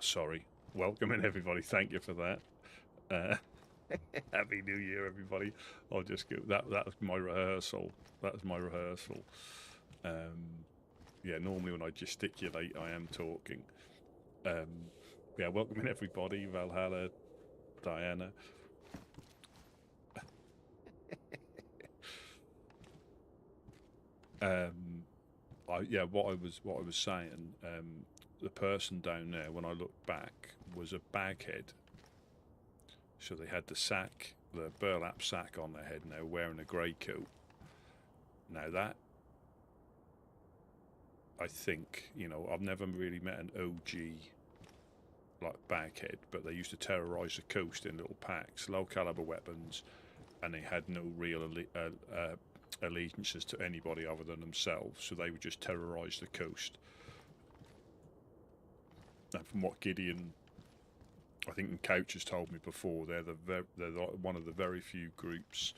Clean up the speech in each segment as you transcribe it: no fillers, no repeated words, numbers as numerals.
Sorry. Welcoming everybody. Thank you for that. Happy New Year, everybody. I'll just go. That was my rehearsal. That was my rehearsal. Yeah, normally when I gesticulate, I am talking. Yeah, welcoming everybody. Valhalla, Diana. What I was saying. The person down there, when I looked back, was a baghead. So they had the sack, the burlap sack on their head, and they were wearing a grey coat. Now that, I think, I've never really met an OG like baghead, but they used to terrorise the coast in little packs, low caliber weapons, and they had no real allegiances to anybody other than themselves. So they would just terrorise the coast. And from what Gideon, I think Couch has told me before, they're one of the very few groups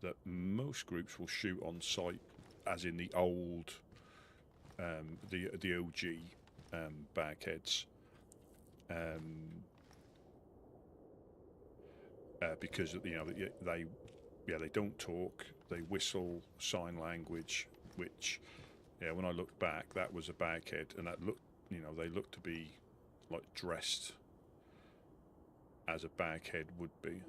that most groups will shoot on sight, as in the old, the OG bagheads, because they don't talk, they whistle sign language, which when I look back, that was a baghead, and that looked, they looked to be like dressed as a baghead would be.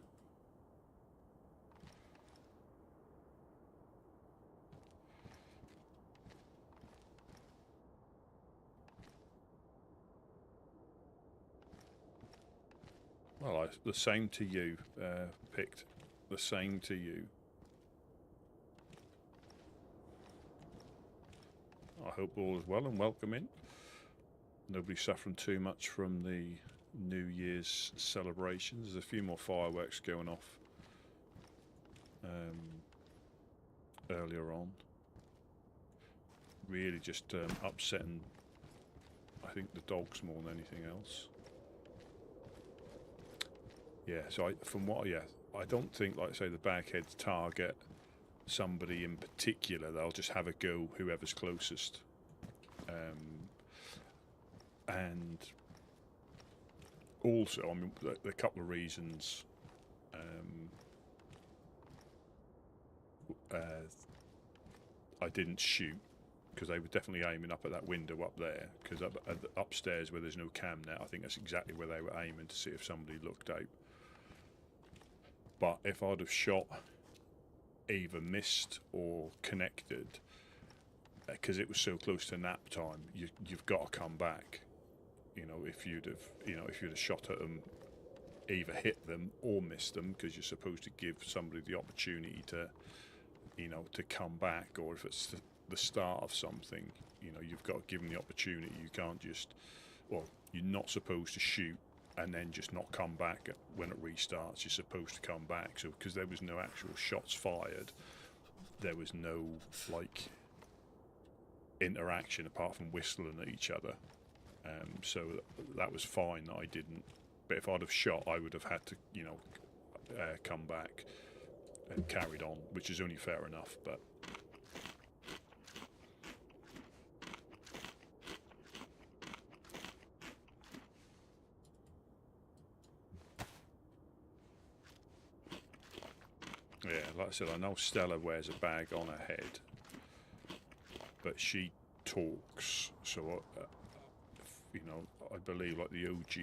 Well, the same to you, Picked. The same to you. I hope all is well and welcome in. Nobody suffering too much from the New Year's celebrations. There's a few more fireworks going off earlier on. Really just upsetting, I think, the dogs more than anything else. Yeah, so I don't think, like I say, the bagheads target somebody in particular. They'll just have a go whoever's closest. And also, I mean, there are a couple of reasons I didn't shoot, because they were definitely aiming up at that window up there, because upstairs where there's no cam net, I think that's exactly where they were aiming to see if somebody looked out. But if I'd have shot, either missed or connected, because it was so close to nap time, you've got to come back. If you'd have shot at them, either hit them or missed them, because you're supposed to give somebody the opportunity to come back, or if it's the start of something, you've got to give them the opportunity. You can't just, you're not supposed to shoot and then just not come back when it restarts. You're supposed to come back. So because there was no actual shots fired, there was no interaction apart from whistling at each other. So that was fine that I didn't. But if I'd have shot, I would have had to, come back and carried on, which is only fair enough. But yeah, like I said, I know Stella wears a bag on her head, but she talks. So, I believe like the OG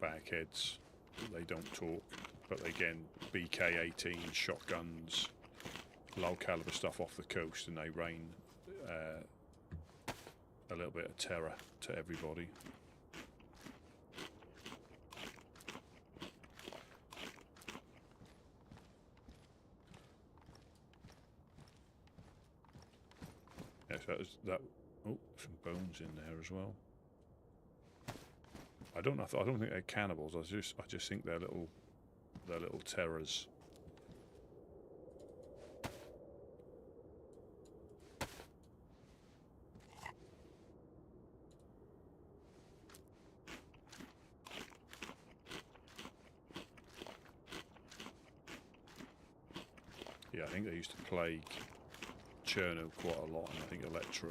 bagheads, they don't talk. But again, BK-18 shotguns, low caliber stuff off the coast, and they rain a little bit of terror to everybody. Yeah, so that. Oh, some bones in there as well. I don't think they're cannibals. I just think they're little terrors. Yeah, I think they used to plague Chernarus quite a lot, and I think Electro.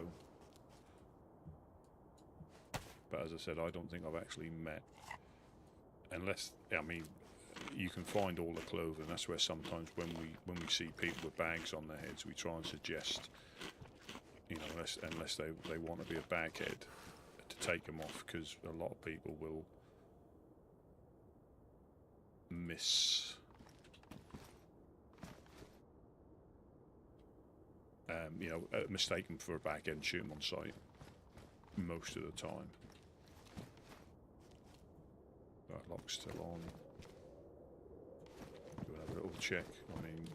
but as I said, I don't think I've actually met, unless, I mean, you can find all the clothing. That's where sometimes when we see people with bags on their heads, we try and suggest, you know, unless they want to be a baghead, to take them off, because a lot of people will mistake them for a baghead and shoot them on sight most of the time. That lock's still on. We'll have a little check. I mean,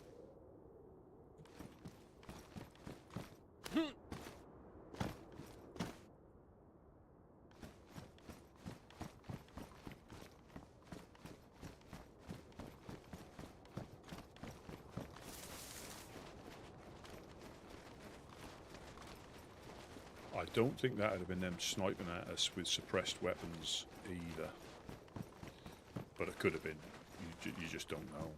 I don't think that would have been them sniping at us with suppressed weapons either, but it could have been. You just don't know.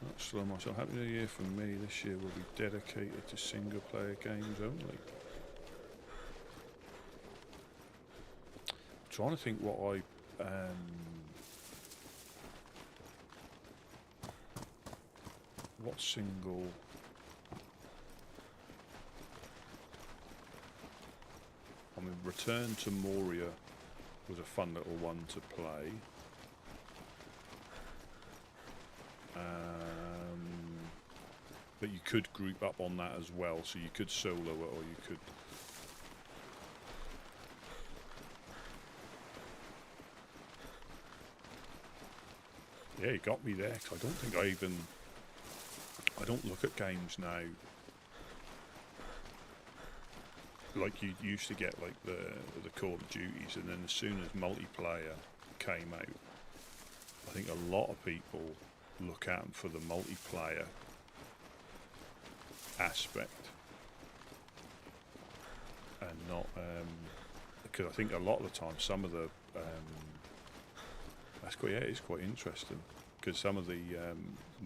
Not slow myself. Happy New Year from me. This year will be dedicated to single player games only. I'm trying to think what what single... I mean, Return to Moria was a fun little one to play. But you could group up on that as well, so you could solo it, or you could... Yeah, you got me there, 'cause I don't think I don't look at games now like you used to get, like the Call of Duties, and then as soon as multiplayer came out, I think a lot of people look at them for the multiplayer aspect, and not because I think a lot of the time some of the it is quite interesting, because some of the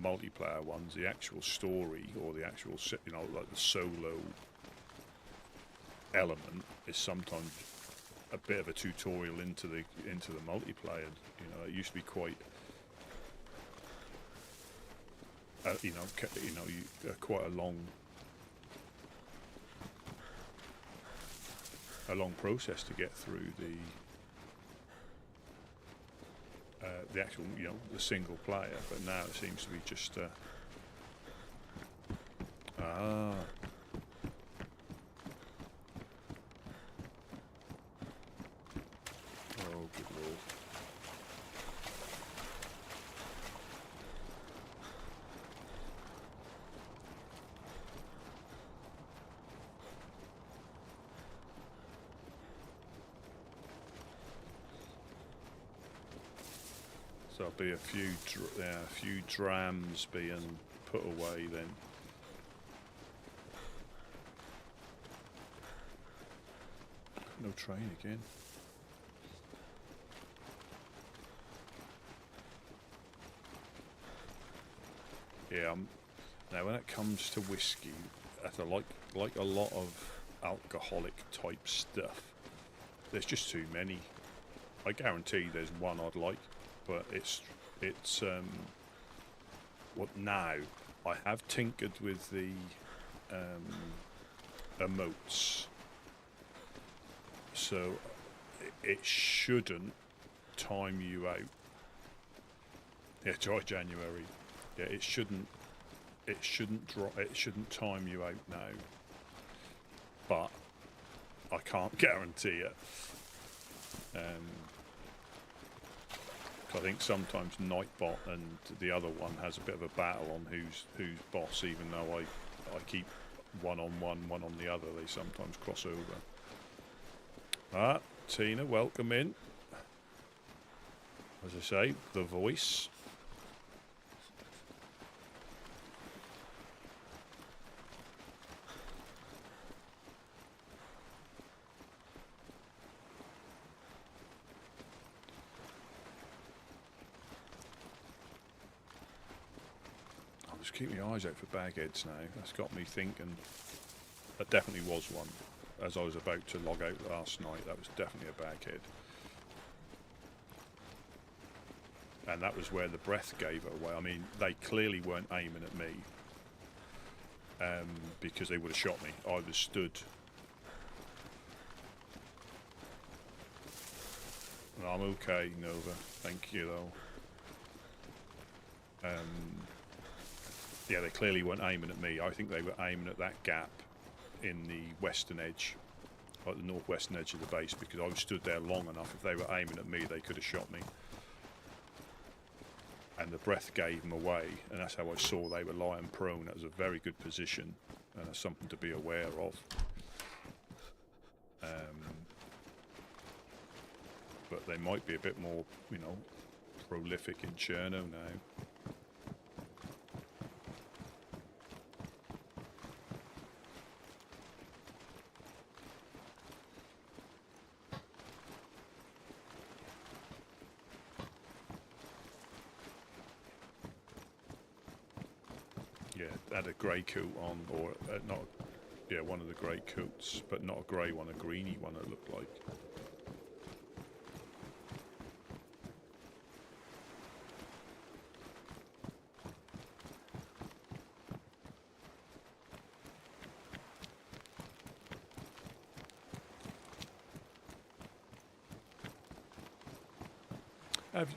multiplayer ones, the actual story or the actual, you know, like the solo element is sometimes a bit of a tutorial into the multiplayer. You know, it used to be quite quite a long process to get through the actual, you know, the single player, but now it seems to be just oh, good lord. So there'll be a few drams being put away then. No train again. Yeah, now when it comes to whiskey, like a lot of alcoholic type stuff, there's just too many. I guarantee there's one I'd like, but it's what now? I have tinkered with the emotes, so it shouldn't time you out. Yeah, try January. Yeah, it shouldn't time you out now, but I can't guarantee it. I think sometimes Nightbot and the other one has a bit of a battle on who's boss, even though I keep one on one on the other. They sometimes cross over. Ah, Tina, welcome in. As I say, the voice. just keep my eyes out for bagheads now. That's got me thinking. That definitely was one. As I was about to log out last night, that was definitely a baghead. And that was where the breath gave it away. I mean, they clearly weren't aiming at me, because they would have shot me. I was stood. I'm okay, Nova. Thank you, though. Yeah, they clearly weren't aiming at me. I think they were aiming at that gap in the western edge, like the northwestern edge of the base, because I was stood there long enough. If they were aiming at me, they could have shot me. And the breath gave them away, and that's how I saw they were lying prone. That was a very good position, and that's something to be aware of. But they might be a bit more, you know, prolific in Cherno now. Yeah, had a grey coat on, or not, yeah, one of the grey coats, but not a grey one, a greeny one it looked like.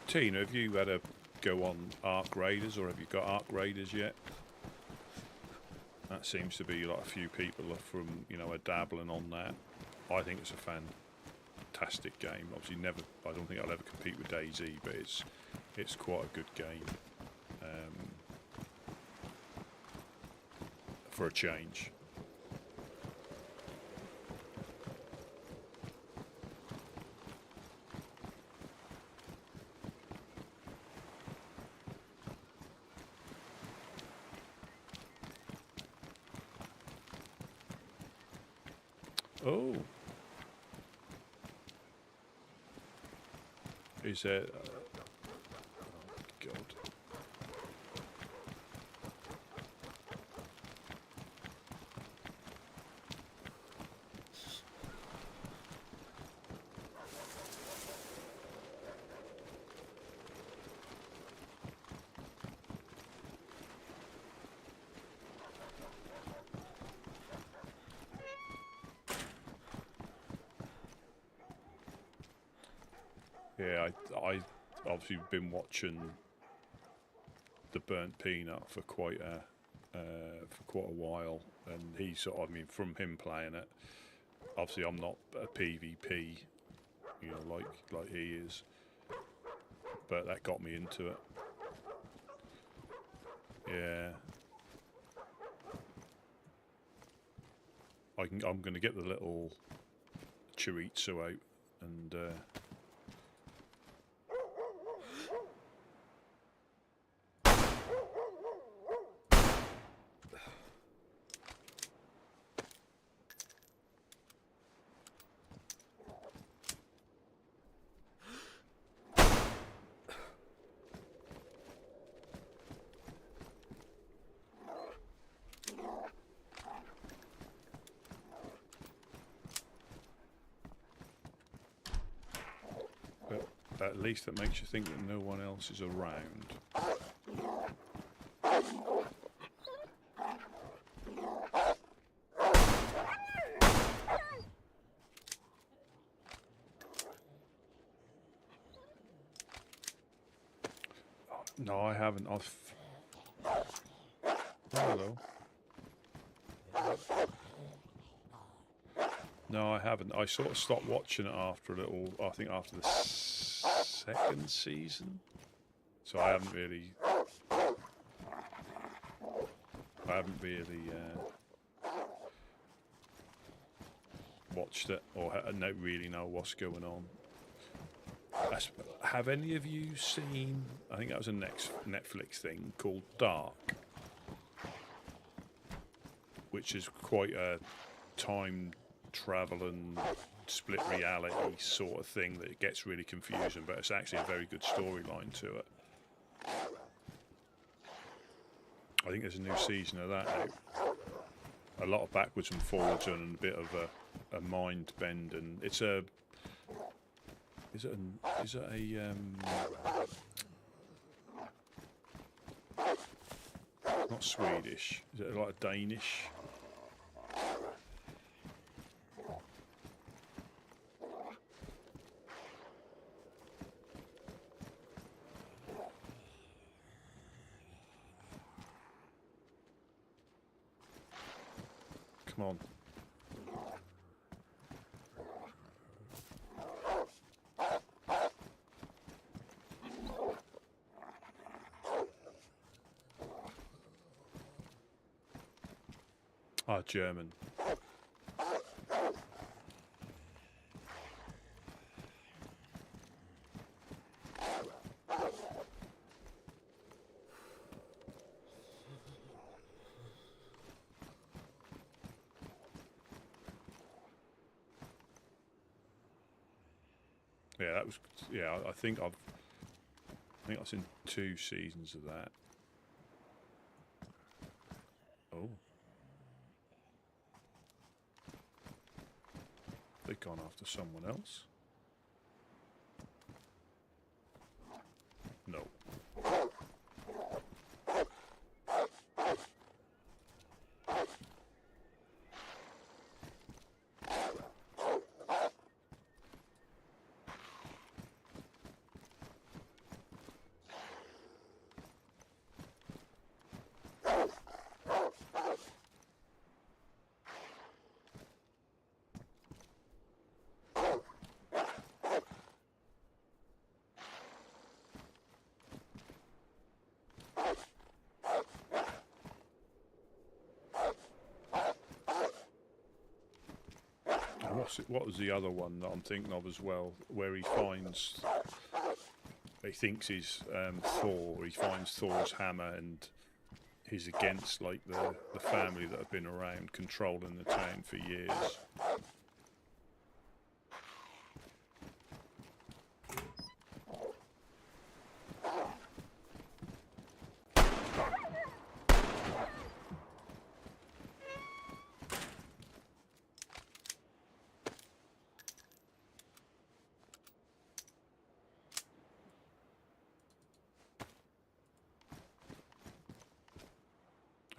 Tina, have you had a go on Arc Raiders, or have you got Arc Raiders yet? That seems to be like a few people are from, you know, are dabbling on that. I think it's a fantastic game. Obviously, I don't think I'll ever compete with DayZ, but it's quite a good game for a change. Oh, is there? Oh God! Yeah, I obviously been watching the Burnt Peanut for quite a while, and he sort of, I mean, from him playing it, obviously I'm not a PvP, you know, like he is, but that got me into it. Yeah, I'm going to get the little chorizo out and. At least it makes you think that no one else is around. No, I haven't. Hello. No, I haven't. I sort of stopped watching it after a little. I think after the second season. So I haven't really. Watched it, or don't really know what's going on. Have any of you seen? I think that was a Netflix thing called Dark, which is quite a time travel and split reality sort of thing that it gets really confusing, but it's actually a very good storyline to it. I think there's a new season of that out. A lot of backwards and forwards and a bit of a mind bend, and it's a. Is it a not Swedish? Is it like a Danish? Come on. Ah, German. Yeah, that was. Yeah, I think I've seen 2 seasons of that. Oh. They've gone after someone else. No. What was the other one that I'm thinking of as well, where he thinks he's Thor, he finds Thor's hammer and he's against like the family that have been around controlling the town for years.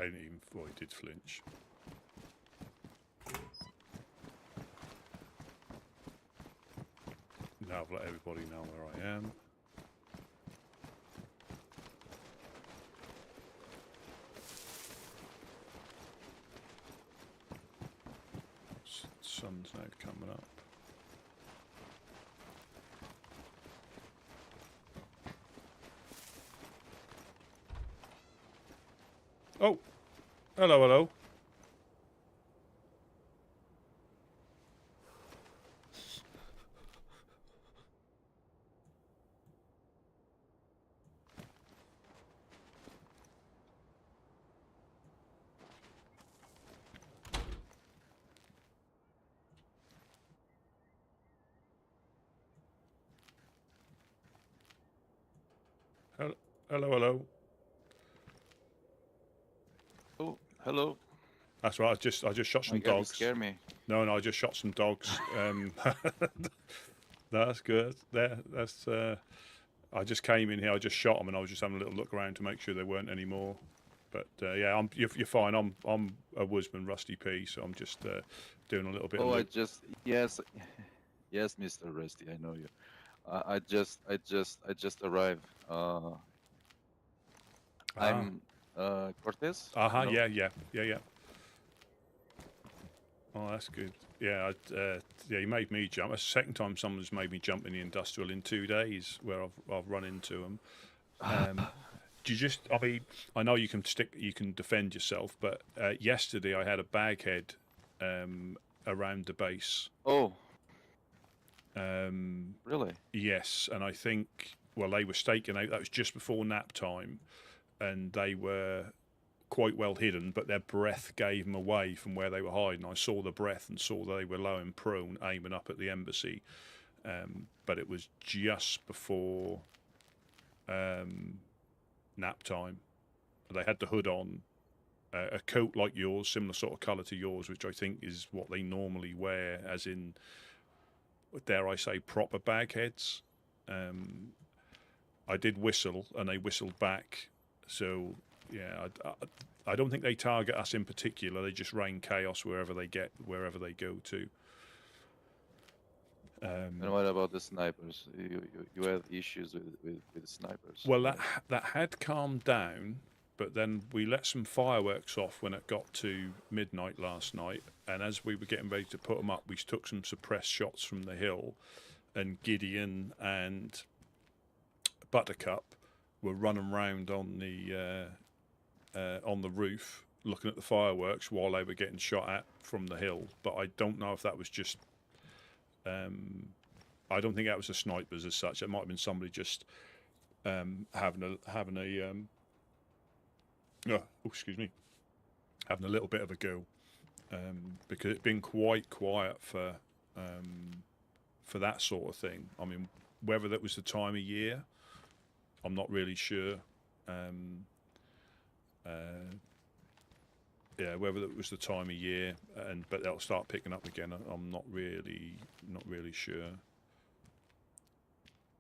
I didn't even. Well, he did flinch. Now I've let everybody know where I am. Sun's now coming up. Oh, hello, hello. Hello, hello. Oh, hello. That's right. I just shot some dogs. You scared me. No, I just shot some dogs. That's good. That's. I just came in here. I just shot them, and I was just having a little look around to make sure there weren't any more. But yeah, you're fine. I'm a Woodsman, Rusty P. So I'm just doing a little bit. Oh, yes, Mr. Rusty. I know you. I just arrived. I'm Cortez. Yeah. Oh, that's good. Yeah, yeah. You made me jump. That's the second time someone's made me jump in the industrial in 2 days, where I've run into them. Do you just? I mean, I know you can defend yourself, but yesterday I had a baghead around the base. Oh. Really? Yes, and I think they were staking out. That was just before nap time, and they were quite well hidden, but their breath gave them away from where they were hiding. I saw the breath and saw they were low and prone, aiming up at the embassy. But it was just before nap time. They had the hood on, a coat like yours, similar sort of colour to yours, which I think is what they normally wear, as in, dare I say, proper bagheads. I did whistle, and they whistled back. So yeah, I don't think they target us in particular. They just rain chaos wherever they go to. And what about the snipers? You had issues with snipers. Well, that had calmed down, but then we let some fireworks off when it got to midnight last night, and as we were getting ready to put them up, we took some suppressed shots from the hill, and Gideon and Buttercup were running round on the roof looking at the fireworks while they were getting shot at from the hill. But I don't know if that was just. I don't think that was the snipers as such. It might have been somebody just having a excuse me, having a little bit of a go, because it's been quite quiet for that sort of thing. I mean, whether that was the time of year, I'm not really sure. Yeah, whether it was the time of year, but they'll start picking up again. I'm not really sure.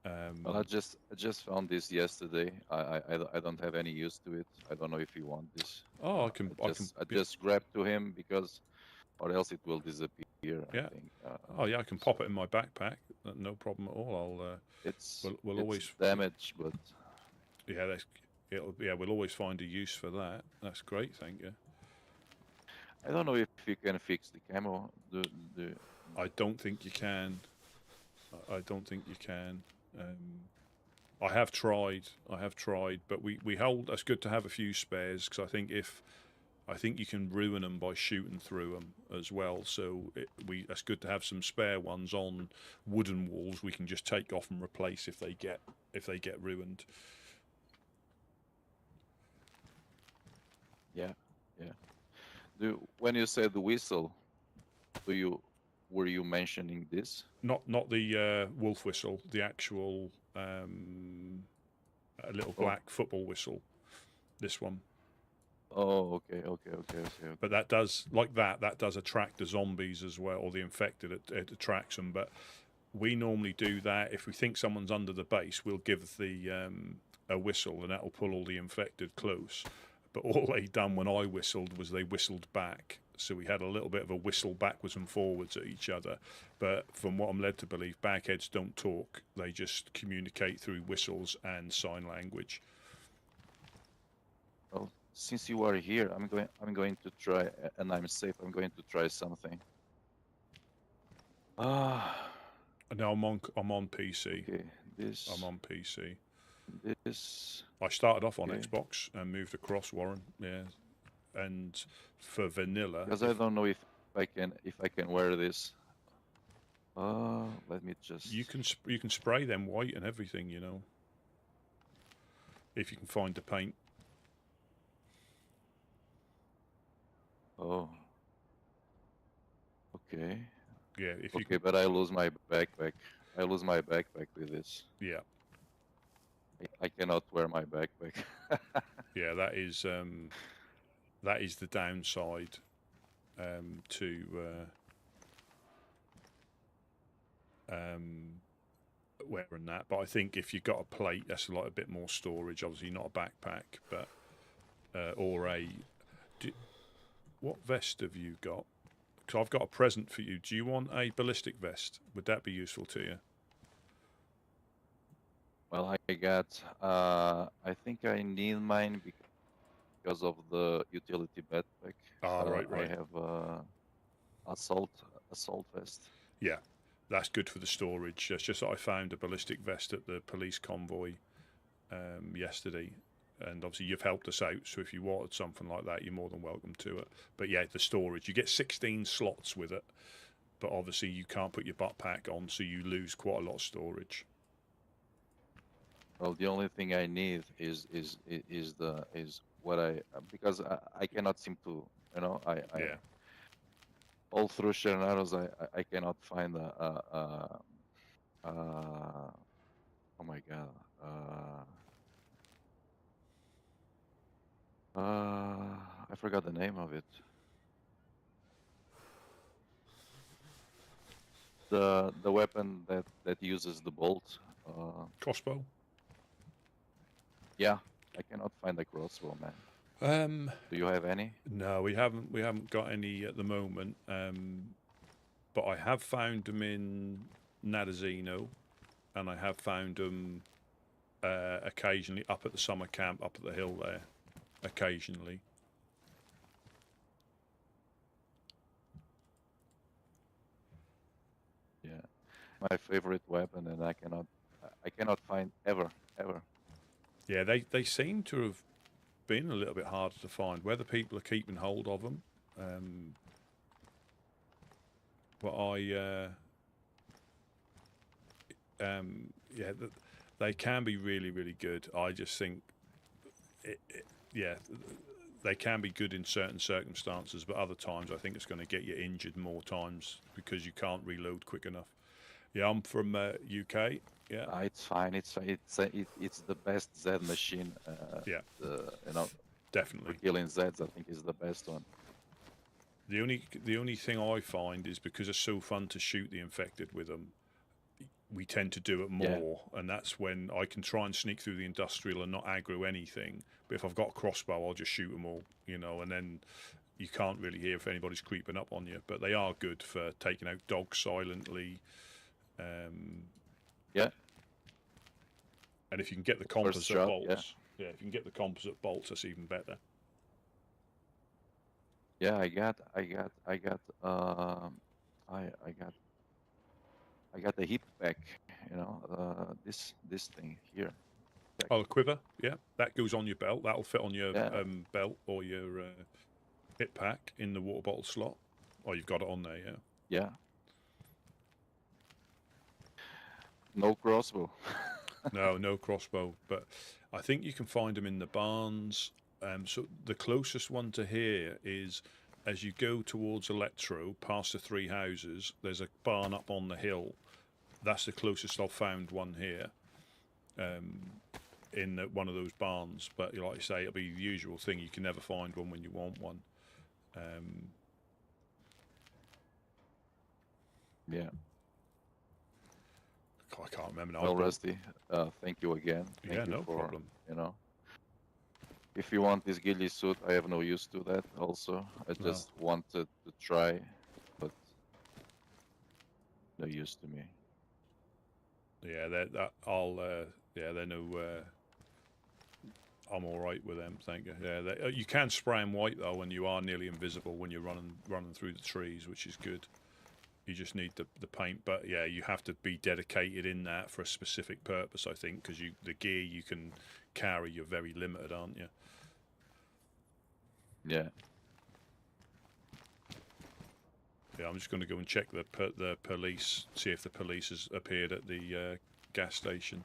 Well, I just found this yesterday. I don't have any use to it. I don't know if you want this. Oh, I just grabbed to him because, or else it will disappear. Yeah. I think. Oh yeah, I can pop it in my backpack. No problem at all. We'll always damaged, but yeah, we'll always find a use for that. That's great, thank you. I don't know if you can fix the camo. I don't think you can. I don't think you can. I have tried, but we hold. It's good to have a few spares, because I think you can ruin them by shooting through them as well. So it's good to have some spare ones on wooden walls we can just take off and replace if they get ruined. Yeah. When you said the whistle, were you mentioning this? Not the wolf whistle, the actual little black football whistle. This one. Oh, okay. But that does, like that does attract the zombies as well, or the infected. It attracts them. But we normally do that if we think someone's under the base. We'll give the a whistle, and that'll pull all the infected close. But all they done when I whistled was they whistled back. So we had a little bit of a whistle backwards and forwards at each other. But from what I'm led to believe, bagheads don't talk. They just communicate through whistles and sign language. Well, since you are here, I'm going to try, and I'm safe. I'm going to try something. No, I'm on PC. Okay, I'm on PC. This. I started off on Xbox and moved across, Warren. Yeah, and for vanilla. Because I don't know if I can wear this. Let me just. You can spray them white and everything, you know. If you can find the paint. Oh. Okay. Yeah. But I lose my backpack. I lose my backpack with this. Yeah. I cannot wear my backpack. Yeah, that is the downside to wearing that. But I think if you've got a plate, that's a bit more storage. Obviously, not a backpack, but or a. What vest have you got? Because I've got a present for you. Do you want a ballistic vest? Would that be useful to you? Well, I got. I think I need mine because of the utility backpack. Right. I have assault vest. Yeah, that's good for the storage. It's just that I found a ballistic vest at the police convoy yesterday, and obviously you've helped us out. So if you wanted something like that, you're more than welcome to it. But yeah, the storage, you get 16 slots with it, but obviously you can't put your backpack on, so you lose quite a lot of storage. Well, the only thing I need is what because I cannot seem to, you know, Yeah. All through Chernarus I cannot find oh my god, I forgot the name of it. The weapon that uses the bolt. Crossbow. Yeah, I cannot find a crossbow, man. Do you have any? No, we haven't. We haven't got any at the moment. But I have found them in Nadazino, and I have found them occasionally up at the summer camp, up at the hill there. Occasionally. Yeah, my favorite weapon, and I cannot find ever. Yeah, they seem to have been a little bit harder to find. Whether people are keeping hold of them, but yeah, they can be really, really good. I just think, yeah, they can be good in certain circumstances, but other times I think it's going to get you injured more times because you can't reload quick enough. Yeah, I'm from UK. Yeah, It's fine. It's the best Z machine. yeah, You know, for definitely. killing Zeds, I think is the best one. The only thing I find is because it's so fun to shoot the infected with them, we tend to do it more, and that's when I can try and sneak through the industrial and not aggro anything. But if I've got a crossbow, I'll just shoot them all, you know, and then you can't really hear if anybody's creeping up on you. But they are good for taking out dogs silently. Yeah. And if you can get the composite bolts, if you can get the composite bolts, that's even better. Yeah, I got the hip pack, you know, this thing here. Oh, a quiver, yeah, that goes on your belt. That'll fit on your belt or your hip pack in the water bottle slot. Oh, you've got it on there, yeah. Yeah. No crossbow. No crossbow, but I think you can find them in the barns. So the closest one to here is as you go towards Electro, past the three houses, there's a barn up on the hill. That's the closest I've found one here, in one of those barns. But like you say, it'll be the usual thing. You can never find one when you want one. Yeah. I can't remember now. Well, Rusty, thank you again. Yeah, no problem. You know, if you want this ghillie suit, I have no use to that. Also, I just wanted to try, but no use to me. Yeah, they're no. I'm all right with them, thank you. Yeah, you can spray them white though, and you are nearly invisible when you're running through the trees, which is good. You just need the paint, but yeah, you have to be dedicated in that for a specific purpose, I think, because the gear you can carry, you're very limited, aren't you? Yeah. Yeah, I'm just going to go and check the police, see if the police has appeared at the gas station.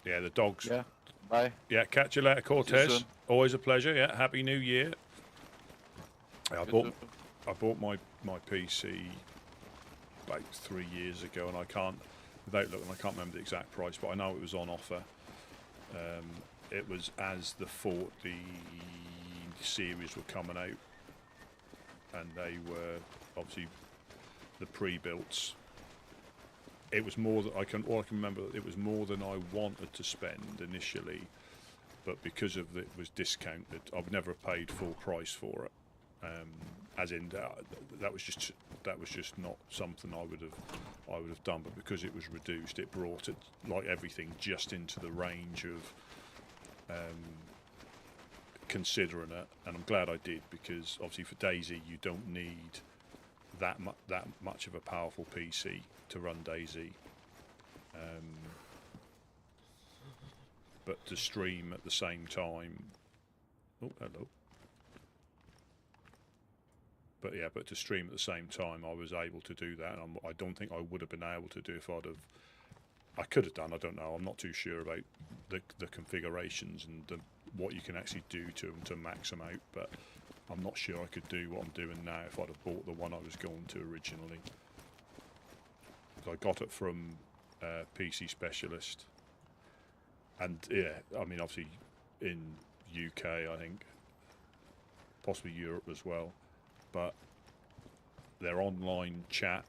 Yeah, the dogs. Yeah. Bye. Yeah, catch you later, Cortez. Always a pleasure. Yeah, Happy New Year. I bought my PC about 3 years ago, and I can't remember the exact price, but I know it was on offer. It was as the 40 series were coming out, and they were obviously the pre-builts. It was more than all I can remember. It was more than I wanted to spend initially, but because of it was discounted, I would never have paid full price for it. As in that was just not something I would have done. But because it was reduced, it brought it, like everything, just into the range of considering it, and I'm glad I did, because obviously for DayZ you don't need that much of a powerful PC to run DayZ, but to stream at the same time. Oh, hello. But yeah, but to stream at the same time, I was able to do that, and I don't think I would have been able to do if I'd have. I could have done. I don't know. I'm not too sure about the configurations and what you can actually do to them to max them out. But I'm not sure I could do what I'm doing now if I'd have bought the one I was going to originally. I got it from PC Specialist, and yeah, I mean obviously in UK, I think, possibly Europe as well, but their online chat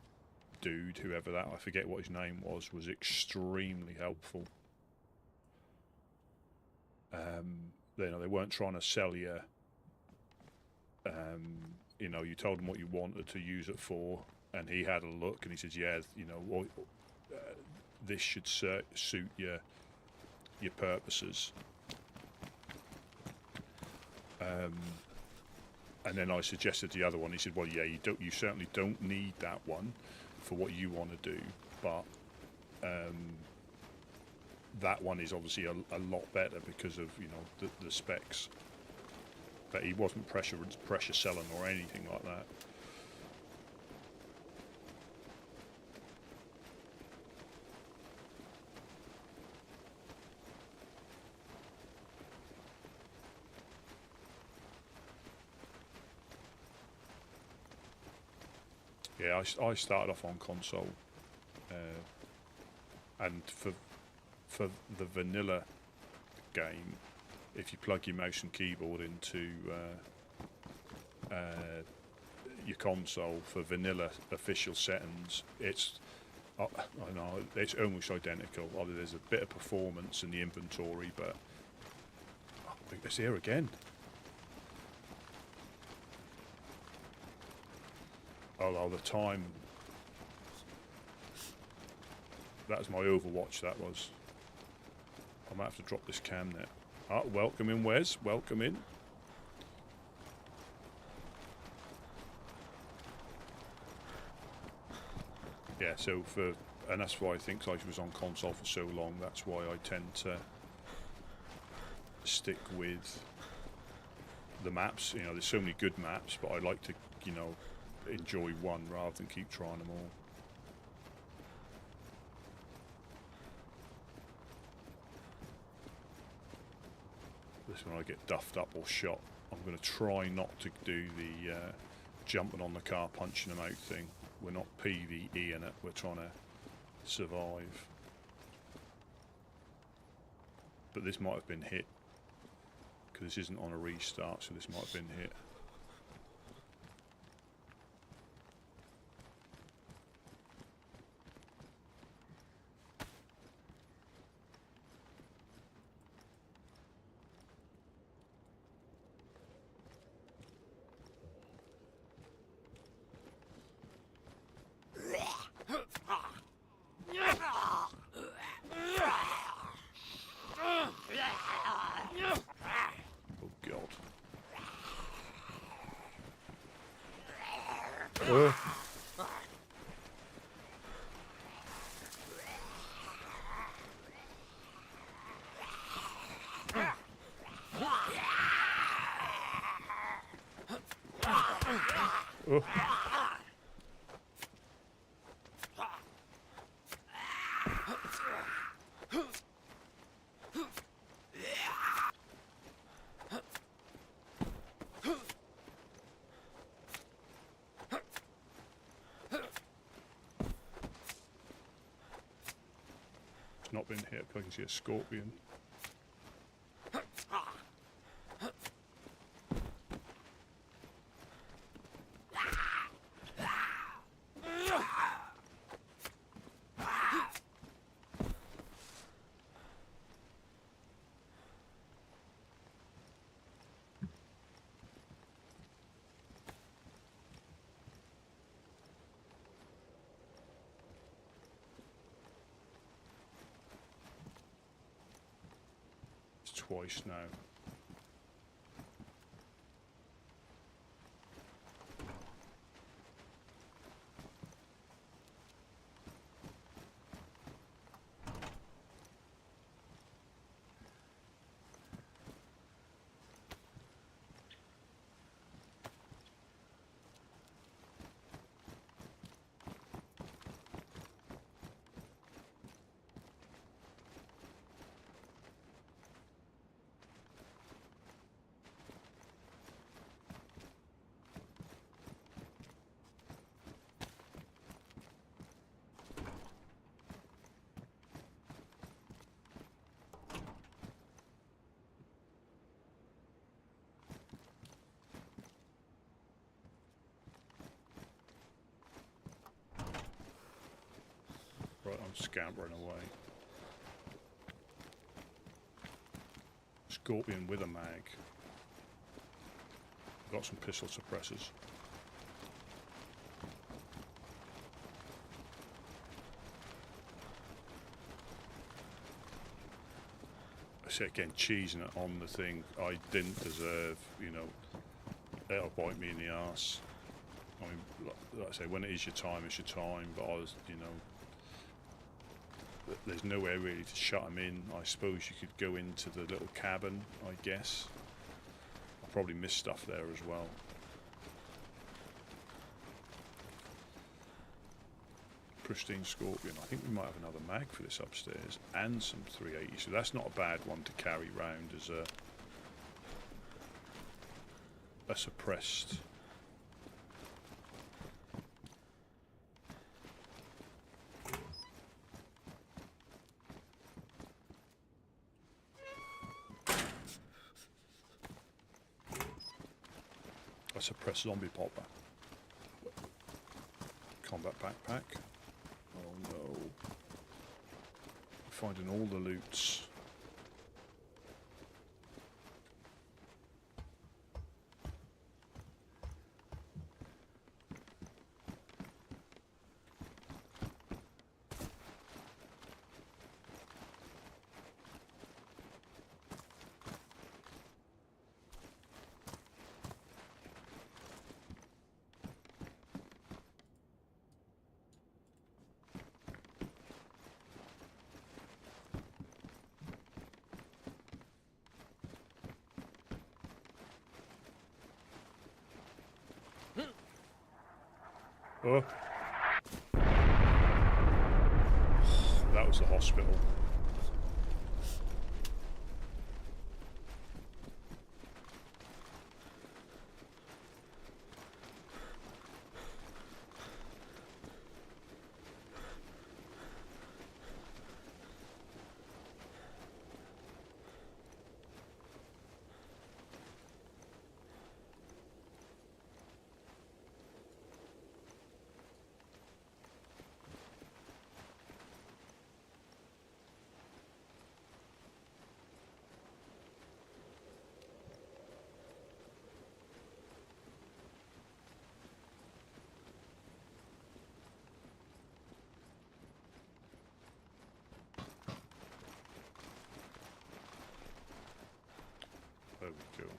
dude, whoever that, I forget what his name was extremely helpful. You know, they weren't trying to sell you. You know, you told him what you wanted to use it for, and he had a look, and he says, "Yeah, you know, well, this should suit your purposes." And then I suggested the other one. He said, "Well, yeah, you certainly don't need that one for what you want to do, but that one is obviously a lot better because of, you know, the specs." But he wasn't pressure selling or anything like that. Yeah, I started off on console, and for the vanilla game, if you plug your mouse and keyboard into your console for vanilla official settings, it's I know it's almost identical. Although there's a bit of performance in the inventory, but I think it's here again. Oh, the time. That was my Overwatch, that was. I might have to drop this cam net. Ah, welcome in, Wes. Welcome in. Yeah, so and that's why I think I was on console for so long. That's why I tend to stick with the maps. You know, there's so many good maps, but I like to, you know, enjoy one rather than keep trying them all. This one I get duffed up or shot. I'm going to try not to do the jumping on the car, punching them out thing. We're not PvE in it, we're trying to survive. But this might have been hit, because this isn't on a restart, so this might have been hit. Not been hit, but I can see a scorpion. Twice now. scampering away. Scorpion with a mag. Got some pistol suppressors. I say again, cheesing it on the thing I didn't deserve, you know, that'll bite me in the arse. I mean, like I say, when it is your time, it's your time, but I was, you know, there's nowhere really to shut them in. I suppose you could go into the little cabin, I guess. I probably missed stuff there as well. Pristine Scorpion. I think we might have another mag for this upstairs and some 380, so that's not a bad one to carry round as a suppressed. A suppressed zombie popper. Combat backpack. Oh no. Finding all the loots. Oh. That was the hospital. There we go.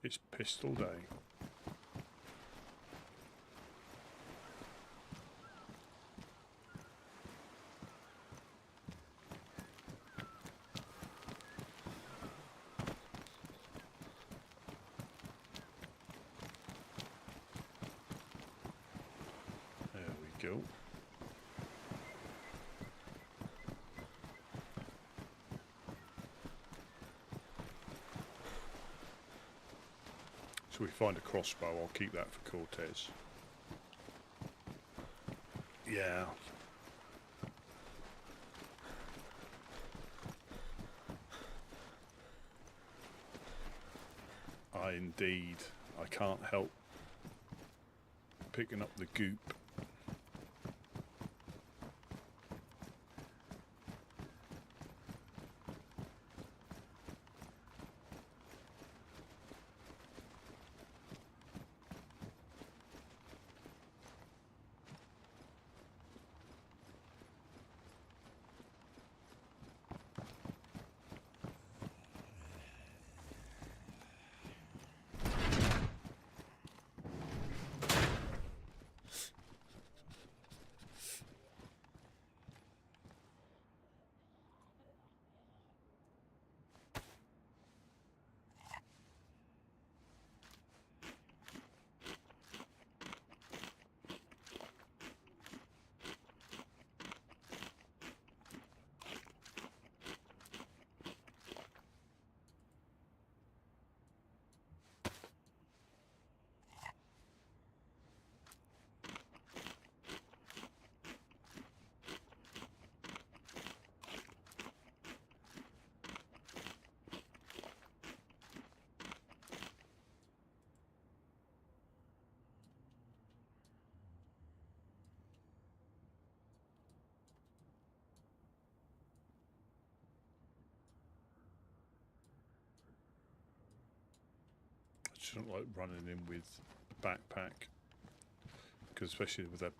It's pistol day. There we go. So we find a crossbow, I'll keep that for Cortez. Yeah. Indeed. I can't help picking up the goop. just don't like running in with a backpack, because especially with a,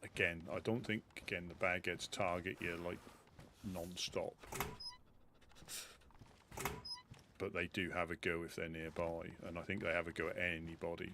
again, I don't think again the bagheads target you like non-stop, but they do have a go if they're nearby, and I think they have a go at anybody.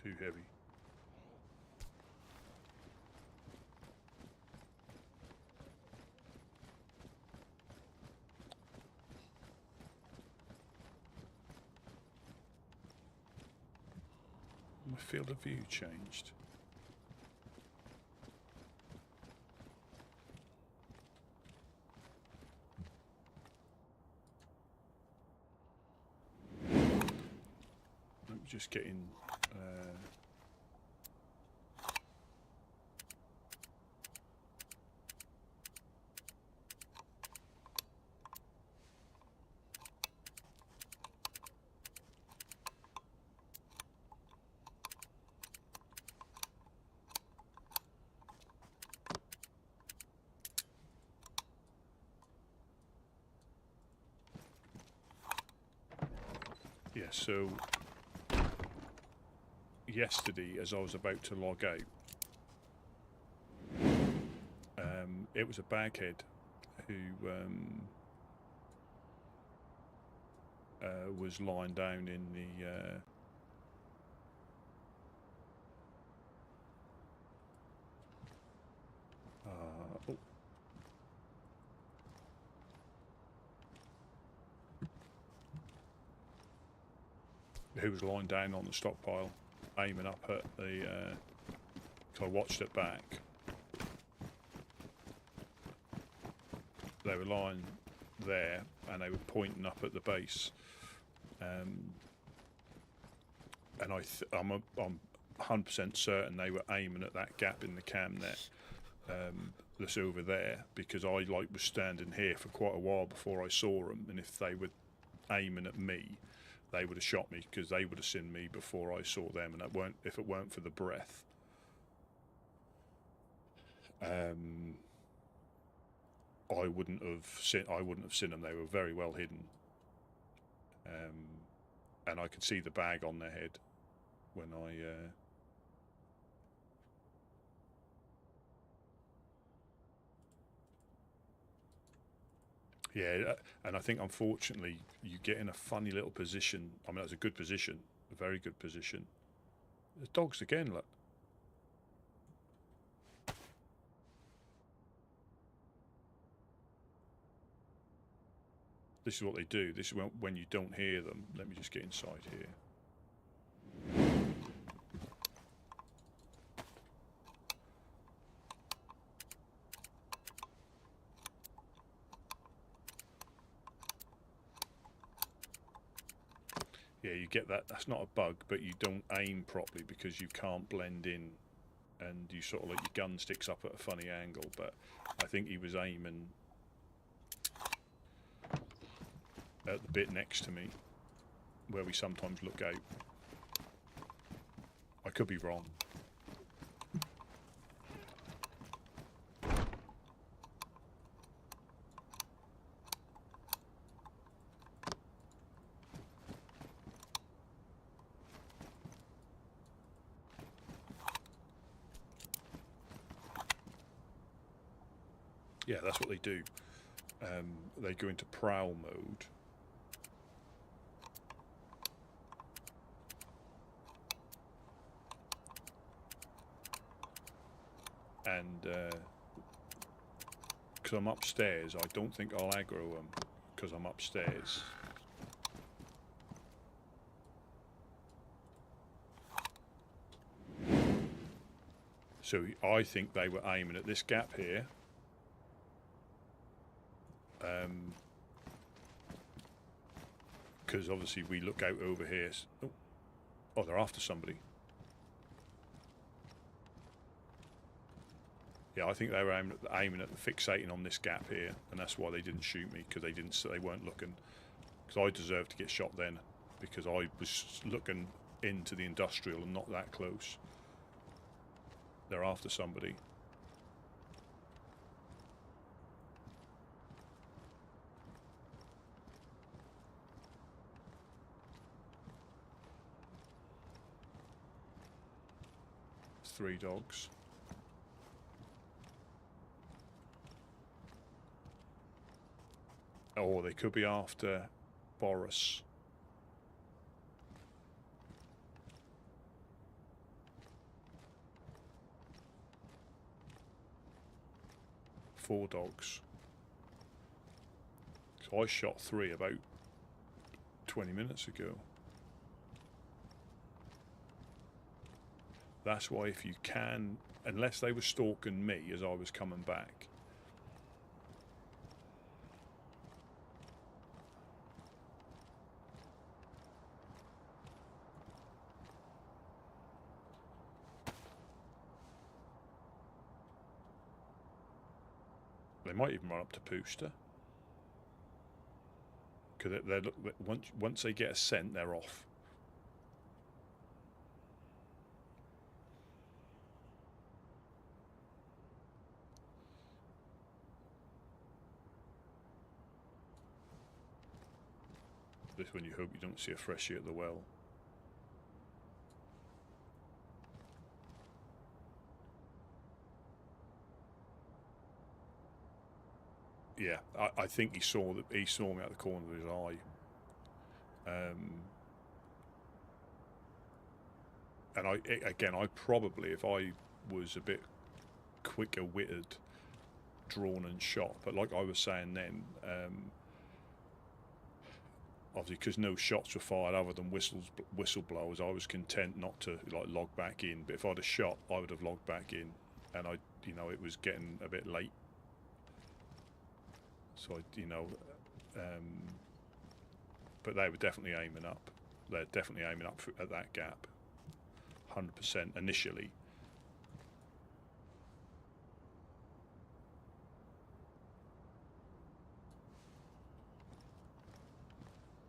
Too heavy. My field of view changed. I'm just getting yeah, so yesterday as I was about to log out, it was a baghead who was lying down in the oh, who was lying down on the stockpile, aiming up at the. So I watched it back. They were lying there, and they were pointing up at the base. And I'm 100% certain they were aiming at that gap in the cam net that's over there, because I was standing here for quite a while before I saw them, and if they were aiming at me, they would have shot me, because they would have seen me before I saw them, and if it weren't for the breath. I wouldn't have seen them. They were very well hidden, and I could see the bag on their head when I. Yeah, and I think unfortunately you get in a funny little position. I mean, that's a good position, a very good position. The dogs again, look. This is what they do. This is when you don't hear them. Let me just get inside here. Yeah, you get that. That's not a bug, but you don't aim properly because you can't blend in, and you sort of like your gun sticks up at a funny angle. But I think he was aiming at the bit next to me, where we sometimes look out. I could be wrong. Yeah, that's what they do. They go into prowl mode. And because I'm upstairs, I don't think I'll aggro them, because I'm upstairs. So I think they were aiming at this gap here. Because obviously we look out over here. Oh, they're after somebody. Yeah, I think they were aiming at fixating on this gap here, and that's why they didn't shoot me, because they weren't looking. Because I deserved to get shot then, because I was looking into the industrial and not that close. They're after somebody. It's 3 dogs. Oh, they could be after Boris. Four dogs. So I shot 3 about 20 minutes ago. That's why if you can, unless they were stalking me as I was coming back. They might even run up to Pooster. Because once they get a scent, they're off. This one you hope you don't see a freshie at the well. Yeah, I think he saw me out the corner of his eye. And I probably, if I was a bit quicker witted, drawn and shot. But like I was saying then, obviously because no shots were fired other than whistleblowers, I was content not to like log back in. But if I'd have shot, I would have logged back in, and it was getting a bit late. So but they were definitely aiming up. They're definitely aiming up at that gap. 100% initially.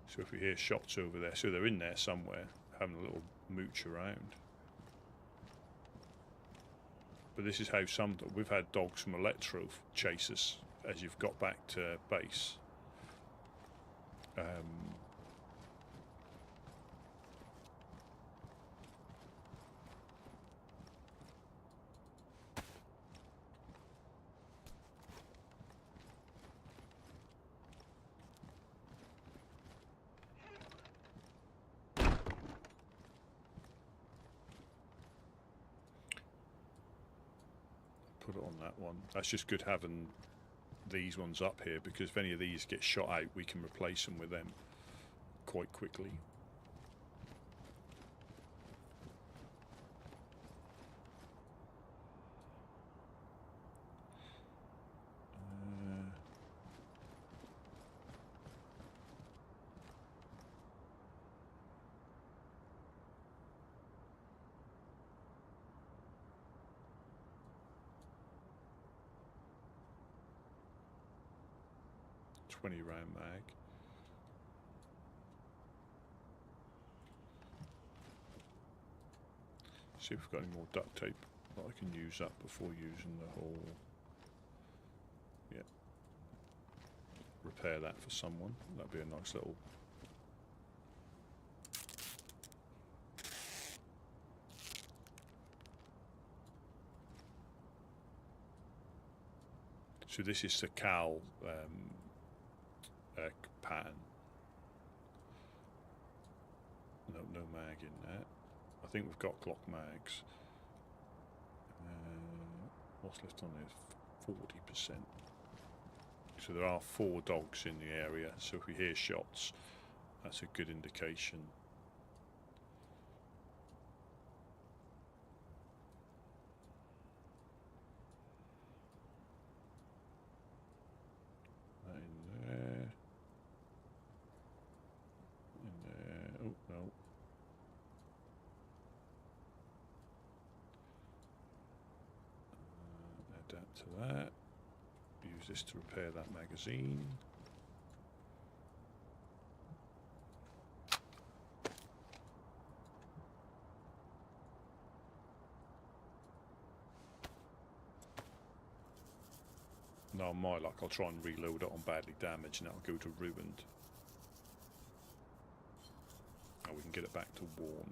So if we hear shots over there, so they're in there somewhere, having a little mooch around. But this is how we've had dogs from Electro chase us as you've got back to base. Put it on that one. That's just good having these ones up here, because if any of these get shot out, we can replace them with them quite quickly. Round mag. See if we've got any more duct tape that I can use up before using the whole. Yeah. Repair that for someone. That'd be a nice little. So this is the Cal pattern. No mag in there. I think we've got Glock mags. What's left on there? 40%. So there are 4 dogs in the area, so if we hear shots, that's a good indication. That in there. In there. Oh, no. Adapt to that. Use this to repair that magazine. No, my luck, I'll try and reload it on badly damaged and that'll go to ruined. And we can get it back to worn.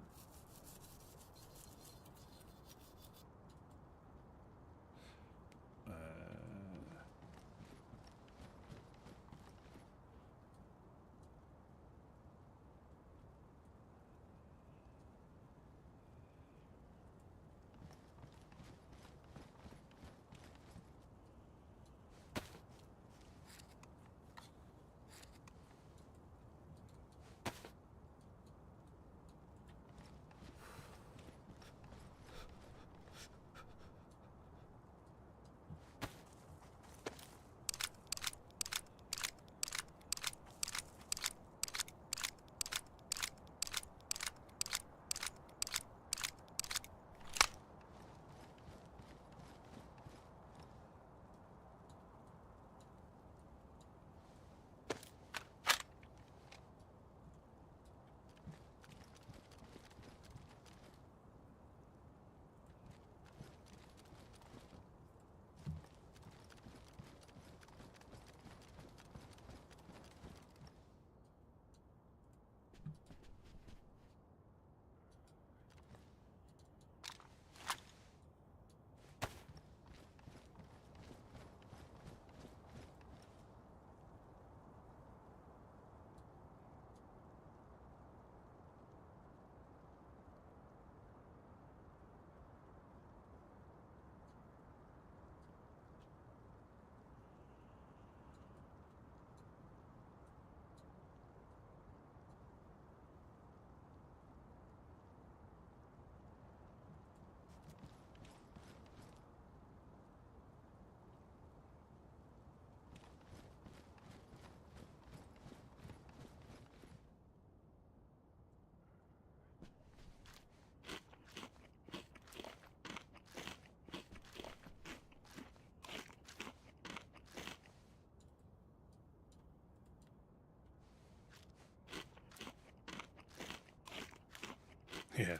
Yeah.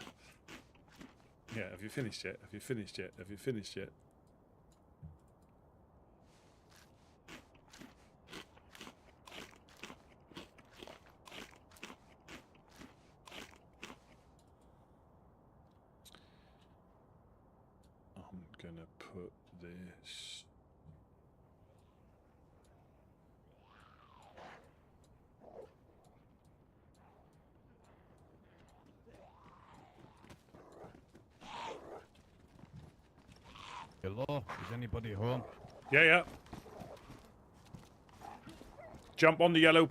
Yeah, have you finished yet? Have you finished yet? Have you finished yet? I'm gonna put this... Hello, is anybody home? Yeah, yeah. Jump on the yellow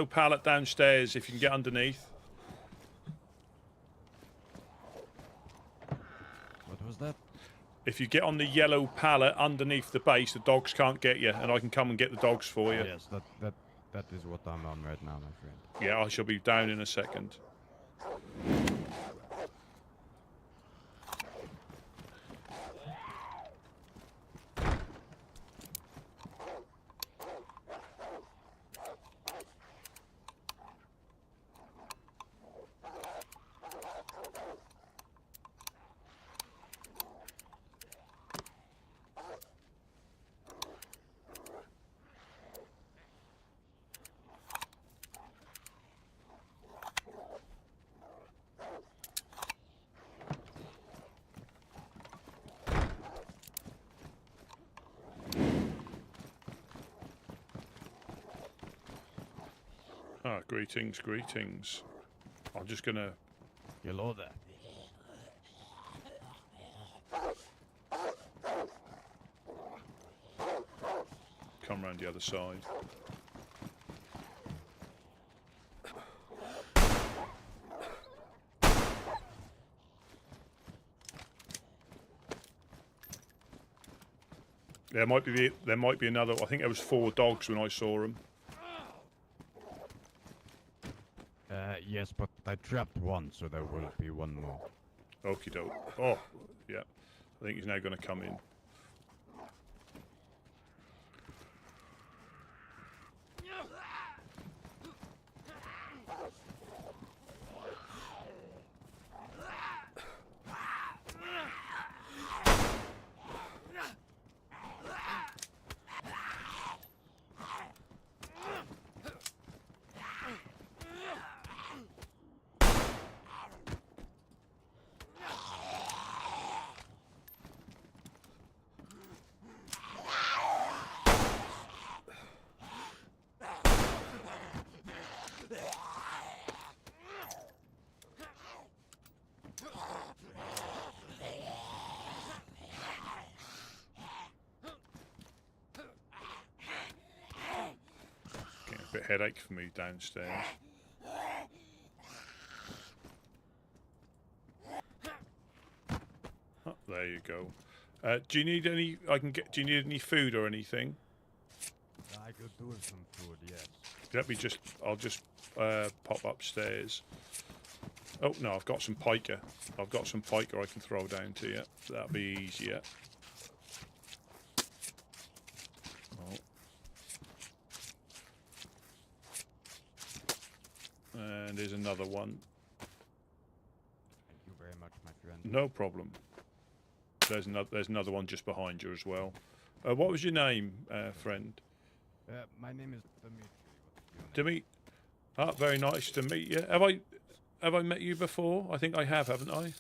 pallet downstairs if you can get underneath. What was that? If you get on the yellow pallet underneath the base, the dogs can't get you, and I can come and get the dogs for you. Yes, that is what I'm on right now, my friend. Yeah, I shall be down in a second. Ah, greetings, greetings. I'm just gonna... Hello there. come around the other side. There might be another. I think there was 4 dogs when I saw them. Yes, but I trapped one, so there will be one more. Okie doke. Oh, yeah. I think he's now going to come in. Getting a bit headache for me downstairs. Oh, there you go. Do you need any? Do you need any food or anything? I could do with some food, yes. Let me just. I'll just pop upstairs. Oh no, I've got some piker. I've got some piker I can throw down to you. That'll be easier. Oh. And there's another one. Thank you very much, my friend. No problem. There's another one just behind you as well. What was your name, friend? My name is Dimitri. What's your name? Ah, very nice to meet you. Have I met you before? I think I have, haven't I?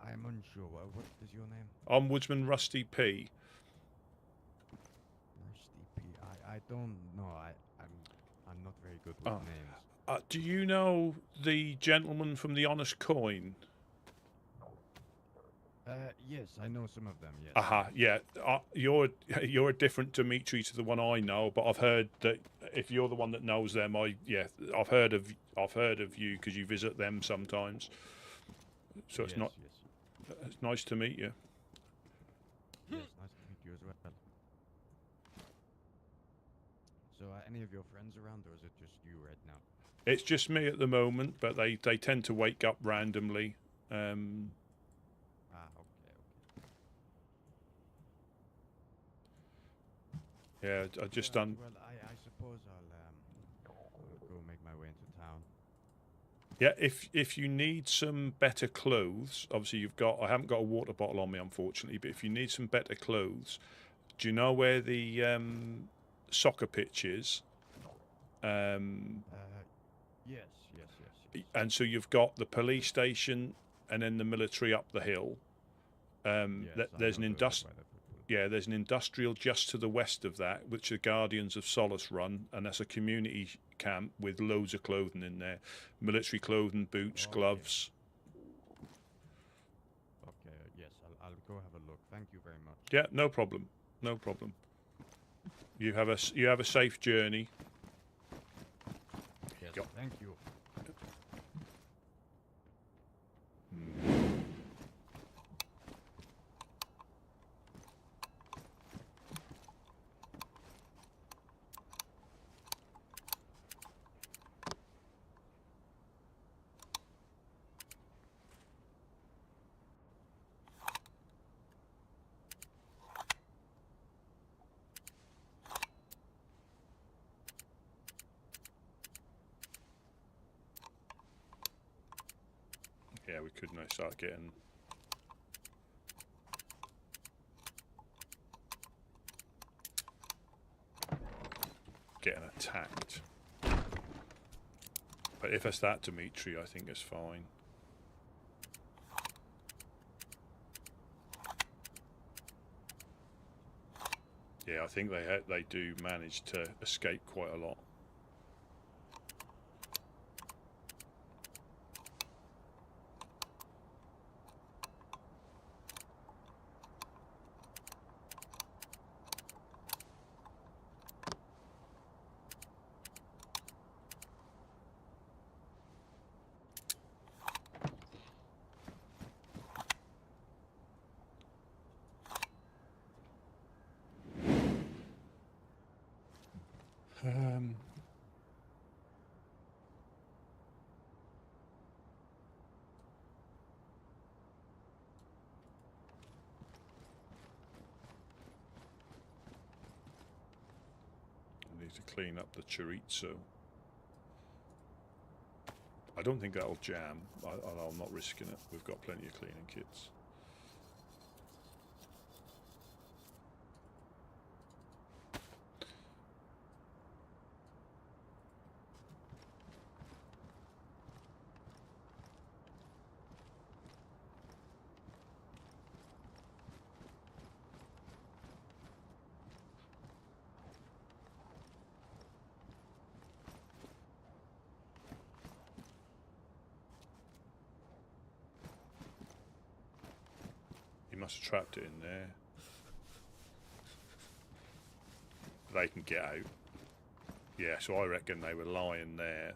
I'm unsure. What is your name? I'm Woodsman Rusty P. Rusty P. I don't know. I'm not very good with names. Do you know the gentleman from the Honest Coin? Yes, I know some of them. Yes. Aha, yeah. You're a different Dimitri to the one I know, but I've heard that if you're the one that knows them, I've heard of you because you visit them sometimes. So it's Yes, not. Yes. It's nice to meet you. Yes, nice to meet you as well. So, any of your friends around, or is it just you right now? It's just me at the moment, but they tend to wake up randomly. Okay. Yeah, I just done. Well, I suppose I'll go make my way into town. Yeah, if you need some better clothes, obviously I haven't got a water bottle on me, unfortunately. But if you need some better clothes, do you know where the soccer pitch is? Yes. And so you've got the police station and then the military up the hill. There's an there's an industrial just to the west of that, which the Guardians of Solace run, and that's a community camp with loads of clothing in there, military clothing, boots, gloves. Okay, yes, I'll go have a look. Thank you very much. Yeah, no problem. You have a safe journey. Yes, Go. thank you. Yeah, we could now start getting. Getting attacked. But if it's that Dimitri, I think it's fine. Yeah, I think they do manage to escape quite a lot. need to clean up the chorizo. I don't think that'll jam. I'm not risking it. We've got plenty of cleaning kits. Must have trapped it in there. They can get out. Yeah, so I reckon they were lying there,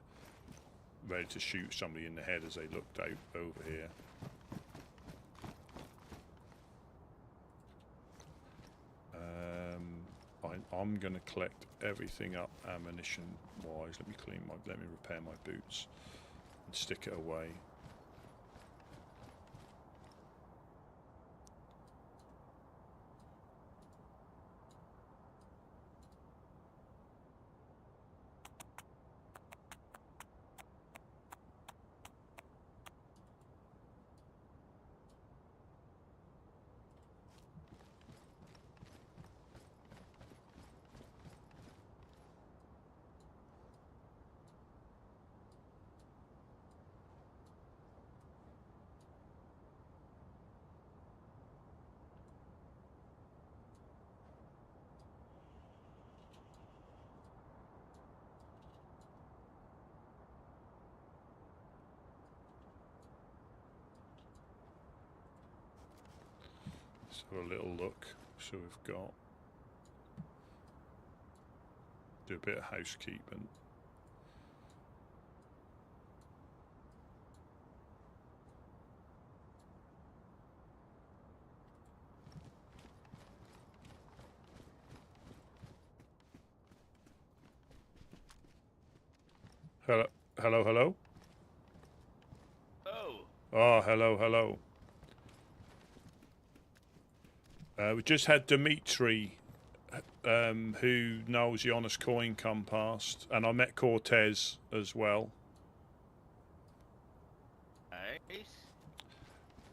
ready to shoot somebody in the head as they looked out over here. I'm going to collect everything up ammunition-wise. Let me repair my boots and stick it away. So a little look. So we've got do a bit of housekeeping. Hello, hello, hello. Oh. Oh, hello, hello. We just had Dimitri, who knows the Honest Coin, come past, and I met Cortez as well. Nice.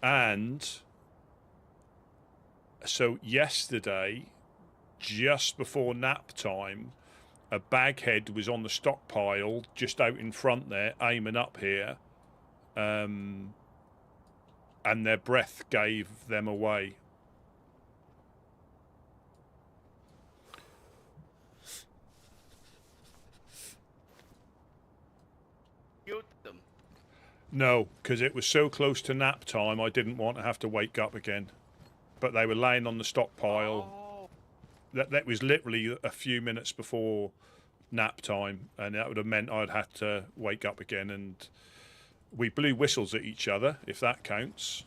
And so yesterday, just before nap time, a baghead was on the stockpile just out in front there, aiming up here, and their breath gave them away. Shoot them. No, because it was so close to nap time, I didn't want to have to wake up again. But they were laying on the stockpile. Oh. That was literally a few minutes before nap time, and that would have meant I'd had to wake up again. And we blew whistles at each other, if that counts.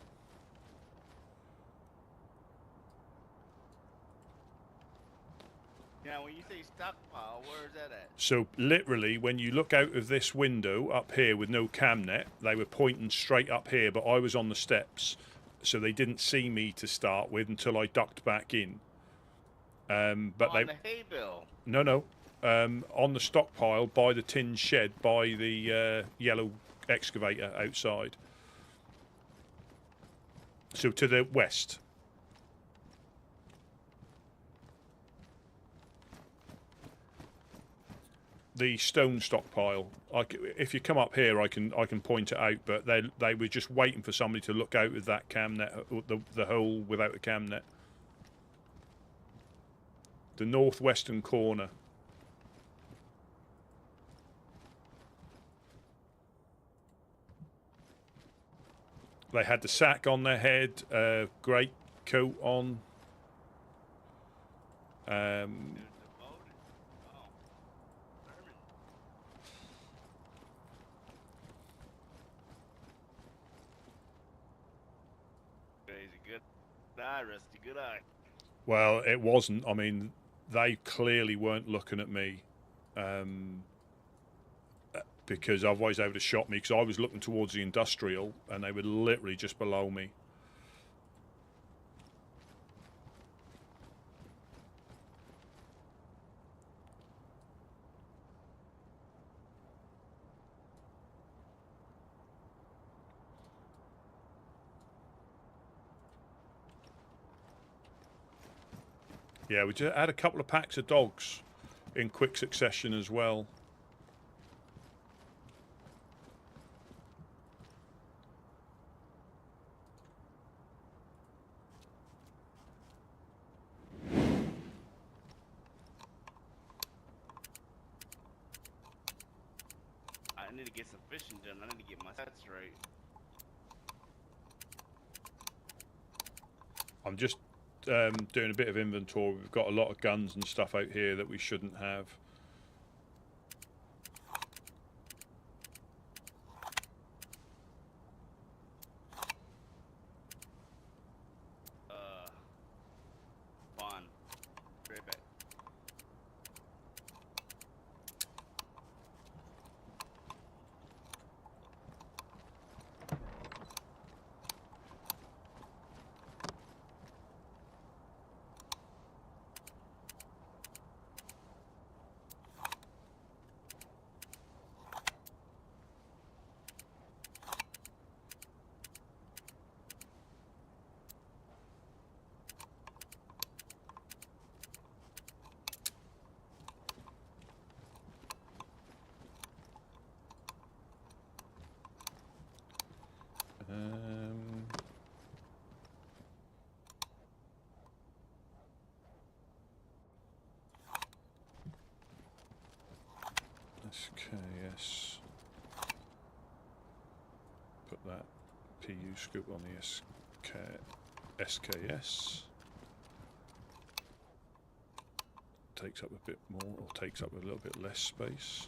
Now, when you say stockpile, where is that at? So literally, when you look out of this window up here with no cam net, they were pointing straight up here, but I was on the steps, so they didn't see me to start with until I ducked back in. But on the hay bale. No. On the stockpile by the tin shed, by the yellow excavator outside. So to the west. The stone stockpile. If you come up here, I can point it out. But they were just waiting for somebody to look out with that cam net, the hole without the cam net. The northwestern corner. They had the sack on their head, great coat on. Good eye, Rusty. Good eye. Well, it wasn't. I mean, they clearly weren't looking at me, because otherwise they would have shot me. Because I was looking towards the industrial, and they were literally just below me. Yeah, we just had a couple of packs of dogs in quick succession as well. I need to get some fishing done. I need to get my stats right. I'm just doing a bit of inventory. We've got a lot of guns and stuff out here that we shouldn't have. Fun. Right back. SKS. Put that PU scoop on the SKS. Takes up a bit more, or takes up a little bit less space.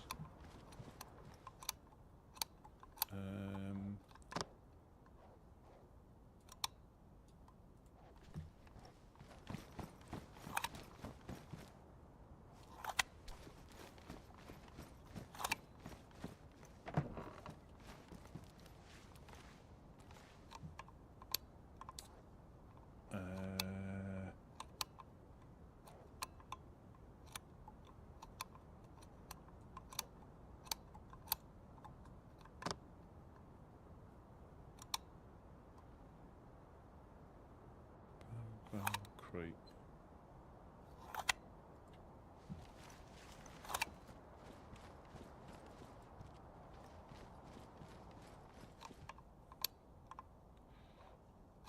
Crate.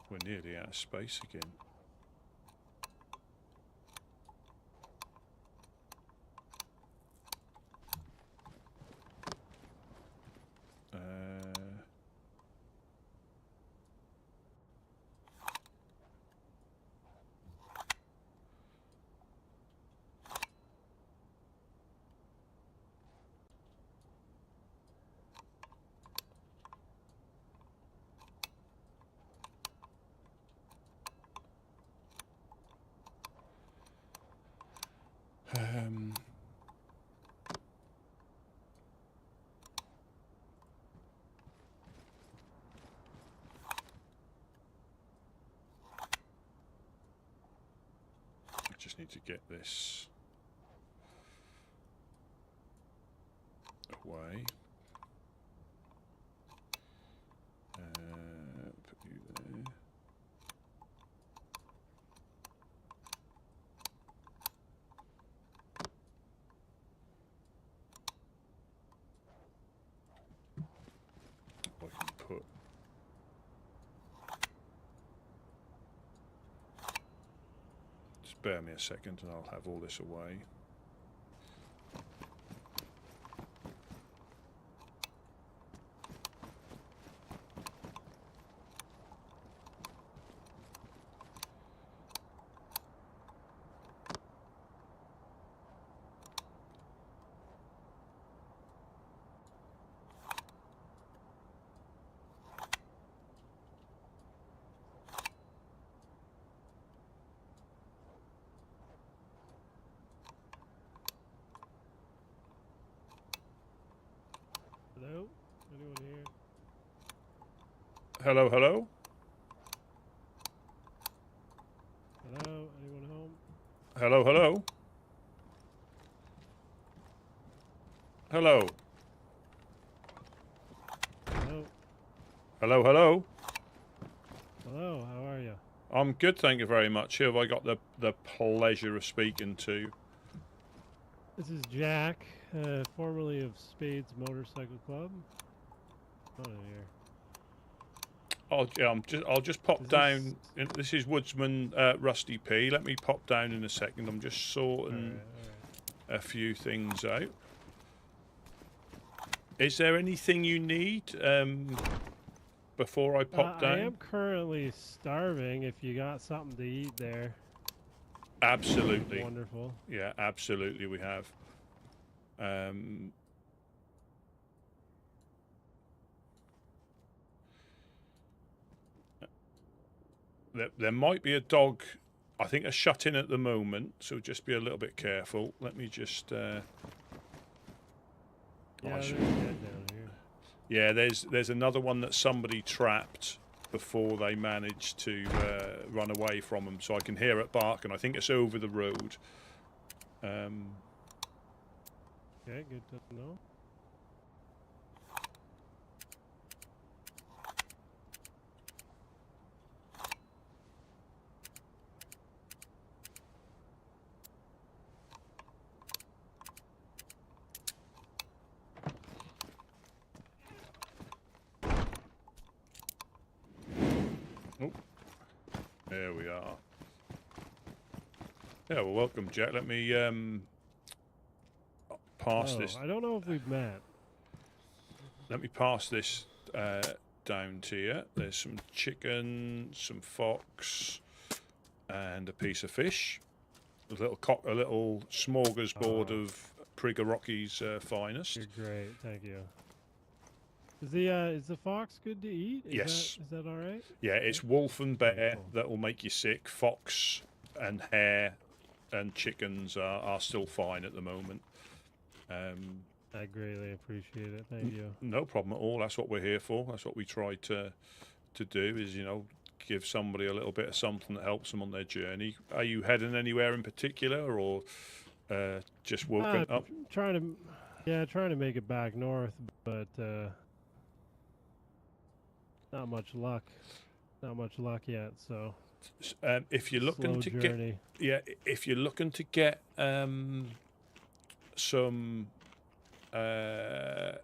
We're nearly out of space again. Just need to get this away. Put you there. I can put spare me a second and I'll have all this away. Hello? Anyone here? Hello, hello? Hello? Anyone home? Hello, hello? Hello? Hello? Hello, hello? Hello, how are you? I'm good, thank you very much. Who have I got the pleasure of speaking to? This is Jack, formerly of Spades Motorcycle Club. Come on in here. I'll just pop down. This is Woodsman Rusty P. Let me pop down in a second. I'm just sorting a few things out. Is there anything you need before I pop down? I am currently starving. If you got something to eat there. Absolutely. Wonderful. Yeah, absolutely we have. There might be a dog, I think, a shut in at the moment, so just be a little bit careful. Let me just... Yeah, there's a dead down here. Yeah, there's another one that somebody trapped before they managed to run away from them, so I can hear it bark, and I think it's over the road. Okay, good to know. Oh, there we are. Yeah, well, welcome, Jack. Let me pass this. I don't know if we've met. Let me pass this down to you. There's some chicken, some fox, and a piece of fish. A little smorgasbord of Prigorocky's finest. You're great, thank you. Is the fox good to eat? Yes. Is that all right? Yeah, it's wolf and bear Cool. that will make you sick. Fox and hare and chickens are still fine at the moment. I greatly appreciate it. Thank you. No problem at all. That's what we're here for. That's what we try to do is, give somebody a little bit of something that helps them on their journey. Are you heading anywhere in particular, or just woken up? Trying to make it back north, but not much luck. Not much luck yet. So if you're looking slow to journey. if you're looking to get some, I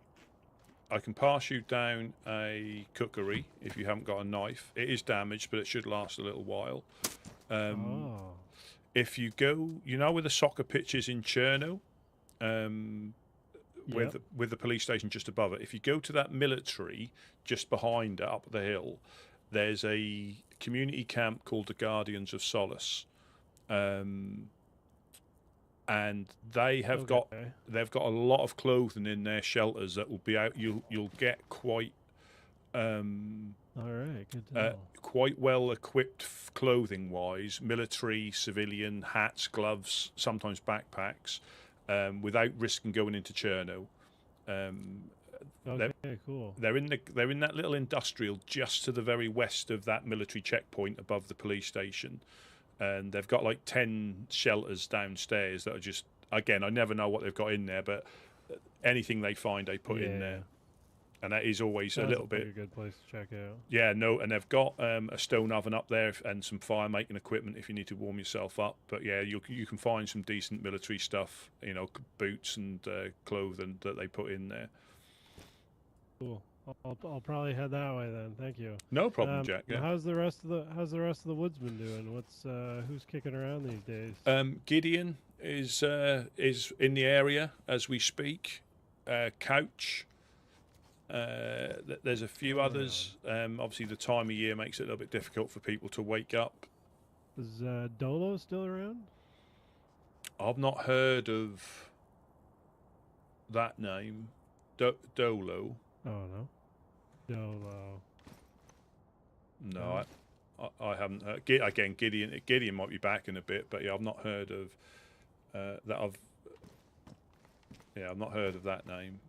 can pass you down a cookery if you haven't got a knife. It is damaged, but it should last a little while. If you go, where the soccer pitch is in Cherno, with the police station just above it. If you go to that military just behind it, up the hill, there's a community camp called the Guardians of Solace, and they have they've got a lot of clothing in their shelters that will be out. You'll get quite all right, good to know. quite well equipped clothing wise, military, civilian, hats, gloves, sometimes backpacks. Without risking going into Cherno. Okay, cool. They're in that little industrial just to the very west of that military checkpoint above the police station, and they've got like 10 shelters downstairs that are just, again, I never know what they've got in there, but anything they find they put in there, and that is always a little bit a good place to check out. Yeah, no, and they've got a stone oven up there and some fire making equipment if you need to warm yourself up. But yeah, you can find some decent military stuff, boots and clothing that they put in there. Cool. I'll probably head that way then. Thank you. No problem, Jack. Yeah. How's the rest of the Woodsmen doing? Who's kicking around these days? Gideon is in the area as we speak. Couch. There's a few others. Obviously, the time of year makes it a little bit difficult for people to wake up. Is Dolo still around? I've not heard of that name. Dolo. Oh no, Dolo. No, I haven't heard. Again, Gideon might be back in a bit, but yeah, I've not heard of that. I've not heard of that name.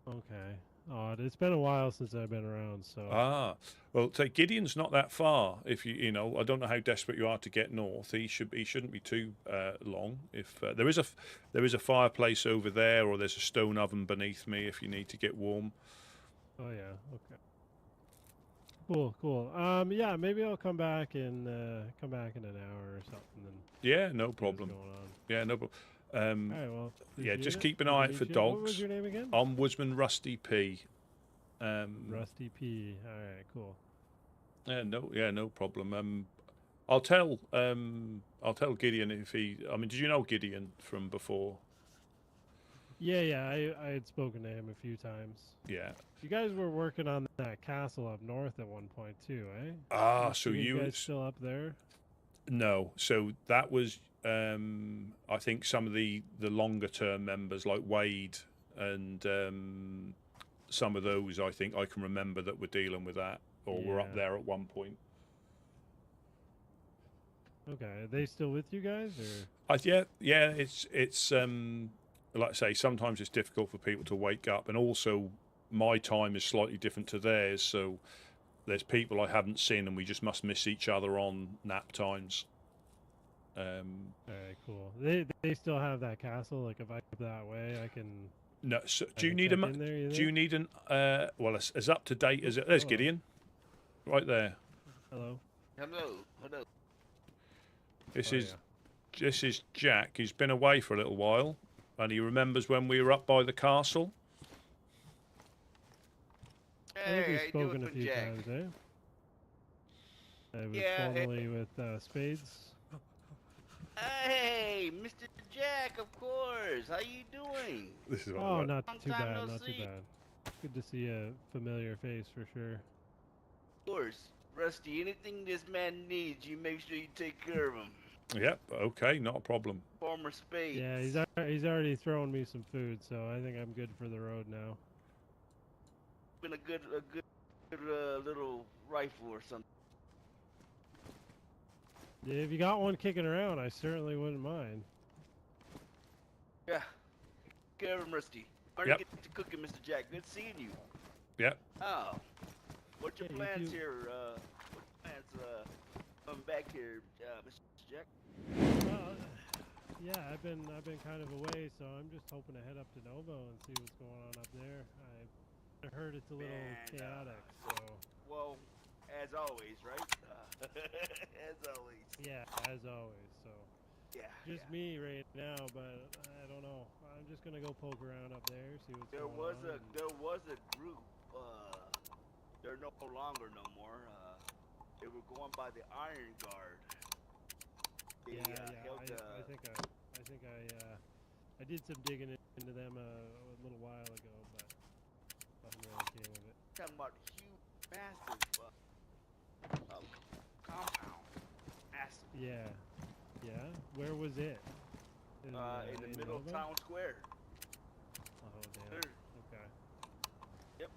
Okay. Oh, it's been a while since I've been around, so. Well, say Gideon's not that far. If I don't know how desperate you are to get north. He shouldn't be too long. If there is a fireplace over there, or there's a stone oven beneath me if you need to get warm. Oh yeah. Okay. Cool, cool. Yeah, maybe I'll come back in an hour or something. And Yeah, no see what's problem. going on. Yeah, no problem. All right, well, Yeah, just appreciate it. keep an Good to eye out meet for you. dogs. What was your name again? I'm Woodsman Rusty P. Rusty P. All right, cool. Yeah, no problem. I'll tell Gideon if he. I mean, did you know Gideon from before? Yeah, I had spoken to him a few times. Yeah. You guys were working on that castle up north at one point too, eh? Ah, so you guys you still up there? No, so that was I think some of the longer term members like Wade and some of those I think I can remember that were dealing with that or were up Yeah. there at one point. Okay, are they still with you guys or? Yeah, it's like I say, sometimes it's difficult for people to wake up, and also my time is slightly different to theirs, so there's people I haven't seen and we just must miss each other on nap times. All right, cool. They still have that castle. Like if I go that way, I can. No, so I do you can need check a? in there, you Do you think? need an? Well, as up to date as it. There's Hello. Gideon, right there. Hello. Hello. This Oh, is this is Jack. He's been away for a little while, and he remembers when we were up by the castle. I think we've Hey, how you spoken a doing, few Jack? times, eh? I was Yeah, formerly with Spades. Hey, Mr. Jack, of course. How you doing? This is Oh, not Long too time bad, no not too see. bad. Good to see a familiar face for sure. Of course. Rusty, anything this man needs, you make sure you take care of him. Yep. Okay. Not a problem. Former Spades. Yeah, he's already thrown me some food, so I think I'm good for the road now. Been a good little rifle or something. Yeah, if you got one kicking around, I certainly wouldn't mind. Yeah. Take care of him, Rusty. Learn Yep. to get to cooking, Mr. Jack. Good seeing you. Yep. Oh. What's your Yeah, you plans too. here? What plans coming back here, Mr. Jack? Yeah, I've been kind of away, so I'm just hoping to head up to Novo and see what's going on up there. I heard it's a little Man, chaotic, so Well, as always, right? As always. yeah, as always. So Yeah. just me right now, but I don't know. I'm just gonna go poke around up there, see what's There going was on. there was a group. They're no longer no more. They were going by the Iron Guard. They held I think I did some digging into them a little while ago, but nothing really came of it. talking about huge, massive compound. Massive. Yeah. Where was it? In the middle of Nova? town square. Oh damn. Sure. Okay. Yep.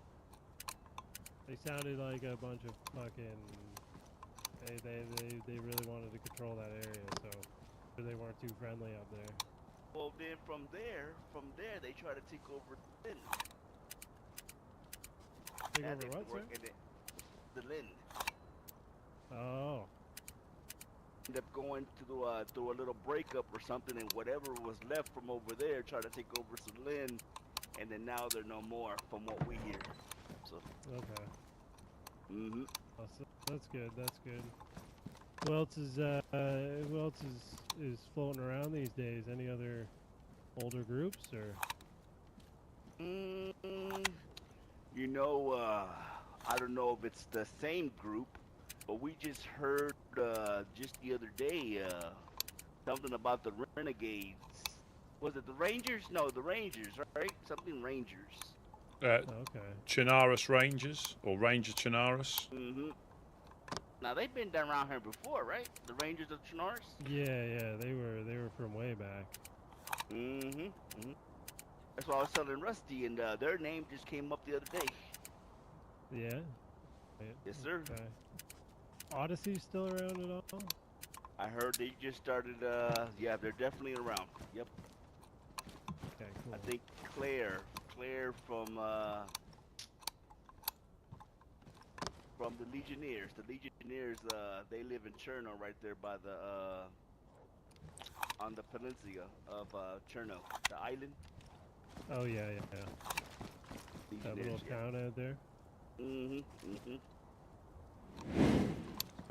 They sounded like a bunch of fucking. They really wanted to control that area, so they weren't too friendly up there. Well, then from there, they try to take over the Lynn. Take That over didn't what, sir? work, and the Lynn. Oh. Ended up going through a little breakup or something, and whatever was left from over there tried to take over some Lynn, and then now they're no more, from what we hear. So. Okay. Mm-hmm. That's good. That's good. Who else is floating around these days? Any other older groups or? You know, I don't know if it's the same group, but we just heard just the other day something about the Renegades. Was it the Rangers? No, the Rangers, right? Something Rangers. Okay. Chernarus Rangers or Ranger Chernarus. Mm-hmm. Now they've been down around here before, right? The Rangers of Chernarus. Yeah. They were from way back. Mm-hmm. That's why I was telling Rusty, and their name just came up the other day. Yeah. Yes, sir. Okay. Odyssey still around at all? I heard they just started. Yeah, they're definitely around. Yep. Okay, cool. I think Claire from the Legionnaires. The Legionnaires, they live in Cherno, right there by the on the peninsula of Cherno, the island. Oh yeah. That Legionnaires, little yeah. town out there. Mm-hmm.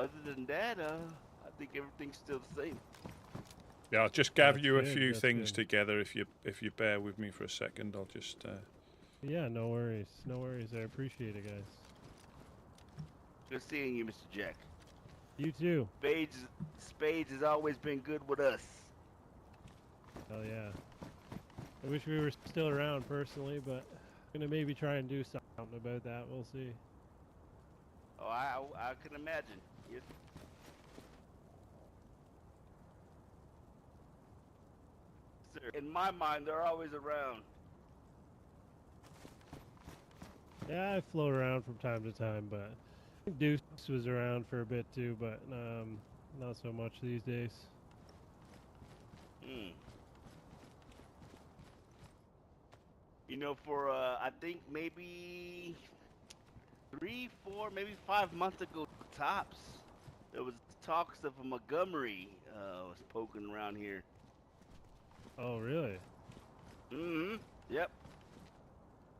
other than that, I think everything's still the same. Yeah, I'll just gather That's you a good, few that's things good. together. If you bear with me for a second, I'll just. Yeah, no worries. No worries. I appreciate it, guys. Good seeing you, Mr. Jack. You too. Spades has always been good with us. Hell yeah. I wish we were still around personally, but I'm gonna maybe try and do something about that. We'll see. Oh, I can imagine. Sir, in my mind, they're always around. Yeah, I float around from time to time, but I think Deuce was around for a bit too, but not so much these days. Hmm. You know, for I think maybe 3, 4, maybe 5 months ago, tops, there was talks of a Montgomery was poking around here. Oh, really? Mm-hmm. Yep.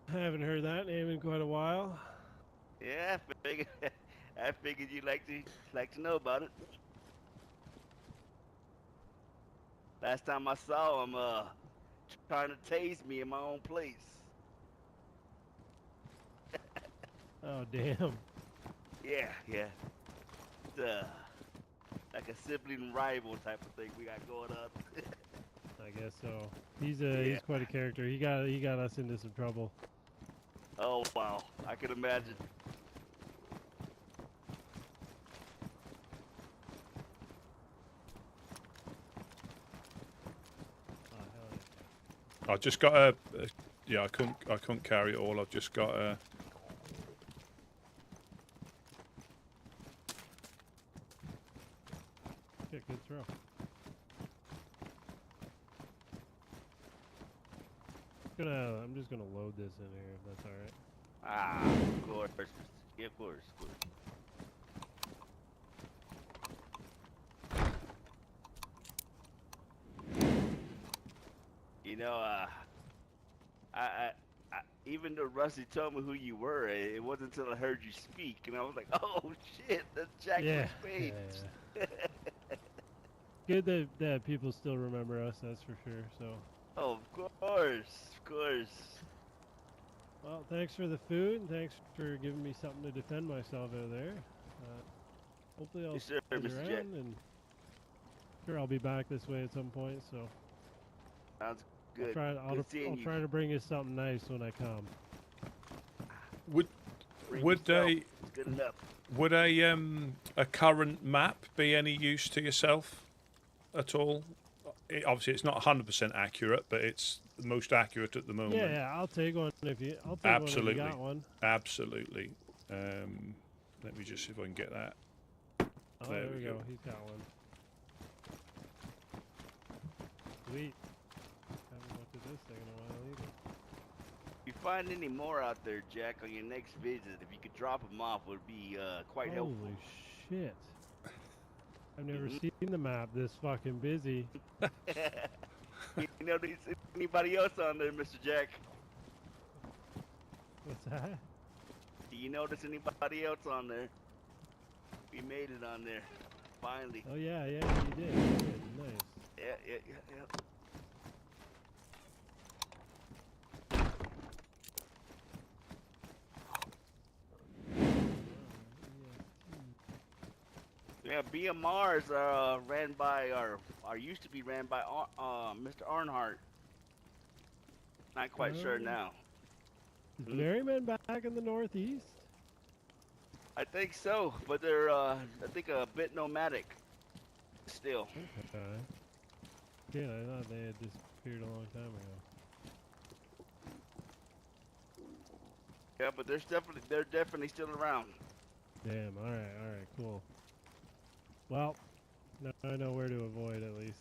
I haven't heard that name in quite a while. Yeah, I figured you'd like to know about it. Last time I saw him, trying to tase me in my own place. Oh, damn. Yeah. It's, like a sibling rival type of thing we got going on. I guess so. He's quite a character. He got us into some trouble. Oh wow, I can imagine. Oh, hell yeah. I just got a. Yeah, I couldn't carry it all. I've just got a. Yeah, good throw. I'm just gonna load this in here if that's alright. Ah, of course. Yeah, of course. You know, I even though Rusty told me who you were, it wasn't until I heard you speak, and I was like, oh shit, that's Jack Yeah. from Spades. Good that people still remember us, that's for sure. So, Oh, of course. well, thanks for the food, and thanks for giving me something to defend myself out there. Hopefully I'll Yes, sir, stick Mr. around, Jack. and sure I'll be back this way at some point. So Sounds good. I'll Seeing you. try to bring you something nice when I come. Would Bring would yourself. they? It's good enough. Would a current map be any use to yourself at all? Obviously, it's not 100% accurate, but it's the most accurate at the moment. Yeah, I'll take one if you. I'll take Absolutely. one if you got one. Absolutely. Let me just see if I can get that. Oh, There there we we go. go. He's got one. Sweet. Haven't looked at this thing in a while either. If you find any more out there, Jack, on your next visit, if you could drop them off, would be quite helpful. Holy shit! I've never Mhm. seen the map this fucking busy. You notice anybody else on there, Mr. Jack? What's that? Do you notice anybody else on there? We made it on there. Finally. Oh yeah, you did. You did. Nice. Yeah. Yeah, BMRs are ran by, or used to be ran by Mr. Arnhart. Not quite sure Oh. now. Is Merriman back in the Northeast? I think so, but they're, I think a bit nomadic still. Okay. Yeah, I thought they had disappeared a long time ago. Yeah, but they're definitely still around. Damn. All right, cool. Well, now I know where to avoid at least.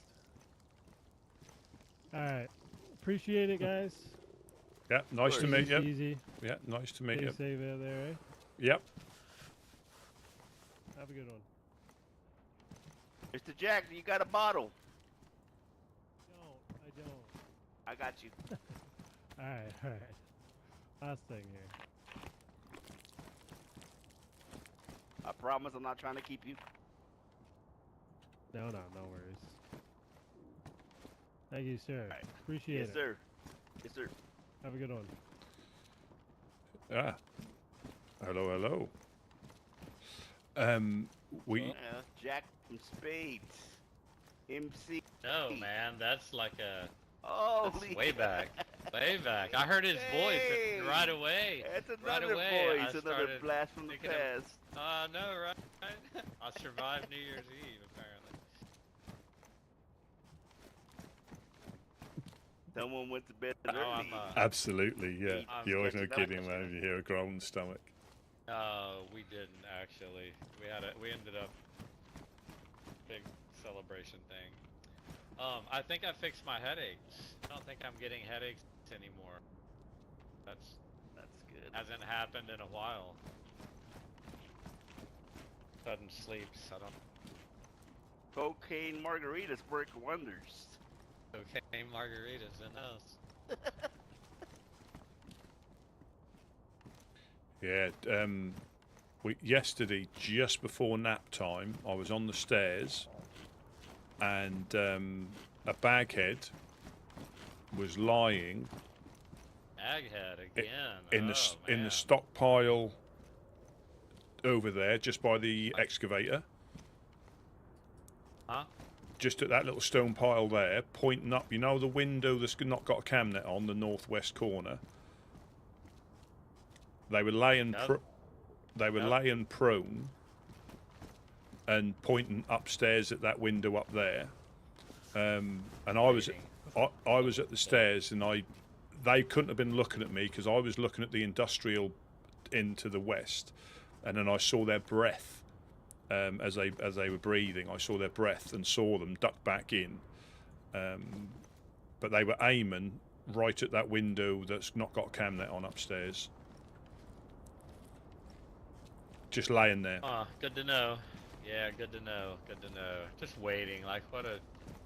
All right. Appreciate it, guys. Yeah, nice to meet you. Easy. Yeah, nice to meet Stay you. safe out there, eh? Yep. Have a good one. Mr. Jack, you got a bottle? I don't. I got you. All right. Last thing here. I promise I'm not trying to keep you. No worries. Thank you, sir. Right. Appreciate Yes, it. sir. Yes, sir. Have a good one. Ah. Hello. We Yeah, Jack from Spades. MC. No, man, that's like a Oh, that's way back. Way back. I heard his voice Hey! right away. That's Right another away, I voice, another started blast from the thinking of- past. No, right? I survived New Year's Eve, apparently. Someone went to bed Oh, early. absolutely, yeah. I'm You always know stretching out. kidding when you hear a growling stomach. No, we didn't actually. We ended up big celebration thing. I think I fixed my headaches. I don't think I'm getting headaches anymore. That's good. hasn't happened in a while. Sudden sleeps. I don't. Cocaine margaritas work wonders. Cocaine margaritas in those. Yeah, yesterday, just before nap time, I was on the stairs, and a baghead was lying Aghead again. in Oh, the stockpile over there, just by the excavator. Huh? Just at that little stone pile there, pointing up. You know the window that's not got a camnet on, the northwest corner. They were laying. Yep. They were Yep. laying prone and pointing upstairs at that window up there. And I was at the stairs, and they couldn't have been looking at me because I was looking at the industrial into the west, and then I saw their breath as they were breathing. I saw their breath and saw them duck back in, but they were aiming right at that window that's not got a camnet on upstairs. Just laying there. Good to know. Yeah, good to know. Good to know. Just waiting. Like, what a.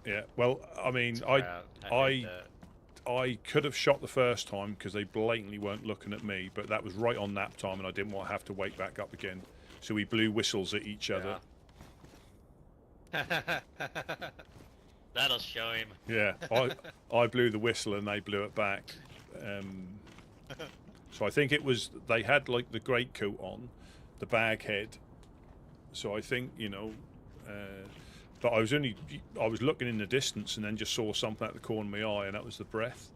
Yeah. Well, I mean, crap. hate that. I could have shot the first time because they blatantly weren't looking at me, but that was right on nap time, and I didn't want to have to wake back up again. So we blew whistles at each other. Yeah. That'll show him. Yeah. I blew the whistle and they blew it back. So I think it was they had like the greatcoat on, the bag head. So I think but I was looking in the distance and then just saw something at the corner of my eye, and that was the breath.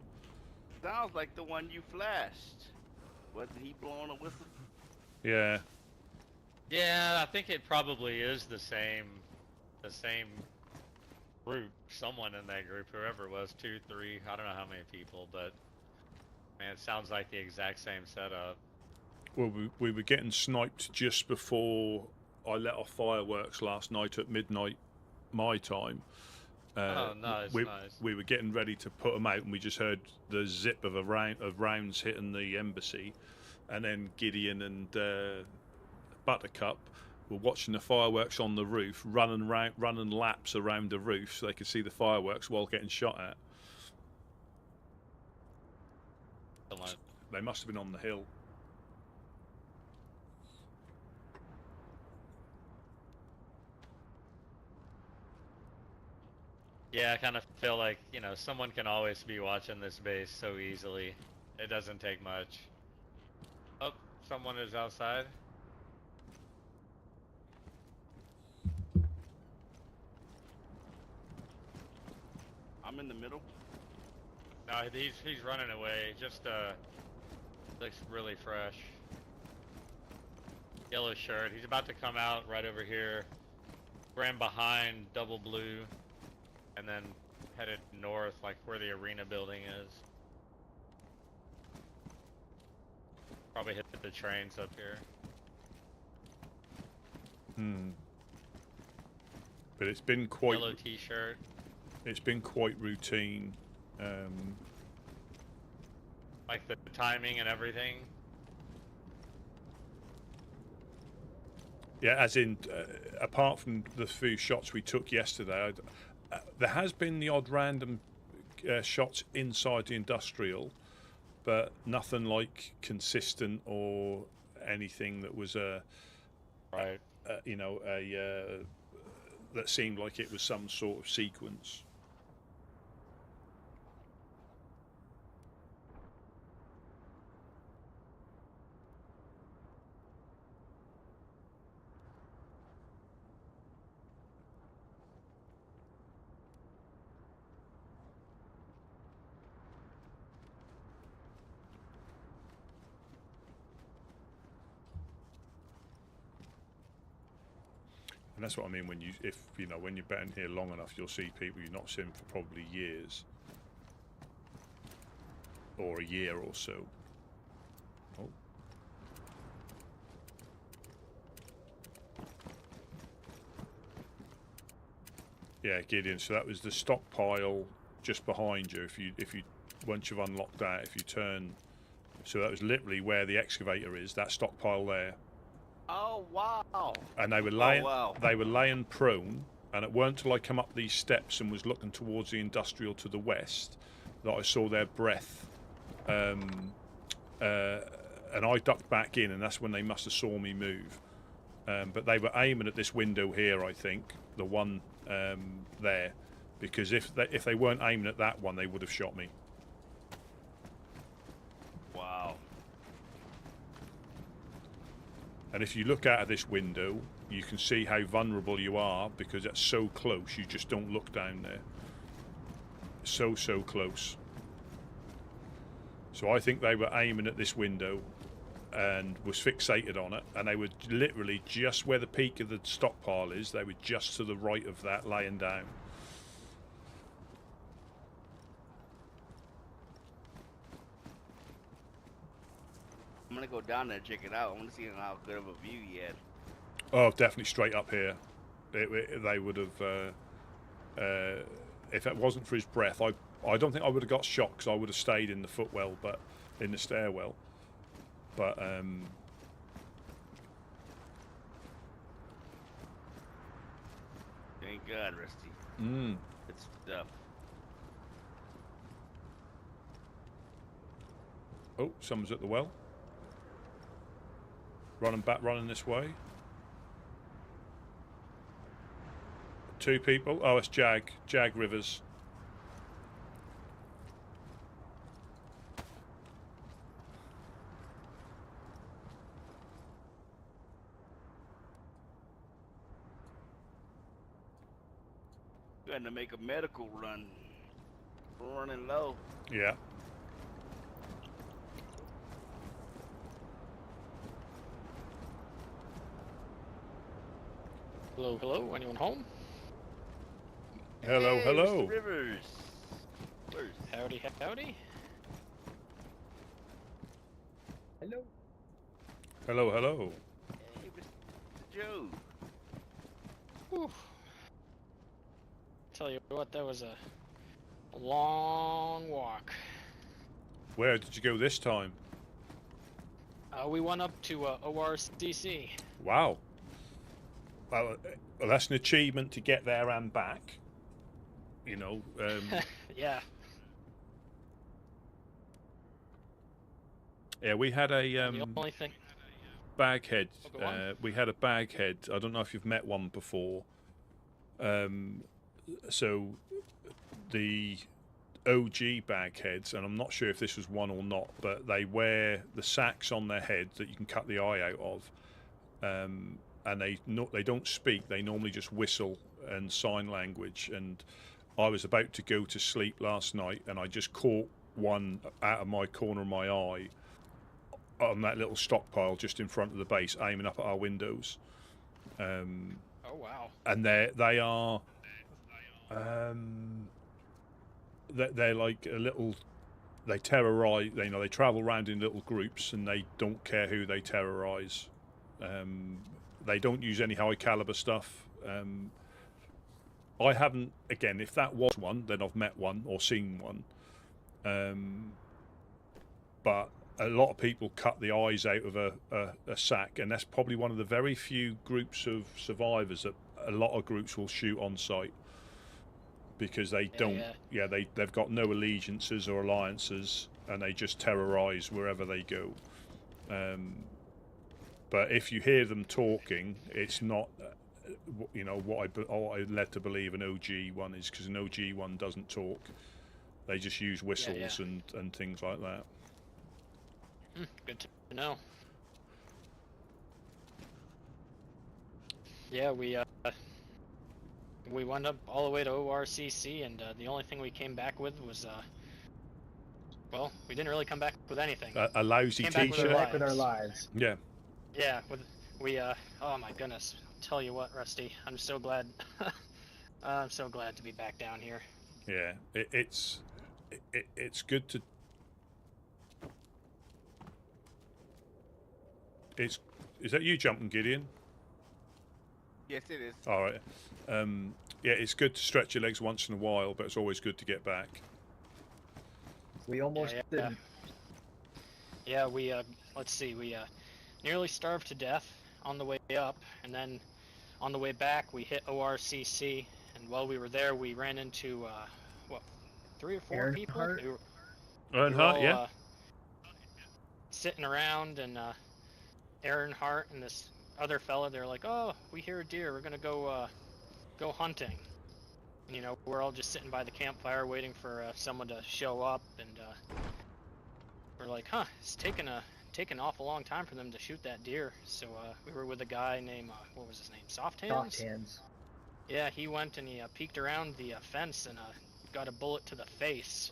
Sounds like the one you flashed. Wasn't he blowing a whistle? Yeah. Yeah, I think it probably is the same group. Someone in that group, whoever it was, 2, 3, I don't know how many people, but man, it sounds like the exact same setup. Well, we were getting sniped just before I let off fireworks last night at midnight, my time. Nice. We were getting ready to put them out, and we just heard the zip of rounds hitting the embassy, and then Gideon and Buttercup were watching the fireworks on the roof, running laps around the roof so they could see the fireworks while getting shot at. They must have been on the hill. Yeah, I kind of feel like, someone can always be watching this base so easily. It doesn't take much. Oh, someone is outside. I'm in the middle. No, he's running away. Just looks really fresh. Yellow shirt. He's about to come out right over here. Ran behind double blue, and then headed north, like where the arena building is. Probably hit the trains up here. But it's been quite Yellow t-shirt. It's been quite routine. Like the timing and everything. Yeah, as in, apart from the few shots we took yesterday, there has been the odd random shots inside the industrial, but nothing like consistent or anything that was Right. you know, that seemed like it was some sort of sequence. And that's what I mean when if you know, when you've been here long enough, you'll see people you've not seen for probably years, or a year or so. Oh. Yeah, Gideon. So that was the stockpile just behind you. If you once you've unlocked that, if you turn, so that was literally where the excavator is. That stockpile there. Oh wow! And they were laying, Oh, wow. they were laying prone, and it weren't till I come up these steps and was looking towards the industrial to the west that I saw their breath, and I ducked back in, and that's when they must have saw me move. But they were aiming at this window here, I think, the one there, because if they weren't aiming at that one, they would have shot me. Wow. And if you look out of this window, you can see how vulnerable you are because it's so close. You just don't look down there. So close. So I think they were aiming at this window and was fixated on it, and they were literally just where the peak of the stockpile is. They were just to the right of that, laying down. I'm gonna go down there and check it out. I want to see how good of a view he had. Oh, definitely straight up here. They would have. If it wasn't for his breath, I don't think I would have got shot because I would have stayed in the footwell, but in the stairwell. But Thank God, Rusty. Good stuff. Oh, someone's at the well. Running this way. 2 people. Oh, it's Jag Rivers. Going to make a medical run. We're running low. Yeah. Hello, hello. Anyone home? Hello, Hey, hello. Mr. Rivers. Where's Howdy, howdy. Hello. Hello, hello. Hey, Mr. Joe. Whew. Tell you what, that was a long walk. Where did you go this time? We went up to ORCC. Wow. Well, that's an achievement to get there and back. You know. Yeah. Yeah, we had a The only thing. baghead. Oh, go on. We had a baghead. I don't know if you've met one before. So the OG bagheads, and I'm not sure if this was one or not, but they wear the sacks on their head that you can cut the eye out of, and they don't speak. They normally just whistle and sign language. And I was about to go to sleep last night, and I just caught one out of my corner of my eye on that little stockpile just in front of the base, aiming up at our windows. Oh wow. And they are they're like a little, they terrorize, you know, they travel around in little groups and they don't care who they terrorize. They don't use any high caliber stuff. I haven't, again, if that was one, then I've met one or seen one. But a lot of people cut the eyes out of a sack, and that's probably one of the very few groups of survivors that a lot of groups will shoot on sight, because they they've got no allegiances or alliances, and they just terrorize wherever they go. But if you hear them talking, it's not, you know, what I led to believe an OG one is, because an OG one doesn't talk. They just use whistles and things like that. Good to know. Yeah, we went up all the way to ORCC, and the only thing we came back with was well, we didn't really come back with anything. A lousy t-shirt. Back with our lives. Yeah. Yeah, oh my goodness. I'll tell you what, Rusty, I'm so glad. I'm so glad to be back down here. Yeah, it's good to. Is that you jumping, Gideon? Yes, it is. All right. Yeah, it's good to stretch your legs once in a while, but it's always good to get back. We almost didn't. Yeah, we let's see, we nearly starved to death on the way up, and then on the way back we hit ORCC, and while we were there we ran into 3 or 4 people. Earnhardt, yeah. Sitting around, and Earnhardt and this other fella, they're like, "Oh, we hear a deer. We're gonna go hunting." And, you know, we're all just sitting by the campfire waiting for someone to show up, and we're like, "Huh, it's taken an awful long time for them to shoot that deer." So we were with a guy named what was his name? Soft Hands. Soft Hands. Yeah, he went and he peeked around the fence and got a bullet to the face.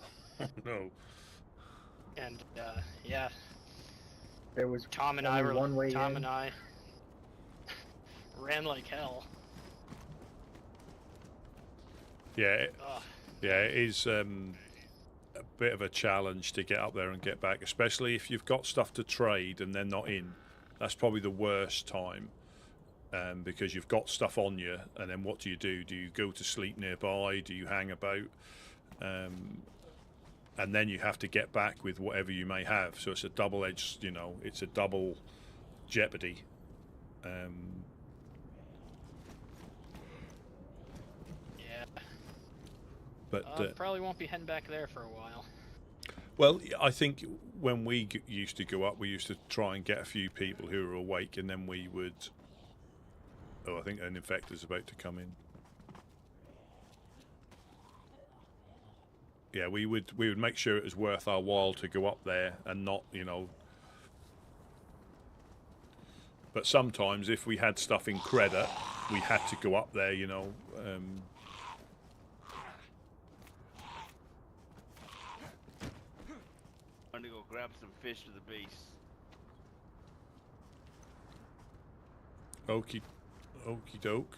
No. And yeah. There was Tom and I ran like hell. Yeah, it is a bit of a challenge to get up there and get back, especially if you've got stuff to trade and they're not in. That's probably the worst time, because you've got stuff on you, and then what do? Do you go to sleep nearby? Do you hang about? And then you have to get back with whatever you may have. So it's a double-edged, you know, it's a double jeopardy. Yeah. But probably won't be heading back there for a while. Well, I think when we used to go up, we used to try and get a few people who were awake, and then we would. Oh, I think an infector's about to come in. Yeah, we would make sure it was worth our while to go up there and not, you know. But sometimes, if we had stuff in credit, we had to go up there, you know. I'm gonna go grab some fish to the base. Okie doke.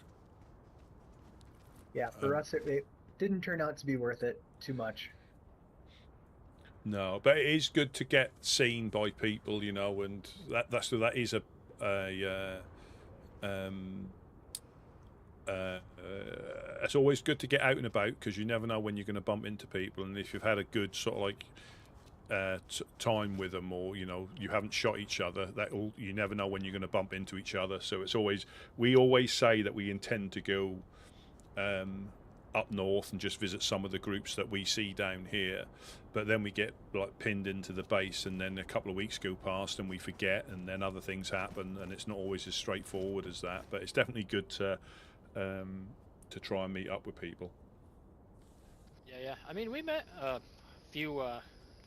Yeah, for us it didn't turn out to be worth it too much. No, but it is good to get seen by people, you know, and that is it's always good to get out and about, because you never know when you're going to bump into people, and if you've had a good sort of like time with them, or you know you haven't shot each other, you never know when you're going to bump into each other. So we always say that we intend to go up north and just visit some of the groups that we see down here, but then we get like pinned into the base, and then a couple of weeks go past and we forget, and then other things happen, and it's not always as straightforward as that. But it's definitely good to try and meet up with people. Yeah. I mean, we met a few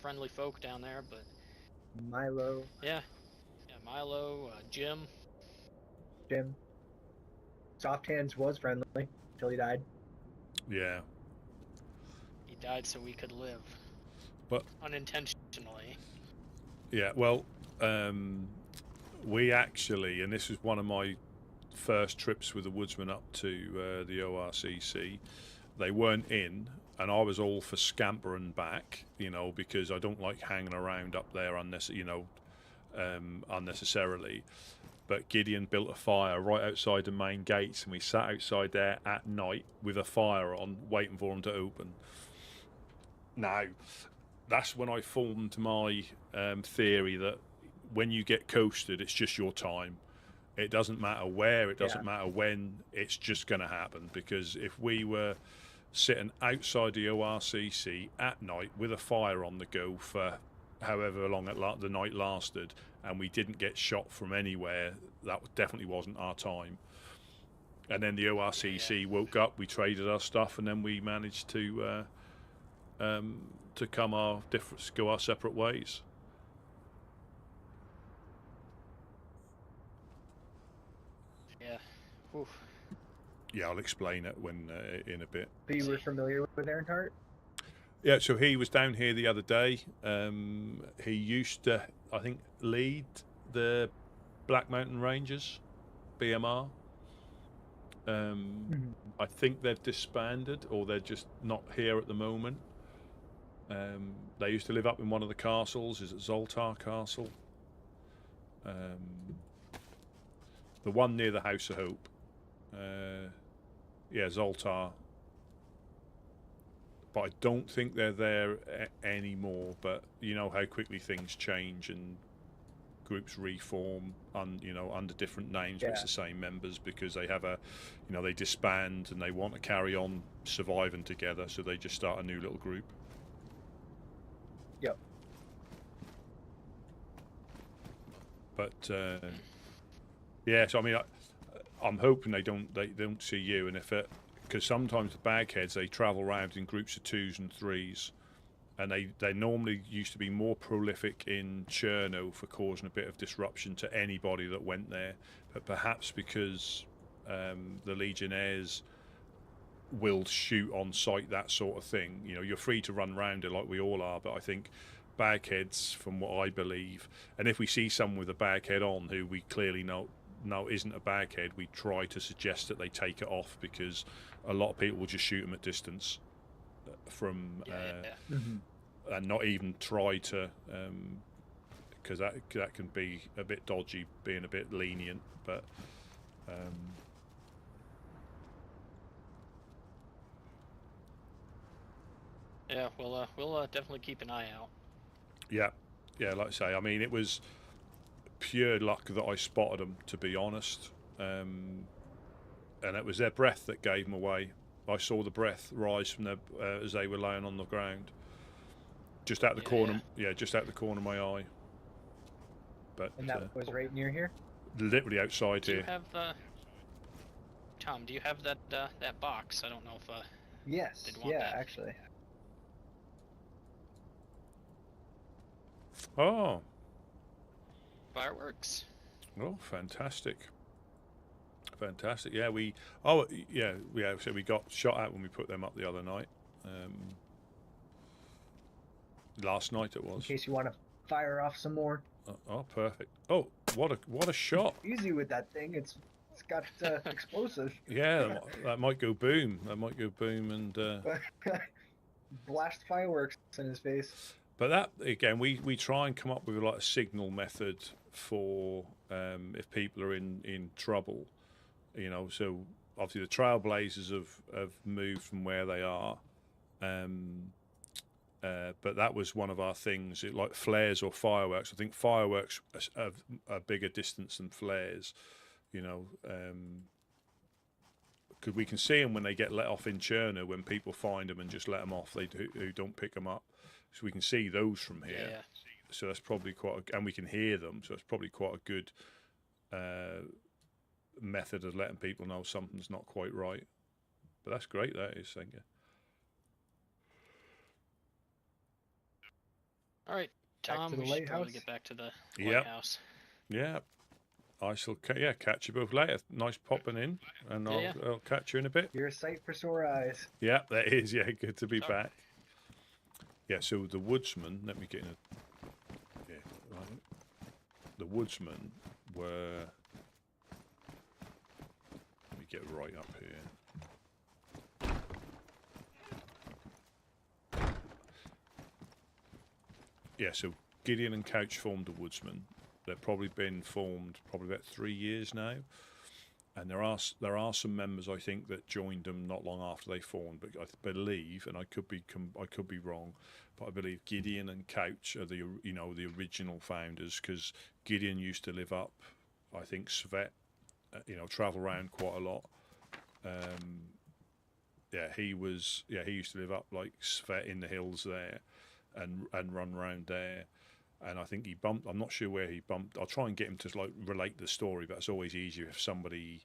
friendly folk down there, but Milo. Yeah, Milo, Jim. Soft Hands was friendly until he died. Yeah. He died so we could live. But unintentionally. Yeah, well, we actually, and this was one of my first trips with the Woodsmen up to the ORCC, they weren't in, and I was all for scampering back, you know, because I don't like hanging around up there unnecessarily. But Gideon built a fire right outside the main gates, and we sat outside there at night with a fire on, waiting for them to open. Now, that's when I formed my theory that when you get coasted, it's just your time. It doesn't matter where, it doesn't matter when, it's just going to happen. Because if we were sitting outside the ORCC at night with a fire on the go for however long the night lasted, and we didn't get shot from anywhere. That definitely wasn't our time. And then the ORCC woke up, we traded our stuff, and then we managed to go our separate ways. Yeah. Oof. Yeah, I'll explain it when in a bit. But you were familiar with Earnhardt? Yeah, so he was down here the other day. He used to, I think, lead the Black Mountain Rangers, BMR. I think they've disbanded, or they're just not here at the moment. They used to live up in one of the castles. Is it Zoltar Castle? The one near the House of Hope. Yeah, Zoltar. But I don't think they're there anymore. But you know how quickly things change and groups reform under different names, but it's the same members, because they have they disband and they want to carry on surviving together, so they just start a new little group. Yep. But yeah, so I mean, I'm hoping they don't see you, and because sometimes the bagheads, they travel around in groups of 2s and 3s. And they normally used to be more prolific in Cherno for causing a bit of disruption to anybody that went there. But perhaps because the Legionnaires will shoot on sight, that sort of thing. You're free to run around it like we all are, but I think bagheads, from what I believe, and if we see someone with a baghead on who we clearly know isn't a baghead, we try to suggest that they take it off, because a lot of people will just shoot them at distance. From and not even try to, because that can be a bit dodgy, being a bit lenient. But yeah, we'll definitely keep an eye out. Yeah, like I say, I mean, it was pure luck that I spotted them, to be honest, and it was their breath that gave them away. I saw the breath rise from them as they were laying on the ground, just out the corner. Yeah, just out the corner of my eye. But and that was right near here. Literally outside here. Do you have Tom? Do you have that that box? I don't know if yes, they'd want that. Actually. Oh. Fireworks. Oh, fantastic. Fantastic. Yeah, so we got shot at when we put them up the other night. Last night it was. In case you want to fire off some more. Oh, perfect. Oh, what a shot. Easy with that thing. It's got explosive. Yeah, that might go boom. That might go boom and blast fireworks in his face. But that, again, we try and come up with like a signal method for if people are in trouble. So obviously the Trailblazers have moved from where they are, but that was one of our things. Like flares or fireworks. I think fireworks are a bigger distance than flares. Because we can see them when they get let off in Cherno, when people find them and just let them off. Who don't pick them up, so we can see those from here. Yeah. So that's probably and we can hear them. So it's probably quite a good method of letting people know something's not quite right. But that's great, that is, thank you. All right, Tom, we should probably get back to the lighthouse. Yeah, I shall catch you both later. Nice popping in, and I'll catch you in a bit. You're a sight for sore eyes. Yeah, that is. Yeah, good to be back. Yeah, so the Woodsmen, let me get in right. The Woodsmen were, let me get right up here. Yeah, so Gideon and Couch formed the Woodsmen. They've probably been formed about 3 years now. And there are some members, I think, that joined them not long after they formed. But I believe, and I could be wrong, but I believe Gideon and Couch are the original founders, because Gideon used to live up, I think, Svet, travel around quite a lot. He used to live up like Svet in the hills there, and run around there. and I think he bumped. I'm not sure where he bumped. I'll try and get him to like relate the story, but it's always easier if somebody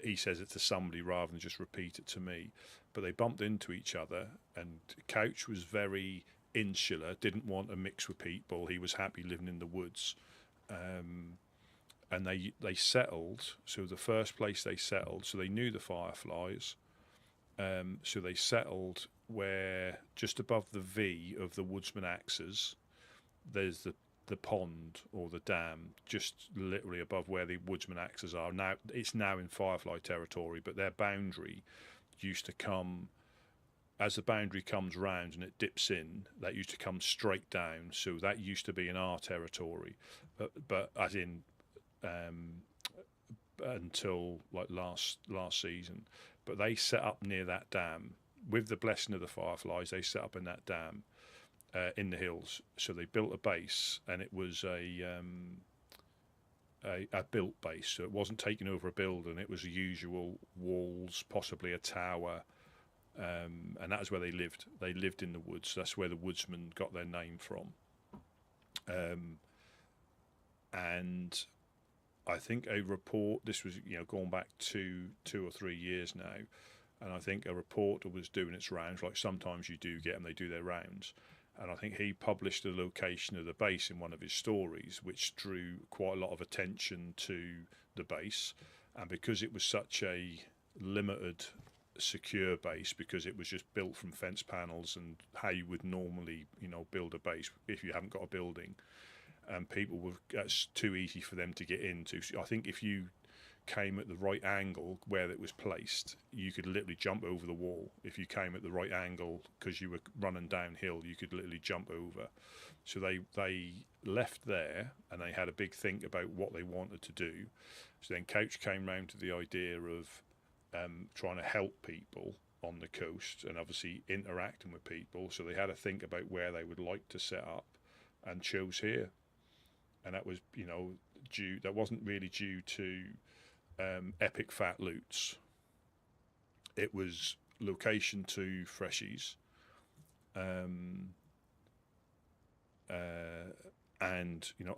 he says it to somebody rather than just repeat it to me. But they bumped into each other, and Couch was very insular, didn't want to mix with people. He was happy living in the woods, and they settled. So the first place they settled, so they knew the Fireflies. So they settled where just above the V of the Woodsman axes, there's the pond or the dam, just literally above where the Woodsman axes are. Now it's now in Firefly territory, but their boundary used to come as the boundary comes round and it dips in. That used to come straight down, so that used to be in our territory, but as in until like last season. But they set up near that dam with the blessing of the Fireflies. They set up in that dam in the hills. So they built a base, and it was a built base. So it wasn't taking over a building. It was the usual walls, possibly a tower, and that was where they lived. They lived in the woods. That's where the Woodsmen got their name from. And I think a report, this was going back 2 or 3 years now, and I think a reporter was doing its rounds, like sometimes you do get them, they do their rounds, and I think he published the location of the base in one of his stories, which drew quite a lot of attention to the base. And because it was such a limited secure base, because it was just built from fence panels and how you would normally build a base if you haven't got a building, and that's too easy for them to get into. So I think if you came at the right angle where it was placed, you could literally jump over the wall. If you came at the right angle because you were running downhill, you could literally jump over. So they left there, and they had a big think about what they wanted to do. So then Couch came round to the idea of trying to help people on the coast and obviously interacting with people. So they had to think about where they would like to set up, and chose here. And that was, that wasn't really due to epic fat loots. It was location to freshies, and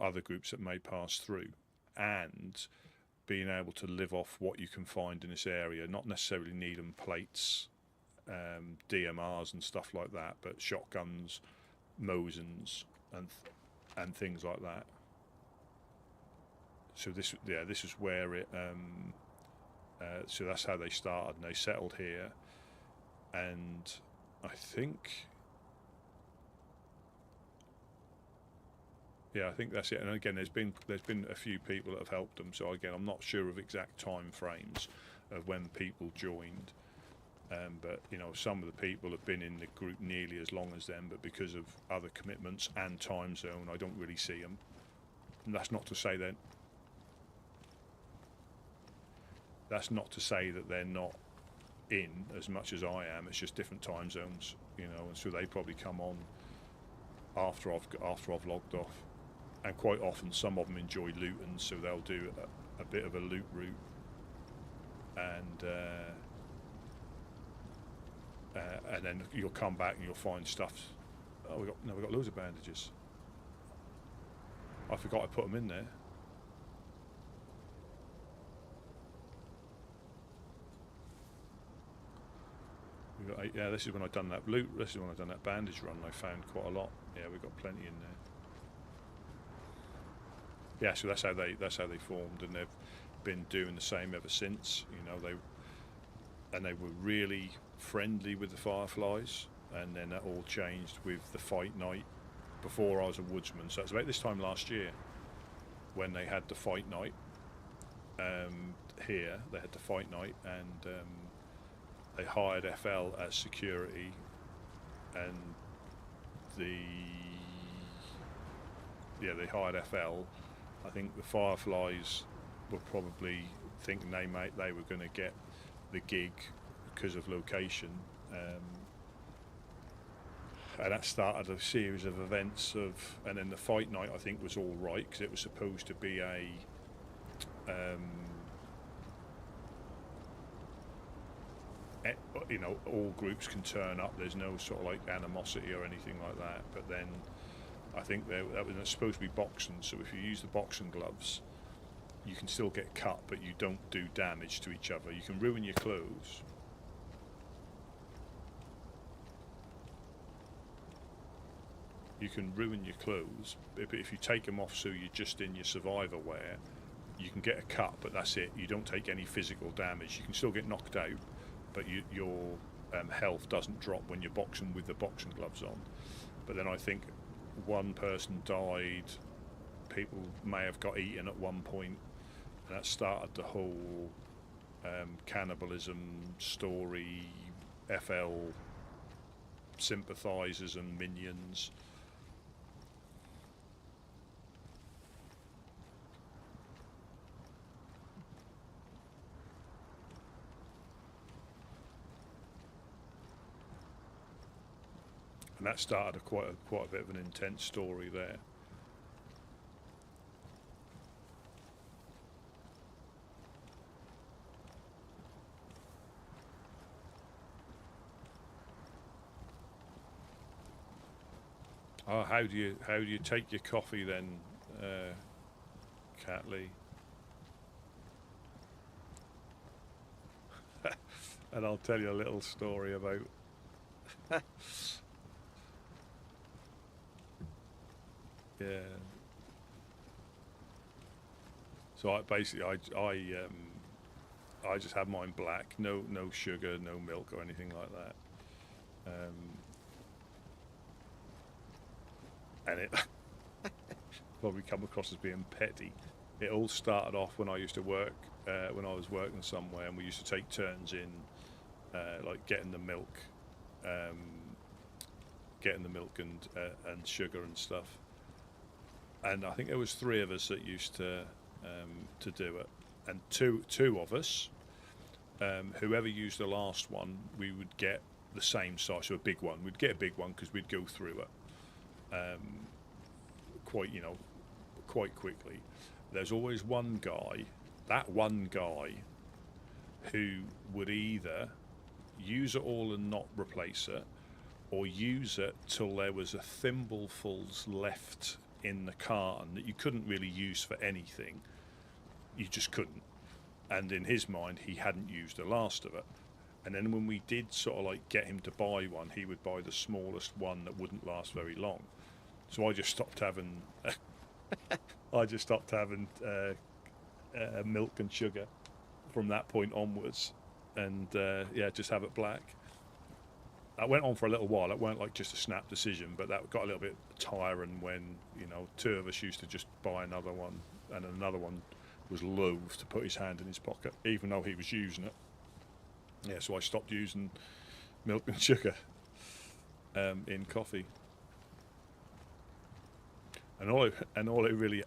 other groups that may pass through, and being able to live off what you can find in this area. Not necessarily needing plates, DMRs and stuff like that, but shotguns, Mosins, and things like that. So this is where it. So that's how they started, and they settled here. And I think that's it. And again, there's been a few people that have helped them. So again, I'm not sure of exact time frames of when people joined. But some of the people have been in the group nearly as long as them, but because of other commitments and time zone, I don't really see them. And that's not to say that they're not in as much as I am. It's just different time zones, and so they probably come on after I've logged off. And quite often, some of them enjoy looting, so they'll do a bit of a loot route, and then you'll come back and you'll find stuff. Oh, we got loads of bandages. I forgot I put them in there. This is when I've done that loot. This is when I've done that bandage run. I found quite a lot. Yeah, we've got plenty in there. Yeah, so that's how they formed, and they've been doing the same ever since. They were really friendly with the Fireflies, and then that all changed with the fight night. Before I was a woodsman, so it's about this time last year when they had the fight night. Here they had the fight night, and they hired FL as security, and they hired FL. I think the Fireflies were probably thinking they were going to get the gig because of location, and that started a series of events and then the fight night I think was all right because it was supposed to be you know, all groups can turn up. There's no sort of like animosity or anything like that. But then I think that was supposed to be boxing. So if you use the boxing gloves, you can still get cut, but you don't do damage to each other. You can ruin your clothes. You can ruin your clothes, but if you take them off so you're just in your survivor wear, you can get a cut, but that's it. You don't take any physical damage. You can still get knocked out, but your health doesn't drop when you're boxing with the boxing gloves on. But then I think one person died. People may have got eaten at one point, and that started the whole cannibalism story. FL sympathizers and minions. And that started quite a bit of an intense story there. Oh, how do you take your coffee then, Catley? And I'll tell you a little story about. Yeah. So I just have mine black, no sugar, no milk or anything like that. And it probably come across as being petty. It all started off when I used to work, when I was working somewhere, and we used to take turns in, like getting the milk and sugar and stuff. And I think there was 3 of us that used to do it, and two of us, whoever used the last one, we would get the same size, so a big one. We'd get a big one because we'd go through it quite quickly. There's always one guy, who would either use it all and not replace it, or use it till there was a thimblefuls left in the carton that you couldn't really use for anything. You just couldn't. And in his mind, he hadn't used the last of it. And then when we did sort of like get him to buy one, he would buy the smallest one that wouldn't last very long. So I just stopped having milk and sugar from that point onwards, and just have it black. That went on for a little while. It weren't like just a snap decision, but that got a little bit tiring when, 2 of us used to just buy another one, and another one was loath to put his hand in his pocket, even though he was using it. Yeah, so I stopped using milk and sugar in coffee. And all I really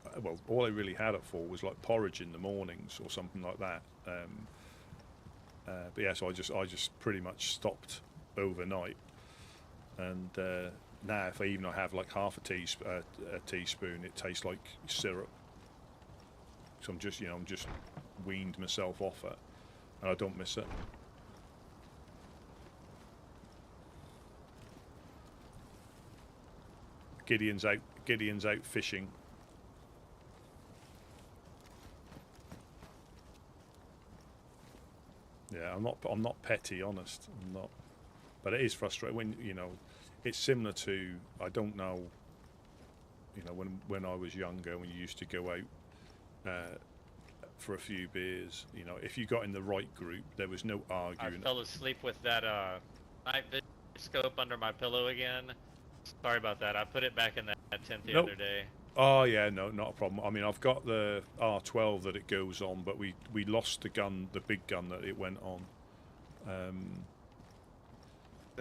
had it for was like porridge in the mornings or something like that. But yeah, so I just pretty much stopped overnight. And now if I even have like half a teaspoon, it tastes like syrup. So I'm just weaned myself off it, and I don't miss it. Gideon's out fishing. Yeah, I'm not petty, honest. I'm not. But it is frustrating when it's similar to, I don't know, when I was younger, when you used to go out for a few beers, if you got in the right group, there was no arguing. I fell asleep with that night vision scope under my pillow again. Sorry about that. I put it back in that tent the other day. Oh yeah, no, not a problem. I mean, I've got the R12 that it goes on, but we lost the gun, the big gun that it went on.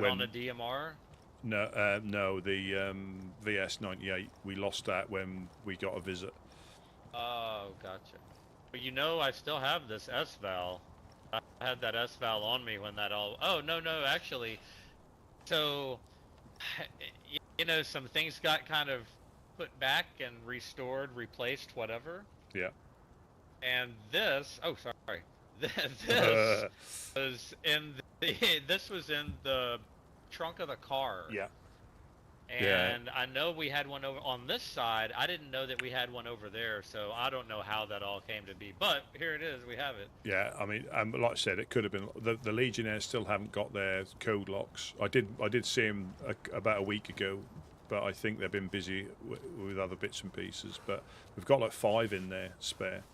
On the DMR? No, the VS98. We lost that when we got a visit. Oh, gotcha. But I still have this S-Val. I had that S-Val on me when that all... Oh, no, actually. So, some things got kind of put back and restored, replaced, whatever. Yeah. And this... Oh, sorry. This was in This was in the trunk of the car. Yeah. And I know we had one over on this side. I didn't know that we had one over there, so I don't know how that all came to be. But here it is. We have it. Yeah, I mean, like I said, it could have been the Legionnaires still haven't got their code locks. I did see them about a week ago, but I think they've been busy with other bits and pieces. But we've got like 5 in there spare.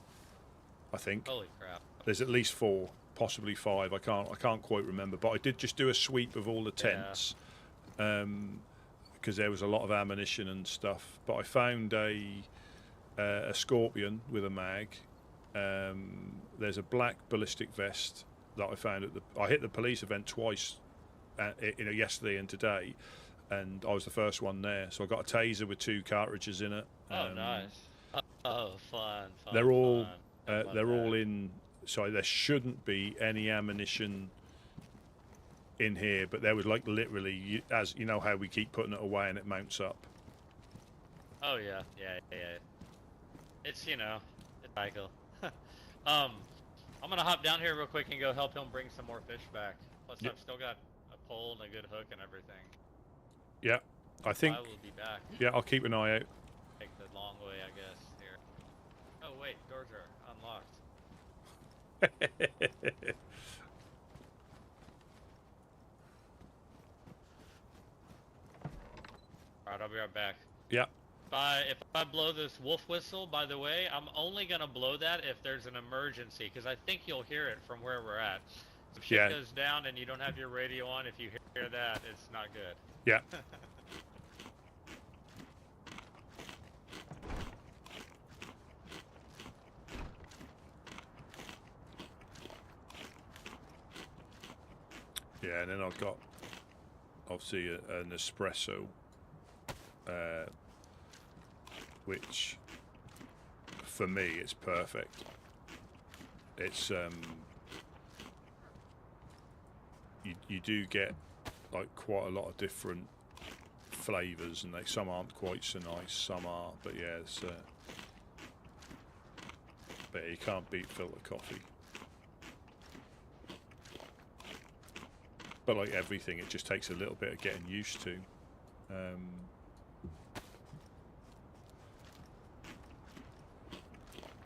I think. Holy crap! There's at least 4, possibly 5. I can't quite remember. But I did just do a sweep of all the tents. Because there was a lot of ammunition and stuff. But I found a Scorpion with a mag. There's a black ballistic vest that I found at I hit the police event twice, yesterday and today, and I was the first one there. So I got a taser with 2 cartridges in it. Oh, nice. Oh, fun. They're all they're all in. So there shouldn't be any ammunition in here, but there was like literally, as you know how we keep putting it away and it mounts up. Oh yeah. It's it's cycle. I'm gonna hop down here real quick and go help him bring some more fish back. Plus I've still got a pole and a good hook and everything. Yeah, I think. I will be back. Yeah, I'll keep an eye out. Take the long way, I guess. Here. Oh wait, doors are unlocked. Alright, I'll be right back. Yeah. If I blow this wolf whistle, by the way, I'm only gonna blow that if there's an emergency, because I think you'll hear it from where we're at. If shit goes down and you don't have your radio on, if you hear that, it's not good. Yeah. Yeah, and then I've got obviously an espresso, which for me it's perfect. It's you do get like quite a lot of different flavors, and some aren't quite so nice, some are, but yeah, it's but you can't beat filter coffee. But like everything, it just takes a little bit of getting used to.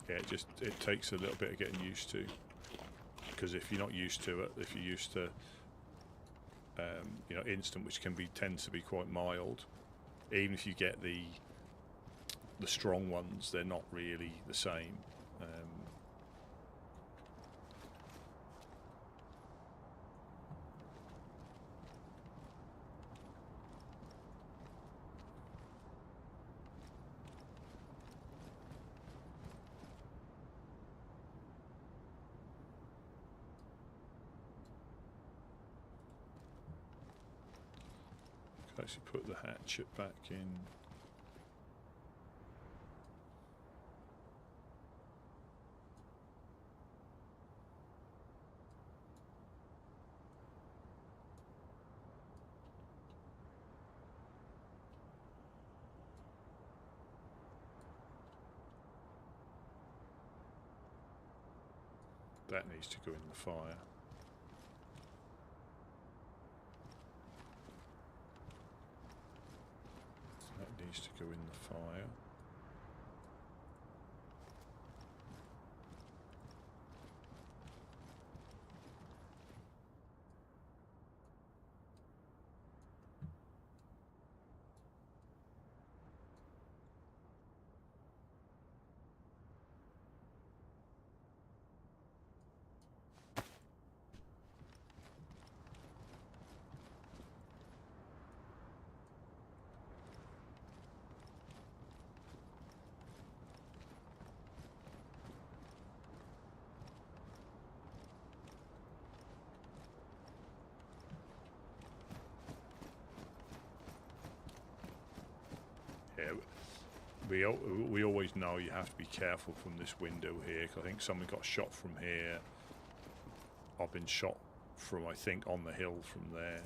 Yeah, it takes a little bit of getting used to. Because if you're not used to it, if you're used to, instant, which tends to be quite mild, even if you get the strong ones, they're not really the same. Actually put the hatchet back in. That needs to go in the fire. That needs to go in the fire. Yeah, we always know you have to be careful from this window here, 'cause I think someone got shot from here. I've been shot from, I think, on the hill from there.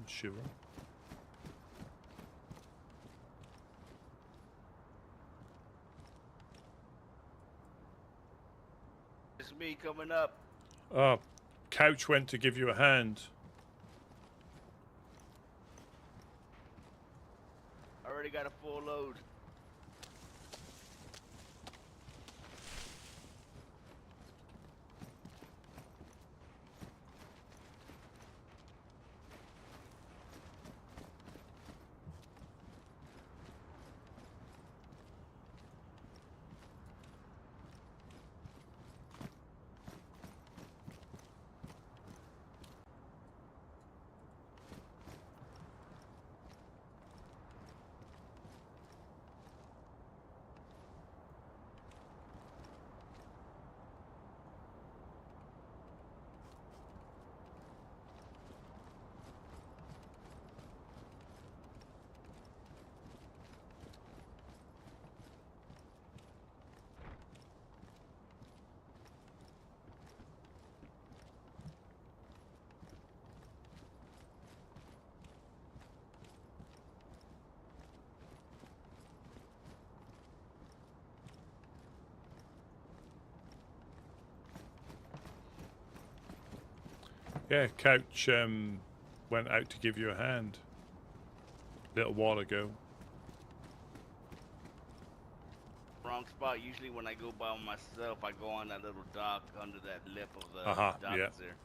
Sure. It's me coming up. Couch went to give you a hand. I already got a full load. Yeah, Couch went out to give you a hand a little while ago. Wrong spot. Usually when I go by myself, I go on that little dock under that lip of the dock Yeah. there.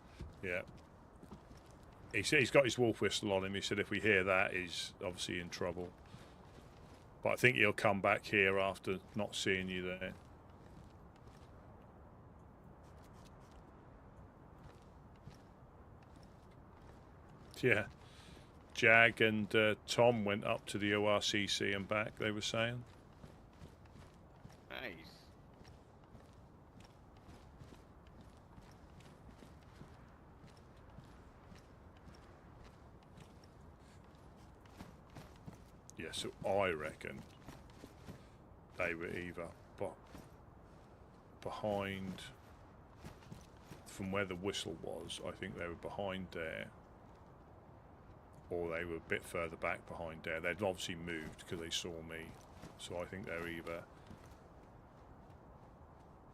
Yeah. He said he's got his wolf whistle on him. He said if we hear that, he's obviously in trouble. But I think he'll come back here after not seeing you there. Yeah. Jag and Tom went up to the ORCC and back, they were saying. Nice. Yeah, so I reckon they were either behind, from where the whistle was, I think they were behind there, or they were a bit further back behind there. They'd obviously moved because they saw me, so I think they're either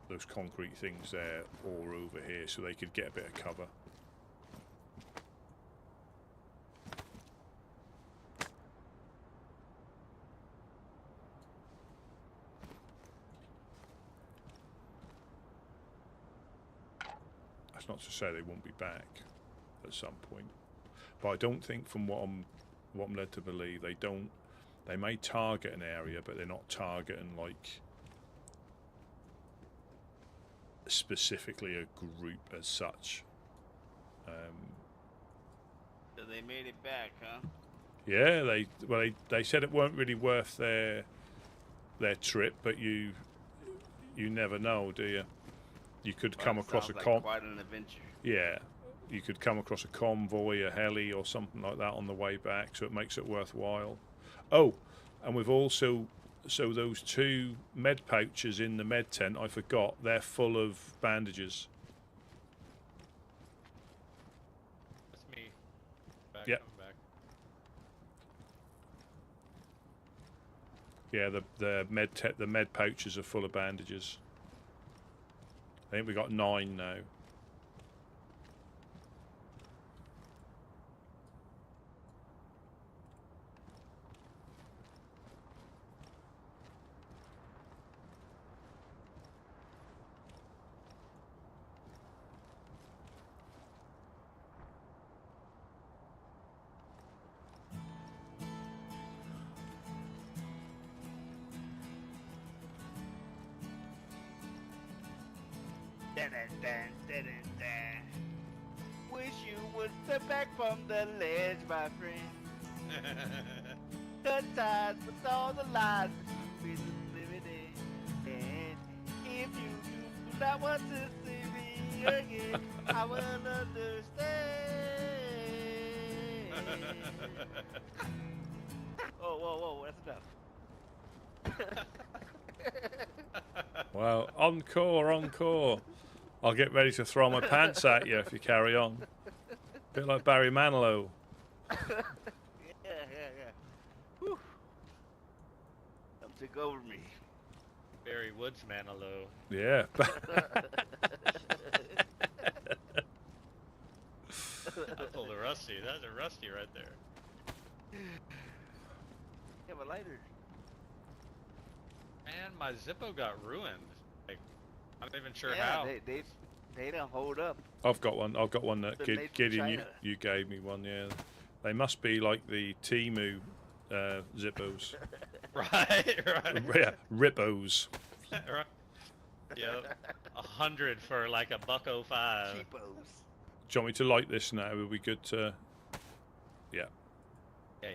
those concrete things there or over here, so they could get a bit of cover. That's not to say they won't be back at some point, but I don't think, from what I'm led to believe, they may target an area, but they're not targeting like specifically a group as such. So they made it back, huh? Yeah, they said it weren't really worth their trip, but you never know, do you? You could come across a quite an adventure. Yeah, you could come across a convoy, a heli, or something like that on the way back, so it makes it worthwhile. Oh, and we've also, so those 2 med pouches in the med tent, I forgot, they're full of bandages. That's me. Back, Yep. coming back. Yeah, the med pouches are full of bandages. I think we got 9 now. Wish you would step back from the ledge, my friend. Cut ties with all the lies we've been living in. And if you do not want to see me again, I will understand. Oh, whoa, that's enough. Well, encore. I'll get ready to throw my pants at you if you carry on. Bit like Barry Manilow. Yeah. Whew. Come take over me. Very Woodsman, hello. Yeah. I pulled a Rusty. That's a Rusty right there. Have a lighter. Man, my Zippo got ruined. Like, I'm not even sure Yeah, how. they don't hold up. I've got one. I've got one that They're made from Gideon, China. you gave me one. Yeah, they must be like the Timu Zippos. Right. Yeah, Rippos. Right. Yep. 100 for like $1.05. Cheapos. Do you want me to light this now? Are we good to? Yeah. Yeah.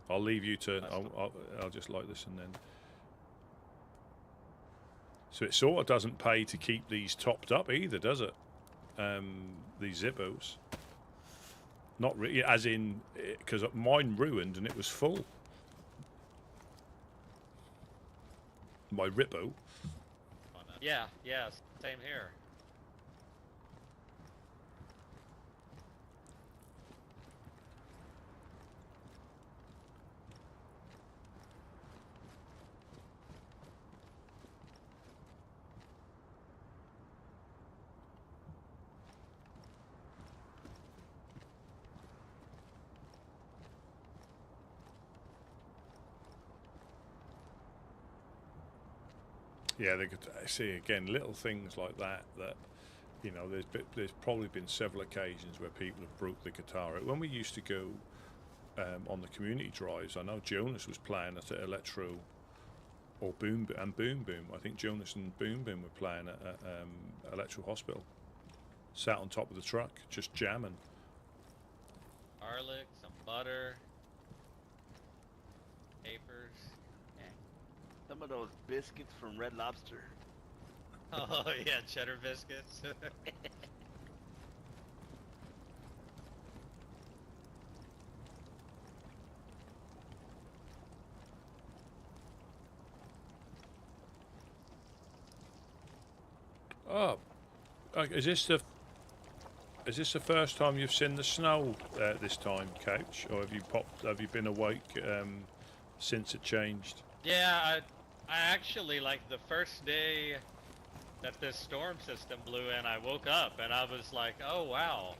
I'll leave you to. That's I'll just light this and then. So it sort of doesn't pay to keep these topped up either, does it? These Zippos. Not really, as in, because mine ruined and it was full. My Rippo. Yeah, same here. Yeah, they could see again little things like that. That you know, there's probably been several occasions where people have broke the guitar out. When we used to go on the community drives, I know Jonas was playing at Electro or Boom and Boom Boom. I think Jonas and Boom Boom were playing at Electro Hospital. Sat on top of the truck, just jamming. Garlic, some butter, capers. Some of those biscuits from Red Lobster. Oh yeah, cheddar biscuits. Oh, is this the first time you've seen the snow this time, Couch, or have you been awake since it changed? Yeah, I actually, like, the first day that this storm system blew in, I woke up and I was like, oh wow,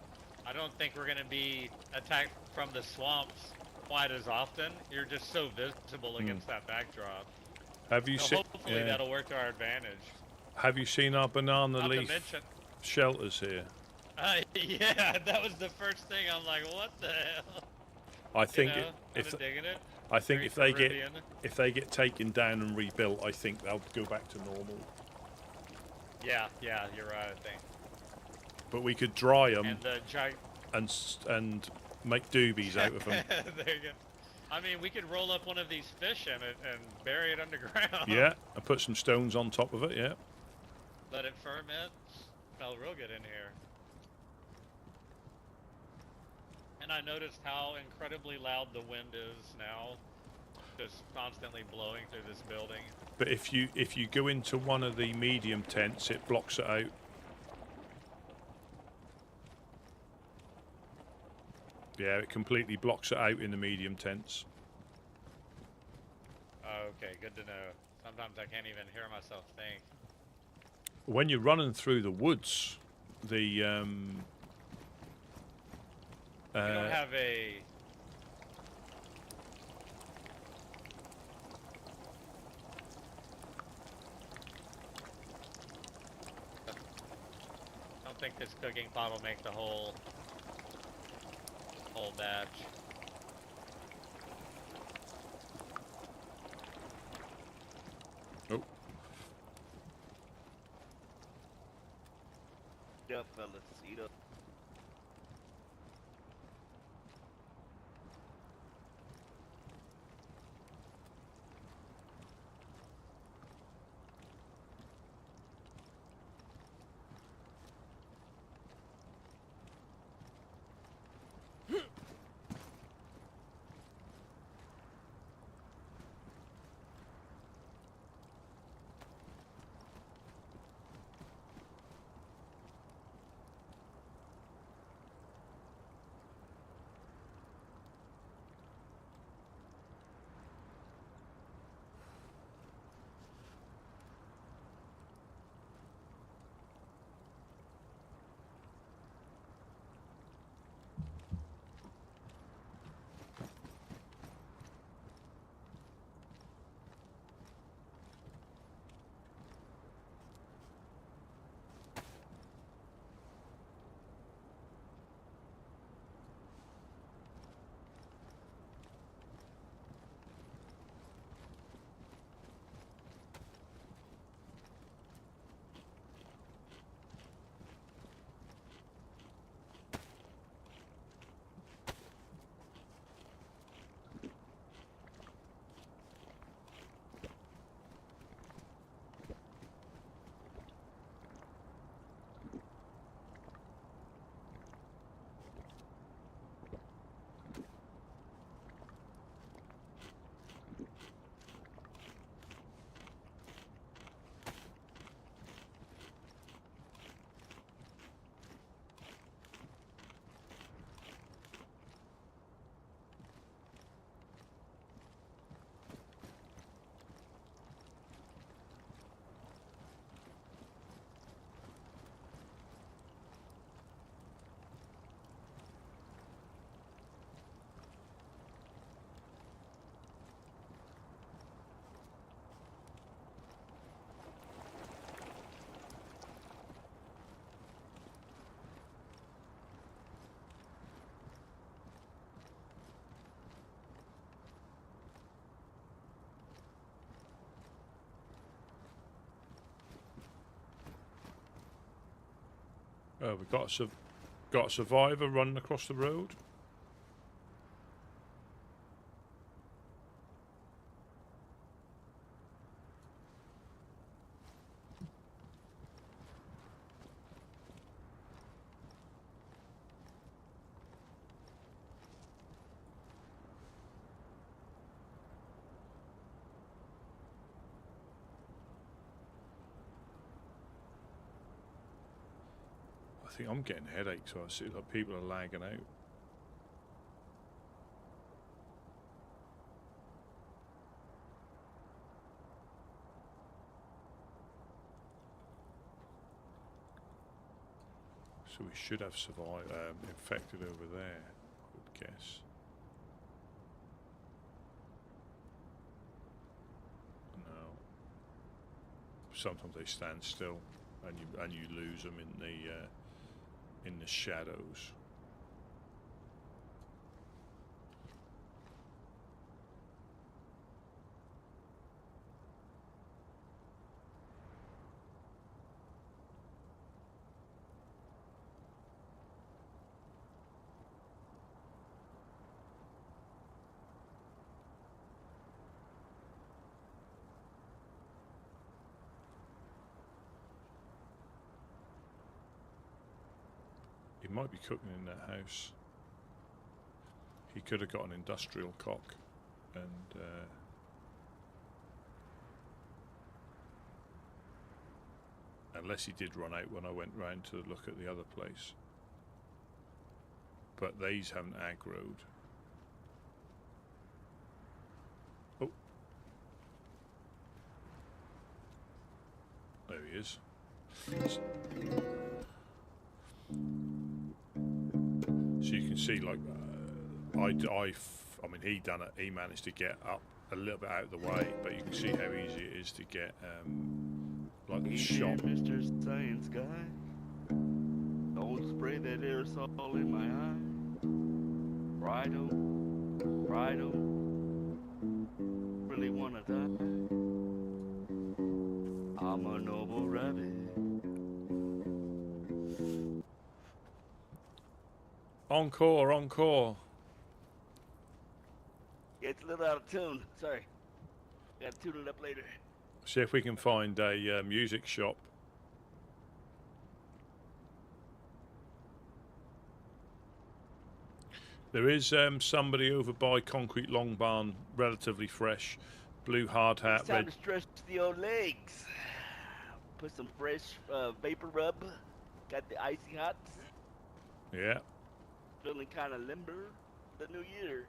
I don't think we're gonna be attacked from the swamps quite as often. You're just so visible against that backdrop. Have you seen? Hopefully that'll work to our advantage. Have you seen our banana Not leaf to mention, shelters here? yeah, that was the first thing. I'm like, what the hell? I think You know, if digging it. I think Very if they get taken down and rebuilt, I think they'll go back to normal. Yeah, you're right. I think. But we could dry them And the and make doobies out of them. There you go. I mean, we could roll up one of these fish in it and bury it underground. Yeah, and put some stones on top of it. Yeah. Let it ferment. Smell real good in here. And I noticed how incredibly loud the wind is now. Just constantly blowing through this building. But if you go into one of the medium tents, it blocks it out. Yeah, it completely blocks it out in the medium tents. Okay, good to know. Sometimes I can't even hear myself think. When you're running through the woods, the You don't have a... I don't think this cooking pot will make the whole batch. oh, Eat up, fellas. Eat up. We got a survivor running across the road. I think I'm getting headaches, so I see like people are lagging out. So we should have infected over there, I would guess. No. Sometimes they stand still, and you lose them in the shadows. He might be cooking in that house. He could have got an industrial cock, and unless he did run out when I went round to look at the other place. But these haven't aggroed. Oh. There he is. So you can see, like, I mean, he managed to get up a little bit out of the way, but you can see how easy it is to get, like, the shot. Mr. Science Guy, don't spray that aerosol in my eye. Rido, really wanna die. I'm a noble rabbit. Encore, encore. Yeah, it's a little out of tune. Sorry. Gotta tune it up later. See if we can find a music shop. There is somebody over by Concrete Long Barn, relatively fresh. Blue hard hat, It's time red. to stretch the old legs. Put some fresh vapor rub. Got the icy hots. Yeah. Feeling kind of limber. The new year.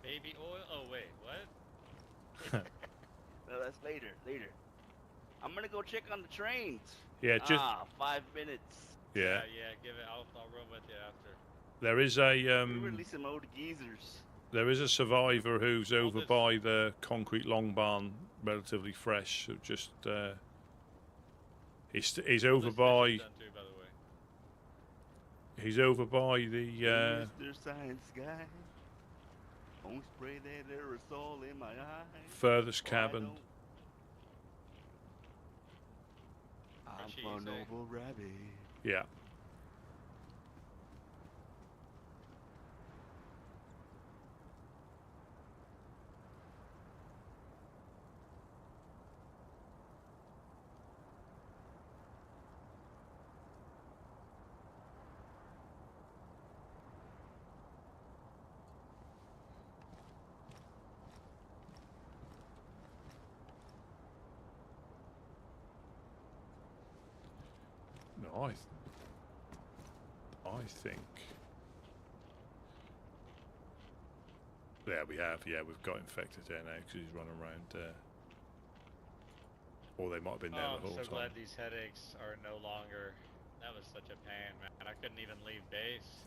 Baby oil? Oh, wait, what? No, that's later. I'm gonna go check on the trains. Yeah, just 5 minutes. yeah. Yeah, give it. I'll run with you after. There is We're releasing old geezers. there is a survivor who's over this- by the Concrete Long Barn, relatively fresh. So just he's over This by mission's done too, by the way. he's over by the Mr. Science Guy, don't spray that aerosol in my eye. furthest or I cabin. don't- I'm she a say? noble rabbit. Yeah. No, I think. Yeah, we have. Yeah, we've got infected there now because he's running around. Or they might have been there Oh, the whole I'm so time. glad these headaches are no longer. That was such a pain, man. I couldn't even leave base.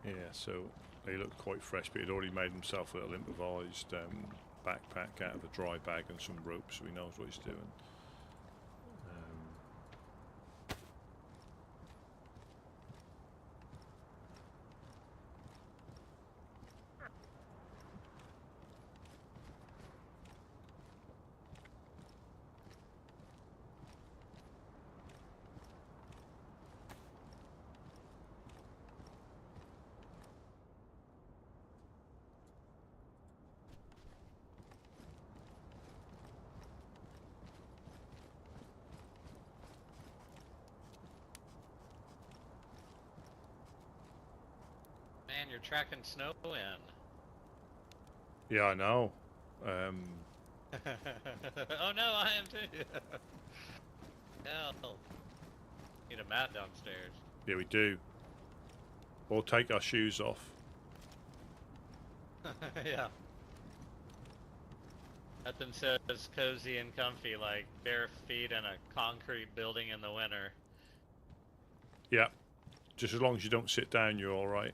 Yeah, so he looked quite fresh, but he'd already made himself a little improvised backpack out of a dry bag and some rope, so he knows what he's doing. Man, you're tracking snow in. Yeah, I know. Oh no, I am too. Hell. Need a mat downstairs. Yeah, we do. Or take our shoes off. Yeah. Nothing says cozy and comfy like bare feet in a concrete building in the winter. Yeah. Just as long as you don't sit down, you're all right.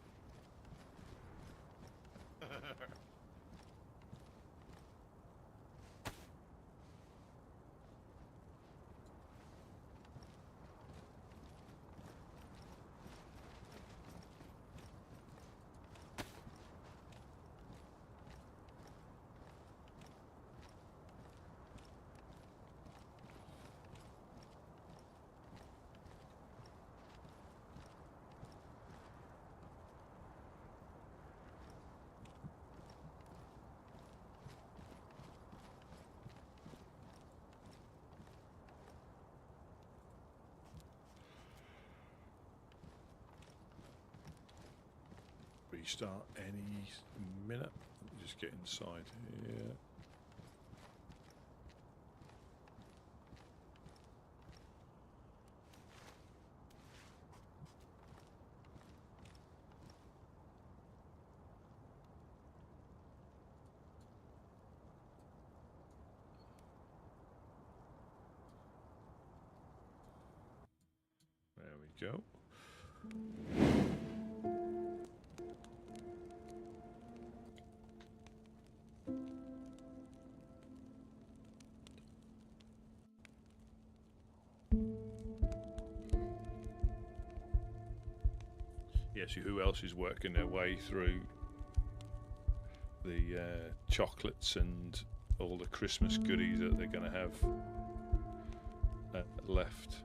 Restart any minute. Let me just get inside here. There we go. Yeah, see who else is working their way through the chocolates and all the Christmas goodies that they're going to have left.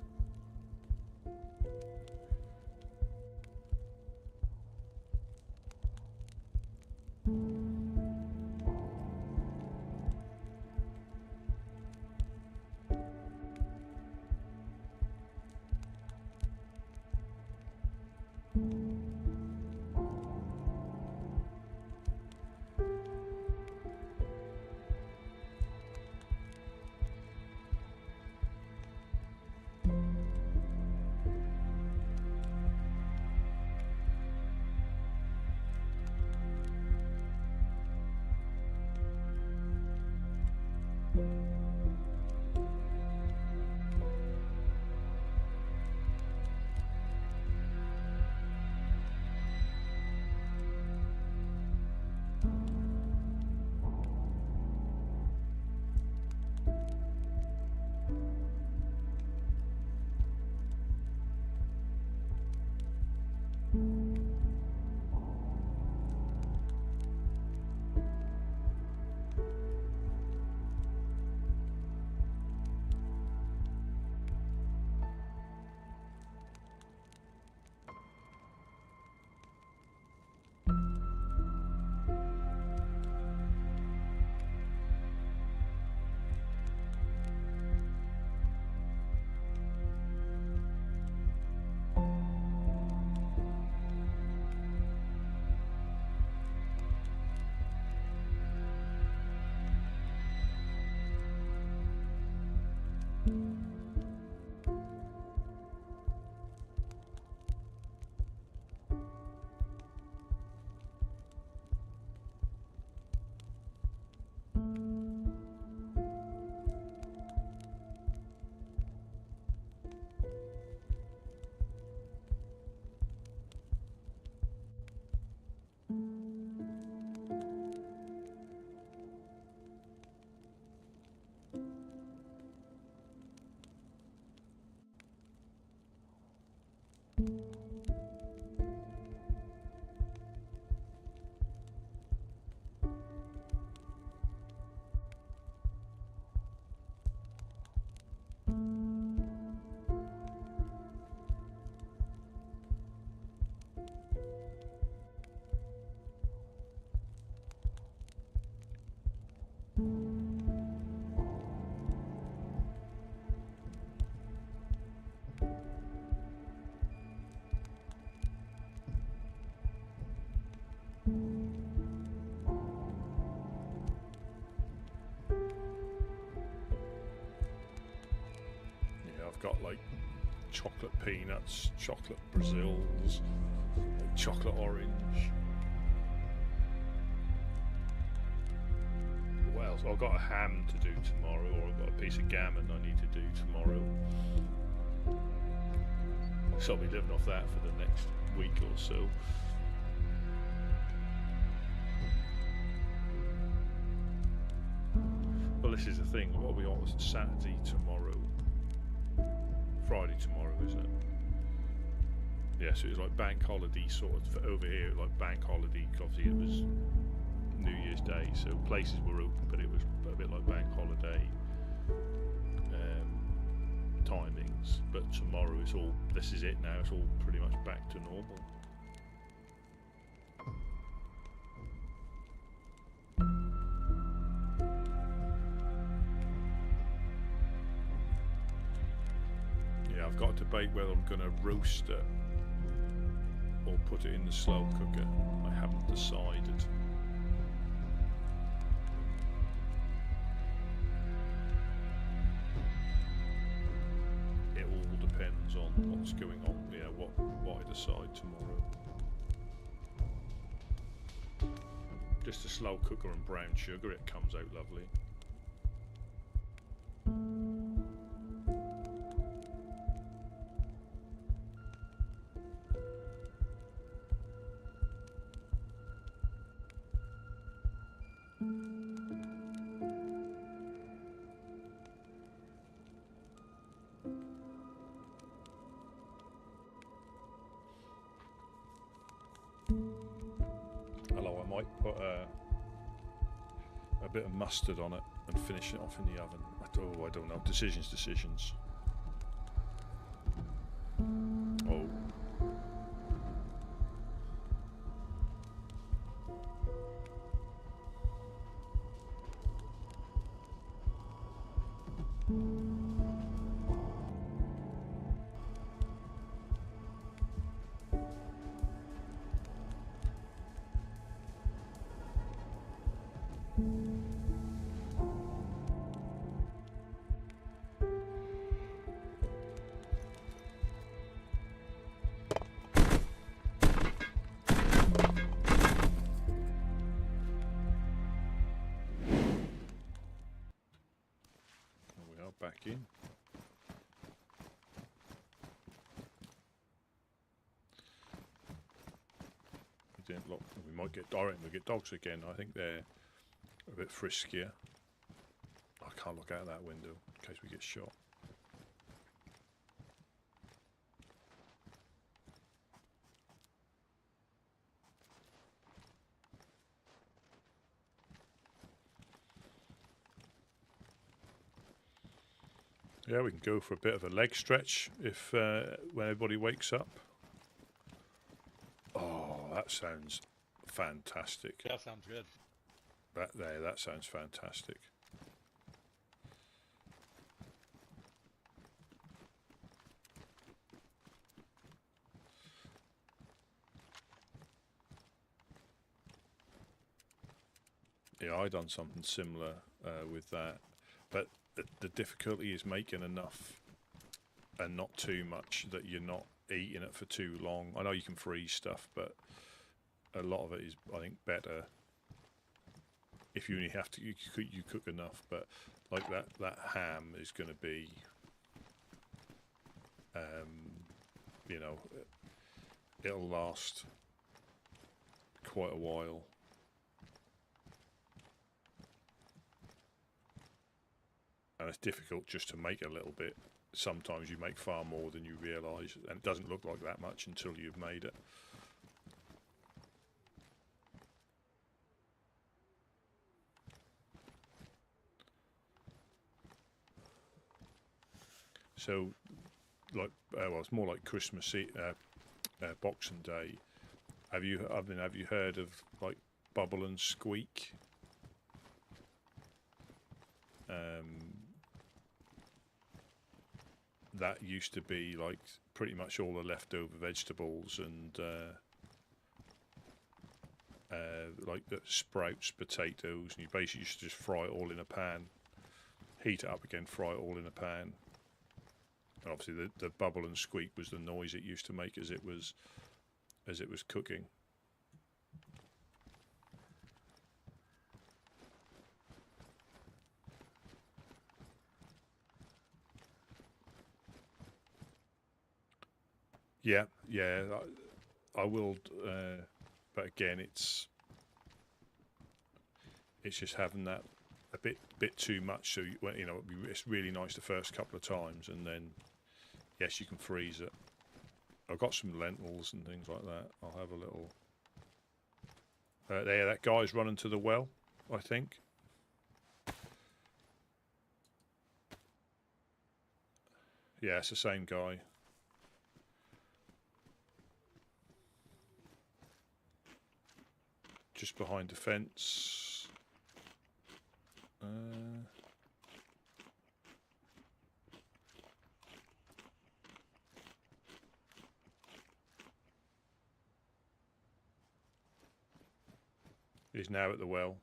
peanuts, chocolate Brazils, chocolate orange. What else? I've got a ham to do tomorrow, or I've got a piece of gammon I need to do tomorrow. So I'll be living off that for the next week or so. Well, this is the thing. What are we on? It's Saturday tomorrow. Friday tomorrow, isn't it? Yeah, so it was like bank holiday sort of over here, like bank holiday. Obviously, it was New Year's Day, so places were open, but it was a bit like bank holiday timings. But tomorrow is all. This is it now. It's all pretty much back to normal. I've got to debate whether I'm going to roast it or put it in the slow cooker. I haven't decided. It all depends on what's going on, what I decide tomorrow. Just a slow cooker and brown sugar, it comes out lovely. Hello, I might put a bit of mustard on it and finish it off in the oven. I don't know. Decisions. Oh. Back in. We didn't lock. We might get. I reckon we'll get dogs again. I think they're a bit friskier. I can't look out that window in case we get shot. Yeah, we can go for a bit of a leg stretch if when everybody wakes up. Oh, that sounds fantastic. Yeah, sounds good. That sounds fantastic. Yeah, I done something similar with that, but the difficulty is making enough and not too much that you're not eating it for too long. I know you can freeze stuff, but a lot of it is, I think, better if you only have to. You cook enough, but like that ham is going to be, you know, it'll last quite a while. And it's difficult just to make a little bit. Sometimes you make far more than you realise, and it doesn't look like that much until you've made it. So, like, well, it's more like Christmas, Boxing Day. Have you heard of like Bubble and Squeak? That used to be like pretty much all the leftover vegetables and like the sprouts, potatoes, and you basically used to just fry it all in a pan, heat it up again, fry it all in a pan, And obviously, the bubble and squeak was the noise it used to make as it was cooking. Yeah, yeah, I will. But again, it's just having that a bit too much. So you know, it's really nice the first couple of times, and then yes, you can freeze it. I've got some lentils and things like that. I'll have a little. There, that guy's running to the well, I think. Yeah, it's the same guy. Just behind the fence. He's now at the well.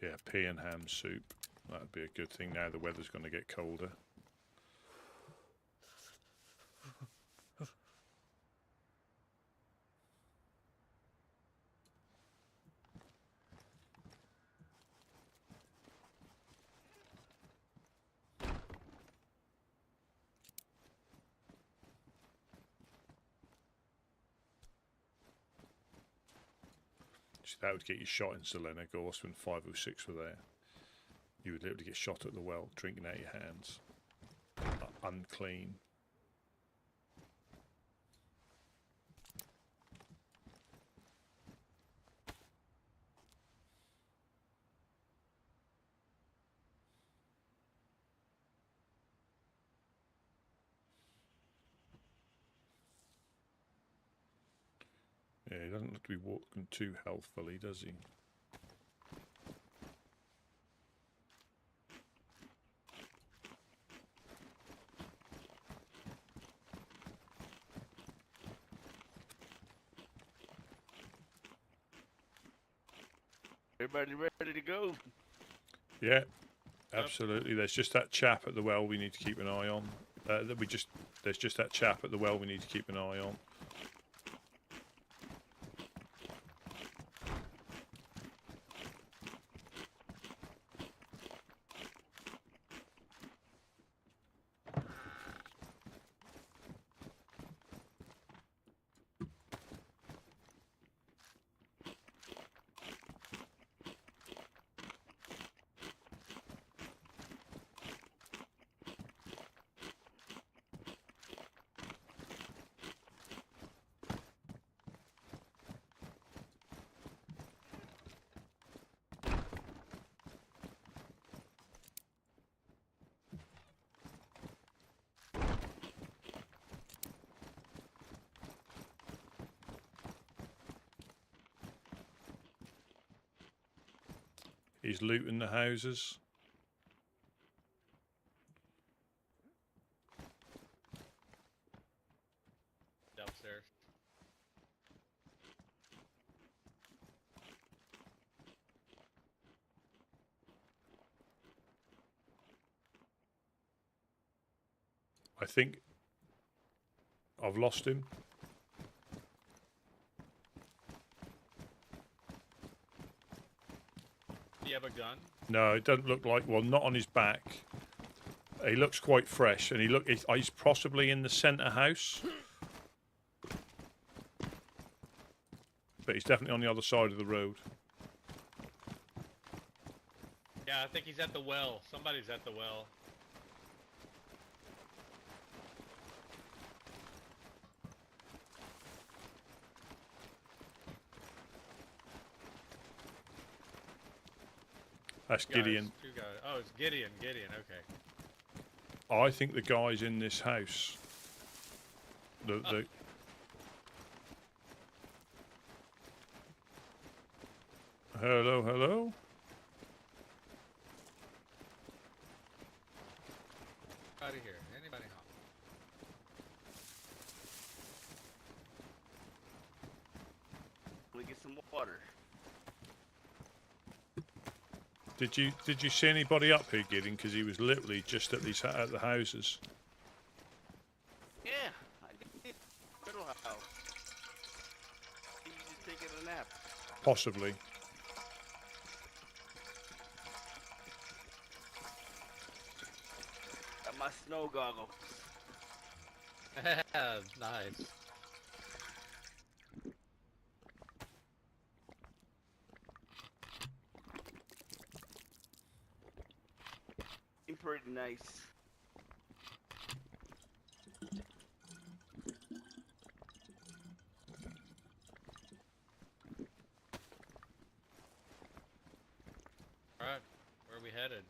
Yeah, pea and ham soup. That'd be a good thing now the weather's going to get colder. See, that would get you shot in Selena Gorse when 506 were there. You would literally get shot at the well, drinking out your hands. Unclean. Yeah, he doesn't look to be walking too healthfully, does he? Everybody ready to go? Yeah, absolutely. There's just that chap at the well we need to keep an eye on. There's just that chap at the well we need to keep an eye on. He's looting the houses. Downstairs. I think I've lost him. Do you have a gun? No, it doesn't look like. Well, not on his back. He looks quite fresh, and he's possibly in the centre house, but he's definitely on the other side of the road. Yeah, I think he's at the well. Somebody's at the well. That's Gideon. Two guys. Oh, it's Gideon. Gideon. Okay. I think the guy's in this house. Hello, hello. Out of here. Anybody home? We some water. Did you see anybody up here, Gideon? Because he was literally just at the houses. Yeah, I did. Little house. He was just taking a nap. Possibly. Got my snow goggles. Nice. Pretty nice. Alright, where are we headed?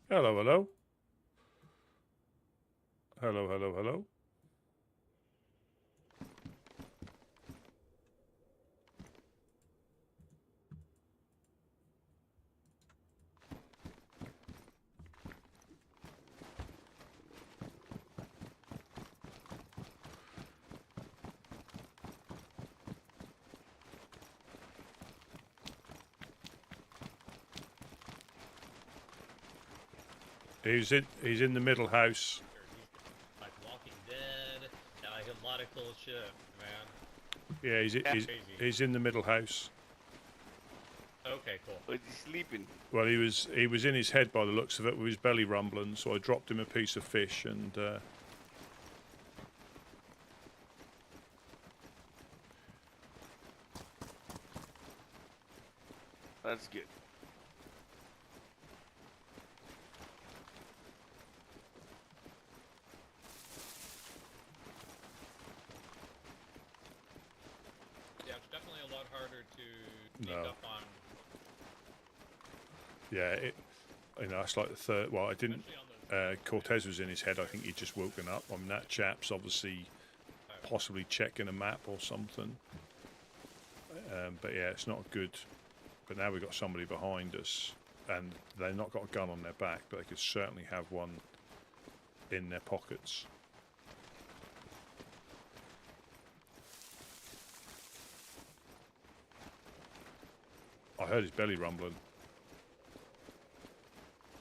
Hello, hello. Hello, hello, hello. He's in the middle house. Like Walking Dead, and like a lot of cool shit, man. Yeah, he's in the middle house. Okay, cool. Was he sleeping? Well, he was in his head by the looks of it, with his belly rumbling. So I dropped him a piece of fish, and that's good. Yeah, it's definitely a lot harder to sneak up on. Yeah, that's like the third. Well, I didn't. Cortez was in his head. I think he'd just woken up. I mean, that chap's obviously possibly checking a map or something. But yeah, it's not good. But now we've got somebody behind us, and they've not got a gun on their back, but they could certainly have one in their pockets. I heard his belly rumbling.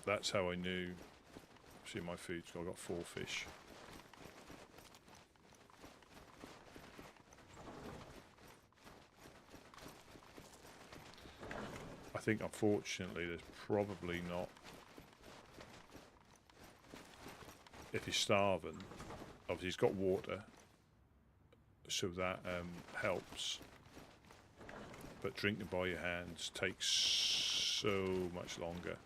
That's how I knew. See my food. So I got 4 fish. I think unfortunately there's probably not. If he's starving, obviously he's got water, so that helps. But drinking by your hands takes so much longer.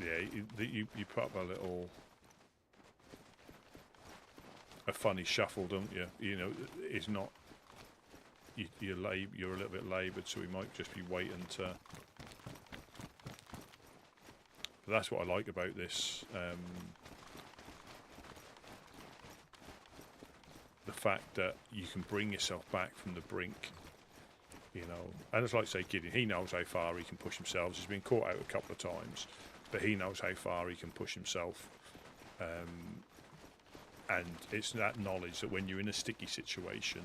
Yeah, you put up a funny shuffle, don't you? You know, it's not. You're a little bit laboured, so we might just be waiting to. But that's what I like about this. The fact that you can bring yourself back from the brink. You know, and it's like say Gideon, he knows how far he can push himself. He's been caught out a couple of times, but he knows how far he can push himself. And it's that knowledge that when you're in a sticky situation,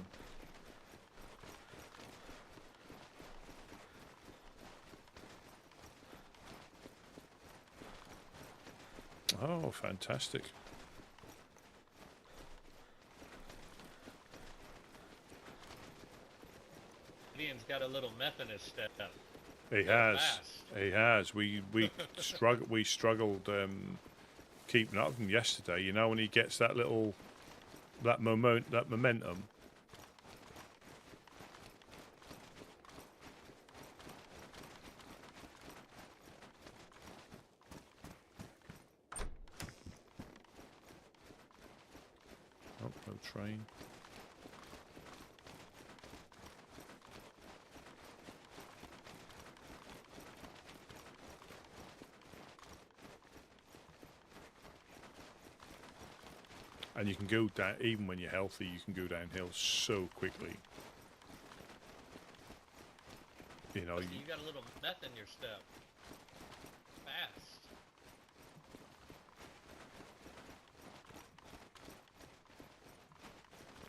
oh, fantastic. Gideon's got a little meth in his step. He has. He has. We struggled keeping up with him yesterday. You know, when he gets that momentum. Oh, no train. And you can go down, even when you're healthy, you can go downhill so quickly. You know, You got a little meth in your step. Fast.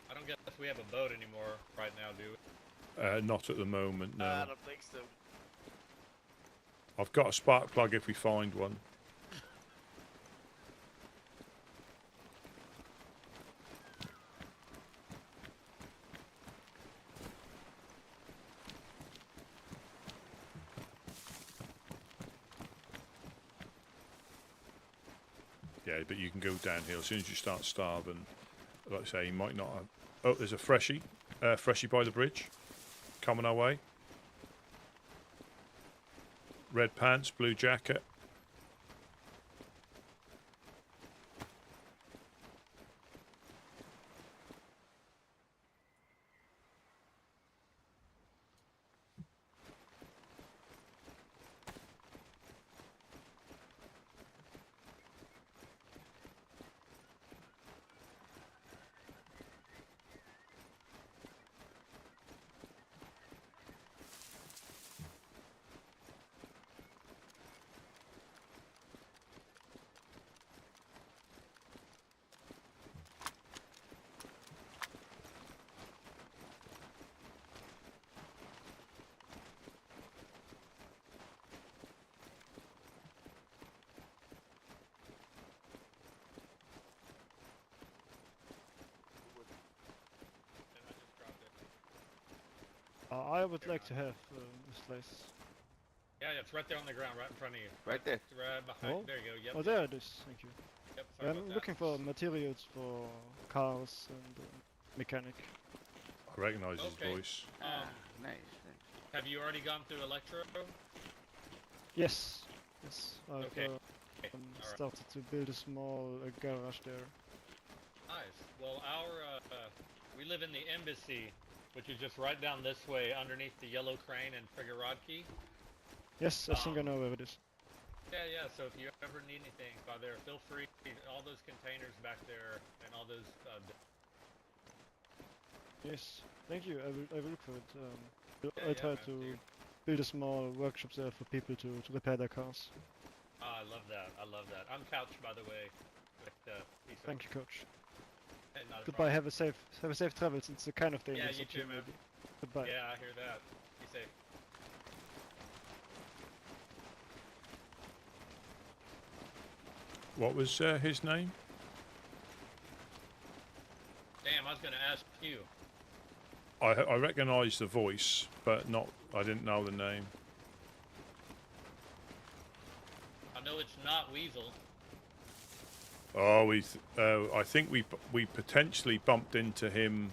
I don't guess we have a boat anymore right now, do we? not at the moment, no. I don't think so. I've got a spark plug if we find one. Yeah, but you can go downhill as soon as you start starving. Like I say, you might not have... Oh, there's a freshie. Freshie by the bridge. Coming our way. Red pants, blue jacket. I would like to have a slice. Yeah, it's right there on the ground, right in front of you. Right there. It's right behind. Oh. There you go. Yep. Oh, there it is. Thank you. Yep. Sorry I'm about that. looking for materials for cars and mechanic. I recognise his Okay. voice. Nice. Have you already gone through Electro? Yes. Yes. I've Okay. Alright. started to build a small garage there. Nice. Well, we live in the embassy, which is just right down this way, underneath the yellow crane and Prigorod. Yes, I think I know where it is. Yeah. So if you ever need anything by there, feel free. All those containers back there and all those. Yes. Thank you. I will look for it. Yeah, I try man, to dude. build a small workshop there for people to repair their cars. I love that. I'm Couch, by the way. Peace out. Thank you, Coach. Hey, not a Goodbye. problem. Have a safe travels. It's a kind of dangerous you up too, here, man. maybe. Goodbye. Yeah, I hear that. Be safe. What was his name? Damn, I was gonna ask you. I recognise the voice, but I didn't know the name. I know it's not Weasel. Oh, I think we potentially bumped into him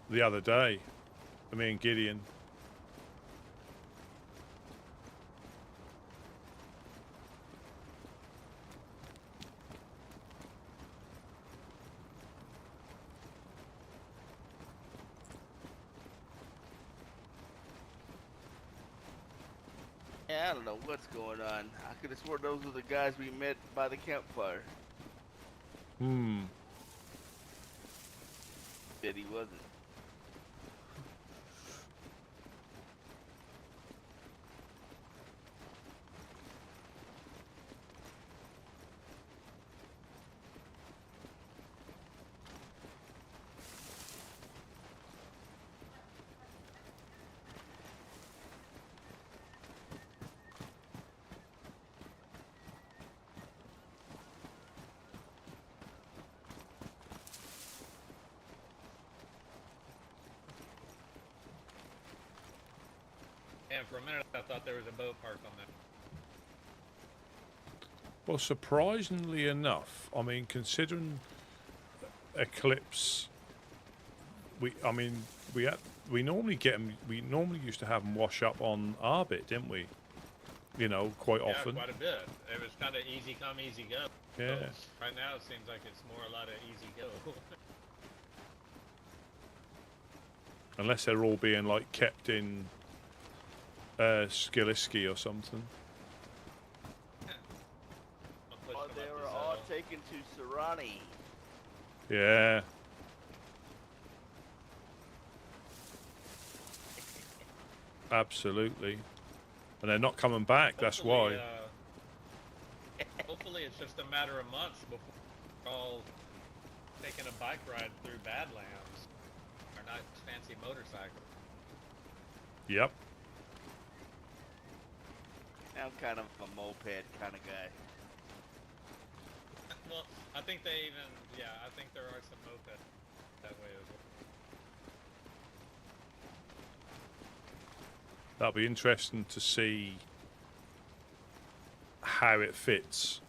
the other day. Me and Gideon. Yeah, I don't know what's going on. I could have sworn those were the guys we met by the campfire. Said he wasn't. And for a minute, I thought there was a boat parked on that. Well, surprisingly enough, I mean, considering Eclipse, we normally get them. We normally used to have them wash up on our bit, didn't we? you know, quite Yeah, often. quite a bit. It was kind of easy come, easy go. Yeah. So right now, it seems like it's more a lot of easy go. Unless they're all being like kept in Skiliski or something. Oh, they were all taken to Serrani. Yeah. Absolutely. And they're not coming back, that's why. Hopefully it's just a matter of months before we're all taking a bike ride through Badlands. Or nice fancy motorcycle. Yep. I'm kind of a moped kind of guy. Well, I think they even, yeah, I think there are some mopeds that way as well. That'll be interesting to see how it fits.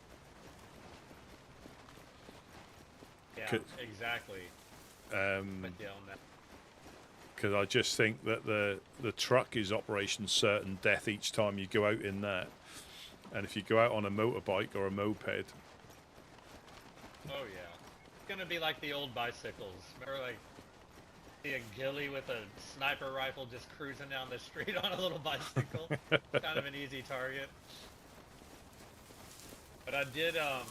Yeah, exactly. Because I just think that the truck is Operation Certain Death each time you go out in that. And if you go out on a motorbike or a moped... Oh yeah. It's gonna be like the old bicycles. Remember like see a ghillie with a sniper rifle just cruising down the street on a little bicycle? Kind of an easy target. But I did, I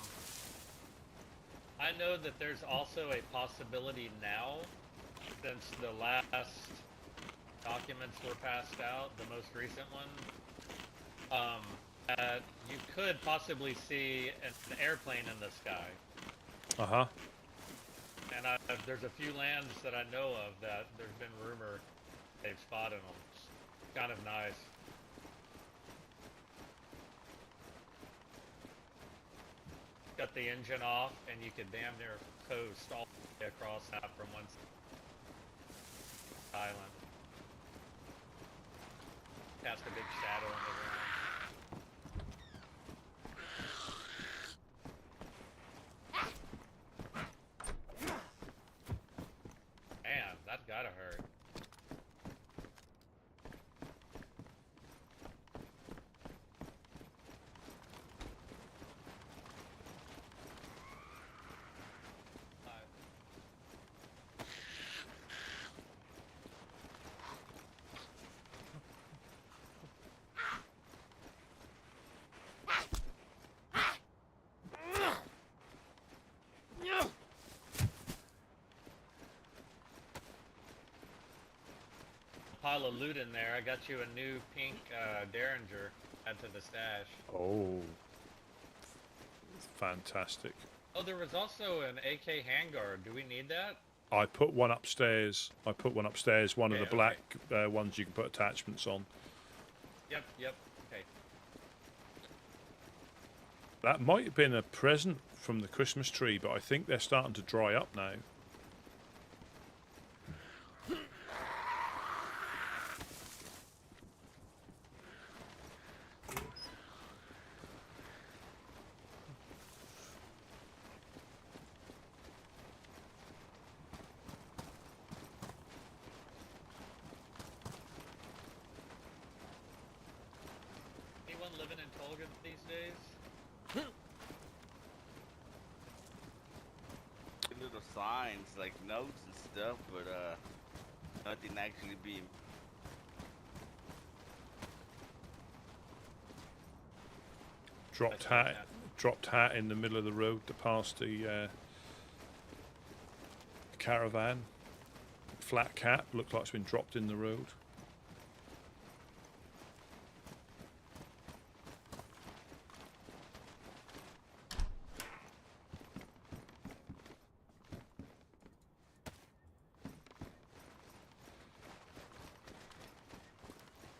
know that there's also a possibility now, since the last documents were passed out, the most recent one, that you could possibly see an airplane in the sky. Uh-huh. And there's a few lands that I know of that there's been rumor they've spotted them. It's kind of nice. Got the engine off, and you could damn near coast all the way across that from one island. Cast a big shadow on the ground. Man, that gotta hurt. Pile of loot in there. I got you a new pink Derringer. Add to the stash. Oh. Fantastic. Oh, there was also an AK handguard. Do we need that? I put one upstairs. One Okay, of the black ones you can put attachments on. Yep, okay. That might have been a present from the Christmas tree, but I think they're starting to dry up now. Anyone living in Tolga these days? Little signs like notes and stuff, but nothing actually being. Dropped hat in the middle of the road to pass the caravan. Flat cap, looks like it's been dropped in the road.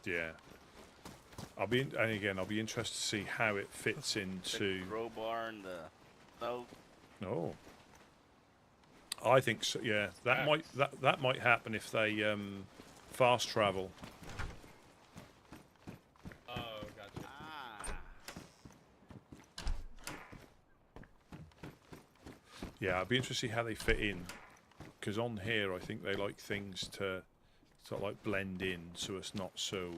Yeah. I'll be interested to see how it fits into The crowbar and the note. Oh. I think so, yeah. That might happen if they fast travel. Oh, gotcha. Yeah, I'd be interested to see how they fit in. Because on here I think they like things to sort of like blend in so it's not so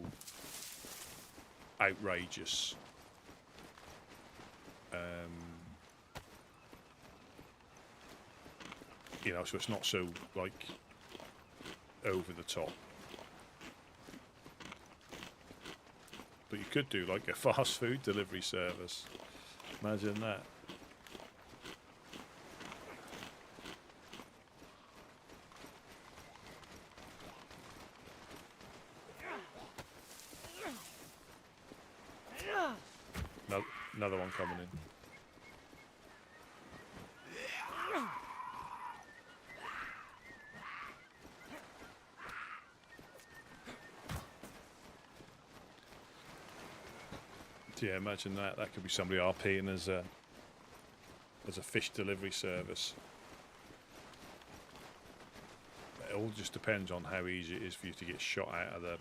outrageous. You know, so it's not so like over the top. But you could do like a fast food delivery service. Imagine that. Another one coming in. Yeah, imagine that. That could be somebody RPing as a fish delivery service. It all just depends on how easy it is for you to get shot out of the.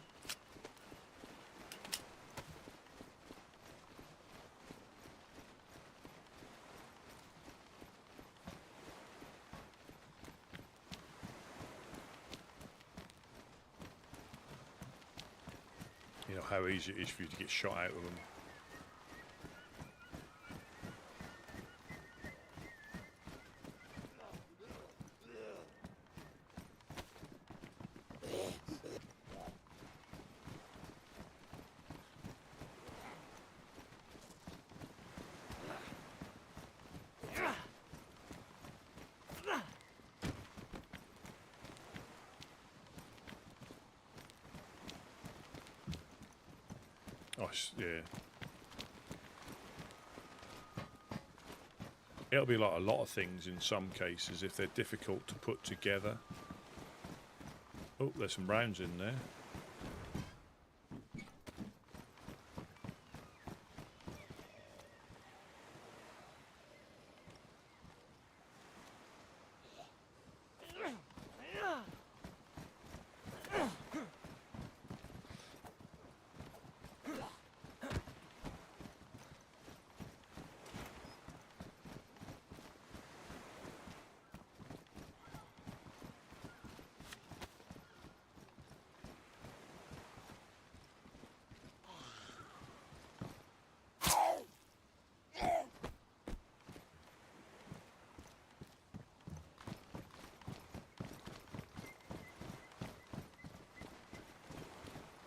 You know how easy it is for you to get shot out of them. Oh, yeah. It'll be like a lot of things in some cases if they're difficult to put together. Oh, there's some rounds in there.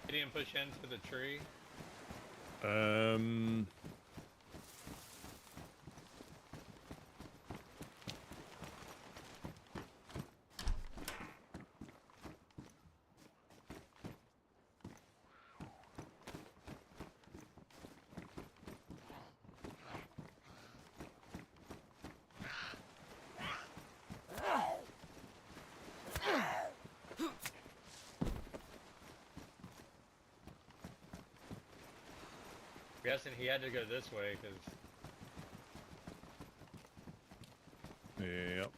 He didn't push into the tree. I'm guessing he had to go this way because. Yep.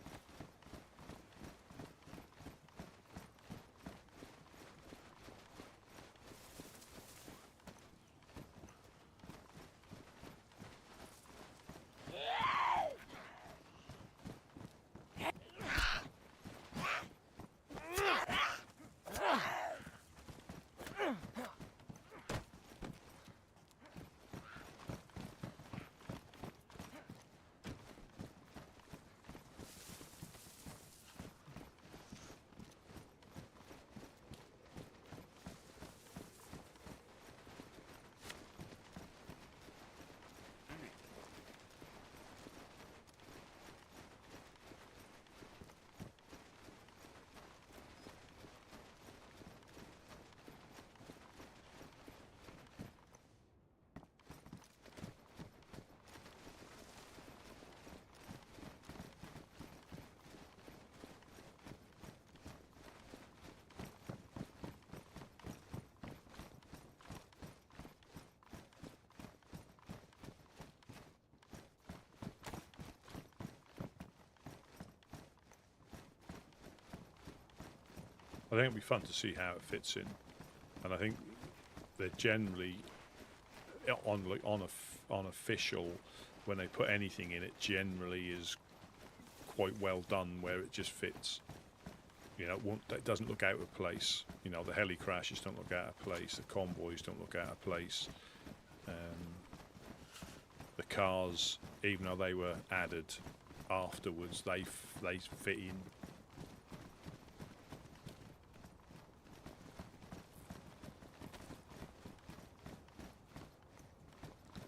I think it'll be fun to see how it fits in, and I think they're generally on official when they put anything in it. Generally, is quite well done where it just fits. You know, it doesn't look out of place. You know, the heli crashes don't look out of place. The convoys don't look out of place. the cars, even though they were added afterwards, they fit in.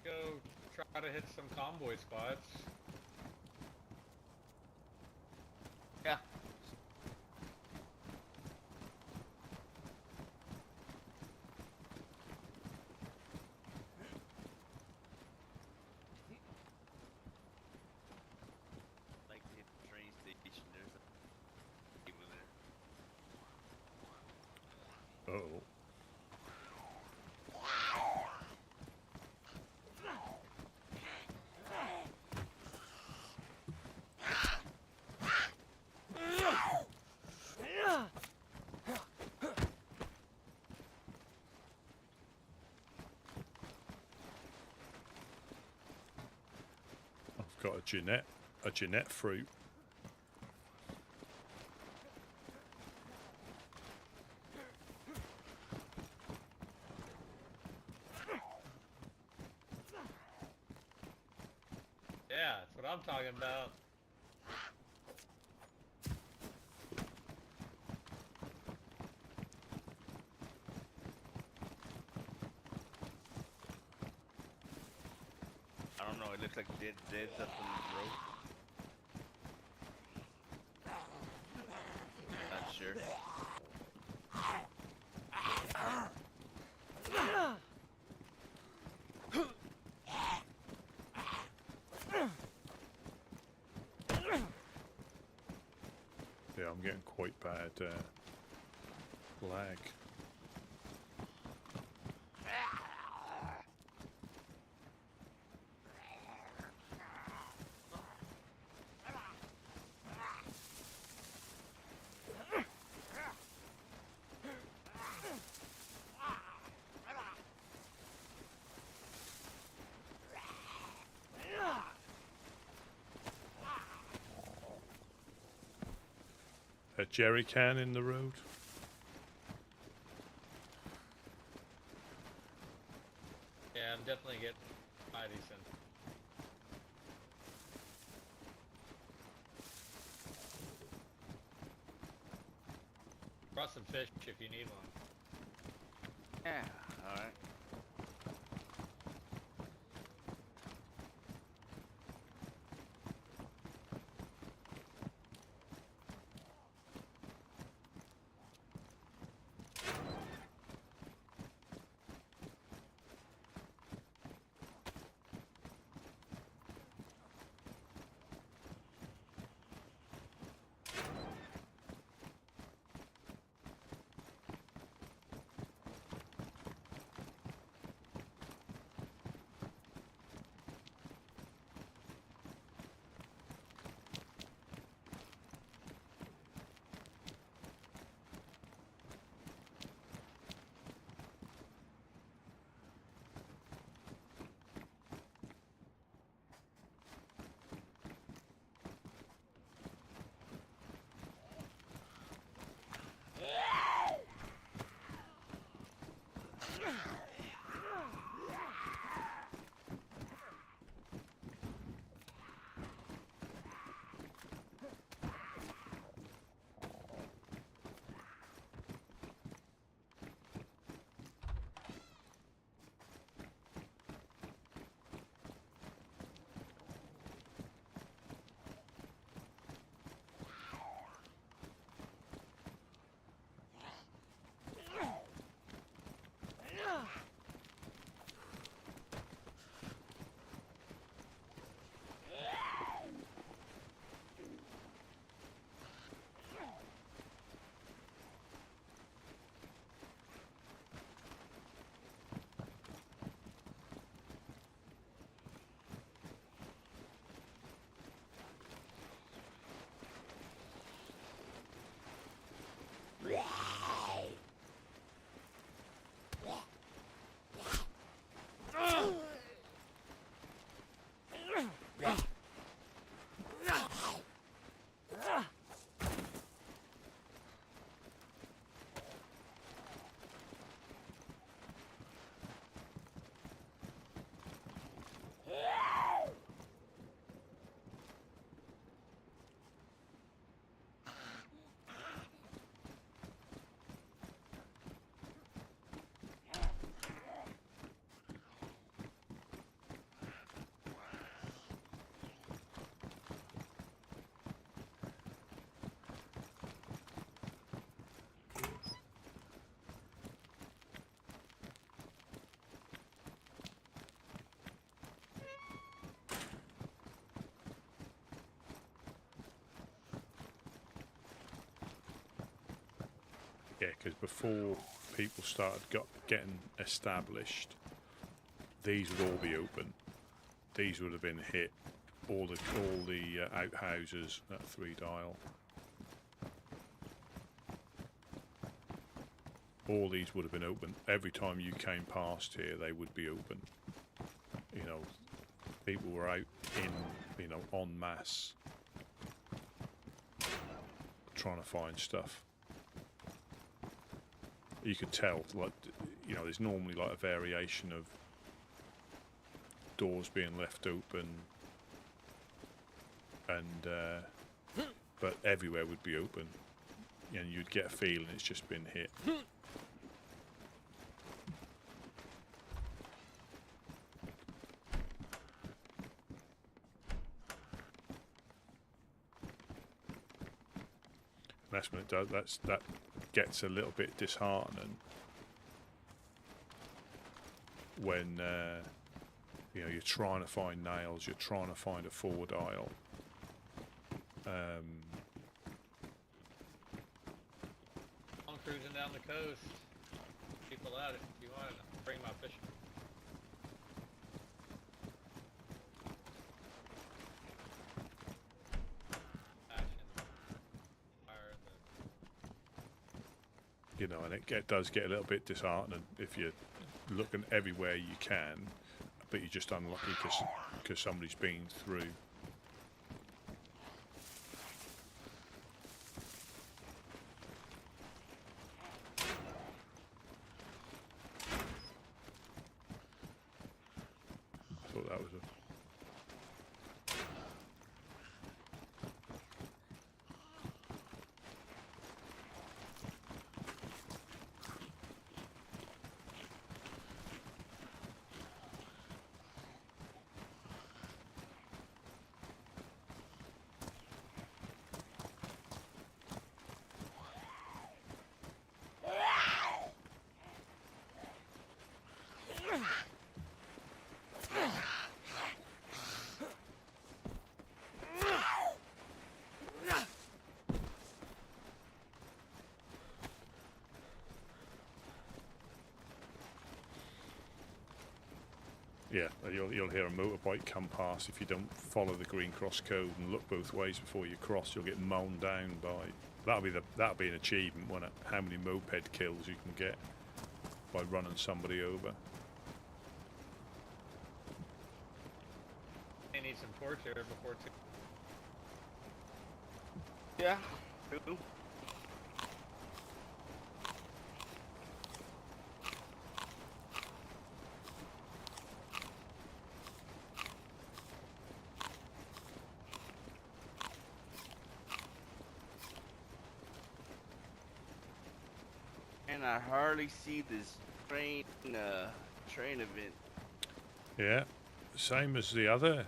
Go try to hit some convoy spots. Yeah. Like to hit the train station. There's a over there. Uh-oh. I've got a Jeanette fruit. Yeah, that's what I'm talking about. I don't know. It looks like DayZ up on the road. Not sure. Yeah, I'm getting quite bad lag. A jerry can in the road. Yeah, I'm definitely getting mighty soon. Brought some fish if you need one. Yeah. All right. Yeah, because before people started getting established, these would all be open. These would have been hit. All the outhouses at 3 Dial. All these would have been open. Every time you came past here, they would be open. You know, people were out in, en masse, trying to find stuff. You could tell, like, there's normally like a variation of doors being left open, and but everywhere would be open, and you'd get a feeling it's just been hit. That's when it does. That gets a little bit disheartening when you're trying to find nails, you're trying to find a 4 Dial. I'm cruising down the coast. People out if you want to bring my fishing. And it does get a little bit disheartening if you're looking everywhere you can, but you're just unlucky because somebody's been through. I thought that was a... Yeah, you'll hear a motorbike come past. If you don't follow the green cross code and look both ways before you cross, you'll get mown down by. That'll be an achievement, won't it? How many moped kills you can get by running somebody over. They need some torch here before. Yeah. True. And I hardly see this train event. Yeah, same as the other.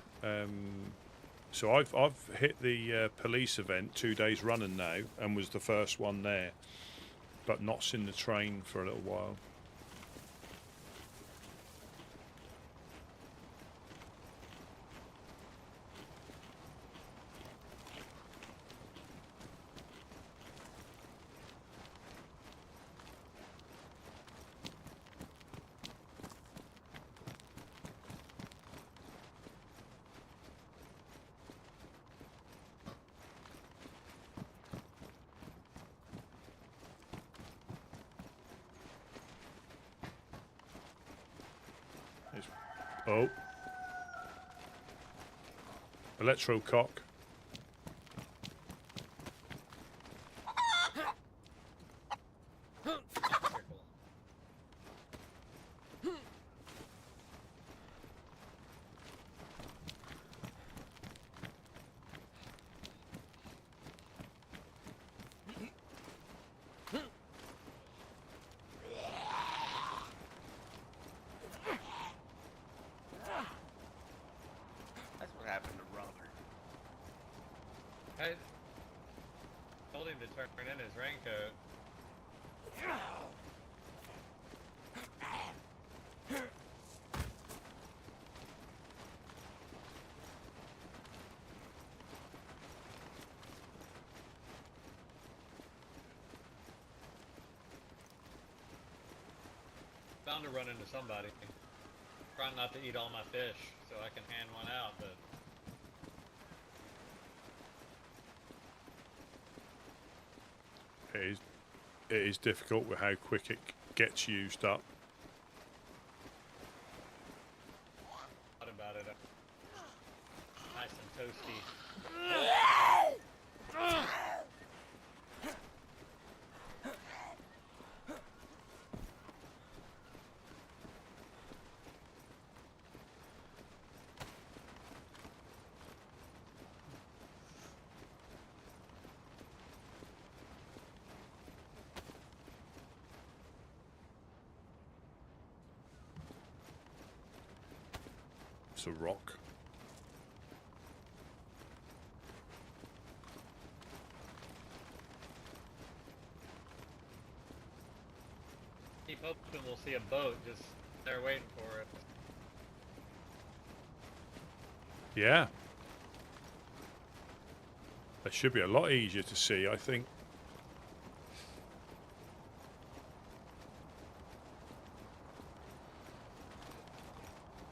So I've hit the police event 2 days running now, and was the first one there, but not seen the train for a little while. Oh. Electro cock. I told him to turn in his raincoat. Bound to run into somebody. Trying not to eat all my fish so I can hand one out, but it is difficult with how quick it gets used up. what about it? Nice and toasty. It's a rock. Keep hoping we'll see a boat just there waiting for it. Yeah. It should be a lot easier to see, I think.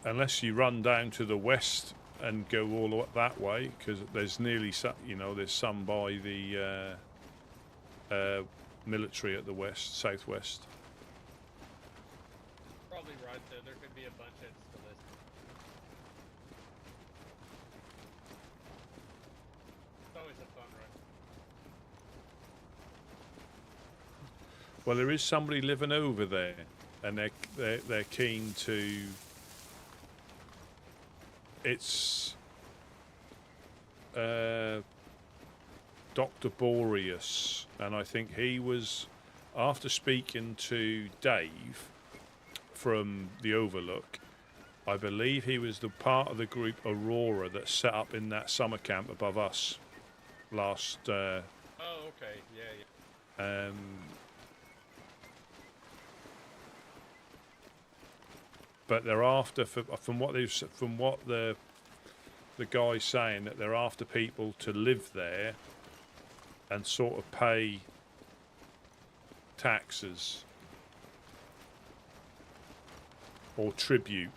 Unless you run down to the west and go all that way, because there's nearly some, you know, there's some by the military at the west, southwest. Probably right there. There could be a bunch of installations. It's always a fun run. Well, there is somebody living over there, and they're keen to. It's Dr. Boreas, and I think he was, after speaking to Dave from the Overlook, I believe he was the part of the group Aurora that set up in that summer camp above us last. Oh, okay, yeah. But they're after, from what the guy's saying, that they're after people to live there and sort of pay taxes or tribute.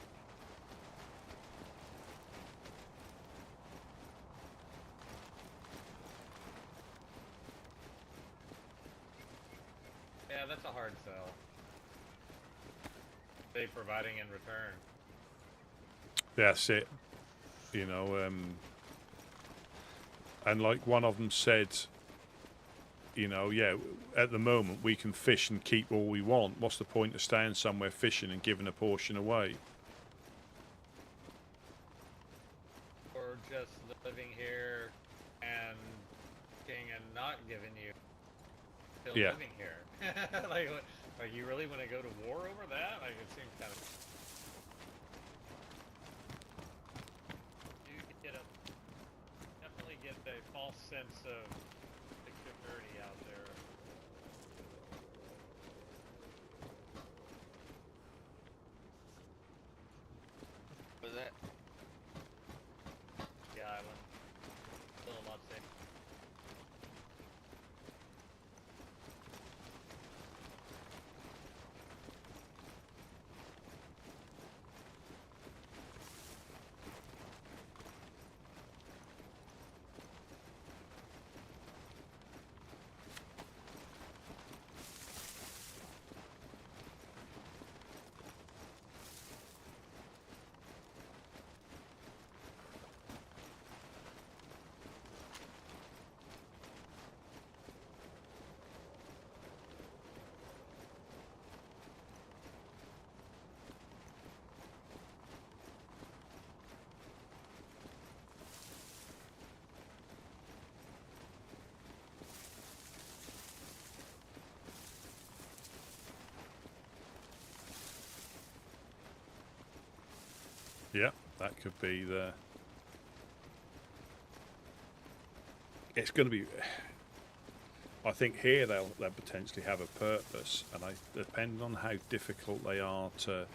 Yeah, that's a hard sell. They providing in return. That's it. You know, and like one of them said, you know, yeah, at the moment we can fish and keep all we want. What's the point of staying somewhere fishing and giving a portion away? Or just living here and king and not giving you still living here. like you really want to go to war over that? Like it seems kind of. You definitely get a false sense of security out there. Was that? The island. Still a lot safer. Yeah, that could be the. It's going to be. I think here they'll potentially have a purpose, and depending on how difficult they are to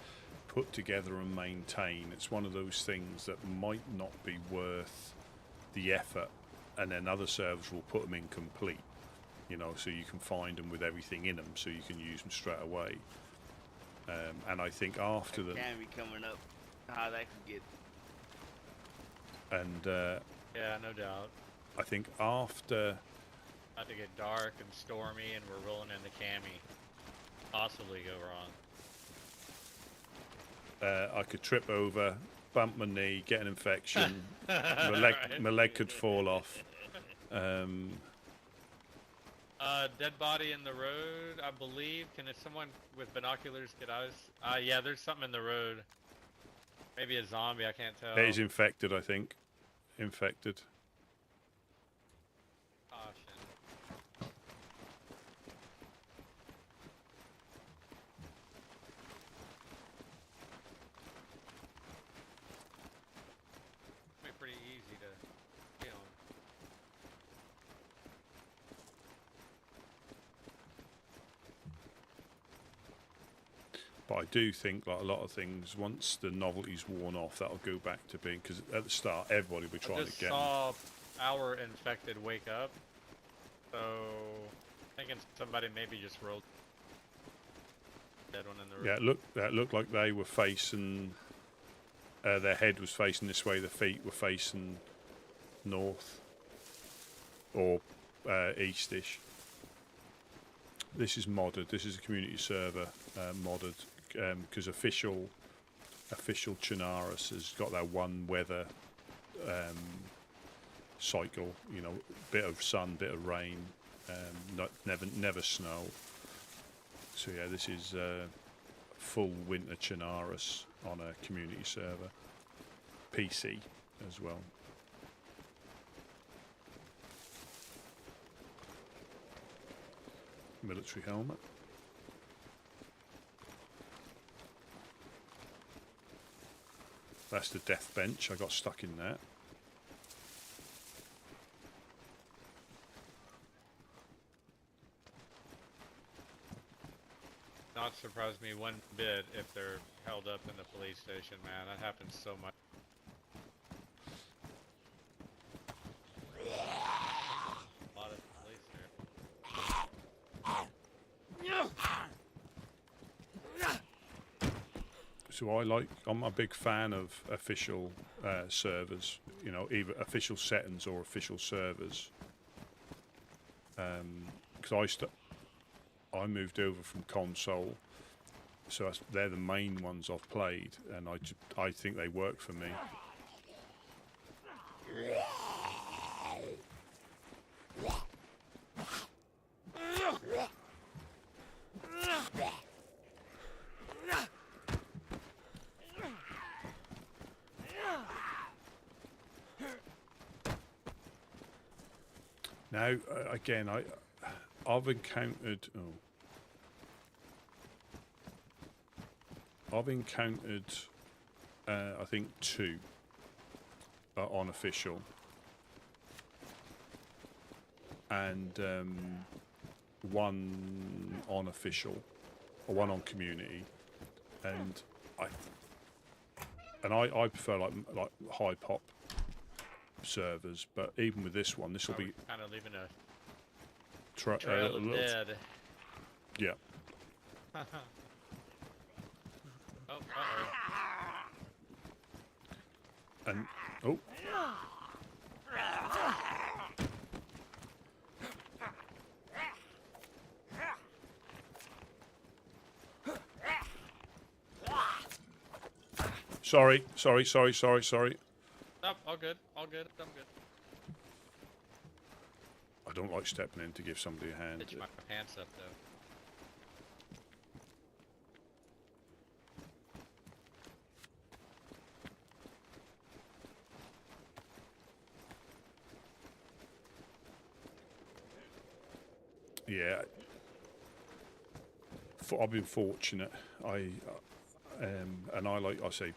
put together and maintain, it's one of those things that might not be worth the effort, and then other servers will put them in complete, you know, so you can find them with everything in them, so you can use them straight away. And I think after the Can be coming up. How that could get. and Yeah, no doubt. I think after About to get dark and stormy, and we're rolling into Cami. Possibly go wrong. I could trip over, bump my knee, get an infection, Right. my leg could fall off. Dead body in the road, I believe. Can someone with binoculars get eyes? Yeah, there's something in the road. Maybe a zombie, I can't tell. It is infected, I think. Infected. Caution. Be pretty easy to kill. But I do think, like a lot of things, once the novelty's worn off, that'll go back to being, because at the start everybody will be trying I to just get 'em. saw our infected wake up, so thinking somebody maybe just rolled dead one in the room. Yeah, that looked like they were facing. Their head was facing this way. The feet were facing north or eastish. This is modded. This is a community server modded because official Chernarus has got that one weather cycle. You know, bit of sun, bit of rain, never snow. So yeah, this is full winter Chernarus on a community server, PC as well. Military helmet. That's the death bench. I got stuck in that. Not surprise me one bit if they're held up in the police station, man. That happens so much. A lot of police there. So I'm a big fan of official servers, you know, either official settings or official servers. Because I moved over from console, so they're the main ones I've played, and I think they work for me. Now, again, I've encountered. I've encountered, I think 2 unofficial, and 1 unofficial, or 1 on community, and I prefer like high pop servers, but even with this one, this will be kind of leaving a trail of dead. Yeah. Oh, And oh. Sorry. Nope, all good, I'm good. I don't like stepping in to give somebody a hand. Pitch my pants up though. Yeah, I've been fortunate. And like I say,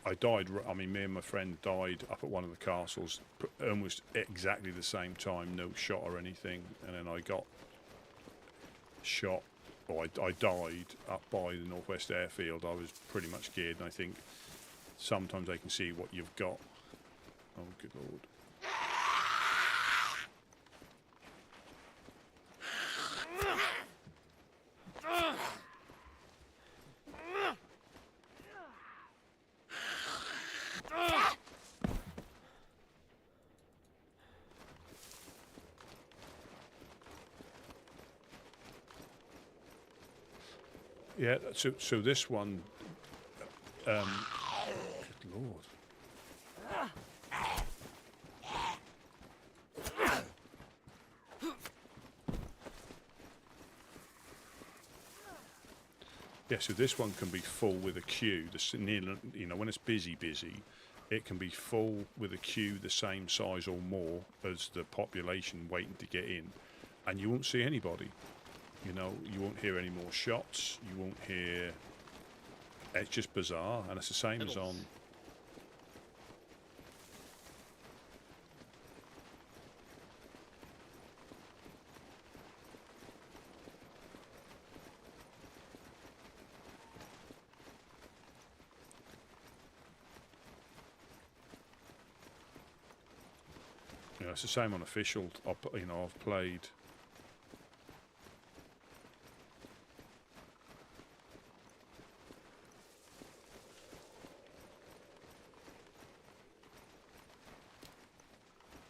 I died. I mean, me and my friend died up at one of the castles, almost exactly the same time. No shot or anything, and then I got shot, or I died up by the Northwest Airfield. I was pretty much geared, and I think sometimes they can see what you've got. Oh, good lord. Yeah, so this one, good lord. Yeah, so this one can be full with a queue. You know, when it's busy, it can be full with a queue the same size or more as the population waiting to get in, and you won't see anybody. You know, you won't hear any more shots. You won't hear. It's just bizarre, and it's the same as on. You know, it's the same on official. You know, I've played.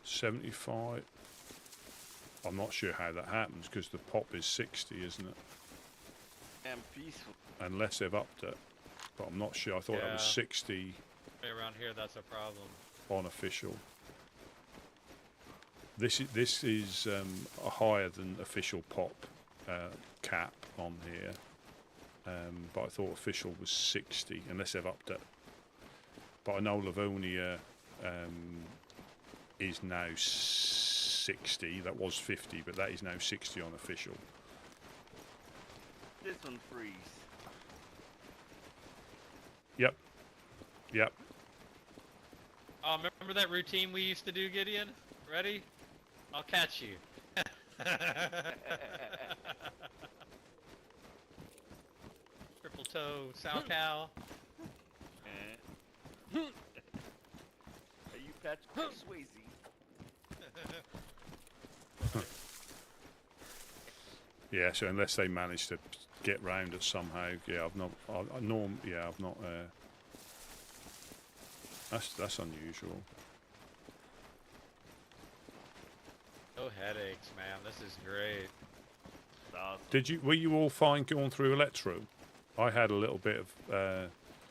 $75. I'm not sure how that happens because the pop is 60, isn't it? And peaceful. Unless they've upped it, but I'm not sure. I thought that was 60. Around here, that's a problem. On official. This is a higher than official pop cap on here, but I thought official was 60 unless they've upped it. But I know Livonia is now 60. That was 50, but that is now 60 on official. This one freeze. Yep. Yep. Oh, remember that routine we used to do, Gideon? Ready? I'll catch you. Triple toe, sow cow. Are you Patrick Swayze? Yeah, so unless they manage to get round it somehow, yeah, I've not. I've not. That's unusual. No headaches, man. This is great. Awesome. Were you all fine going through Electro? I had a little bit of.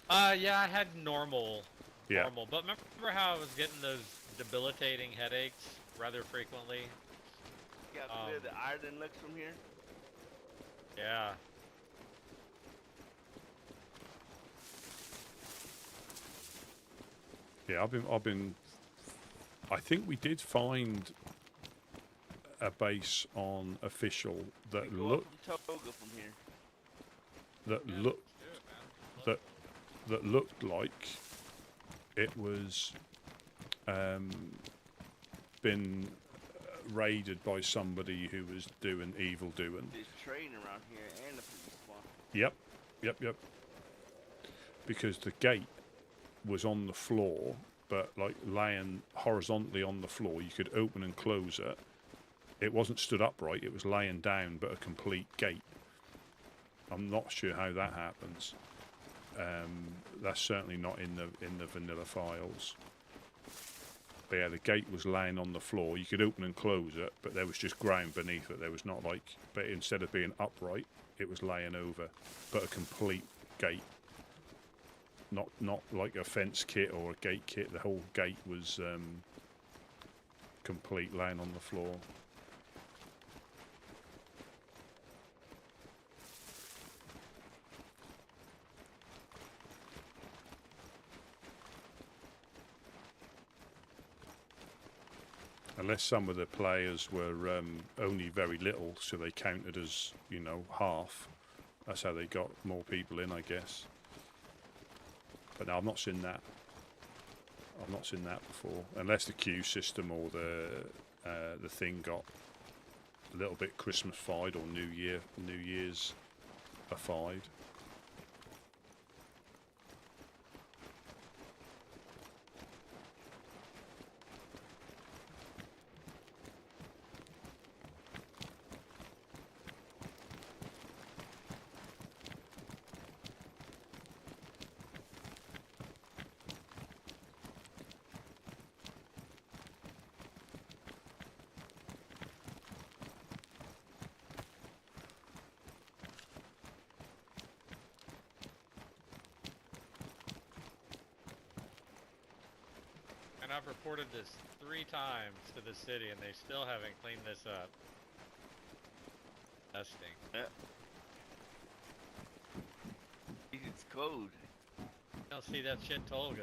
Yeah, I had normal. Yeah. Normal, but remember how I was getting those debilitating headaches rather frequently? You got clear the Ireland looks from here. Yeah. Yeah, I've been. I think we did find a base on official that looked. Toga from here. That looked. That looked like it was been raided by somebody who was doing evil doing. There's train around here and a police one. Yep. Because the gate was on the floor, but like laying horizontally on the floor. You could open and close it. It wasn't stood upright. It was laying down, but a complete gate. I'm not sure how that happens. That's certainly not in the vanilla files. But yeah, the gate was laying on the floor. You could open and close it, but there was just ground beneath it. There was not like, but instead of being upright, it was laying over, but a complete gate. Not like a fence kit or a gate kit. The whole gate was complete, laying on the floor. Unless some of the players were only very little, so they counted as, you know, half. That's how they got more people in, I guess. But no, I've not seen that. I've not seen that before. Unless the queue system or the thing got a little bit Christmas-fied or New Year's-ified. and I've reported this 3 times to the city, and they still haven't cleaned this up. Testing. Yeah. It's code. You don't see that shit, Tolga.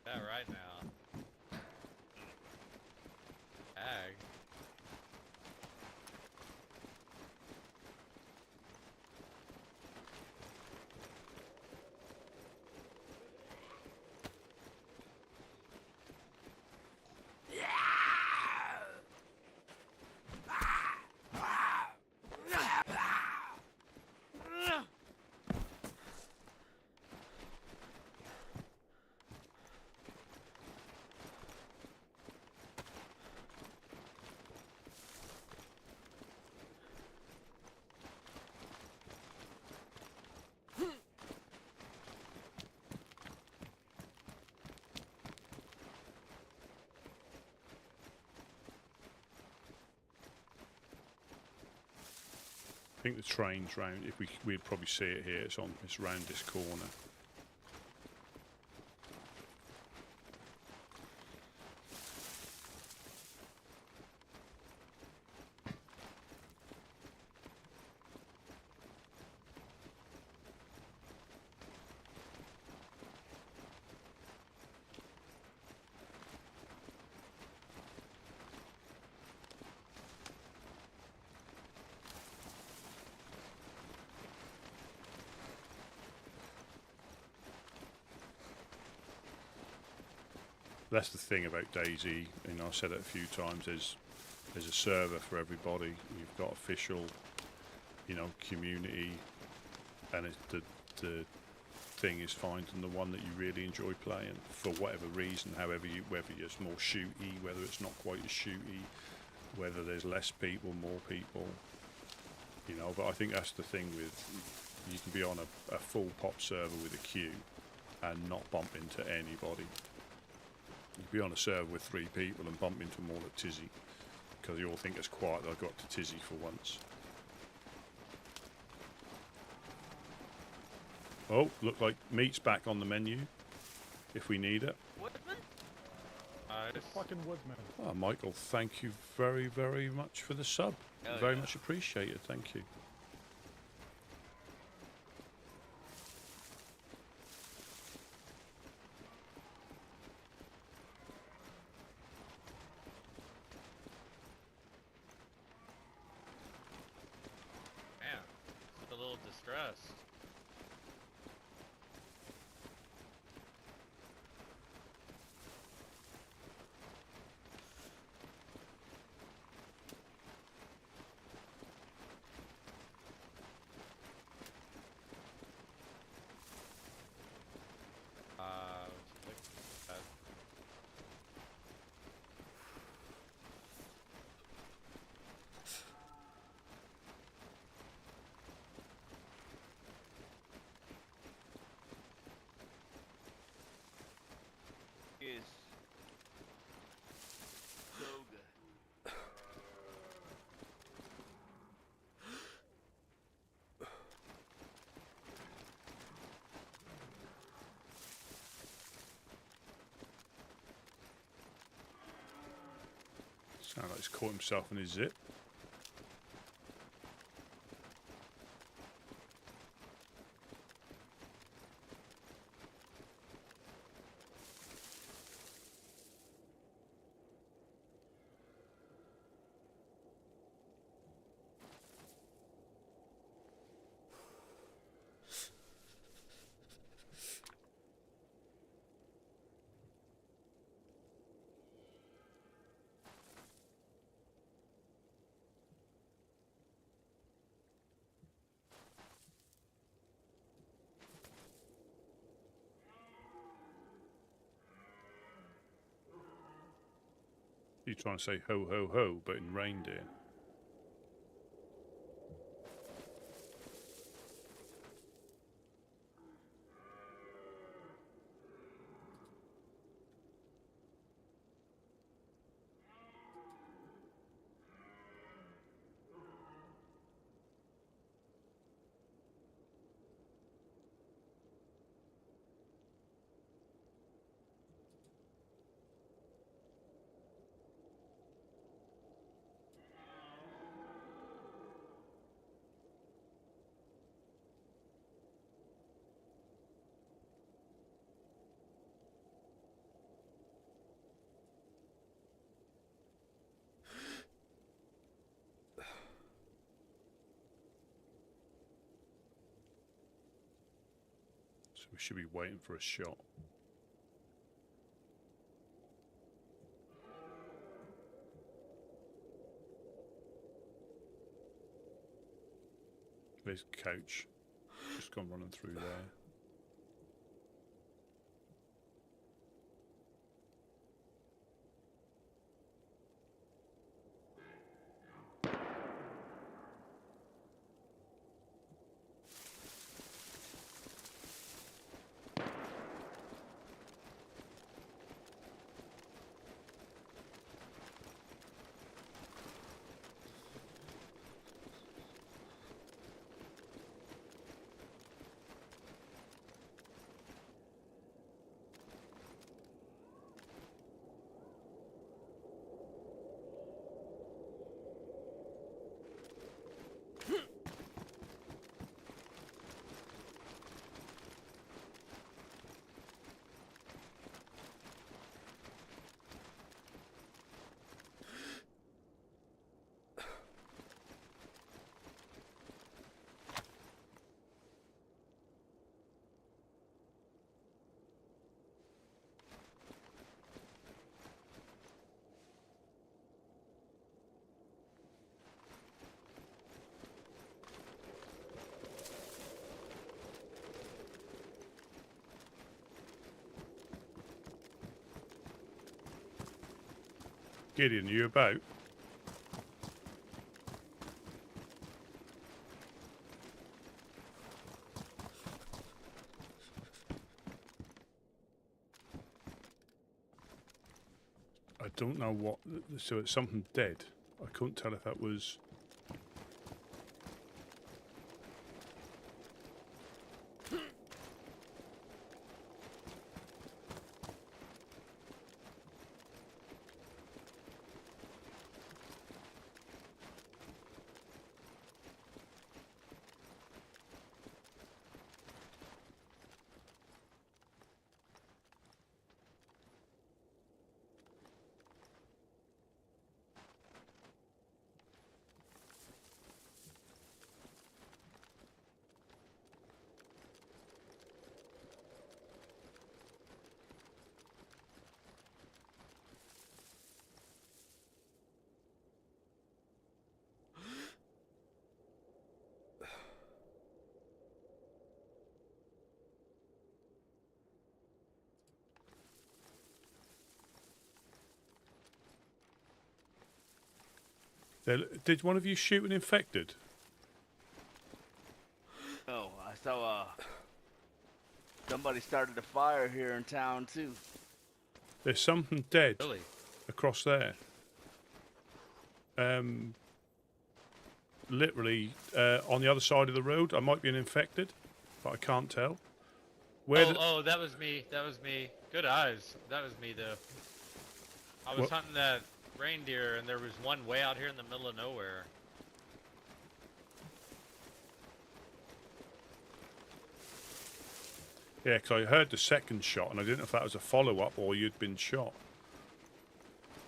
That right now. Ag. I think the train's round. If we'd probably see it here. It's round this corner. That's the thing about DayZ, and I've said it a few times, there's a server for everybody. You've got official, community, and the thing is finding the one that you really enjoy playing for whatever reason, whether it's more shooty, whether it's not quite as shooty, whether there's less people, more people, but I think that's the thing with, you can be on a full pop server with a queue and not bump into anybody. You can be on a server with 3 people and bump into them all at Tizzy because you all think it's quiet that I got to Tizzy for once. Oh, look like meat's back on the menu if we need it. Woodsman? It's fucking Woodsman. Oh, Michael, thank you very, very much for the sub. Oh, Very yeah. much appreciated. Thank you. Man, it's a little distressed. Is so good. Sounds like he's caught himself in his zip. You're trying to say ho ho ho, but in reindeer. So we should be waiting for a shot. There's couch. Just gone running through there. Gideon, are you about? I don't know what. So it's something dead. I couldn't tell if that was. Did one of you shoot an infected? No, I saw somebody started a fire here in town too. There's something dead Really? across there. Literally on the other side of the road. I might be an infected, but I can't tell. Oh, that was me. That was me. Good eyes. That was me, though. I was hunting that reindeer, and there was one way out here in the middle of nowhere. Yeah, because I heard the second shot, and I didn't know if that was a follow-up or you'd been shot.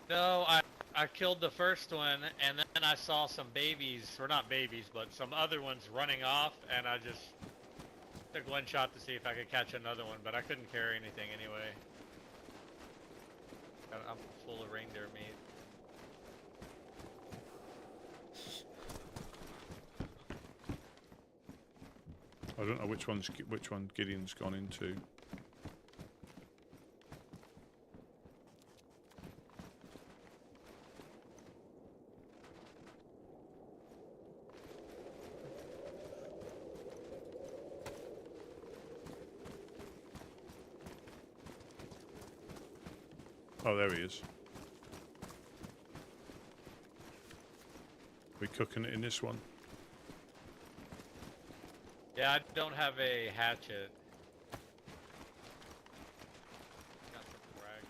No, I killed the first one, and then I saw some babies, or not babies, but some other ones running off, and I just took one shot to see if I could catch another one, but I couldn't carry anything anyway. I'm full of reindeer meat. I don't know which one Gideon's gone into. Oh, there he is. We cooking it in this one? Yeah, I don't have a hatchet. Got some rags,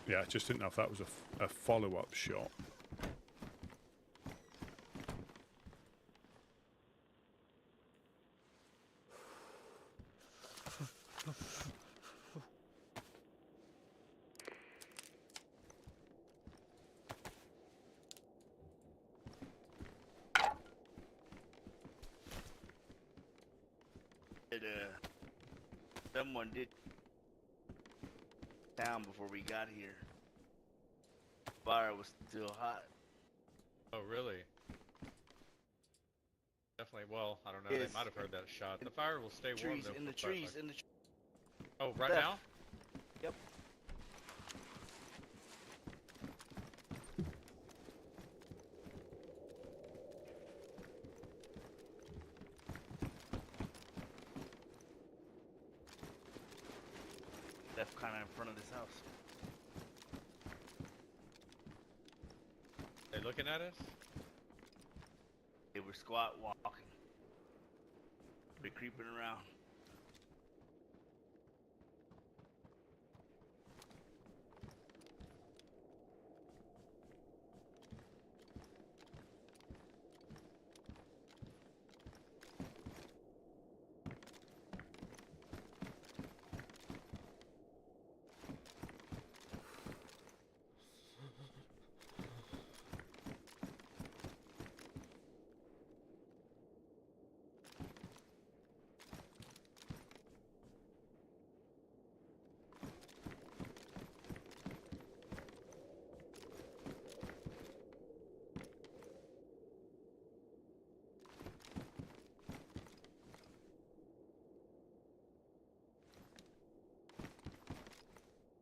Yeah, I just didn't know if that was a follow-up shot. Someone did down before we got here. Fire was still hot. Oh, really? Definitely. Well, I don't know. Yes. They might have heard that shot. The fire will stay warm though. In the for quite trees, like- in the Oh, right left. now? Yep. Left kind of in front of this house. They looking at us? They were squat walking. They creeping around.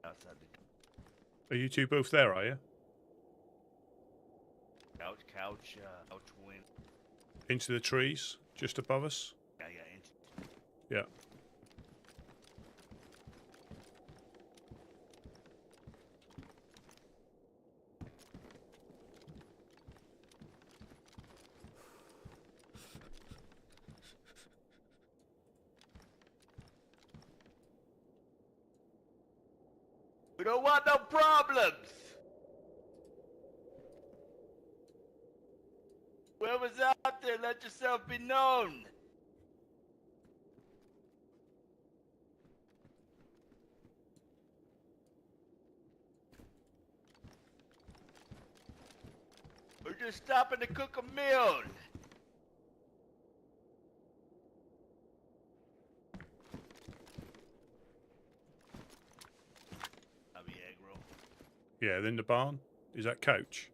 Outside the Are you two both there, are you? couch win. Into the trees, just above us? Yeah. Yeah. We don't want no problems. Whoever's out there, let yourself be known. We're just stopping to cook a meal. I'll be aggro. Yeah, in the barn. Is that Couch?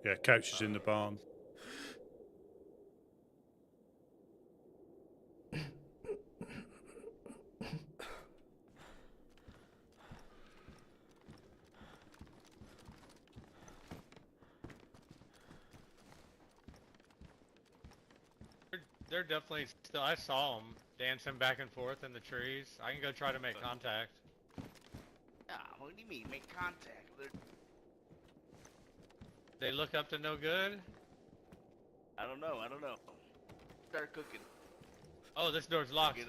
Yeah, Couch is in the barn. They're definitely still. I saw them dancing back and forth in the trees. I can go try to make contact. Ah, what do you mean, make contact? They look up to no good. I don't know. Start cooking. Oh, this door's locked.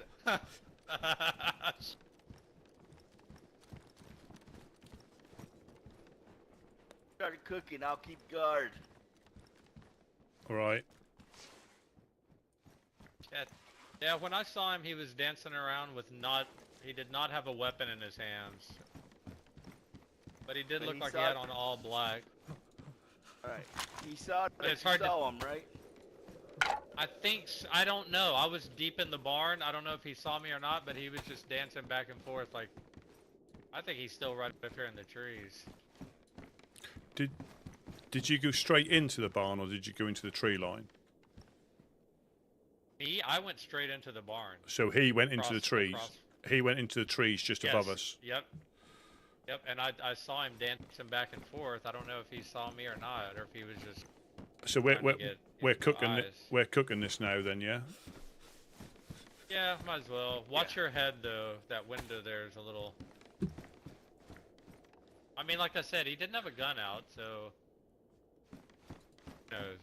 Start cooking, I'll keep guard. All right. Yeah, when I saw him, he was dancing around with he did not have a weapon in his hands. But he did But look he like he saw had it. on all black. Alright. He saw it, But it's you hard to- saw him, right? I don't know. I was deep in the barn. I don't know if he saw me or not, but he was just dancing back and forth like... I think he's still right up here in the trees. Did you go straight into the barn or did you go into the tree line? I went straight into the barn. So he went into the Across- trees. across- He went into the trees just above us. Yep. Yep, and I saw him dancing back and forth. I don't know if he saw me or not, or if he was just... So trying to get we're into cooking eyes. we're cooking this now then, yeah. Yeah, might as well. Watch your head though. That window there is a little. I mean, like I said, he didn't have a gun out, so. Who knows?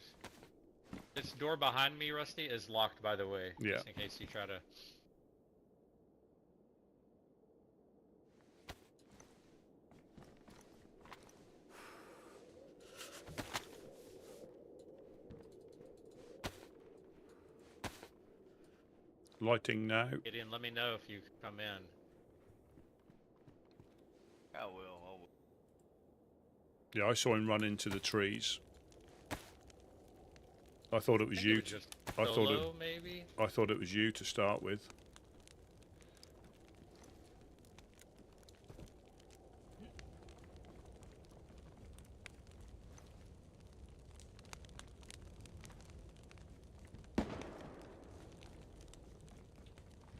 This door behind me, Rusty, is locked, by the way. Yeah. Just in case you try to. Lighting now. Gideon, let me know if you come in. I will. Yeah, I saw him run into the trees. I thought it was you. Just I thought solo, maybe? I thought it was you to start with.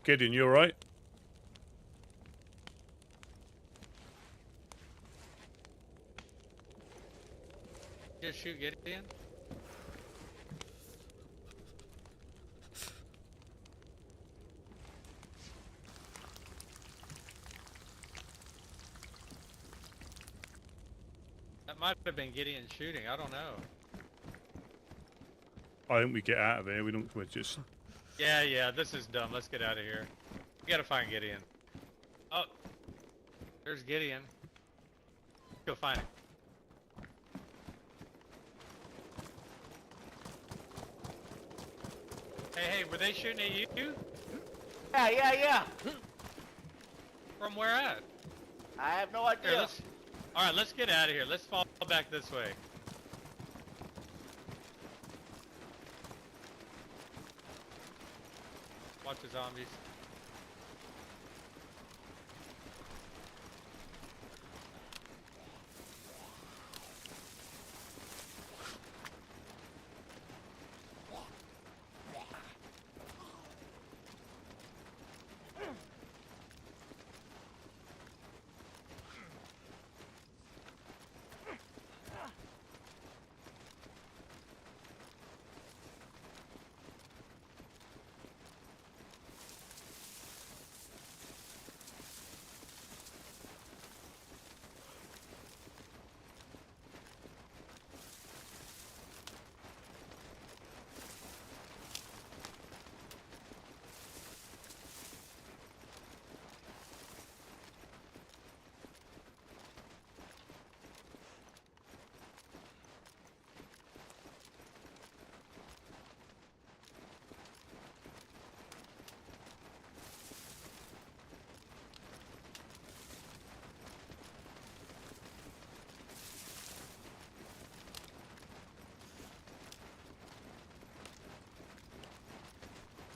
Gideon, you alright? Just shoot Gideon? That might have been Gideon shooting, I don't know. I think we get out of here. We're just... Yeah, this is dumb. Let's get out of here. We gotta find Gideon. Oh, there's Gideon. Go find him. Hey, were they shooting at you? Yeah. From where at? I have no idea. Here, alright, let's get out of here. Let's fall back this way. Watch the zombies.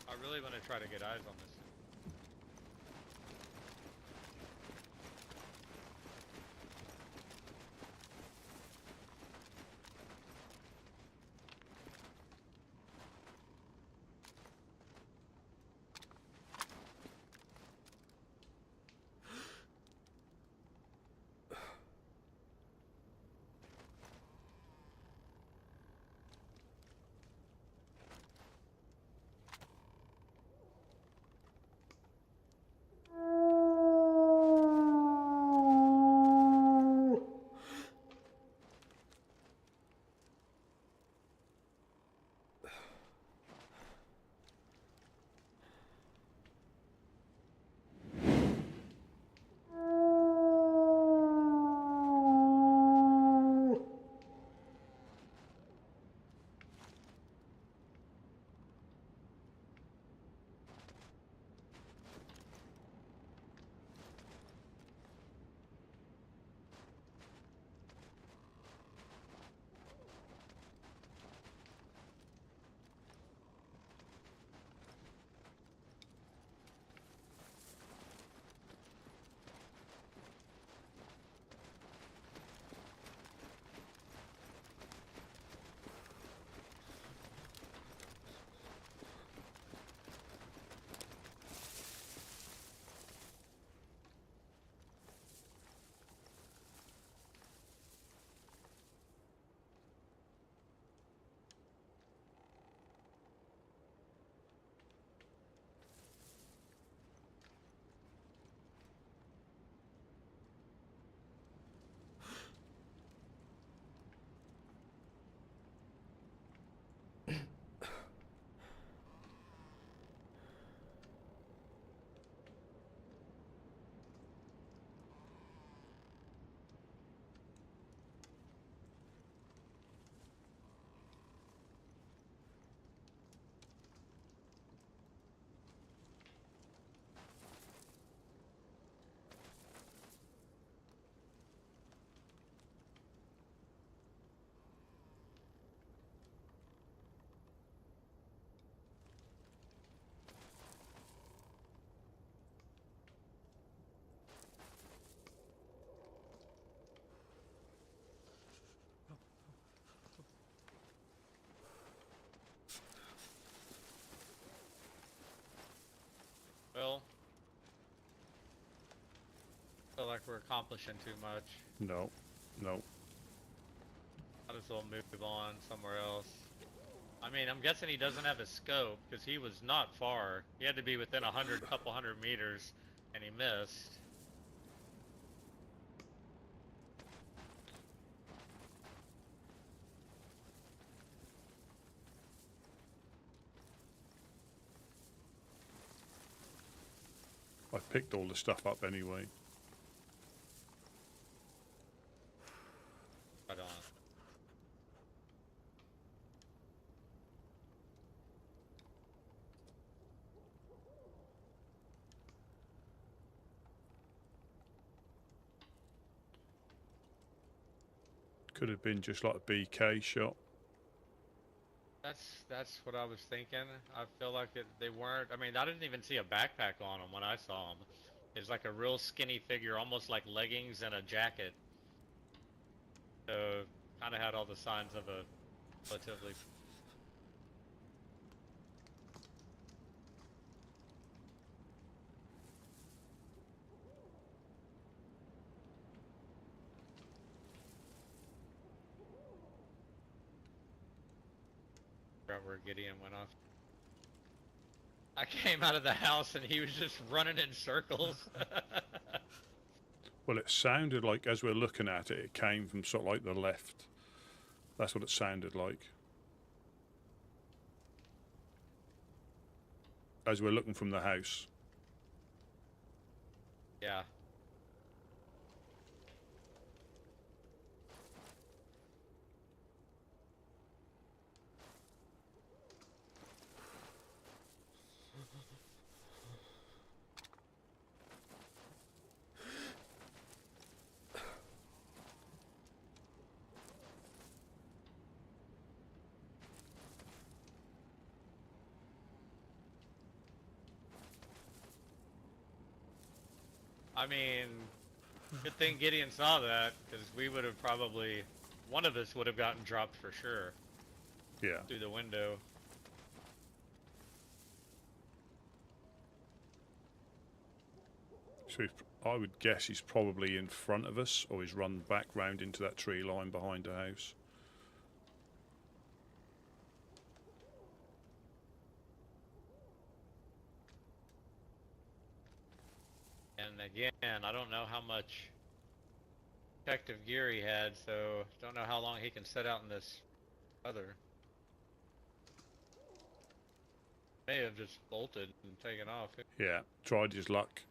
I really want to try to get eyes on this. accomplishing too much. No, no. Might as well move on somewhere else. I mean, I'm guessing he doesn't have a scope because he was not far. He had to be within couple hundred meters, and he missed. I picked all the stuff up anyway. Right on. Could have been just like a BK shot. That's what I was thinking. I feel like they weren't. I mean, I didn't even see a backpack on him when I saw him. It's like a real skinny figure, almost like leggings and a jacket. So, kind of had all the signs of a relatively. Where Gideon went off. I came out of the house and he was just running in circles. Well, it sounded like, as we're looking at it, it came from sort of like the left. That's what it sounded like. As we're looking from the house. Yeah. I mean, good thing Gideon saw that, because we would have probably, one of us would have gotten dropped for sure. Yeah. Through the window. So I would guess he's probably in front of us, or he's run back round into that tree line behind the house. And again, I don't know how much protective gear he had, so don't know how long he can sit out in this weather. May have just bolted and taken off. Yeah, tried his luck.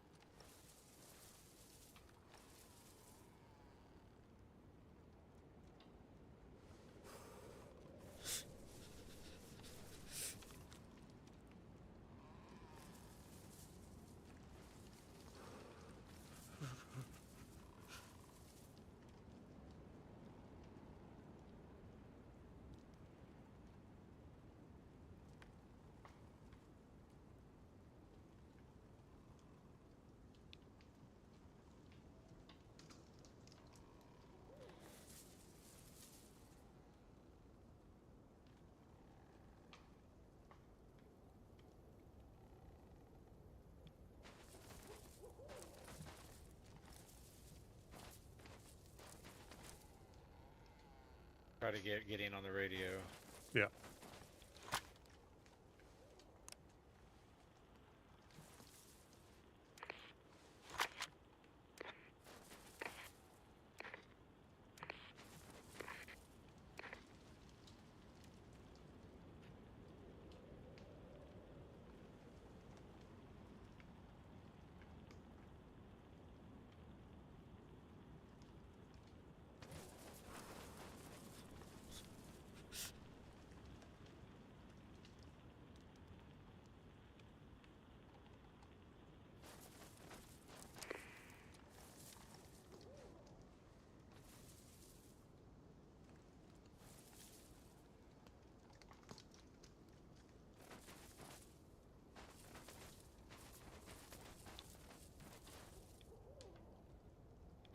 Try to get in on the radio. Yeah.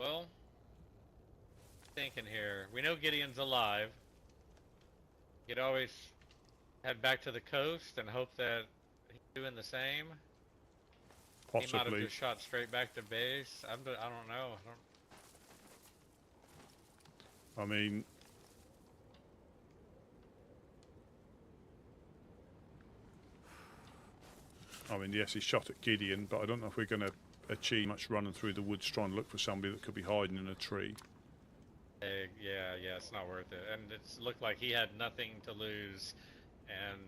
Well, thinking here. We know Gideon's alive. You could always head back to the coast and hope that he's doing the same. He might have Possibly. just shot straight back to base. I don't know. I mean, yes, he shot at Gideon, but I don't know if we're going to achieve much running through the woods trying to look for somebody that could be hiding in a tree. Yeah, it's not worth it. And it looked like he had nothing to lose, and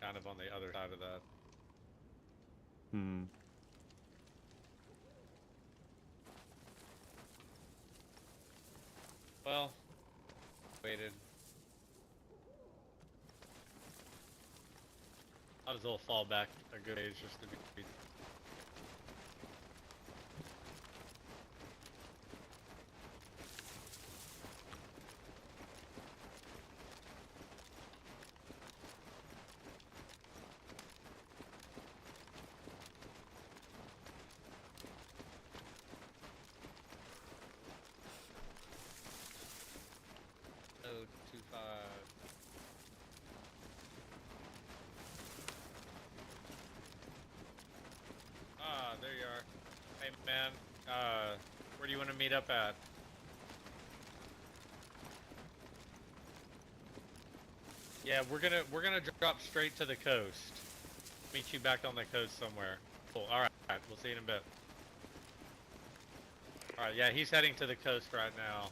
kind of on the other side of that. Hmm. Well, waited. Might as well fall back a good age just to be. There you are. Hey man, where do you want to meet up at? Yeah, we're gonna drop straight to the coast. Meet you back on the coast somewhere. Cool. All right, we'll see you in a bit. All right, yeah, he's heading to the coast right now.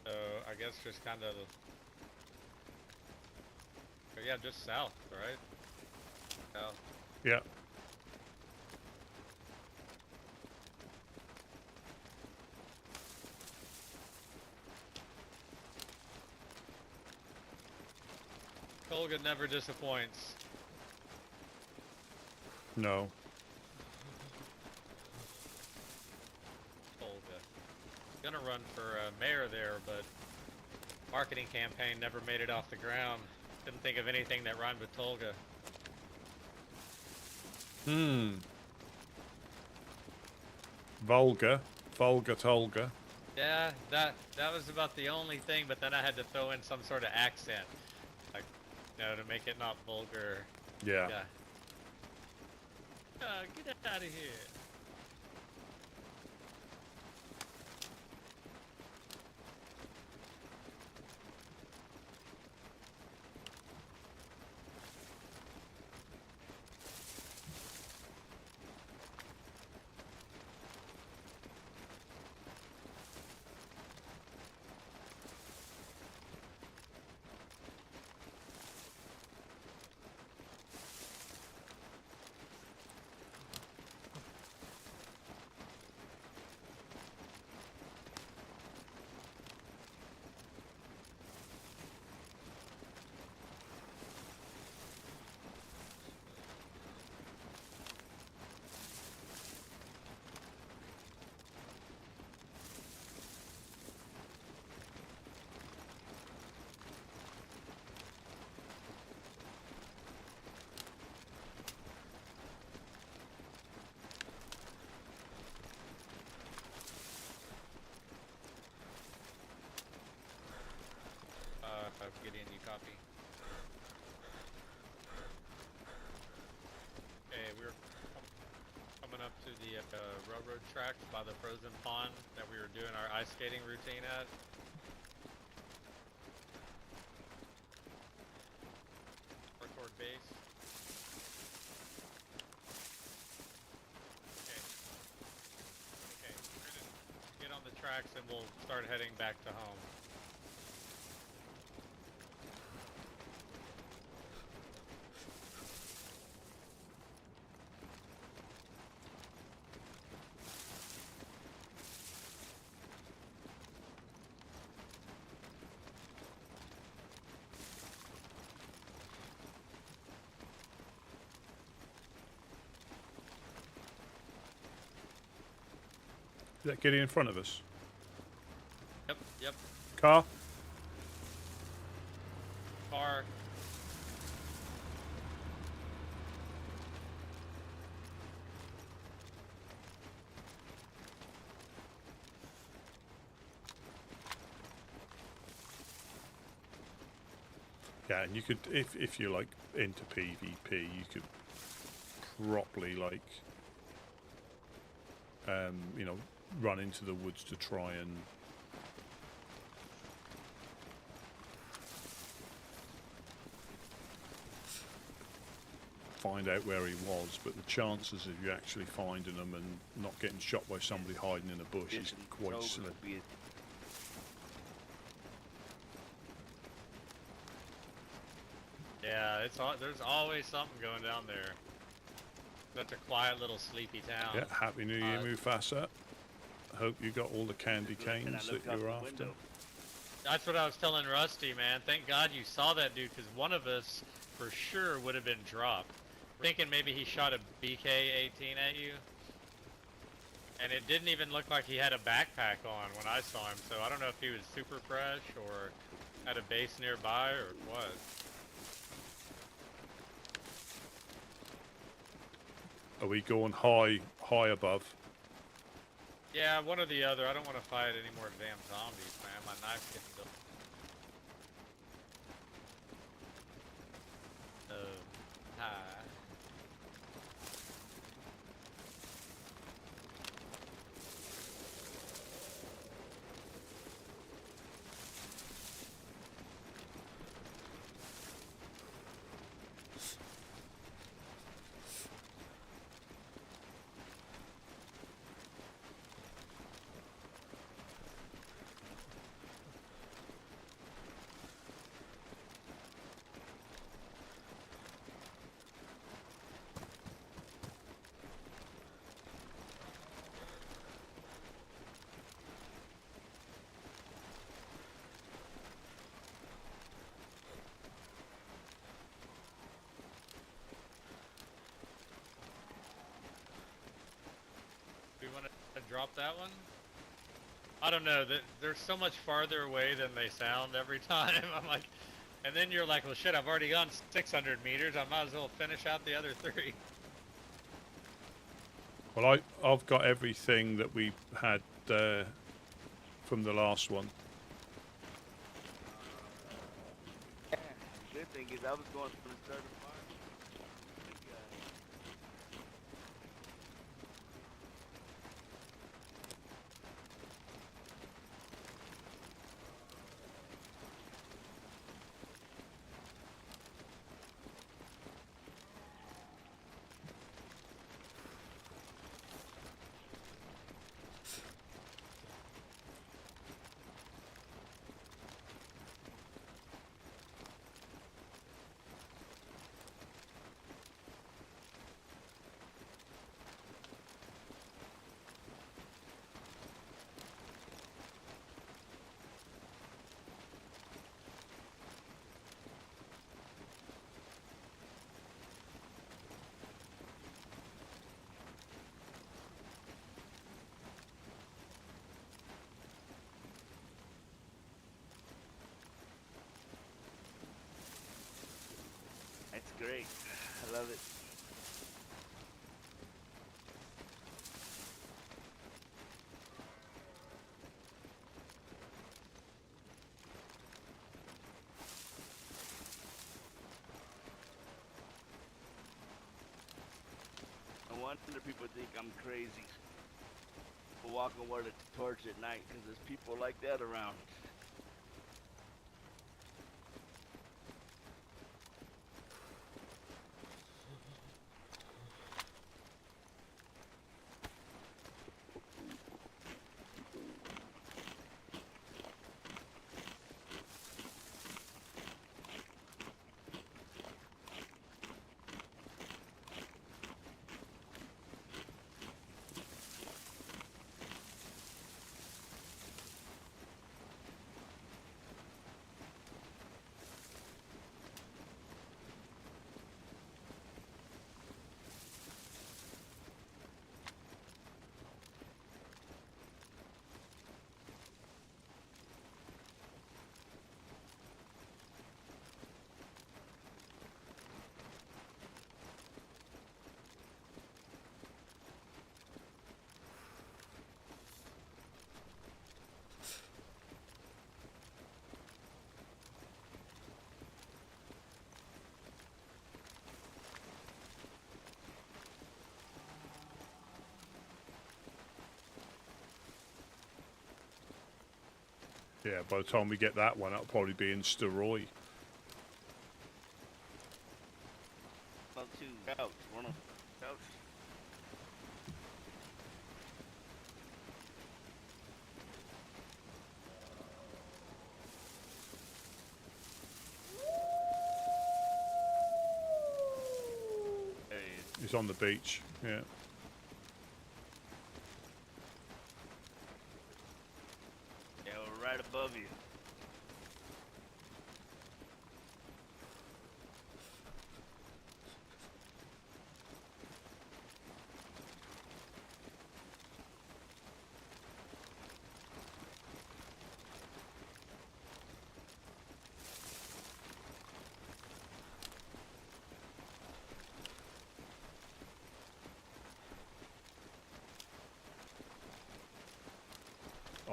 So I guess just kind of. Yeah, just south, right? South. Yeah. Tolga never disappoints. No. Tolga. Gonna run for mayor there, but marketing campaign never made it off the ground. Didn't think of anything that rhymed with Tolga. Vulgar. Vulgar Tolga. Yeah, that was about the only thing, but then I had to throw in some sort of accent. Like, to make it not vulgar. Yeah. Get out of here. Gideon, you copy? Okay, we're coming up to the railroad tracks by the frozen pond that we were doing our ice skating routine at. Record base. Okay, we're gonna get on the tracks and we'll start heading back to home. Is that getting in front of us? Yep. Car? Car. Yeah, and you could, if you're like into PvP, you could properly like, you know, run into the woods to try and find out where he was, but the chances of you actually finding him and not getting shot by somebody hiding in a bush is quite slim. Yeah, there's always something going down there. Such a quiet little sleepy town. Yeah, Happy New Year, Mufasa. Hope you got all the candy canes that you were after. That's what I was telling Rusty, man. Thank God you saw that dude, because one of us for sure would have been dropped. Thinking maybe he shot a BK-18 at you. And it didn't even look like he had a backpack on when I saw him, so I don't know if he was super fresh or had a base nearby or what. Are we going high above? Yeah, one or the other. I don't want to fight any more damn zombies, man. My knife's getting dull. Hi. Drop that one? I don't know, they're so much farther away than they sound every time. I'm like, and then you're like, well shit, I've already gone 600 meters, I might as well finish out the other 3. Well, I've got everything that we had from the last one. The good thing is I was going from the start of fire. That's great. I love it. No wonder people think I'm crazy for walking with a torch at night, because there's people like that around. Yeah, by the time we get that one, that'll probably be in Steroy. Well, two couch, one of couch. There he is. He's on the beach. Yeah. Yeah, we're right above you.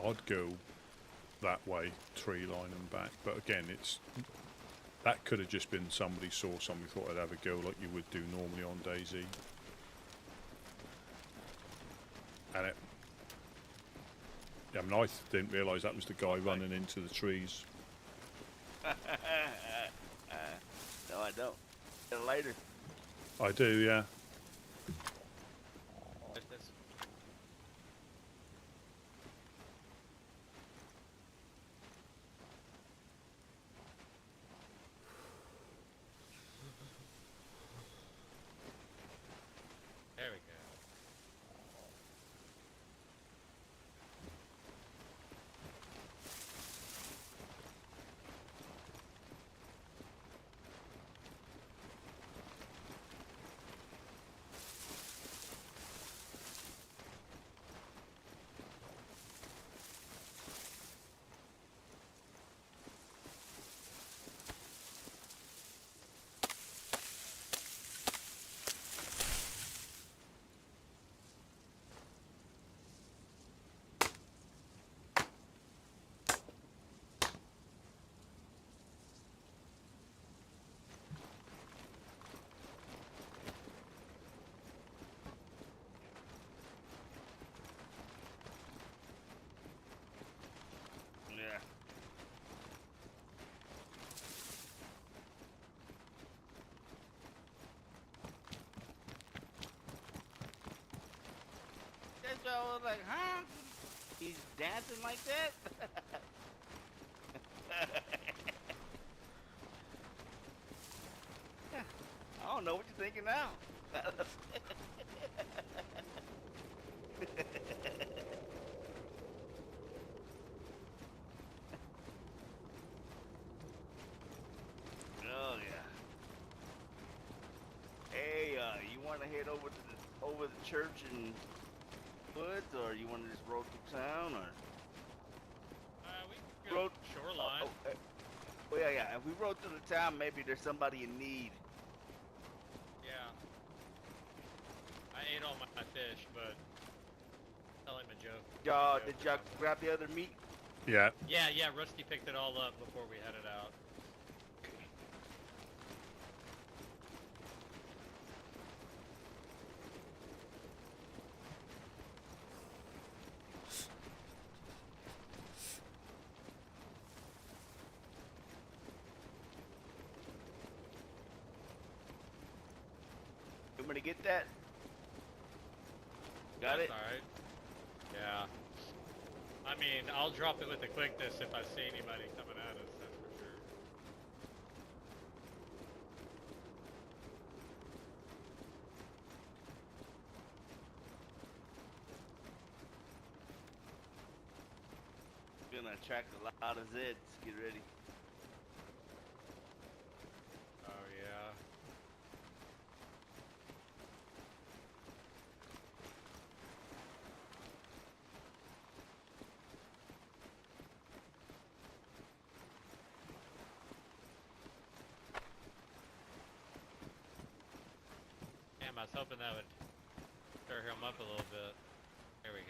I'd go that way, tree line and back. But again, that could have just been somebody saw something, thought I'd have a go like you would do normally on DayZ. And I mean, I didn't realise that was the guy running into the trees. No, I don't. Get a lighter. I do, yeah. There we go. Yeah. That's why I was like, huh? He's dancing like that? Yeah. I don't know what you're thinking now. Oh yeah. Hey, you want to head over to the church and woods, or you want to just roll through town, or? We can go shoreline. Well, yeah. If we rode through the town, maybe there's somebody in need. Yeah. I ate all my fish, but tell him a joke. Did y'all grab the other meat? Yeah. Yeah. Rusty picked it all up before we headed out. You want me to get that? Got it? Alright. Yeah. I mean, I'll drop it with the quickness if I see anybody coming at us, that's for sure. Gonna attract a lot of Zeds. Get ready. Oh, yeah. Damn, I was hoping that would stir him up a little bit. There we go.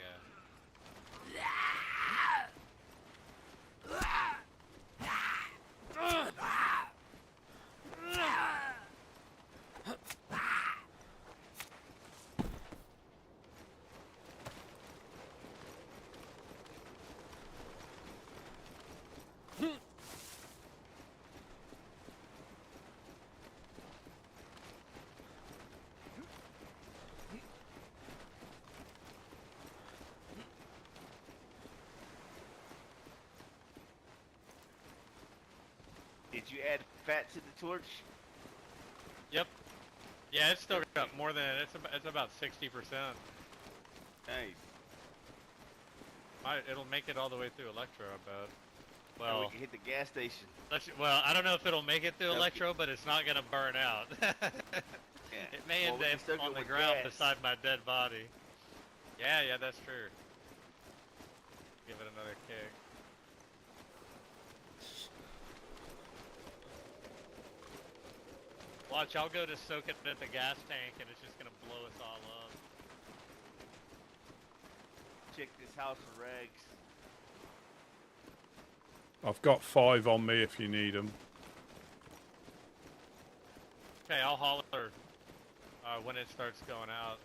Did you add fat to the torch? Yep. Yeah, it's still got more than it's about 60%. Nice. It'll make it all the way through Electro, I bet. Well, Well, we can hit the gas station. well, I don't know if it'll make it through Electro, but it's not gonna burn out. Yeah. It may Well, end up on the ground beside my dead body. Yeah, that's true. Give it another kick. Watch, I'll go to soak it at the gas tank, and it's just gonna blow us all up. Check this house for rags. I've got 5 on me if you need them. Okay, I'll holler when it starts going out.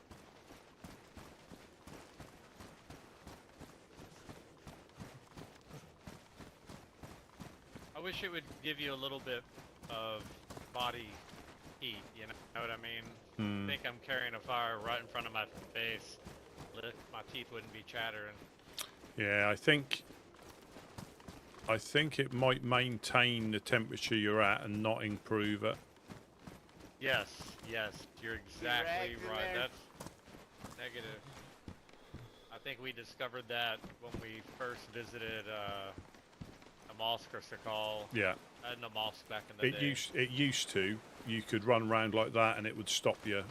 I wish it would give you a little bit of body heat, you know what I mean? I think I'm carrying a fire right in front of my face. My teeth wouldn't be chattering. Yeah, I think it might maintain the temperature you're at and not improve it. Yes, you're exactly right. That's negative. I think we discovered that when we first visited Namalsk or Sakal. Yeah. Namalsk back in the day. It used to. You could run around like that and it would stop you.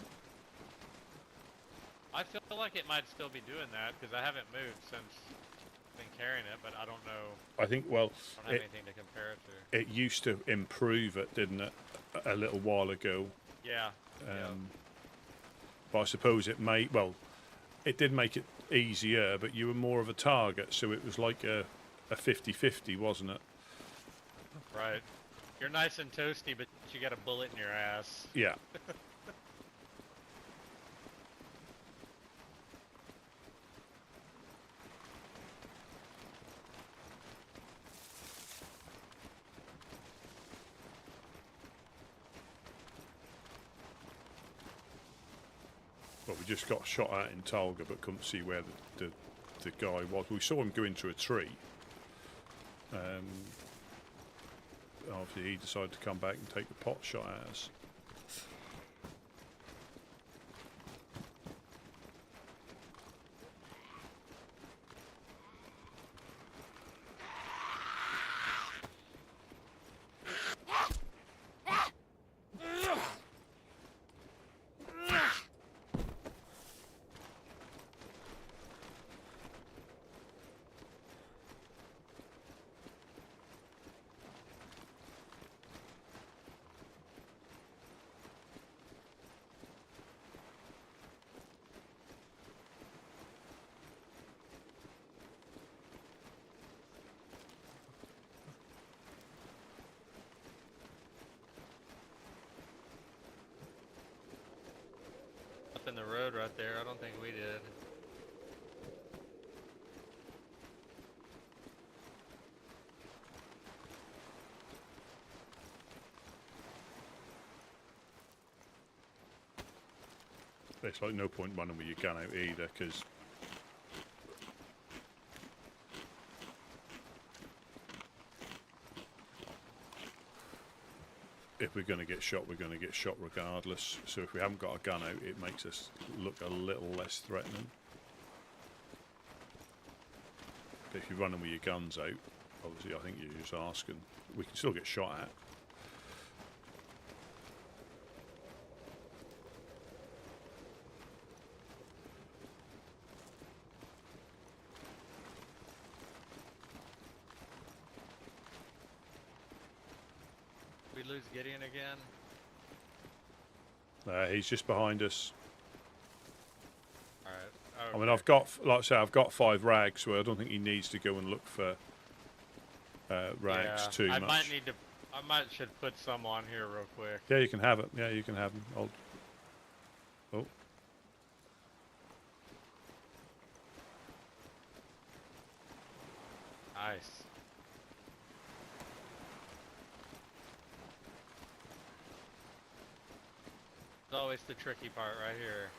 I feel like it might still be doing that because I haven't moved since I've been carrying it, but I don't know. I think, well, I don't have anything to compare it to. It used to improve it, didn't it, a little while ago? Yeah. But I suppose it did make it easier, but you were more of a target, so it was like a 50-50, wasn't it? Right. You're nice and toasty, but you got a bullet in your ass. Yeah. Well, we just got shot at in Talga, but couldn't see where the guy was. We saw him go into a tree. Obviously, he decided to come back and take the pot shot at us. In the road right there. I don't think we did. There's like no point running with your gun out either, because if we're going to get shot, we're going to get shot regardless. So if we haven't got a gun out, it makes us look a little less threatening. But if you're running with your guns out, obviously I think you're just asking. We can still get shot at. Lose Gideon again? He's just behind us. Alright. Okay. I mean, I've got, like I say, I've got 5 rags, so I don't think he needs to go and look for rags too much. I should put some on here real quick. Yeah, you can have it. Yeah, you can have them. Oh. Nice. Always the tricky part right here.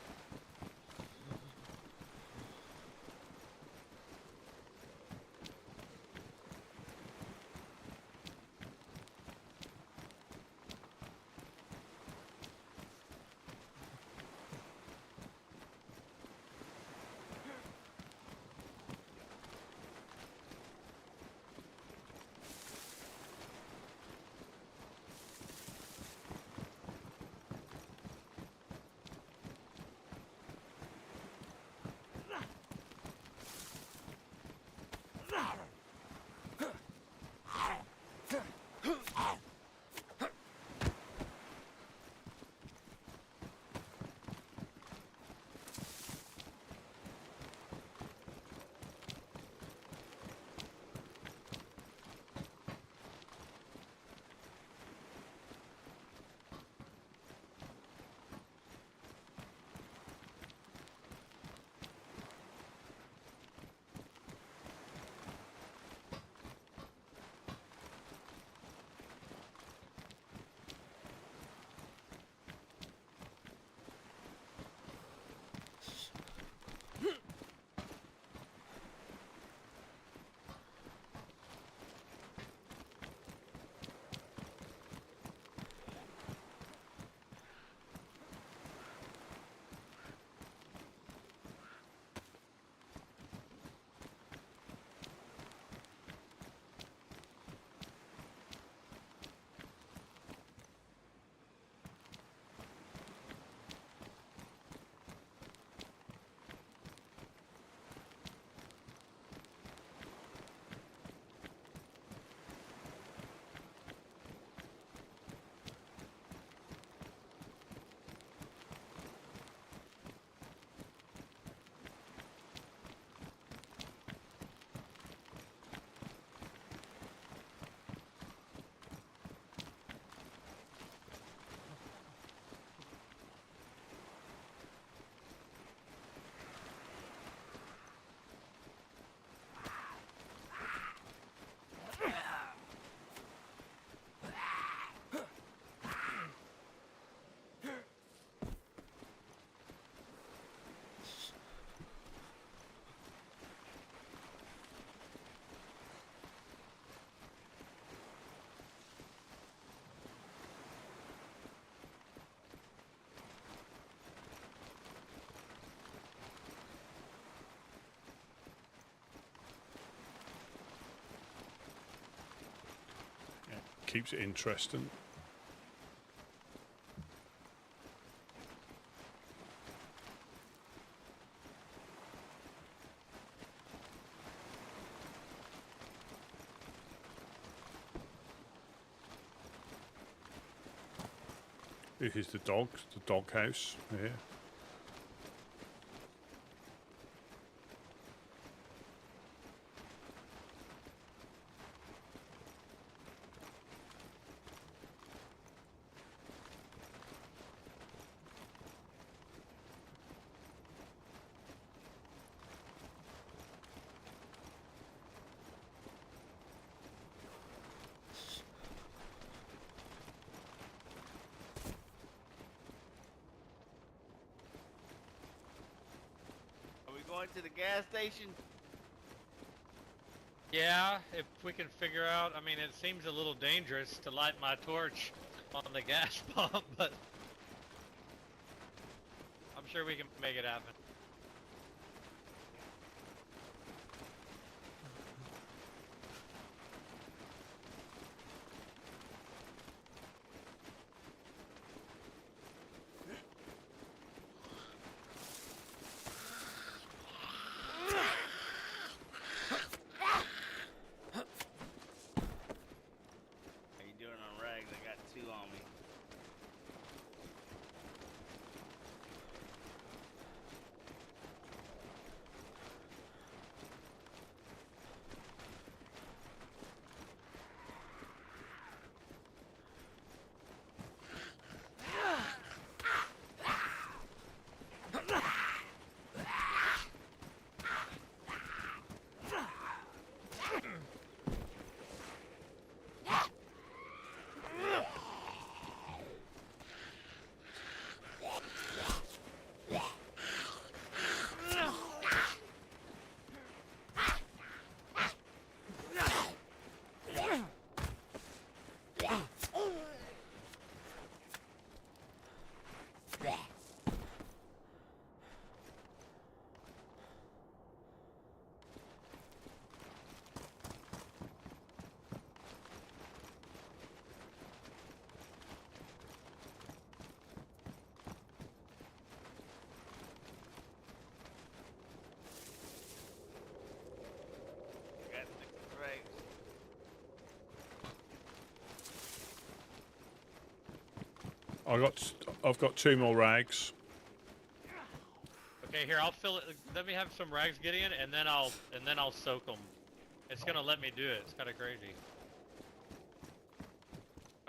keeps it interesting. Here's the dog house here. Going to the gas station? Yeah, if we can figure out. I mean, it seems a little dangerous to light my torch on the gas pump, but I'm sure we can make it happen. I've got 2 more rags. Okay, here I'll fill it. Let me have some rags, Gideon, and then I'll soak them. It's gonna let me do it. It's kind of crazy.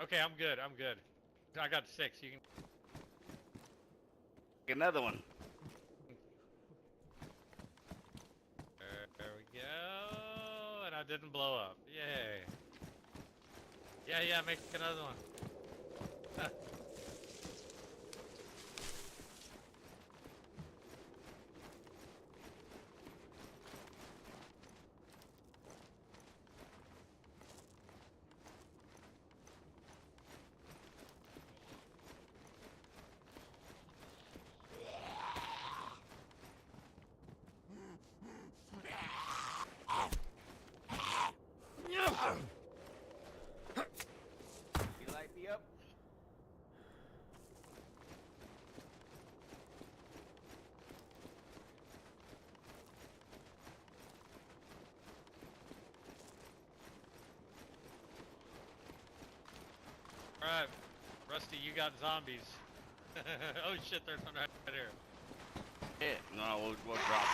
Okay, I'm good. I'm good. I got 6. You can. Another one. There we go. And I didn't blow up. Yay. Yeah. Make another one. Huh. You light me up? Alright, Rusty, you got zombies. Oh shit, there's one right here. Yeah, no, we'll drop them.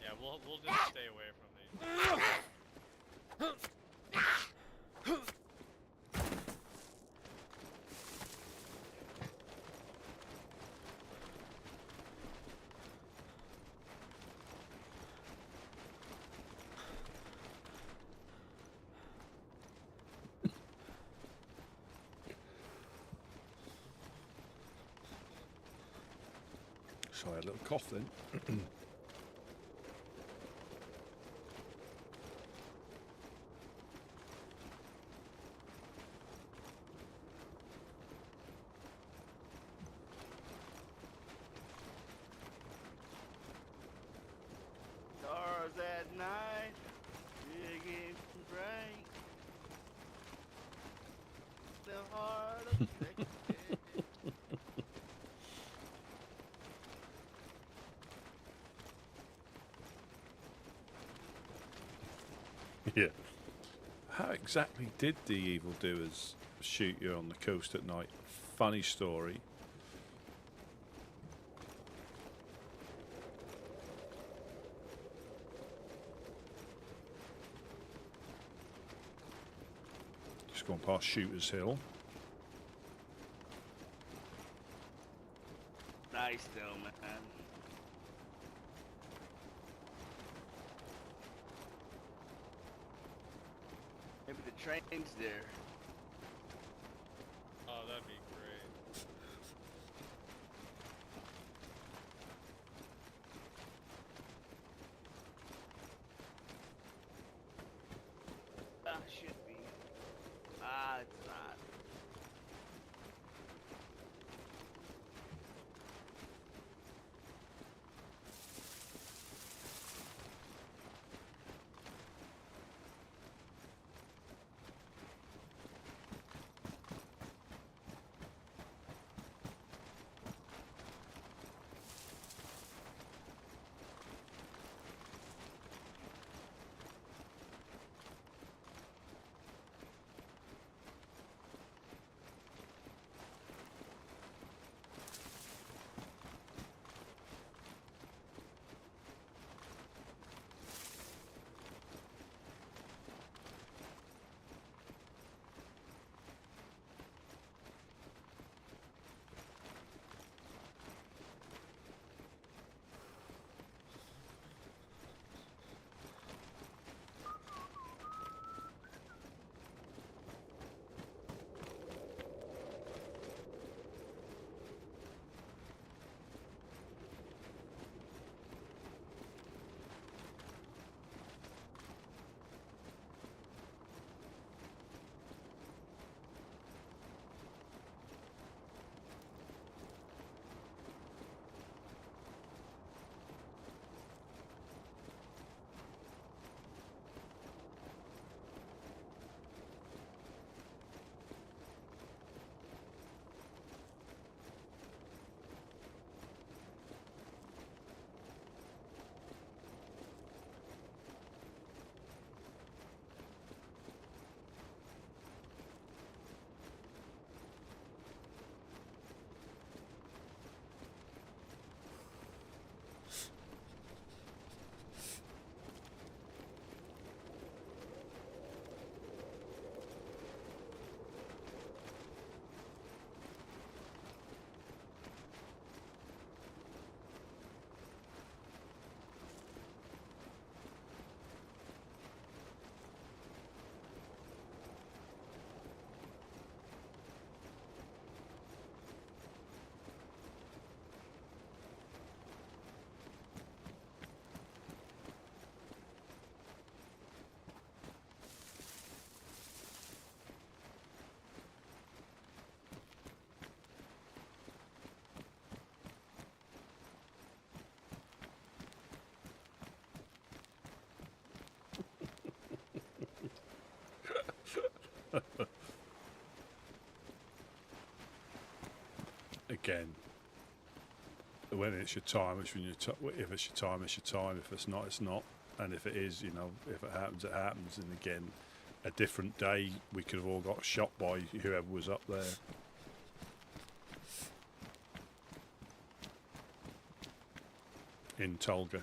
Yeah, we'll just stay away from these. So I had a little cough then. Stars at night, big and bright. Yeah. How exactly did the evildoers shoot you on the coast at night? Funny story. Just going past Shooter's Hill. Nice though, man. Maybe the train's there. Oh, that'd be great. Ah, should be. Ah, it's not. Again, when it's your time, it's when if it's your time, it's your time. If it's not, it's not. And if it is, you know, if it happens, it happens. And again, a different day, we could have all got shot by whoever was up there. In Tolga.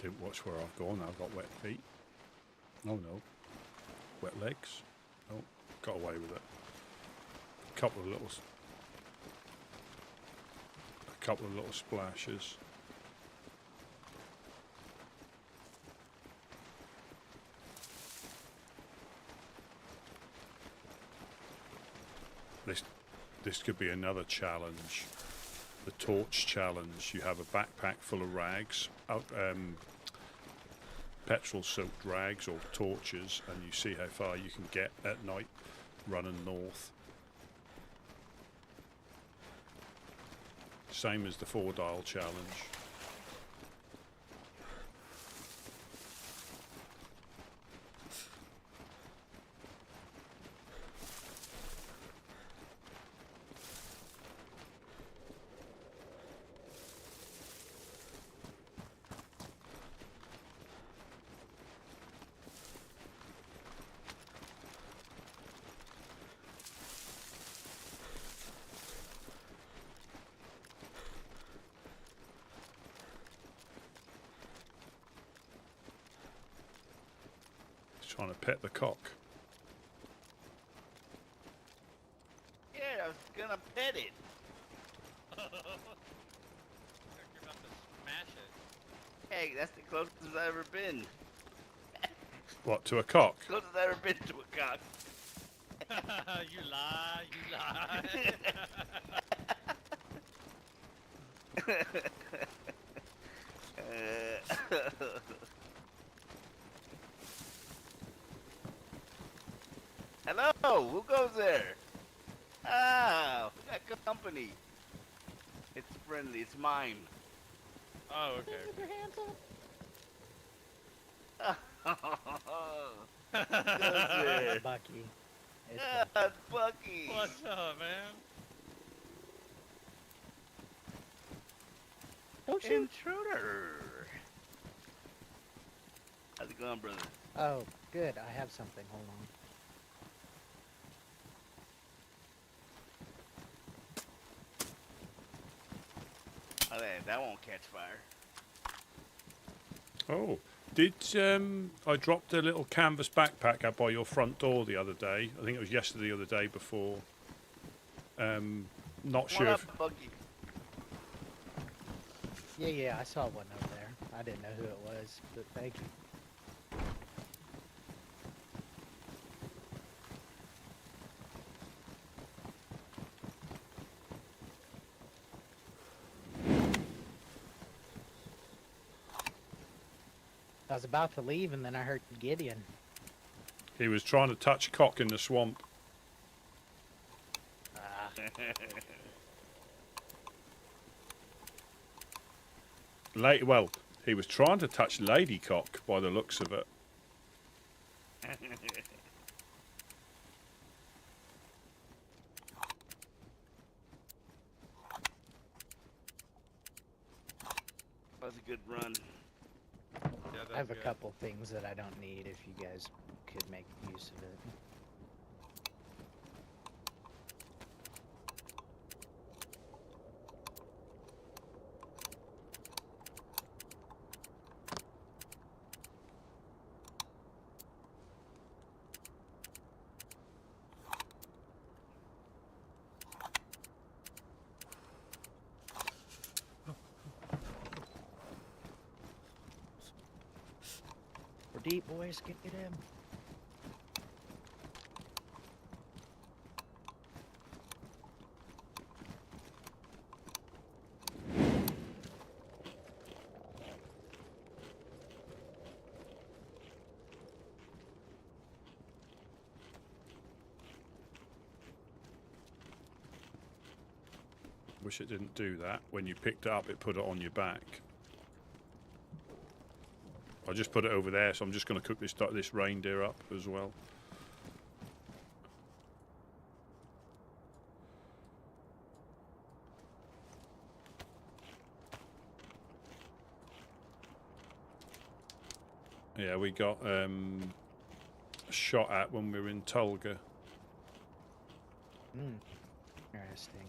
Didn't watch where I've gone. I've got wet feet. Oh no. Wet legs. Oh, got away with it. A couple of little splashes. This could be another challenge. The torch challenge. You have a backpack full of rags, petrol-soaked rags or torches, and you see how far you can get at night running north. Same as the 4-dial challenge. Trying to pet the cock. Yeah, I was gonna pet it. You're about to smash it. Hey, that's the closest I've ever been. What, to a cock? Closest I've ever been to a cock. You lie, Hello, who goes there? Ah, we got company. It's friendly, it's mine. Oh, okay. Your hands up. Bucky. It's Ah, Bucky. What's up, man? Don't shoot. Intruder. How's it going, brother? Oh, good. I have something. Hold on. Oh, that won't catch fire. Oh, did I dropped a little canvas backpack out by your front door the other day? I think it was yesterday or the day before. Not sure if... Up, Bucky? Yeah, I saw one over there. I didn't know who it was, but thank you. I was about to leave, and then I heard Gideon. He was trying to touch cock in the swamp. Ah. Well, he was trying to touch lady cock by the looks of it. That was a good run. Yeah, I have a good. couple things that I don't need if you guys could make use of it. We're deep, boys. Get him. Wish it didn't do that. When you picked it up, it put it on your back. I just put it over there, so I'm just going to cook this reindeer up as well. Yeah, we got shot at when we were in Tulga. Interesting.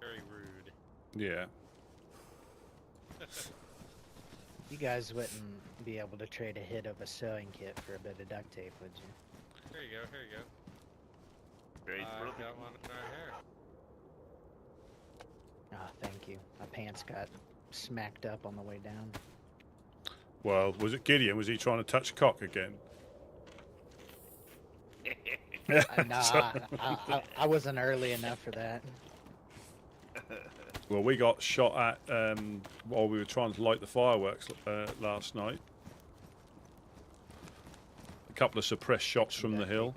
Very rude. Yeah. You guys wouldn't be able to trade a hit of a sewing kit for a bit of duct tape, would you? Here you go, here you go. Great, I brother. got one right here. Ah, thank you. My pants got smacked up on the way down. Well, was it Gideon? Was he trying to touch cock again? I wasn't early enough for that. Well, we got shot at while we were trying to light the fireworks last night. A couple of suppressed shots from the hill.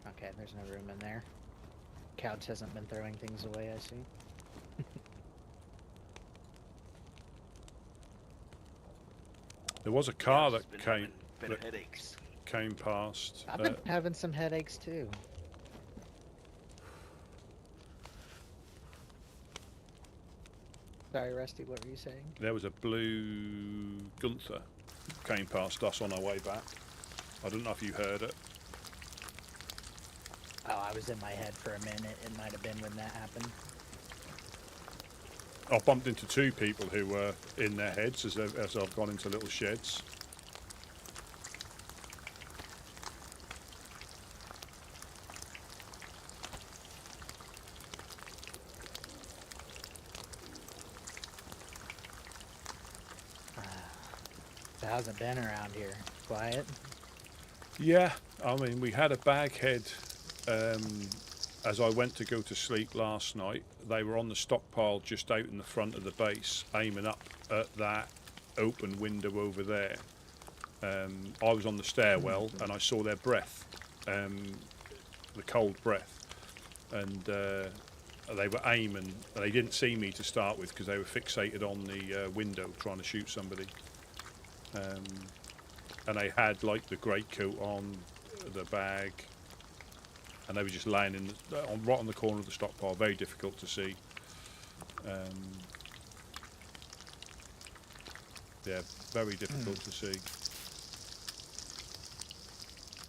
Okay, there's no room in there. Couch hasn't been throwing things away, I see. There was a car that headaches. came past. I've been having some headaches too. Sorry, Rusty, what were you saying? There was a blue Gunther came past us on our way back. I don't know if you heard it. Oh, I was in my head for a minute. It might have been when that happened. I bumped into two people who were in their heads as I've gone into little sheds. So how's it been around here? Quiet? Yeah, I mean, we had a baghead as I went to go to sleep last night. They were on the stockpile just out in the front of the base, aiming up at that open window over there. I was on the stairwell and I saw their breath, the cold breath, and they were aiming. They didn't see me to start with because they were fixated on the window trying to shoot somebody. And they had like the greatcoat on, the bag, and they were just laying in right on the corner of the stockpile. Very difficult to see. Yeah, very difficult to see.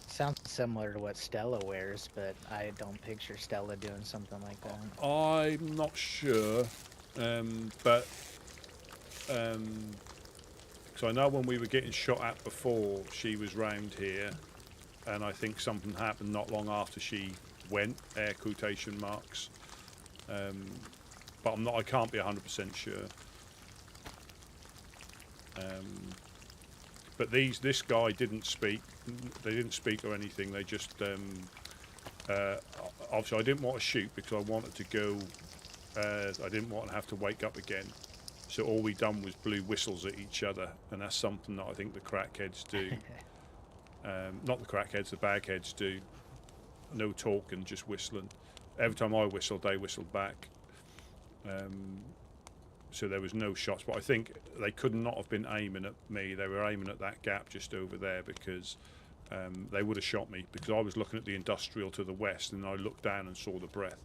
Sounds similar to what Stella wears, but I don't picture Stella doing something like that. I'm not sure, but because I know when we were getting shot at before, she was round here, and I think something happened not long after she went, air quotation marks. But I can't be 100% sure. But this guy didn't speak. They didn't speak or anything. They just obviously I didn't want to shoot because I wanted to go. I didn't want to have to wake up again. So all we done was blew whistles at each other, and that's something that I think the crackheads do. Not the crackheads, the bagheads do. No talking, just whistling. Every time I whistled, they whistled back. So there was no shots, but I think they could not have been aiming at me. They were aiming at that gap just over there because they would have shot me because I was looking at the industrial to the west, and I looked down and saw the breath.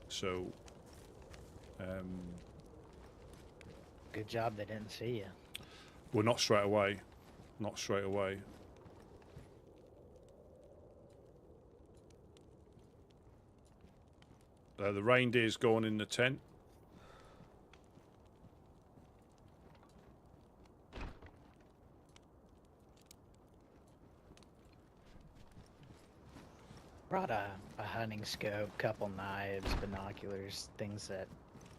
So good job they didn't see you. well, not straight away. Not straight away. The reindeer's going in the tent. Brought a hunting scope, couple knives, binoculars, things that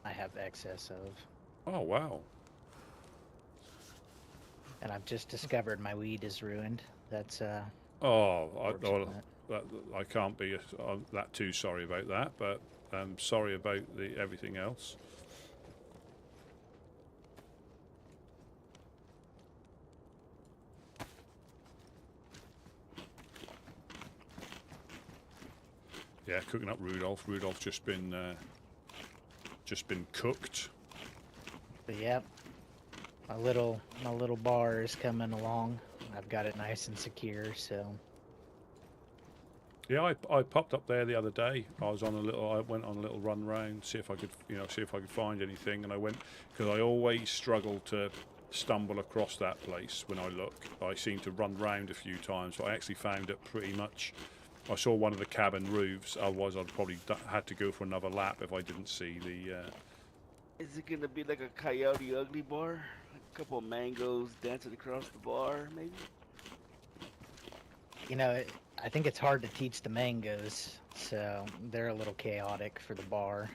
I have excess of. Oh, wow. And I've just discovered my weed is ruined. That's I can't be that too sorry about that, but I'm sorry about everything else. Yeah, cooking up Rudolph. Rudolph's just been cooked. But yep, my little bar is coming along. I've got it nice and secure, so. Yeah, I popped up there the other day. I went on a little run round, see if I could find anything, and I went because I always struggle to stumble across that place when I look. I seem to run round a few times, but I actually found it pretty much. I saw one of the cabin roofs. Otherwise, I'd probably had to go for another lap if I didn't see Is it gonna be like a Coyote Ugly bar? A couple of mangoes dancing across the bar, maybe? You know, I think it's hard to teach the mangoes, so they're a little chaotic for the bar.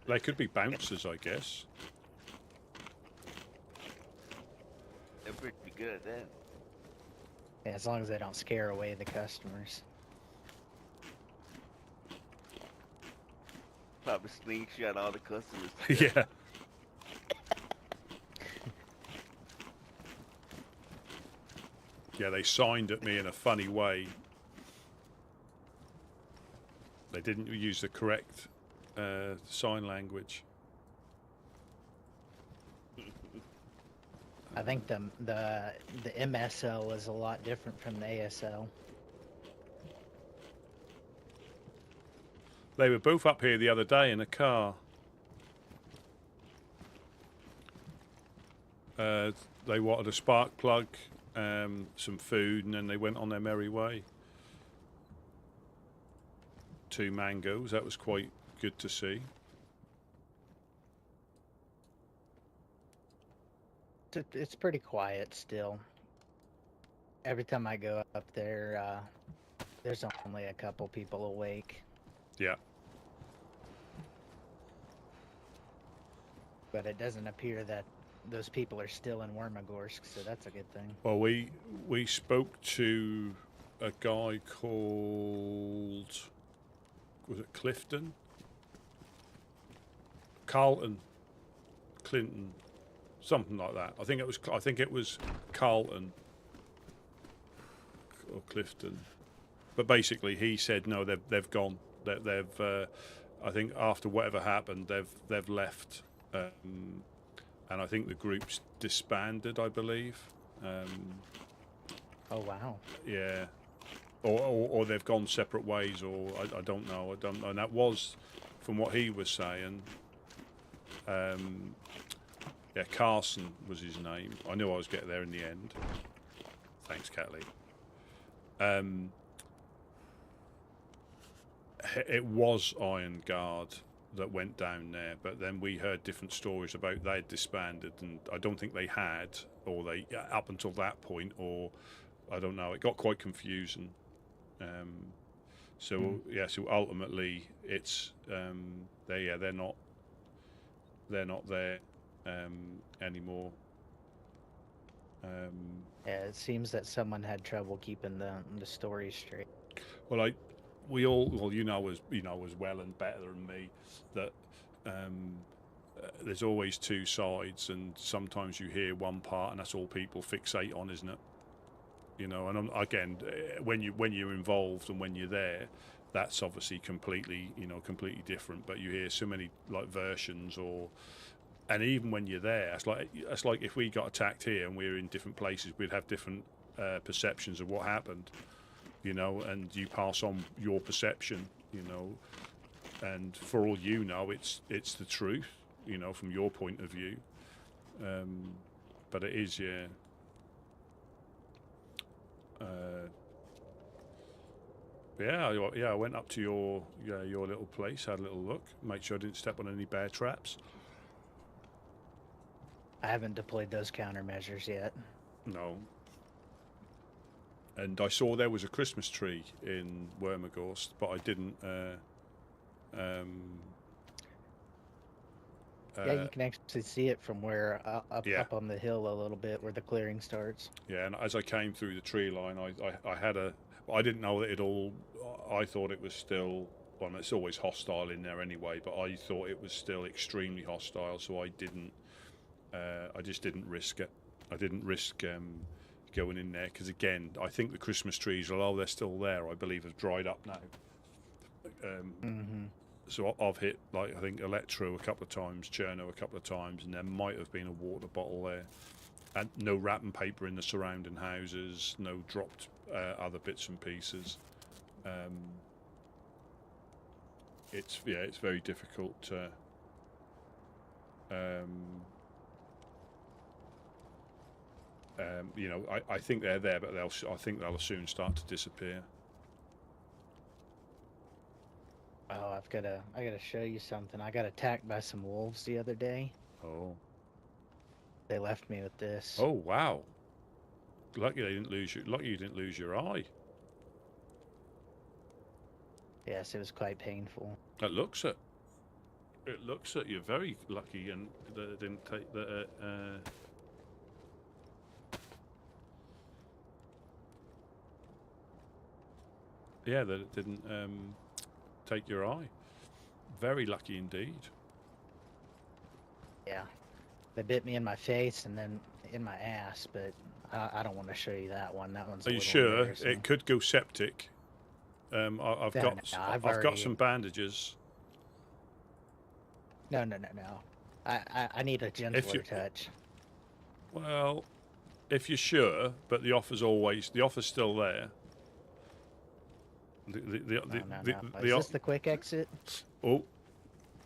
They could be bouncers, I guess. They're pretty good at that. Yeah, as long as they don't scare away the customers. Probably slingshot all the customers. Yeah. Yeah, they signed at me in a funny way. They didn't use the correct sign language. I think the MSL is a lot different from the ASL. They were both up here the other day in a car. They wanted a spark plug, some food, and then they went on their merry way. 2 mangoes, that was quite good to see. It's pretty quiet still. Every time I go up there, there's only a couple people awake. Yeah. But it doesn't appear that those people are still in Wormagorsk, so that's a good thing. Well, we spoke to a guy called, was it Clifton? Carlton, Clinton, something like that. I think it was Carlton or Clifton. But basically, he said no, they've gone. They've I think after whatever happened, they've left. And I think the group's disbanded, I believe. Oh wow! Yeah, or they've gone separate ways, or I don't know. And that was, from what he was saying. Yeah, Carson was his name. I knew I was getting there in the end. Thanks, Catley. It was Iron Guard that went down there, but then we heard different stories about they had disbanded, and I don't think they had, or they up until that point, or I don't know. It got quite confusing. So ultimately, it's they're not there anymore. Yeah, it seems that someone had trouble keeping the story straight. Well, you know as well and better than me that there's always 2 sides, and sometimes you hear one part, and that's all people fixate on, isn't it? You know, and again, when you're involved and when you're there, that's obviously completely different. But you hear so many like versions, and even when you're there, it's like if we got attacked here and we were in different places, we'd have different perceptions of what happened. You know, and you pass on your perception, you know, and for all you know, it's the truth, you know, from your point of view. But it is, yeah. I went up to your little place, had a little look, make sure I didn't step on any bear traps. I haven't deployed those countermeasures yet. No. And I saw there was a Christmas tree in Wormagorsk, but I didn't. Yeah, you can actually see it from where up on the hill a little bit where the clearing starts. Yeah, and as I came through the tree line, I didn't know that it all. I thought it was still. Well, it's always hostile in there anyway, but I thought it was still extremely hostile, so I didn't. I just didn't risk it. I didn't risk. Going in there, because again, I think the Christmas trees, although they're still there, I believe have dried up now. So I've hit, like, I think Electro a couple of times, Cherno a couple of times, and there might have been a water bottle there, and no wrapping paper in the surrounding houses, no dropped other bits and pieces. It's very difficult to I think they're there, but I think they'll soon start to disappear. Oh, I gotta show you something. I got attacked by some wolves the other day. Oh. They left me with this. Oh wow. Lucky they didn't lose you. Lucky you didn't lose your eye. Yes, it was quite painful. It looks it. It looks at you very lucky, and that it didn't take the. Yeah, that it didn't take your eye. Very lucky indeed. Yeah, they bit me in my face and then in my ass, but I don't want to show you that one. That one's. Are you sure? It could go septic. I've got some bandages. No. I need a gentler touch. Well, if you're sure, but the offer's still there. Is this the quick exit? Oh,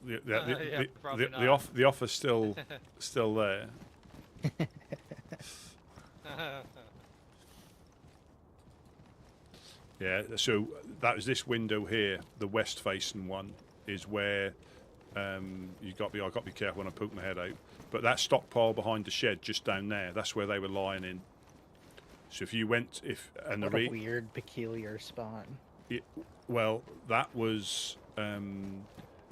the offer's still there. Yeah, so that was this window here, the west-facing one, is where I've got to be careful when I poke my head out. But that stockpile behind the shed, just down there, that's where they were lying in. So if you went, what a weird, peculiar spot. Well, that was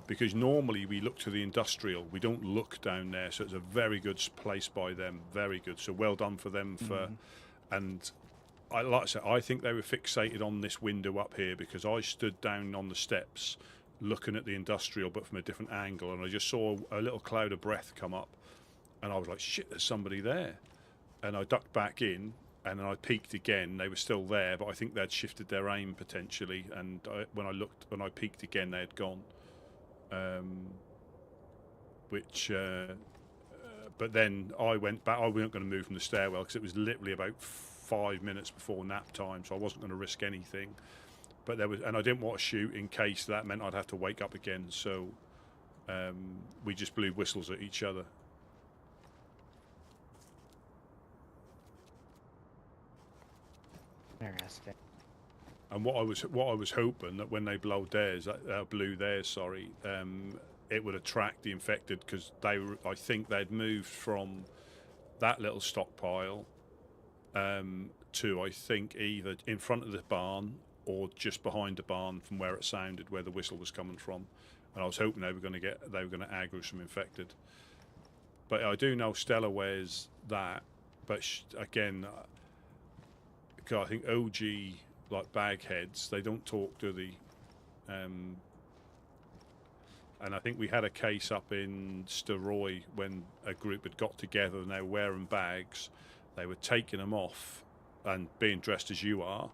because normally we look to the industrial. We don't look down there, so it's a very good place by them. Very good. So well done for them for, and like I said, I think they were fixated on this window up here because I stood down on the steps looking at the industrial, but from a different angle, and I just saw a little cloud of breath come up, and I was like, "Shit, there's somebody there," and I ducked back in. And then I peeked again. They were still there, but I think they'd shifted their aim potentially. And when I peeked again, they had gone. But then I went back. I wasn't going to move from the stairwell because it was literally about 5 minutes before nap time, so I wasn't going to risk anything. But and I didn't want to shoot in case that meant I'd have to wake up again. So we just blew whistles at each other. Interesting. And what I was hoping that when they blew theirs, it would attract the infected because I think they'd moved from that little stockpile to I think either in front of the barn or just behind the barn from where it sounded, where the whistle was coming from. And I was hoping they were going to aggro some infected. But I do know Stella wears that, but again. I think OG, like bagheads, they don't talk, do they? And I think we had a case up in Steroy when a group had got together and they were wearing bags. They were taking them off and being dressed as you are,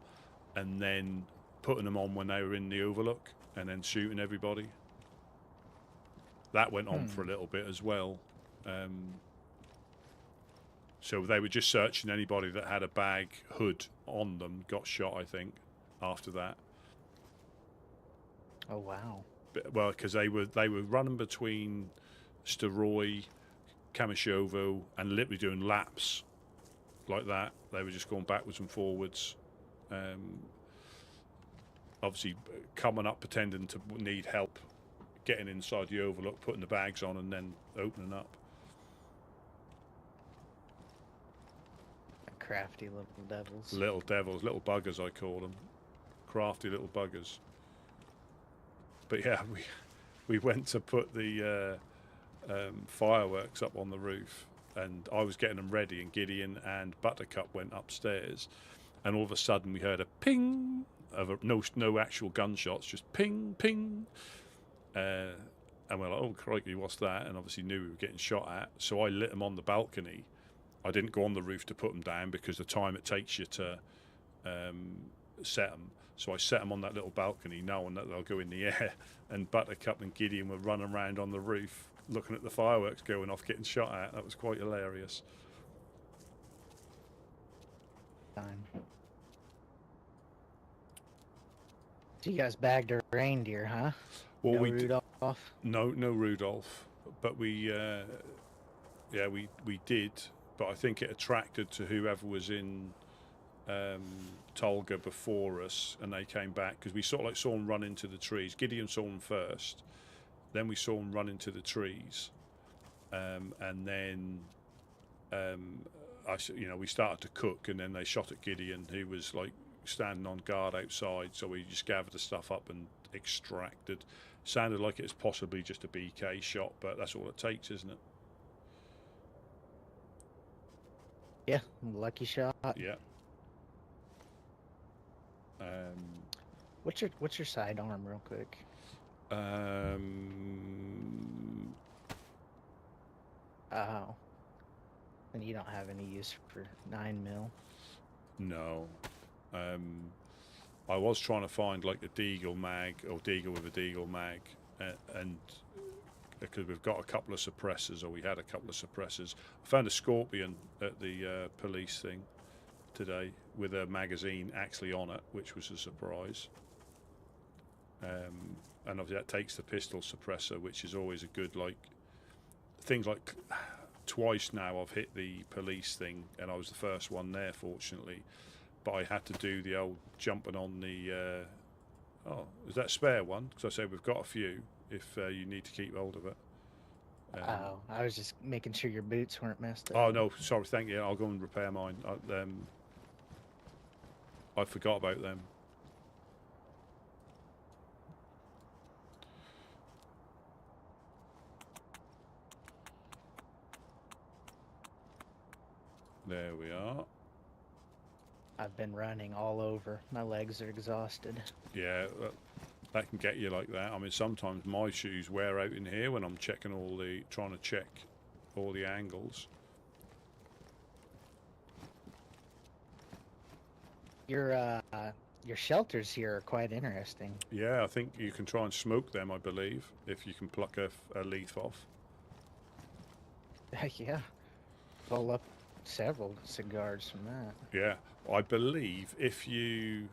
and then putting them on when they were in the Overlook, and then shooting everybody. That went on for a little bit as well. So they were just searching anybody that had a bag hood on them, got shot, I think, after that. Oh, wow. Well, because they were running between Steroy, Kamishovo, and literally doing laps like that. They were just going backwards and forwards. Obviously, coming up, pretending to need help, getting inside the Overlook, putting the bags on, and then opening up. Crafty little devils. Little devils, little buggers, I call them. Crafty little buggers. But yeah, we went to put the fireworks up on the roof, and I was getting them ready, and Gideon and Buttercup went upstairs, and all of a sudden we heard a ping of no actual gunshots, just ping, ping. And we're like, oh crikey, what's that? And obviously knew we were getting shot at, so I lit them on the balcony. I didn't go on the roof to put them down because the time it takes you to set them. So I set them on that little balcony knowing that they'll go in the air. And Buttercup and Gideon were running around on the roof looking at the fireworks going off, getting shot at. That was quite hilarious. Fine. So you guys bagged a reindeer, huh? Well, no Rudolph? No Rudolph. But we did. But I think it attracted to whoever was in Tolga before us, and they came back because we sort of like saw them run into the trees. Gideon saw them first, then we saw them run into the trees, and then we started to cook, and then they shot at Gideon, who was like standing on guard outside. So we just gathered the stuff up and extracted. Sounded like it was possibly just a BK shot, but that's all it takes, isn't it? Yeah, lucky shot. Yeah. What's your sidearm, real quick? Oh. And you don't have any use for 9mm? No. I was trying to find like a Deagle mag, or Deagle with a Deagle mag, and because we've got a couple of suppressors, or we had a couple of suppressors. I found a Scorpion at the police thing today with a magazine actually on it, which was a surprise. And obviously that takes the pistol suppressor, which is always a good, like, things like twice now I've hit the police thing, and I was the first one there, fortunately. But I had to do the old jumping on the. Oh, is that spare one? Because I said we've got a few. If you need to keep hold of it. Oh, I was just making sure your boots weren't messed up. Oh no, sorry. Thank you. I'll go and repair mine. I forgot about them. There we are. I've been running all over. My legs are exhausted. Yeah, that can get you like that. I mean, sometimes my shoes wear out in here when I'm checking trying to check all the angles. Your shelters here are quite interesting. Yeah, I think you can try and smoke them, I believe, if you can pluck a leaf off. Yeah. Pull up several cigars from that. Yeah, I believe if you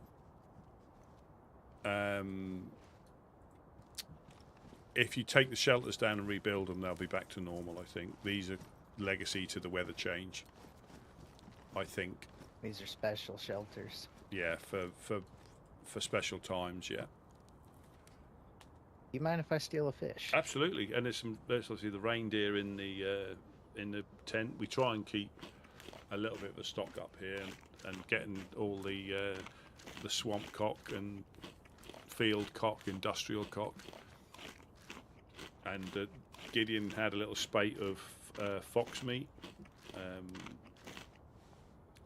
take the shelters down and rebuild them, they'll be back to normal. I think these are legacy to the weather change. I think these are special shelters. Yeah, for special times. Yeah. You mind if I steal a fish? Absolutely. And there's obviously the reindeer in the tent. We try and keep a little bit of a stock up here, and getting all the swamp cock and field cock, industrial cock. And Gideon had a little spate of fox meat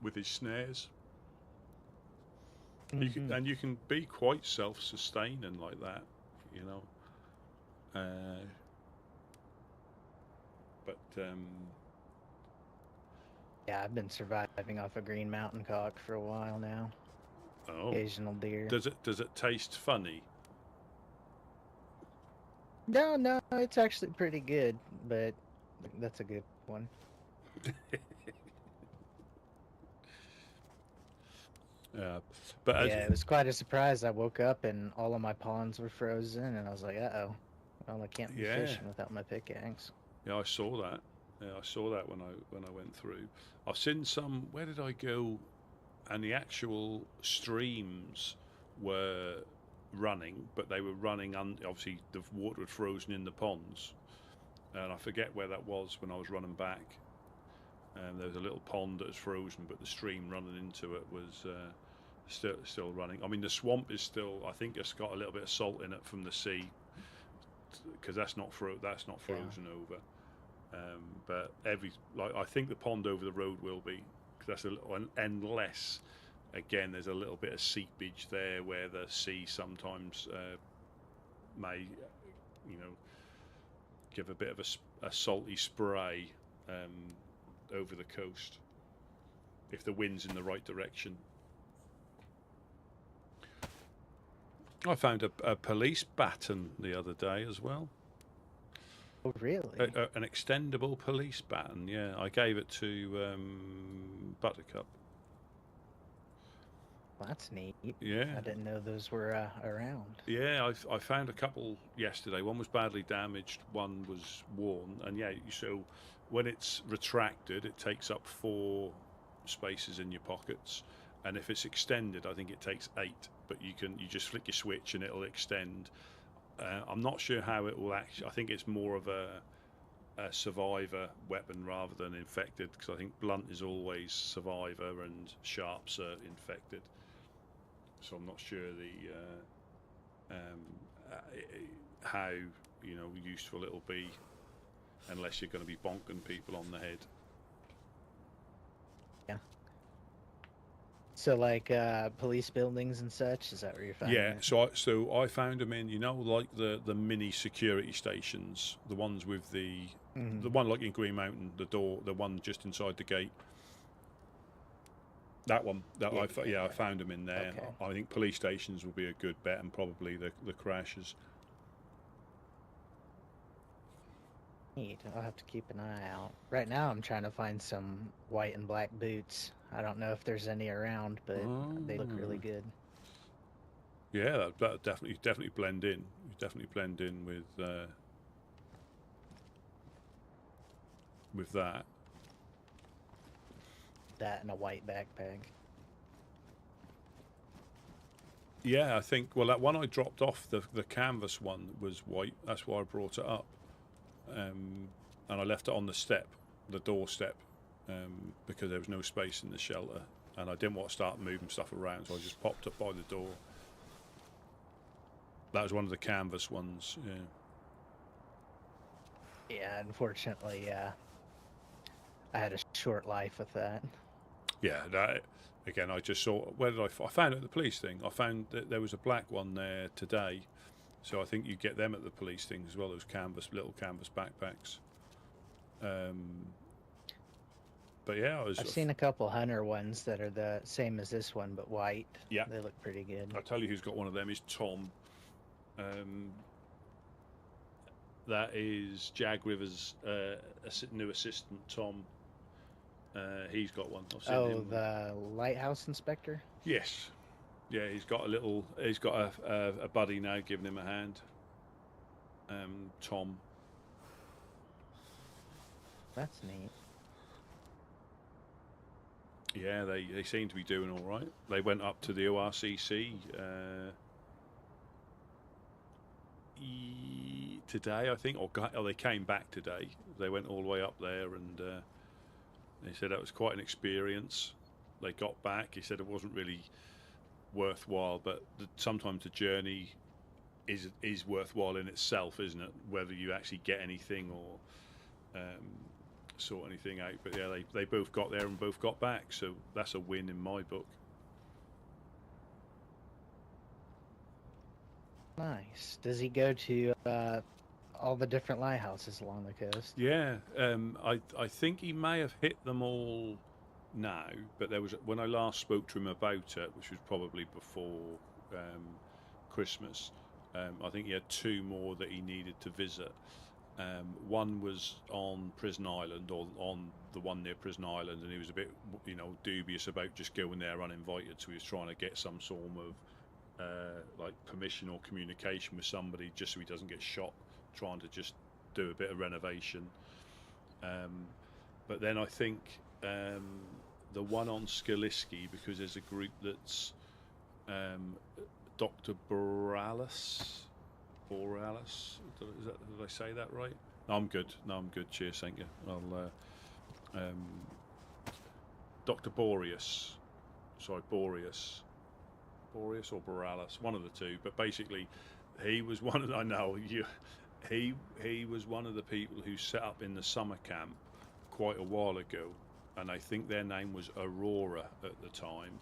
with his snares. Mm-hmm. You can be quite self-sustaining like that, you know. Yeah, I've been surviving off a Green Mountain cock for a while now. Oh. Occasional deer. Does it taste funny? No, it's actually pretty good, but that's a good one. But yeah, it was quite a surprise. I woke up and all of my ponds were frozen, and I was like, "Uh-oh, well, I can't be fishing without my pickaxe." Yeah, I saw that. Yeah, I saw that when I went through. I've seen some. Where did I go? And the actual streams were running, but they were running obviously the water had frozen in the ponds, and I forget where that was when I was running back. There was a little pond that was frozen, but the stream running into it was still running. I mean, the swamp is still. I think it's got a little bit of salt in it from the sea, because that's not frozen over. But I think the pond over the road will be, because that's a little, unless again there's a little bit of seepage there where the sea sometimes may, give a bit of a salty spray over the coast if the wind's in the right direction. I found a police baton the other day as well. Oh, really? An extendable police baton, yeah. I gave it to Buttercup. Well, that's neat. Yeah. I didn't know those were around. Yeah, I found a couple yesterday. One was badly damaged, one was worn. And yeah, so when it's retracted, it takes up 4 spaces in your pockets. and if it's extended, I think it takes 8. But you just flick your switch and it'll extend. I'm not sure how it will actually. I think it's more of a survivor weapon rather than infected, because I think blunt is always survivor and sharps are infected. So I'm not sure how useful it'll be unless you're going to be bonking people on the head. Yeah. So like police buildings and such, is that where you're finding Yeah, it? so I found them in, like the mini security stations, the ones with the one like in Green Mountain, the one just inside the gate. That one, I found them in there. Okay. I think police stations will be a good bet, and probably the crashes. Neat. I'll have to keep an eye out. Right now, I'm trying to find some white and black boots. I don't know if there's any around, but they look really good. Yeah, that definitely blend in. You definitely blend in with that. That and a white backpack. Yeah, I think. Well, that one I dropped off, the canvas one, was white. That's why I brought it up. And I left it on the doorstep, because there was no space in the shelter, and I didn't want to start moving stuff around, so I just popped up by the door. That was one of the canvas ones. Yeah, unfortunately, I had a short life with that. Yeah, that again. I just saw. Where did I found it at the police thing? I found that there was a black one there today, so I think you get them at the police thing as well. Those little canvas backpacks. But yeah, I've seen a couple hunter ones that are the same as this one but white. Yeah, they look pretty good. I'll tell you who's got one of them is Tom. That is Jag Rivers' new assistant, Tom. He's got one. I've seen him. The lighthouse inspector? Yes. Yeah, he's got a buddy now giving him a hand. Tom. That's neat. Yeah, they seem to be doing all right. They went up to the ORCC today, I think, or they came back today. They went all the way up there, and they said that was quite an experience. They got back. He said it wasn't really worthwhile, but sometimes the journey is worthwhile in itself, isn't it? Whether you actually get anything or sort anything out. But yeah, they both got there and both got back, so that's a win in my book. Nice. Does he go to all the different lighthouses along the coast? Yeah, I think he may have hit them all now, but there was, when I last spoke to him about it, which was probably before Christmas, I think he had 2 more that he needed to visit. One was on Prison Island, or on the one near Prison Island, and he was a bit, dubious about just going there uninvited, so he was trying to get some sort of like permission or communication with somebody, just so he doesn't get shot trying to just do a bit of renovation. But then I think the one on Skaliski, because there's a group that's Dr. Boralis. Did I say that right? No, I'm good. Cheers, thank you. I'll Dr. Boreas. Sorry, Boreas or Boralis, one of the two. But basically, he was one of he was one of the people who set up in the summer camp quite a while ago, and I think their name was Aurora at the time.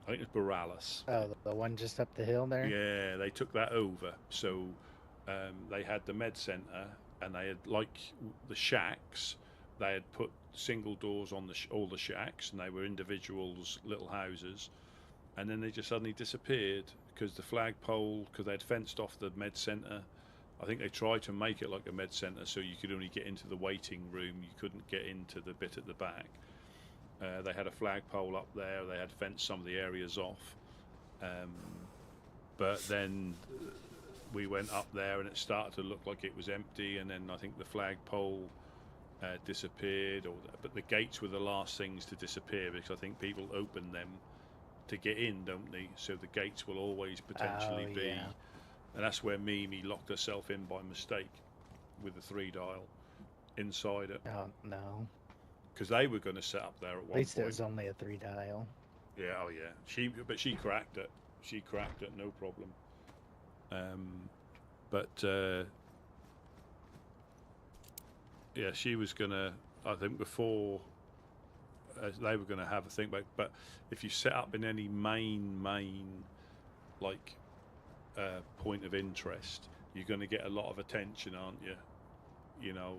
I think it's Boralis. Oh, the one just up the hill there? Yeah, they took that over. So they had the med centre, and they had, like the shacks, they had put single doors on all the shacks, and they were individuals, little houses. And then they just suddenly disappeared because the flagpole, because they'd fenced off the med centre. I think they tried to make it like a med centre, so you could only get into the waiting room. You couldn't get into the bit at the back. They had a flagpole up there. They had fenced some of the areas off. But then we went up there and it started to look like it was empty. And then I think the flagpole disappeared, but the gates were the last things to disappear because I think people open them to get in, don't they? So the gates will always potentially be, and that's where Mimi locked herself in by mistake with the 3-dial inside it. Oh no! Because they were going to set up there at one point. At least it was only a 3-dial. Yeah, oh yeah. But she cracked it. She cracked it, no problem. Yeah, she was gonna. I think before they were gonna have a think. But if you set up in any main like point of interest, you're going to get a lot of attention, aren't you? You know.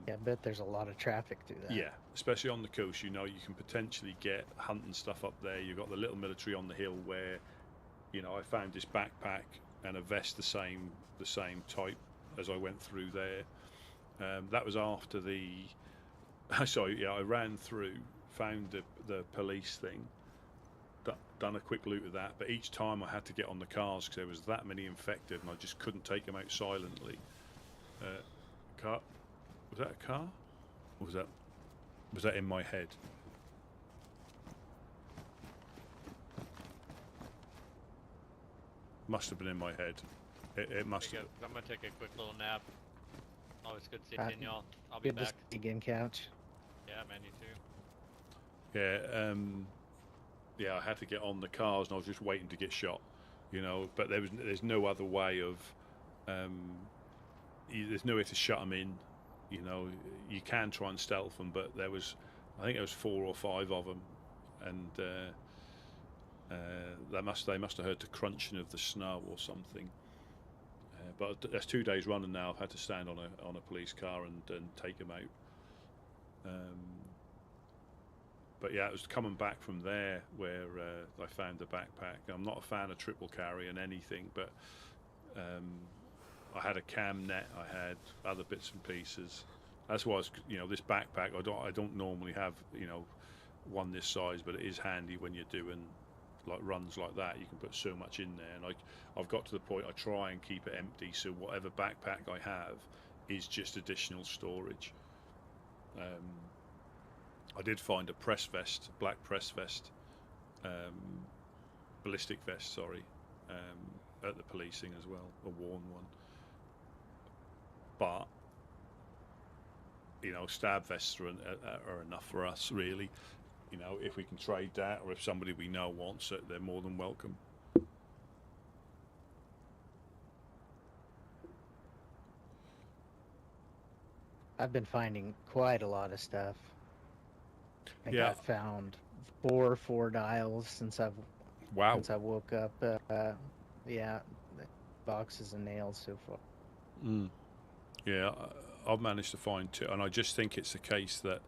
Yeah, I bet there's a lot of traffic through that. Yeah, especially on the coast. You know, you can potentially get hunting stuff up there. You've got the little military on the hill where, you know, I found this backpack and a vest the same type as I went through there. That was after the. Sorry, yeah, I ran through, found the police thing, done a quick loot of that. But each time I had to get on the cars because there was that many infected, and I just couldn't take them out silently. Car, was that a car? Or was that in my head? Must have been in my head. It must have. I'm gonna take a quick little nap. Always good seeing y'all. I'll be Good back. to again, couch. Yeah, man, you too. Yeah, yeah. I had to get on the cars, and I was just waiting to get shot. You know, but there's no other way of. There's no way to shut them in. You know, you can try and stealth them, but I think there was 4 or 5 of them, and they must have heard the crunching of the snow or something. But that's 2 days running now. I've had to stand on a police car and take them out. But yeah, it was coming back from there where I found the backpack. I'm not a fan of triple carry and anything, but I had a cam net. I had other bits and pieces. That's why this backpack. I don't normally have one this size, but it is handy when you're doing like runs like that. You can put so much in there, and I've got to the point I try and keep it empty, so whatever backpack I have is just additional storage. I did find a press vest, black press vest, ballistic vest, sorry, at the policing as well, a worn one. But stab vests are enough for us, really. If we can trade that, or if somebody we know wants it, they're more than welcome. I've been finding quite a lot of stuff. I Yeah. got found 4 dials since I've woke up. Yeah, boxes and nails so far. Yeah, I've managed to find 2, and I just think it's the case that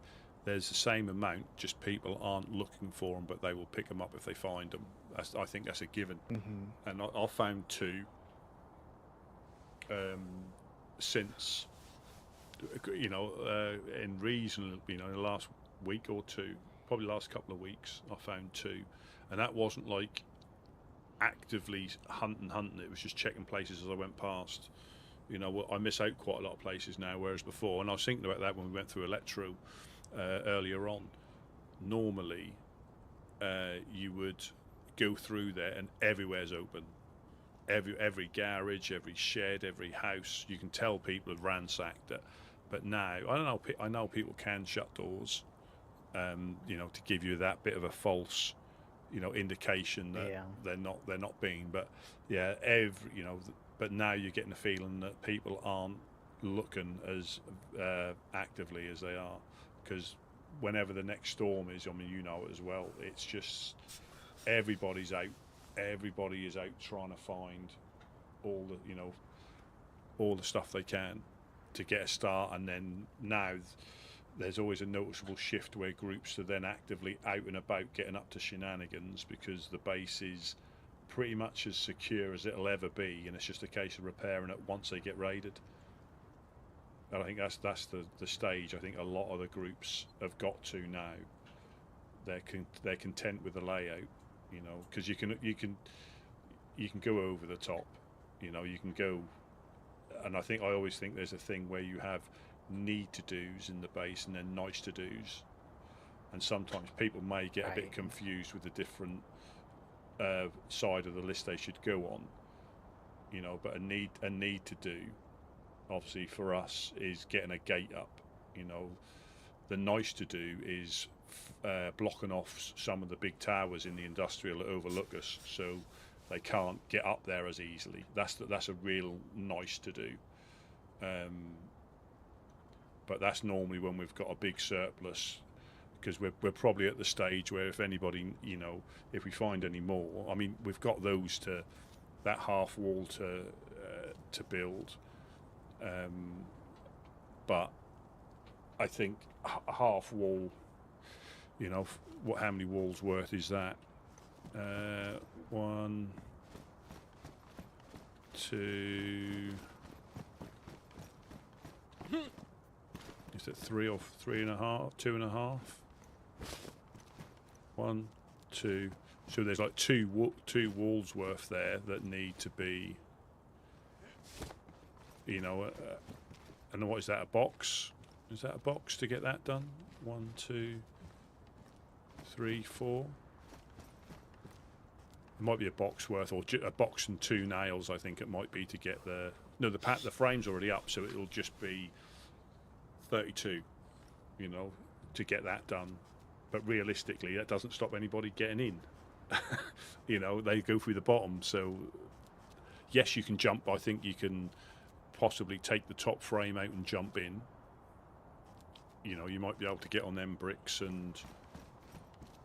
there's the same amount, just people aren't looking for them, but they will pick them up if they find them. I think that's a given. Mm-hmm. And I found 2 since, in reason, in the last week or 2, probably the last couple of weeks, I found 2, and that wasn't like actively hunting. It was just checking places as I went past. I miss out quite a lot of places now, whereas before, and I was thinking about that when we went through Electro earlier on. Normally, you would go through there and everywhere's open. Every garage, every shed, every house, you can tell people have ransacked it. But now, I know people can shut doors, to give you that bit of a false, indication that they're not being. But yeah, but now you're getting the feeling that people aren't looking as actively as they are, because whenever the next storm is, I mean, it as well, it's just everybody's out. Everybody is out trying to find all the stuff they can to get a start. And then now there's always a noticeable shift where groups are then actively out and about getting up to shenanigans, because the base is pretty much as secure as it'll ever be, and it's just a case of repairing it once they get raided. And I think that's the stage I think a lot of the groups have got to now. They're content with the layout, because you can go over the top, you can go. And I always think there's a thing where you have need to do's in the base and then nice to do's, and sometimes people may get a bit confused with the different side of the list they should go on. You know, but a need to do, obviously for us, is getting a gate up. You know, the nice to do is blocking off some of the big towers in the industrial that overlook us, so they can't get up there as easily. That's a real nice to do. But that's normally when we've got a big surplus, because we're probably at the stage where if anybody, you know, if we find any more, I mean, we've got those to that half wall to build, but I think a half wall, you know, how many walls worth is that? 1, 2. Is it 3 or 3.5? 2.5. 1, 2. So there's like two walls worth there that need to be, you know, and what is that, a box? Is that a box to get that done? 1, 2, 3, 4. It might be a box worth, or a box and 2 nails. I think it might be to get the the frame's already up, so it'll just be 32. You know, to get that done. But realistically, that doesn't stop anybody getting in. You know, they go through the bottom. So yes, you can jump. I think you can possibly take the top frame out and jump in. You know, you might be able to get on them bricks and,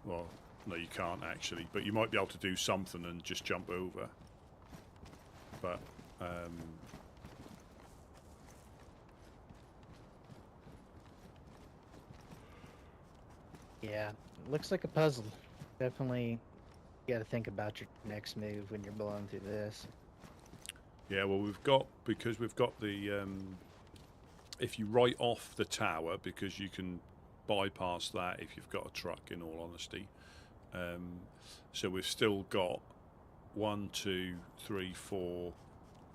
well, no, you can't actually, but you might be able to do something and just jump over. But yeah, looks like a puzzle. Definitely, you got to think about your next move when you're blowing through this. yeah, well, because we've got the if you write off the tower, because you can bypass that if you've got a truck, in all honesty. So we've still got 1, 2, 3, 4,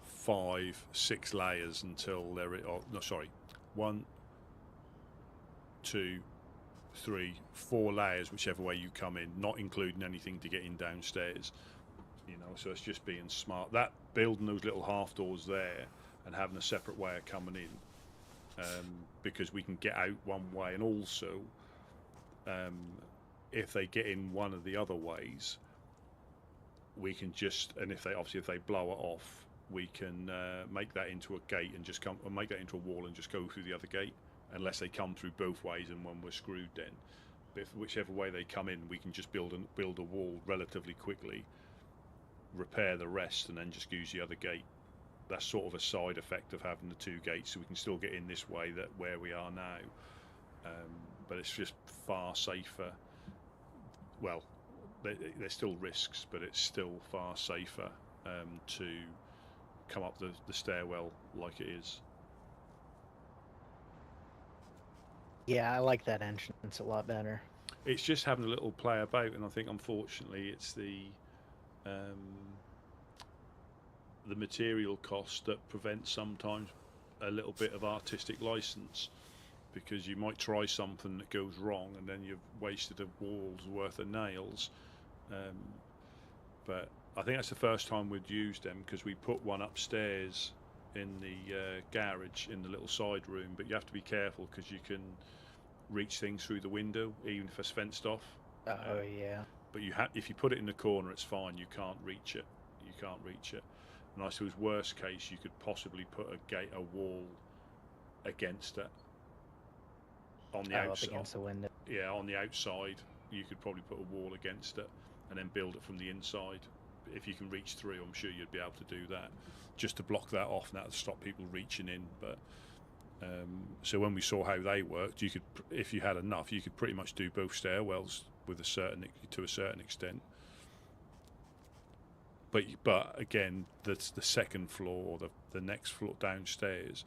5, 6 layers until they're. Oh, no, sorry, 1, 2, 3, 4 layers, whichever way you come in, not including anything to get in downstairs. You know, so it's just being smart. That building those little half doors there and having a separate way of coming in, because we can get out one way, and also if they get in one of the other ways, we can just, and if they blow it off, we can make that into a gate and just come, or make that into a wall and just go through the other gate, unless they come through both ways, and when we're screwed then. But whichever way they come in, we can just build a wall relatively quickly, repair the rest, and then just use the other gate. That's sort of a side effect of having the 2 gates, so we can still get in this way where we are now. But it's just far safer. Well, there's still risks, but it's still far safer to come up the stairwell like it is. Yeah, I like that entrance a lot better. It's just having a little play about, and I think unfortunately it's the material cost that prevents sometimes a little bit of artistic license, because you might try something that goes wrong and then you've wasted a wall's worth of nails. But I think that's the first time we'd used them, because we put one upstairs in the garage in the little side room, but you have to be careful because you can reach things through the window even if it's fenced off. Oh yeah. But if you put it in the corner, it's fine. You can't reach it. And I suppose worst case, you could possibly put a wall against it on the outside. Up against the window. Yeah, on the outside, you could probably put a wall against it and then build it from the inside. If you can reach through, I'm sure you'd be able to do that, just to block that off, and that would stop people reaching in. But so when we saw how they worked, you could, if you had enough, you could pretty much do both stairwells to a certain extent. But again, the second floor, or the next floor downstairs,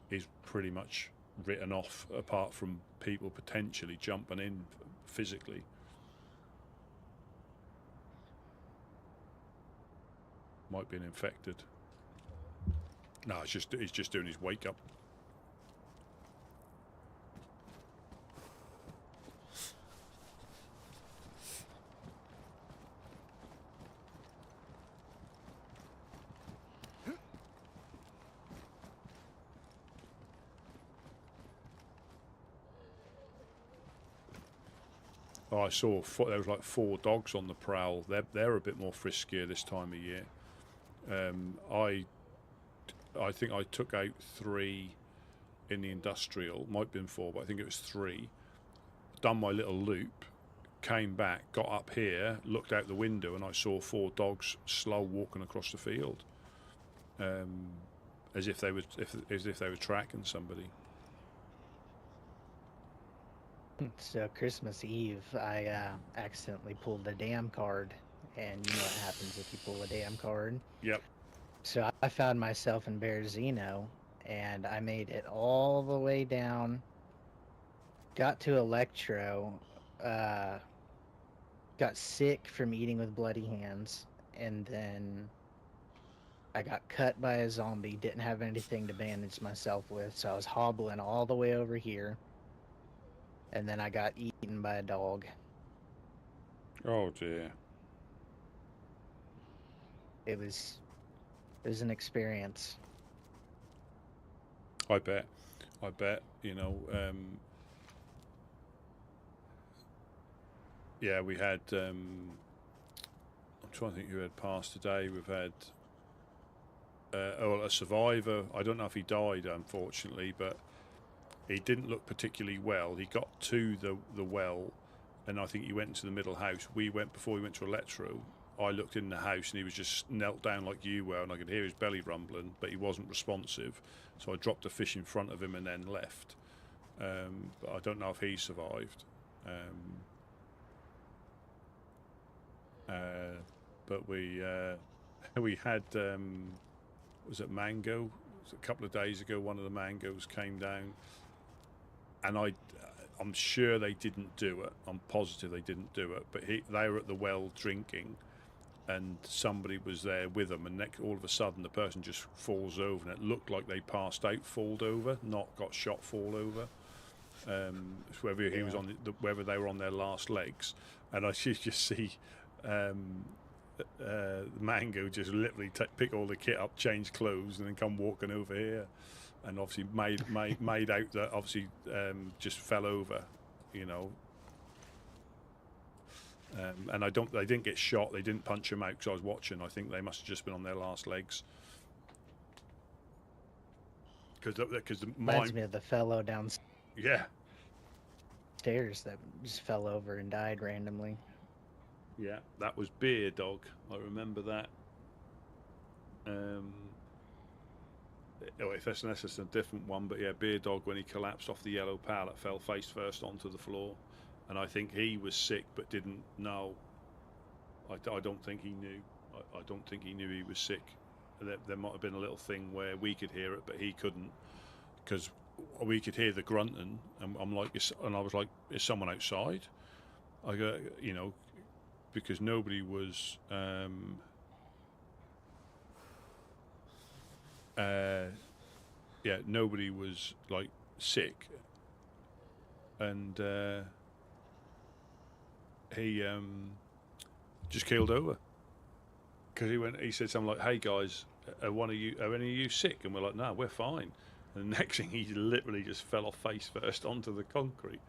is pretty much written off, apart from people potentially jumping in physically. Might be an infected. No, he's just doing his wake up. Oh, I saw there was like 4 dogs on the prowl. They're a bit more friskier this time of year. I think I took out 3 in the industrial. Might have been 4, but I think it was 3. Done my little loop, came back, got up here, looked out the window, and I saw 4 dogs slow walking across the field, as if they were tracking somebody. So Christmas Eve, I accidentally pulled a damn card, and you know what happens if you pull a damn card. Yep. So I found myself in Berezino, and I made it all the way down, got to Electro, got sick from eating with bloody hands, and then I got cut by a zombie, didn't have anything to bandage myself with, so I was hobbling all the way over here. And then I got eaten by a dog. Oh dear. It was an experience. I bet. You know. Yeah, we had. I'm trying to think who had passed today. We've had. A survivor. I don't know if he died, unfortunately, but. He didn't look particularly well. He got to the well, and I think he went into the middle house. Before we went to Electro. I looked in the house, and he was just knelt down like you were, and I could hear his belly rumbling, but he wasn't responsive. So I dropped a fish in front of him and then left. But I don't know if he survived. But we had was it mango? It was a couple of days ago. One of the mangoes came down. And I'm sure they didn't do it. I'm positive they didn't do it. But they were at the well drinking, and somebody was there with them. And all of a sudden, the person just falls over, and it looked like they passed out, falled over, not got shot, fall over. Whether he was on whether they were on their last legs, and I just see Mango just literally pick all the kit up, change clothes, and then come walking over here. And obviously made out that obviously just fell over, you know. And they didn't get shot. They didn't punch him out because I was watching. I think they must have just been on their last legs. Because reminds me of the fellow downstairs. Yeah. Stairs that just fell over and died randomly. Yeah, that was Beer Dog. I remember that. If that's a different one, but yeah, Beer Dog, when he collapsed off the yellow pallet, fell face first onto the floor, and I think he was sick but didn't know. I don't think he knew. I don't think he knew he was sick. There might have been a little thing where we could hear it, but he couldn't, because we could hear the grunting, and I was like, is someone outside? I go, you know, because nobody was. Nobody was like sick, and he just keeled over because he said something like, "Hey guys, are any of you sick?" And we're like, "No, we're fine." And the next thing, he literally just fell off face first onto the concrete,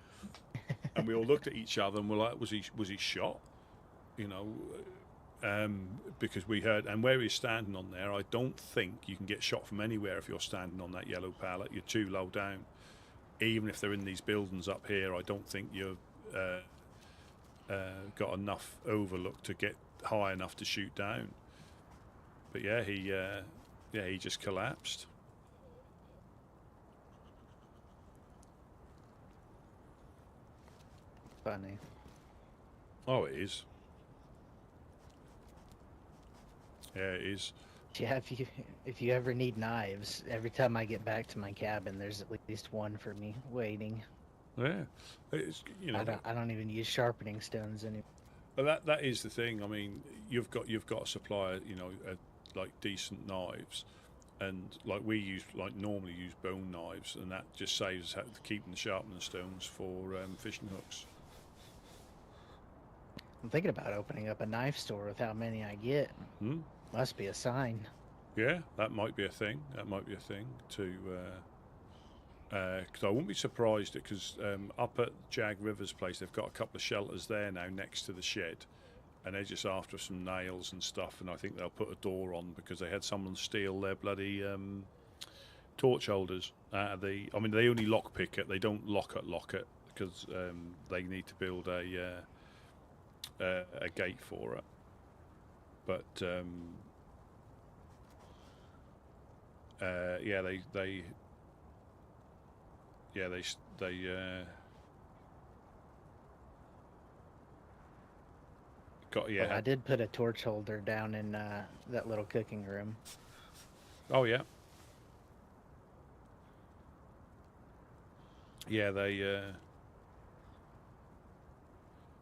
and we all looked at each other and we're like, "Was he shot?" You know. Because we heard, and where he's standing on there, I don't think you can get shot from anywhere if you're standing on that yellow pallet. You're too low down. Even if they're in these buildings up here, I don't think you've got enough overlook to get high enough to shoot down. But yeah, he just collapsed. Funny. Oh, it is. Yeah, it is. Yeah, if you ever need knives, every time I get back to my cabin, there's at least one for me waiting. Yeah, it's, you know. I don't even use sharpening stones anymore. But that is the thing. I mean, you've got a supplier, you know, like decent knives, and like we normally use bone knives, and that just saves us keeping the sharpening stones for fishing hooks. I'm thinking about opening up a knife store with how many I get. Must be a sign. Yeah, that might be a thing. To Because I wouldn't be surprised because up at Jag River's place, they've got a couple of shelters there now next to the shed, and they're just after some nails and stuff. And I think they'll put a door on because they had someone steal their bloody torch holders out of the. I mean, they only lockpick it; they don't lock it because they need to build a gate for it. But yeah, they got Well, I did put a torch holder down in that little cooking room. Oh yeah. Yeah, they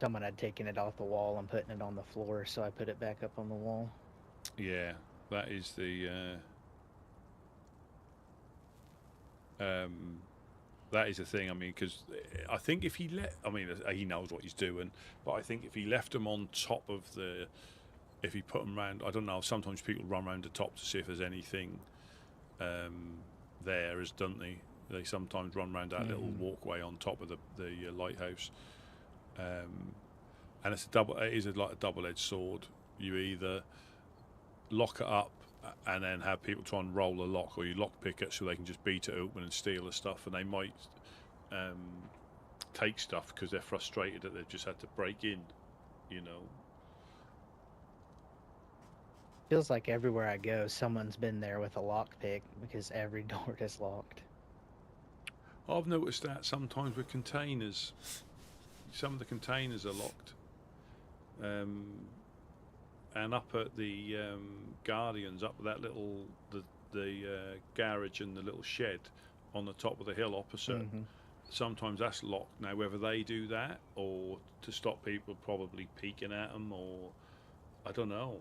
Someone had taken it off the wall and putting it on the floor, so I put it back up on the wall. Yeah, that is the that is the thing. I mean, because I think if he he knows what he's doing, but I think if he left them on top of if he put them around, I don't know. Sometimes people run around the top to see if there's anything there, don't they? They sometimes run around that little walkway on top of the lighthouse, and it is like a double-edged sword. You either lock it up and then have people try and roll the lock, or you lockpick it so they can just beat it open and steal the stuff, and they might take stuff because they're frustrated that they've just had to break in, you know. Feels like everywhere I go, someone's been there with a lockpick because every door is locked. I've noticed that sometimes with containers, some of the containers are locked. And up at the Guardians, up that little the garage and the little shed on the top of the hill opposite, sometimes that's locked. Now, whether they do that or to stop people probably peeking at them, or I don't know,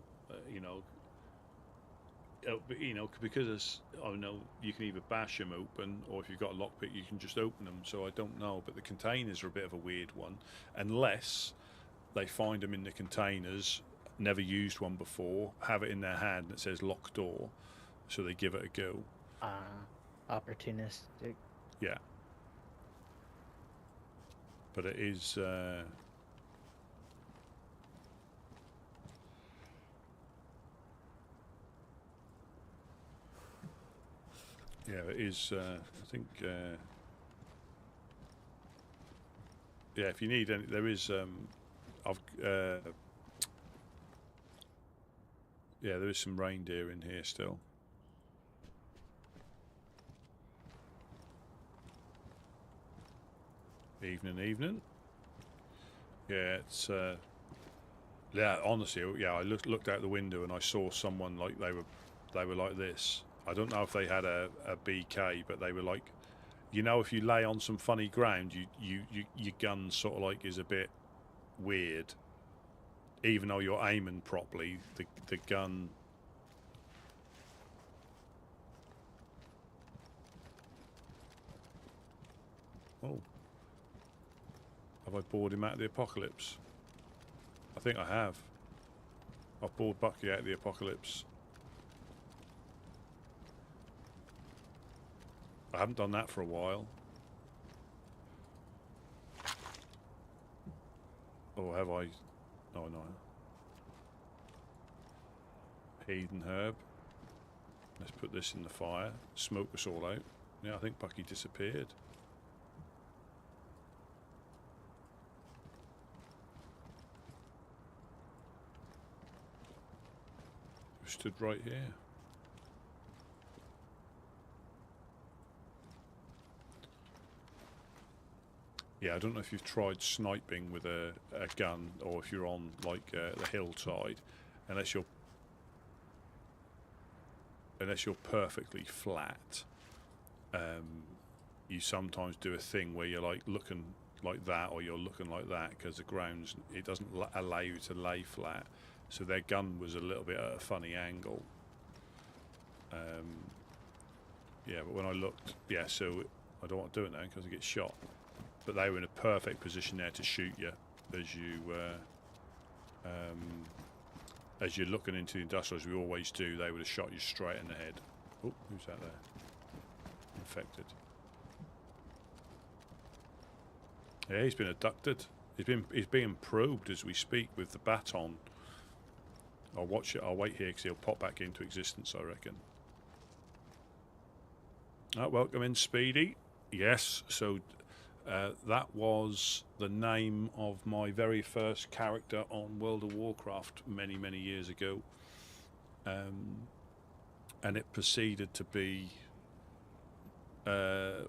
because I know you can either bash them open, or if you've got a lockpick, you can just open them. So I don't know, but the containers are a bit of a weird one, unless they find them in the containers, never used one before, have it in their hand that says locked door, so they give it a go. Opportunistic. Yeah. But it is yeah, it is I think yeah, if you need any, there is yeah, there is some reindeer in here still. Evening. Yeah, it's yeah, honestly, yeah, I looked out the window and I saw someone like they were like this. I don't know if they had a BK, but they were like, if you lay on some funny ground, your gun sort of like is a bit weird. Even though you're aiming properly, the gun. Oh. Have I bored him out of the apocalypse? I think I have. I've bored Bucky out of the apocalypse. I haven't done that for a while. Or have I? Oh no. Heathen herb. Let's put this in the fire. Smoke us all out. Yeah, I think Bucky disappeared. Stood right here. Yeah, I don't know if you've tried sniping with a gun, or if you're on like the hillside, unless you're perfectly flat. You sometimes do a thing where you're like looking like that, or you're looking like that, because the ground's, it doesn't allow you to lay flat. So their gun was a little bit at a funny angle. Yeah, but when I looked, yeah, so I don't want to do it now because I get shot. But they were in a perfect position there to shoot you as you're looking into the industrial, as we always do. They would have shot you straight in the head. Oh, who's that there? Infected. Yeah, he's been abducted. He's being probed as we speak with the baton. I'll watch it. I'll wait here because he'll pop back into existence, I reckon. Welcome in, Speedy. Yes, so that was the name of my very first character on World of Warcraft many, many years ago. And it proceeded to be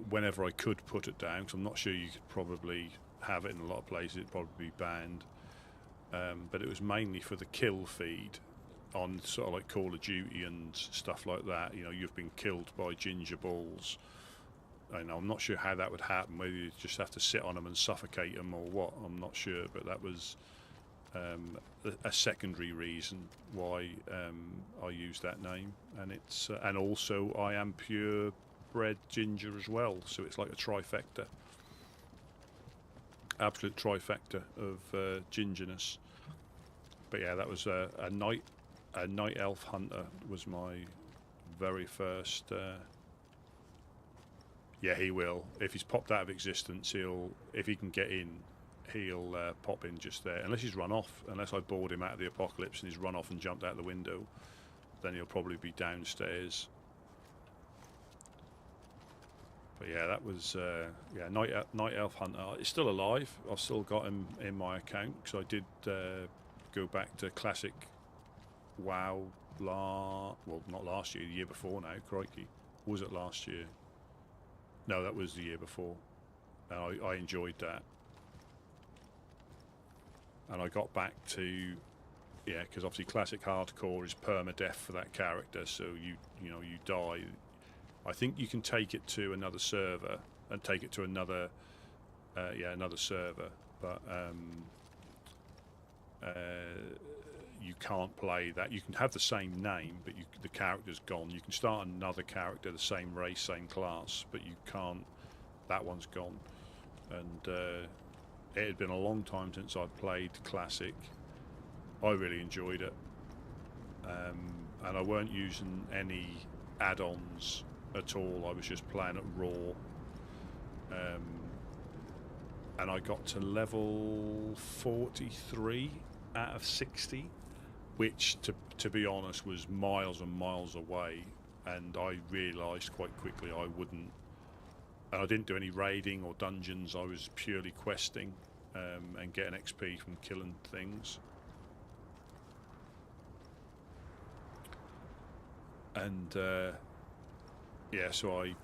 whenever I could put it down, because I'm not sure you could probably have it in a lot of places. It'd probably be banned. But it was mainly for the kill feed on sort of like Call of Duty and stuff like that. You know, you've been killed by ginger balls. I'm not sure how that would happen, whether you just have to sit on them and suffocate them or what, I'm not sure, but that was a secondary reason why I used that name. And it's and also I am purebred ginger as well, so it's like a trifecta, absolute trifecta of gingerness. But yeah, that was a night elf hunter was my very first. Yeah, he will. If he's popped out of existence, if he can get in, he'll pop in just there. Unless he's run off, unless I bored him out of the apocalypse and he's run off and jumped out the window, then he'll probably be downstairs. But yeah, that was Night Elf Hunter. He's still alive. I've still got him in my account because I did go back to classic WoW. Well, not last year, the year before now. Crikey, was it last year? No, that was the year before. And I enjoyed that. And I got back to, yeah, because obviously classic hardcore is permadeath for that character. So you die. I think you can take it to another server and take it to another server, but you can't play that. You can have the same name, but the character's gone. You can start another character, the same race, same class, but you can't. That one's gone. And it had been a long time since I'd played classic. I really enjoyed it, and I weren't using any add-ons at all. I was just playing it raw, and I got to level 43 out of 60, which to be honest was miles and miles away, and I realised quite quickly I wouldn't, and I didn't do any raiding or dungeons. I was purely questing and getting XP from killing things. And yeah, so I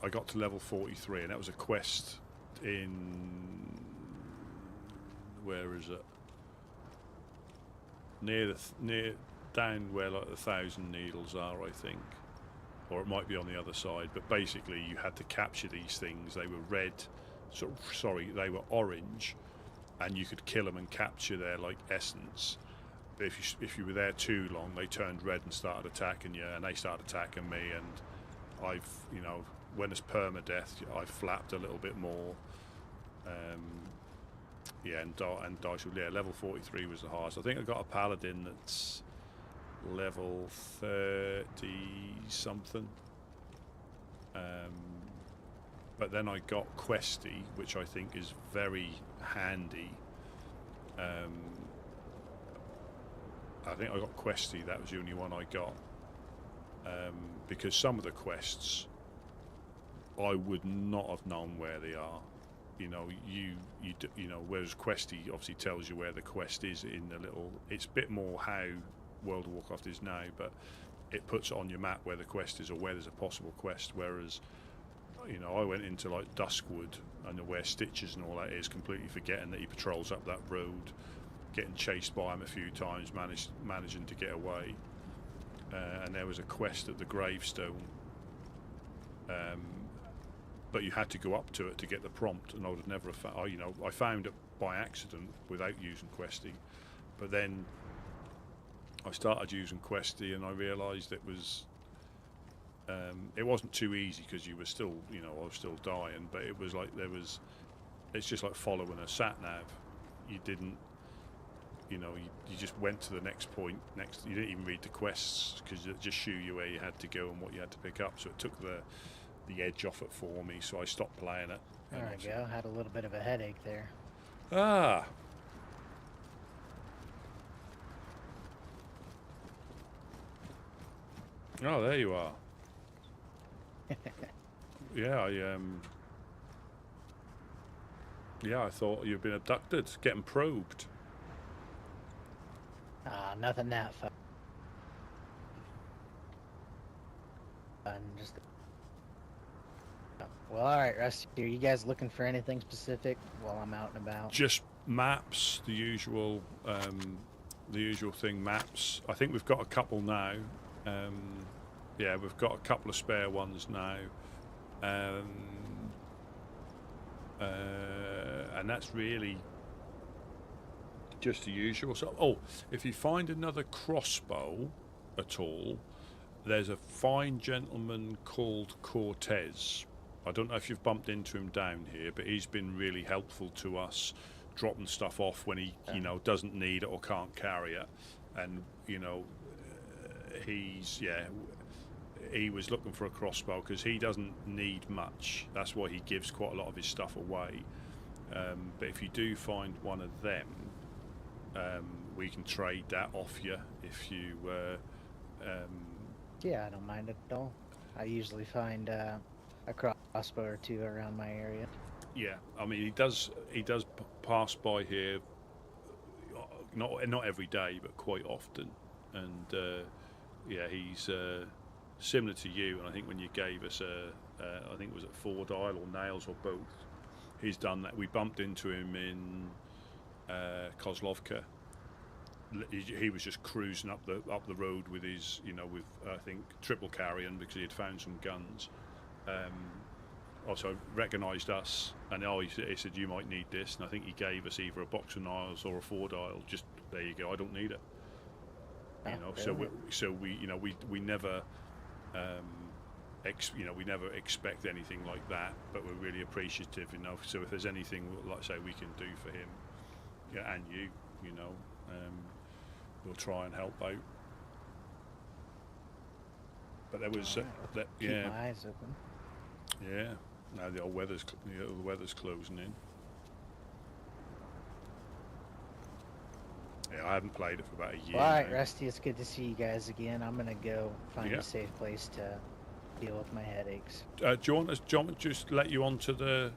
got to level 43, and that was a quest in, where is it? Near down where like the 1,000 Needles are, I think, or it might be on the other side. But basically, you had to capture these things. They were red, they were orange, and you could kill them and capture their like essence. But if you were there too long, they turned red and started attacking you, and they started attacking me, and I've, when it's permadeath, I flapped a little bit more. Yeah, and dice. Yeah, level 43 was the highest. I think I got a paladin that's level 30 something. But then I got questy, which I think is very handy. I think I got questy. That was the only one I got, because some of the quests I would not have known where they are. Whereas questy obviously tells you where the quest is in the little. It's a bit more how World of Warcraft is now, but it puts it on your map where the quest is or where there's a possible quest. Whereas, I went into like Duskwood and where Stitches and all that is, completely forgetting that he patrols up that road, getting chased by him a few times, managing to get away. And there was a quest at the gravestone. But you had to go up to it to get the prompt, and I would have never found. I found it by accident without using questy, but then I started using questy, and I realised it was. It wasn't too easy because you were still, I was still dying, but it was like it's just like following a sat nav. You didn't, you just went to the next point. You didn't even read the quests because it just showed you where you had to go and what you had to pick up. So it took the edge off it for me, so I stopped playing it. There we go. Had a little bit of a headache there. Ah. Oh, there you are. Yeah, yeah, I thought you'd been abducted, getting probed. Nothing that fun. Just. Well, all right, Rusty. Are you guys looking for anything specific while I'm out and about? Just maps, the usual thing. Maps. I think we've got a couple now. Yeah, we've got a couple of spare ones now. And that's really just the usual. So, if you find another crossbow at all, there's a fine gentleman called Cortez. I don't know if you've bumped into him down here, but he's been really helpful to us, dropping stuff off when he, doesn't need it or can't carry it. And, he was looking for a crossbow because he doesn't need much. That's why he gives quite a lot of his stuff away. But if you do find one of them, we can trade that off you if you... Yeah, I don't mind it at all. I usually find a crossbow or two around my area. Yeah, I mean he does pass by here, not every day, but quite often, and he's similar to you. And I think when you gave us I think it was at 4 Dial or Nails or both, he's done that. We bumped into him in Kozlovka. He was just cruising up the road with his, with I think triple carrying because he had found some guns. Also recognised us, and he said you might need this, and I think he gave us either a box of Niles or a 4 Dial. Just there you go. I don't need it. We never, we never expect anything like that, but we're really appreciative. So if there's anything, like I say, we can do for him, and you, we'll try and help out. But there was keep my eyes open. Yeah. Now the weather's closing in. Yeah, I haven't played it for about a year. Well, all right, Rusty, it's good to see you guys again. I'm gonna go find a safe place to deal with my headaches. Do you want us to just let you onto the?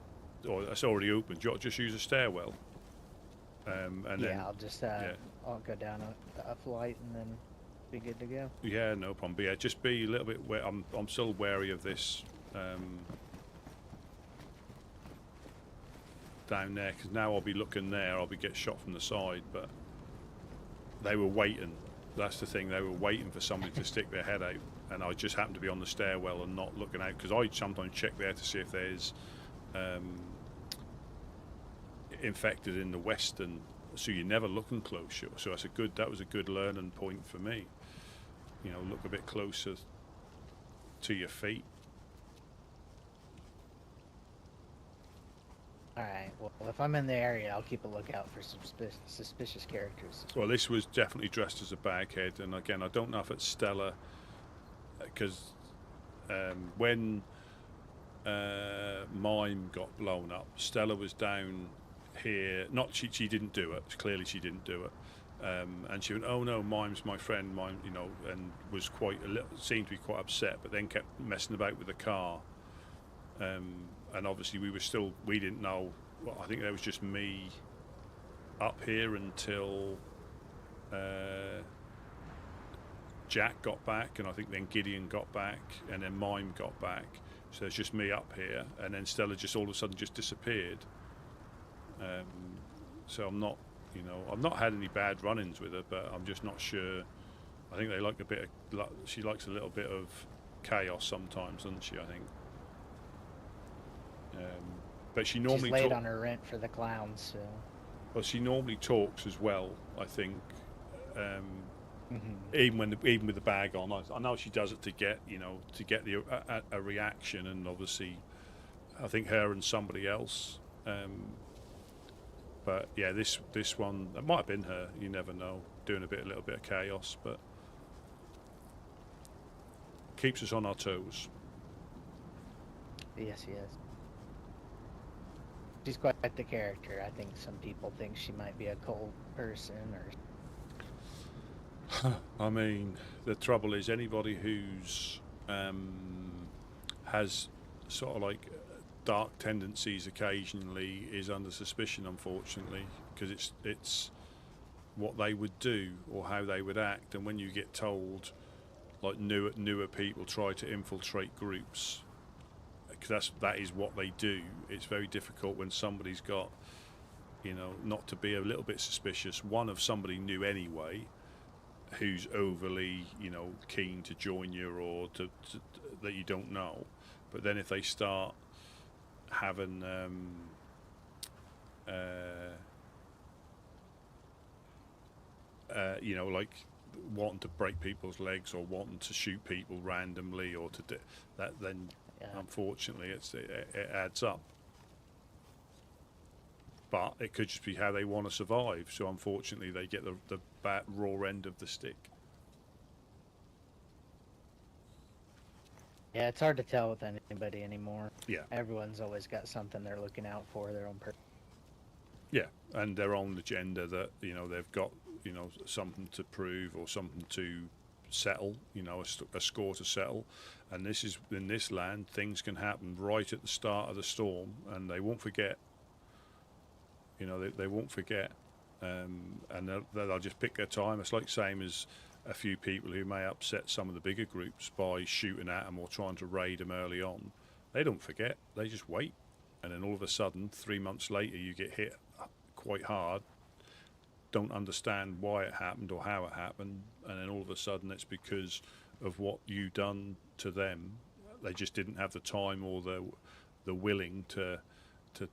Oh, that's already open. Do you want to just use a stairwell? And then, I'll just I'll go down a flight and then be good to go. Yeah, no problem. But yeah, just be a little bit. I'm still wary of this. Down there, because now I'll be looking there, I'll be get shot from the side, but they were waiting. That's the thing, they were waiting for somebody to stick their head out, and I just happened to be on the stairwell and not looking out, because I sometimes check there to see if there's infected in the western, so you're never looking close. So that was a good learning point for me. Look a bit closer to your feet. Alright, well, if I'm in the area, I'll keep a lookout for some suspicious characters. Well, this was definitely dressed as a baghead, and again, I don't know if it's Stella, because when Mime got blown up, Stella was down here. She didn't do it. Clearly, she didn't do it. And she went, "Oh no, Mime's my friend, Mime," and was seemed to be quite upset, but then kept messing about with the car. And obviously we didn't know. Well, I think there was just me up here until Jack got back, and I think then Gideon got back, and then Mime got back. So it's just me up here, and then Stella just all of a sudden just disappeared. So I'm not, I've not had any bad run-ins with her, but I'm just not sure. I think they like a bit of, she likes a little bit of chaos sometimes, doesn't she? I think. But she normally she's late on her rent for the clowns, so. Well, she normally talks as well, I think. Even with the bag on, I know she does it to get a reaction, and obviously, I think her and somebody else. But yeah, this one, it might have been her. You never know. Doing a little bit of chaos, but keeps us on our toes. Yes, yes. She's quite the character. I think some people think she might be a cold person or. I mean, the trouble is anybody who's has sort of like dark tendencies occasionally is under suspicion, unfortunately, because it's what they would do or how they would act. And when you get told, like newer people try to infiltrate groups, because that is what they do. It's very difficult when somebody's got, not to be a little bit suspicious. One, of somebody new anyway, who's overly, keen to join you or to that you don't know. But then if they start having like wanting to break people's legs or wanting to shoot people randomly or to that, then unfortunately it adds up. But it could just be how they want to survive. So unfortunately, they get the bad raw end of the stick. Yeah, it's hard to tell with anybody anymore. Yeah. Everyone's always got something they're looking out for, their own purpose. Yeah, and their own agenda that, they've got, something to prove or something to settle, a score to settle. And this is, in this land, things can happen right at the start of the storm, and they won't forget. They won't forget, and they'll just pick their time. It's like same as a few people who may upset some of the bigger groups by shooting at them or trying to raid them early on. They don't forget. They just wait, and then all of a sudden, 3 months later, you get hit quite hard. Don't understand why it happened or how it happened, and then all of a sudden, it's because of what you done to them. They just didn't have the time or the willing to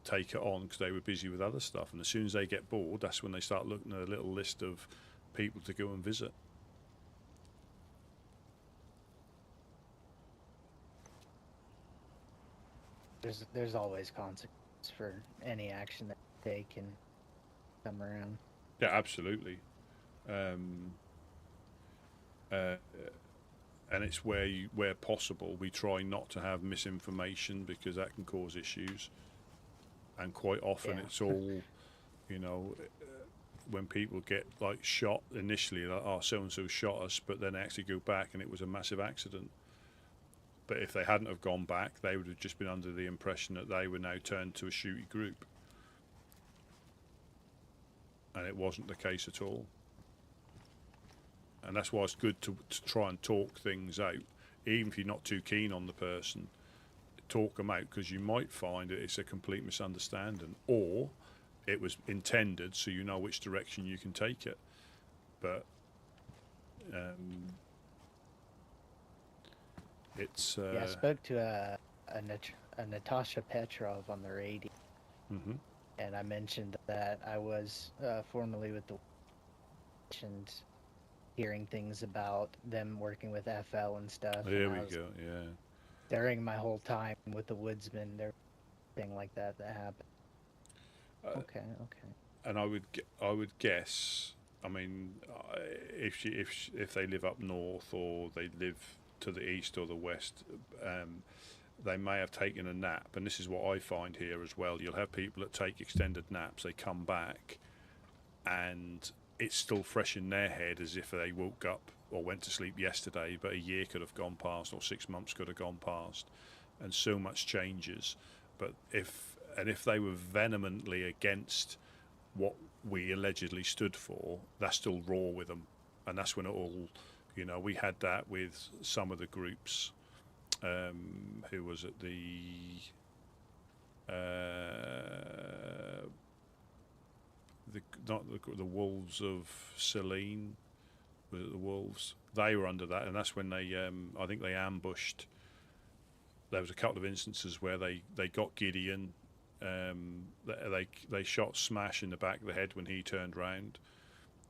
take it on because they were busy with other stuff. And as soon as they get bored, that's when they start looking at a little list of people to go and visit. There's always consequences for any action that you take and come around. Yeah, absolutely. And it's where possible, we try not to have misinformation because that can cause issues. And quite often it's all, when people get like shot initially, like, oh, so-and-so shot us, but then they actually go back and it was a massive accident. But if they hadn't have gone back, they would have just been under the impression that they were now turned to a shooty group. And it wasn't the case at all. And that's why it's good to try and talk things out, even if you're not too keen on the person. Talk them out, because you might find that it's a complete misunderstanding, or it was intended so you know which direction you can take it. But it's I spoke to a Natasha Petrov on the radio, and I mentioned that I was formerly with the and hearing things about them working with FL and stuff. There we go. Yeah. During my whole time with the Woodsmen, there thing like that happened. Okay. And I would guess. I mean, if they live up north or they live to the east or the west, they may have taken a nap. And this is what I find here as well. You'll have people that take extended naps. They come back, and it's still fresh in their head as if they woke up or went to sleep yesterday, but a year could have gone past or 6 months could have gone past, and so much changes. But if they were vehemently against what we allegedly stood for, that's still raw with them, and that's when it all, we had that with some of the groups. Who was it? The Wolves of Selene. Was it the Wolves? They were under that, and that's when they, I think they ambushed. There was a couple of instances where they got Gideon. They shot Smash in the back of the head when he turned round.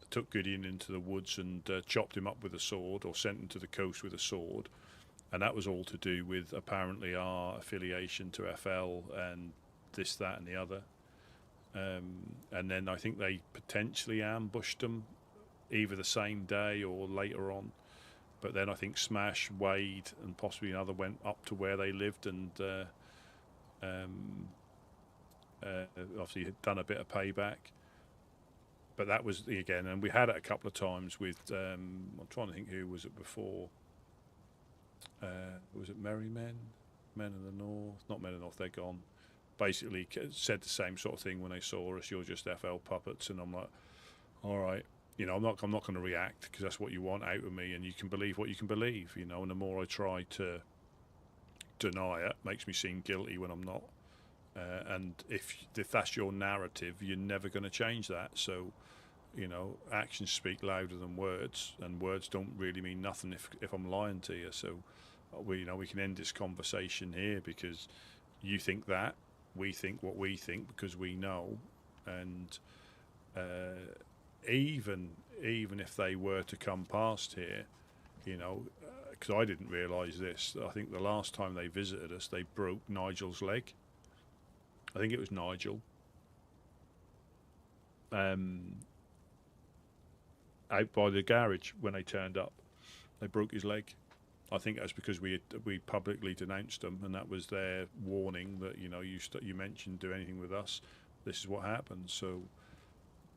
Took Gideon into the woods and chopped him up with a sword, or sent him to the coast with a sword. And that was all to do with apparently our affiliation to FL and this, that, and the other. And then I think they potentially ambushed them either the same day or later on. But then I think Smash, Wade, and possibly another went up to where they lived and obviously had done a bit of payback. But that was again, and we had it a couple of times with. I'm trying to think who was it before. Was it Merry Men? Men of the North? Not Men of the North. They're gone. Basically, said the same sort of thing when they saw us. You're just FL puppets, and I'm like, all right, you know, I'm not going to react because that's what you want out of me, and you can believe what you can believe, you know. And the more I try to deny it, makes me seem guilty when I'm not. And if that's your narrative, you're never going to change that. So, you know, actions speak louder than words, and words don't really mean nothing if I'm lying to you. So, we can end this conversation here because you think that, we think what we think because we know, and even if they were to come past here, you know, because I didn't realise this. I think the last time they visited us, they broke Nigel's leg. I think it was Nigel. Out by the garage when they turned up, they broke his leg. I think that's because we publicly denounced them, and that was their warning that, you know, you mentioned do anything with us, this is what happens. So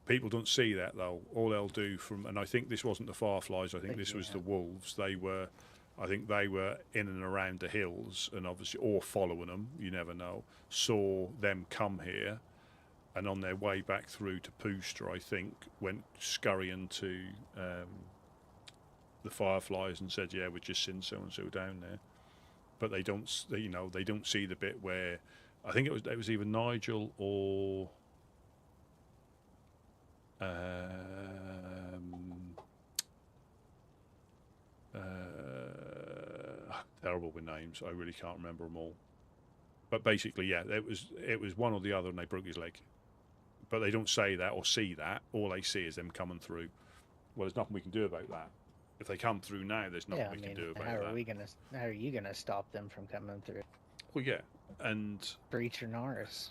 people don't see that though. All they'll do and I think this wasn't the Fireflies. I think this was the Wolves. I think they were in and around the hills, and obviously, or following them. You never know. Saw them come here, and on their way back through to Pooster, I think, went scurrying to the Fireflies and said, "Yeah, we're just seen so and so down there." But they don't see the bit where I think it was either Nigel or terrible with names. I really can't remember them all. But basically, yeah, it was one or the other, and they broke his leg. But they don't say that or see that. All they see is them coming through. Well, there's nothing we can do about that. If they come through now, there's nothing we can do about that. How are you gonna stop them from coming through? Well, yeah, and for Chernarus,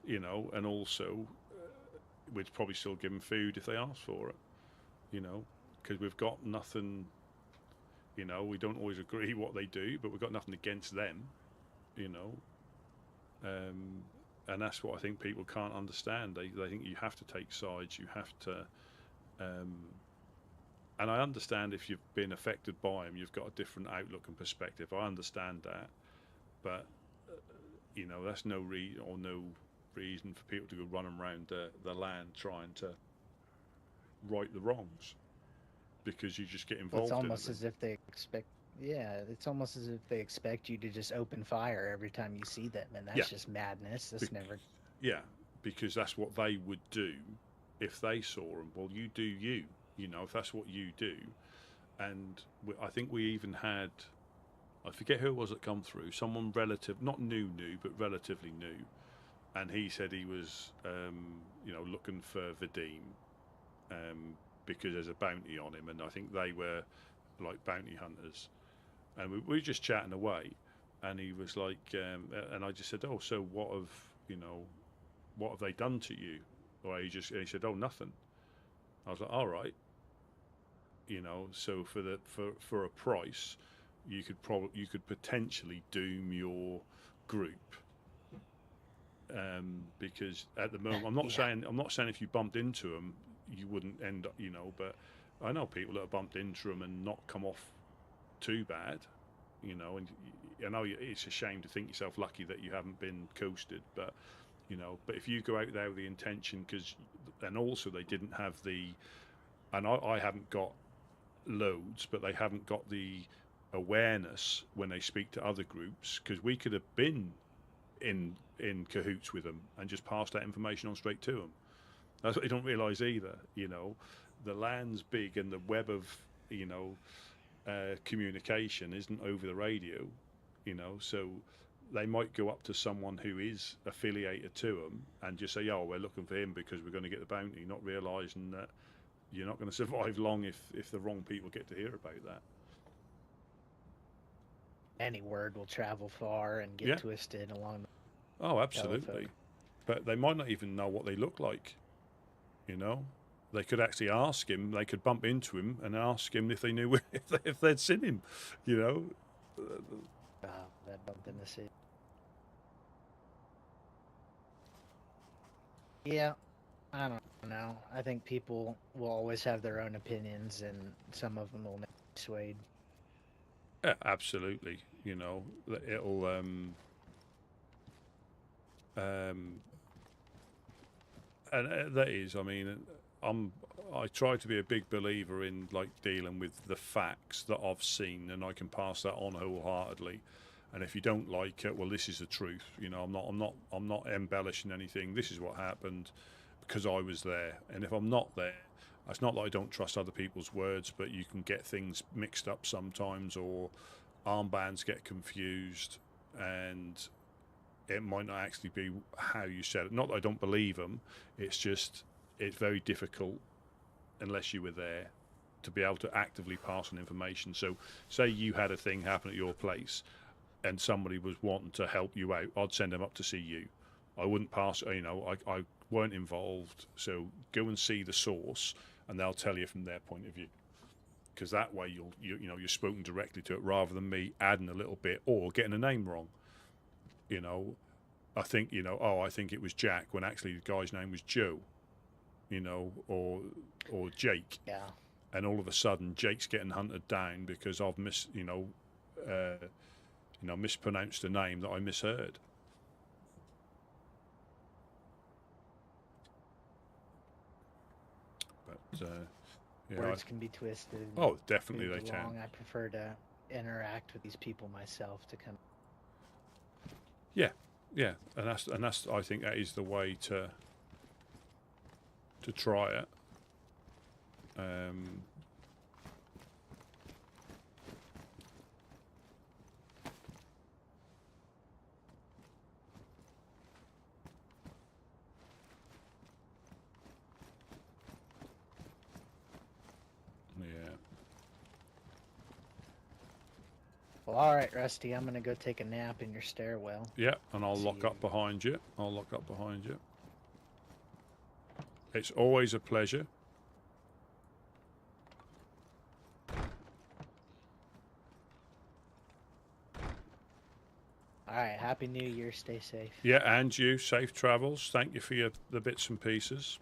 you know, and also we'd probably still give them food if they ask for it, you know, because we've got nothing. You know, we don't always agree what they do, but we've got nothing against them, you know. And that's what I think people can't understand. They think you have to take sides. You have to. And I understand if you've been affected by them, you've got a different outlook and perspective. I understand that, but you know, that's no reason for people to go running around the land trying to right the wrongs, because you just get involved. It's almost as if they expect. Yeah, it's almost as if they expect you to just open fire every time you see them, and that's just madness. That's never. Yeah, because that's what they would do if they saw them. Well, you do you. You know, if that's what you do. And I think we even had, I forget who it was that come through, someone not new, but relatively new. And he said he was, you know, looking for Vadim because there's a bounty on him. And I think they were like bounty hunters. And we were just chatting away. And he was like, and I just said, oh, so what have they done to you? Or he said, oh, nothing. I was like, all right. You know, so for a price, you could potentially doom your group. Because at the moment, I'm not saying if you bumped into them, you wouldn't end up, you know. But I know people that have bumped into them and not come off too bad, you know. And I know it's a shame to think yourself lucky that you haven't been coasted, but you know. But if you go out there with the intention, and also they didn't have and I haven't got loads, but they haven't got the awareness when they speak to other groups, because we could have been in cahoots with them and just passed that information on straight to them. That's what they don't realise either. You know, the land's big, and the web of, you know, communication isn't over the radio. You know, so they might go up to someone who is affiliated to them and just say, "Oh, we're looking for him because we're going to get the bounty," not realising that you're not going to survive long if the wrong people get to hear about that. Any word will travel far and get twisted along the absolutely. telephone. But they might not even know what they look like. You know, they could actually ask him. They could bump into him and ask him if they knew if they'd seen him. You know. That bumped in the city. Yeah, I don't know. I think people will always have their own opinions, and some of them will never be swayed. Yeah, absolutely. You know, it'll and that is, I mean, I try to be a big believer in like dealing with the facts that I've seen, and I can pass that on wholeheartedly. And if you don't like it, well, this is the truth. You know, I'm not embellishing anything. This is what happened because I was there. And if I'm not there, it's not that I don't trust other people's words, but you can get things mixed up sometimes, or armbands get confused, and it might not actually be how you said it. Not that I don't believe them. It's just it's very difficult unless you were there to be able to actively pass on information. So, say you had a thing happen at your place, and somebody was wanting to help you out, I'd send them up to see you. I wouldn't pass. You know, I weren't involved. So go and see the source, and they'll tell you from their point of view. Because that way you're spoken directly to it rather than me adding a little bit or getting a name wrong. You know, I think I think it was Jack when actually the guy's name was Joe. You know, or Jake. Yeah. And all of a sudden Jake's getting hunted down because I've mispronounced a name that I misheard. But yeah, Words can be twisted. Oh, definitely they can. I prefer to interact with these people myself to come. Yeah, and that's I think that is the way to try it. Yeah. Well, all right, Rusty. I'm gonna go take a nap in your stairwell. Yeah, and I'll lock up behind you. It's always a pleasure. All right, Happy New Year. Stay safe. Yeah, and you, safe travels. Thank you for the bits and pieces.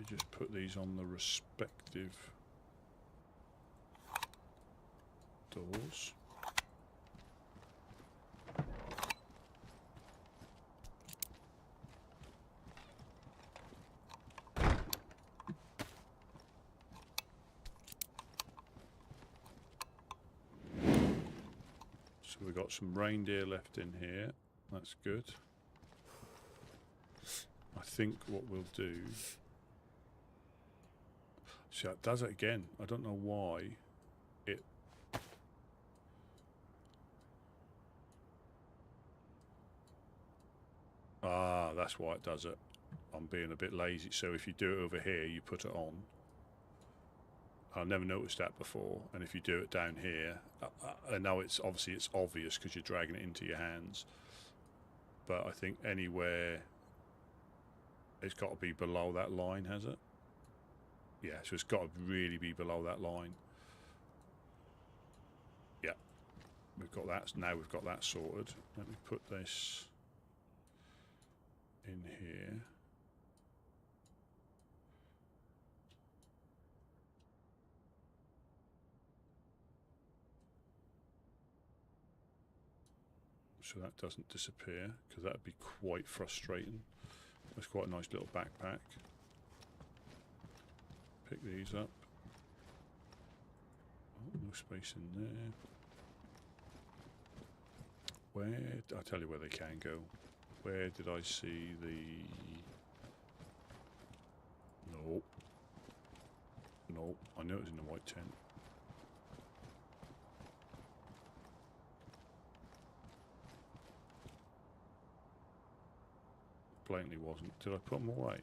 Just put these on the respective doors. So we've got some reindeer left in here. That's good. I think what we'll do... See, it does it again. I don't know why it... Ah, that's why it does it. I'm being a bit lazy. So if you do it over here, you put it on. I never noticed that before. And if you do it down here, I know it's obvious because you're dragging it into your hands. But I think anywhere it's got to be below that line, has it? Yeah, so it's got to really be below that line. Yeah, we've got that. Now we've got that sorted. Let me put this in here. So that doesn't disappear, because that would be quite frustrating. That's quite a nice little backpack. Pick these up. Oh, no space in there. Where? I'll tell you where they can go. Where did I see the... No. No, I know it was in the white tent. plainly wasn't. Did I put them away?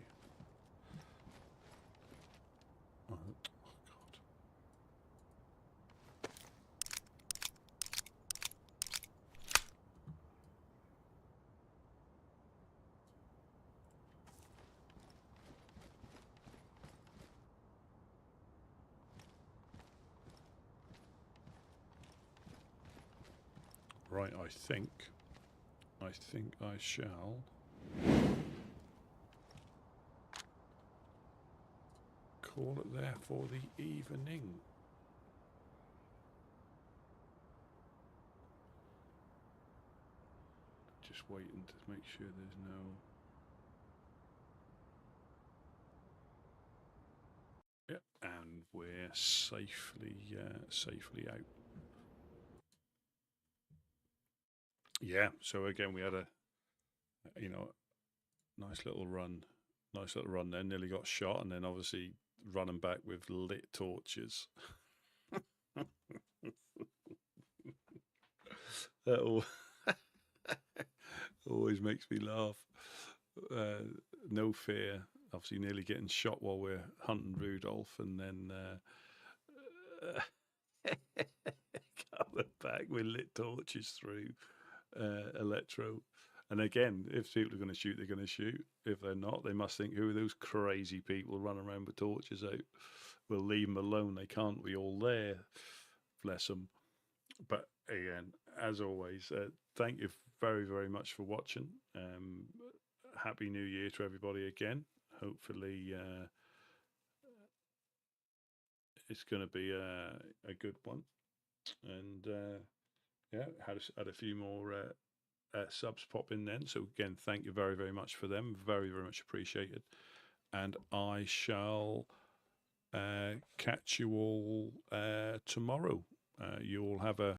Oh, God. Right, I think I shall call it there for the evening. Just waiting to make sure there's no... Yep, and we're safely out. Yeah, so again we had a nice little run there. Nearly got shot, and then obviously running back with lit torches. That always makes me laugh. No fear. Obviously, nearly getting shot while we're hunting Rudolph, and then coming back with lit torches through Electro. And again, if people are going to shoot, they're going to shoot. If they're not, they must think, who are those crazy people running around with torches out? We'll leave them alone. They can't be all there. Bless them. But again, as always, thank you very, very much for watching. Happy New Year to everybody again. Hopefully, it's going to be a good one. And yeah, had a few more subs pop in then. So again, thank you very, very much for them. Very, very much appreciated. And I shall catch you all tomorrow. You all have a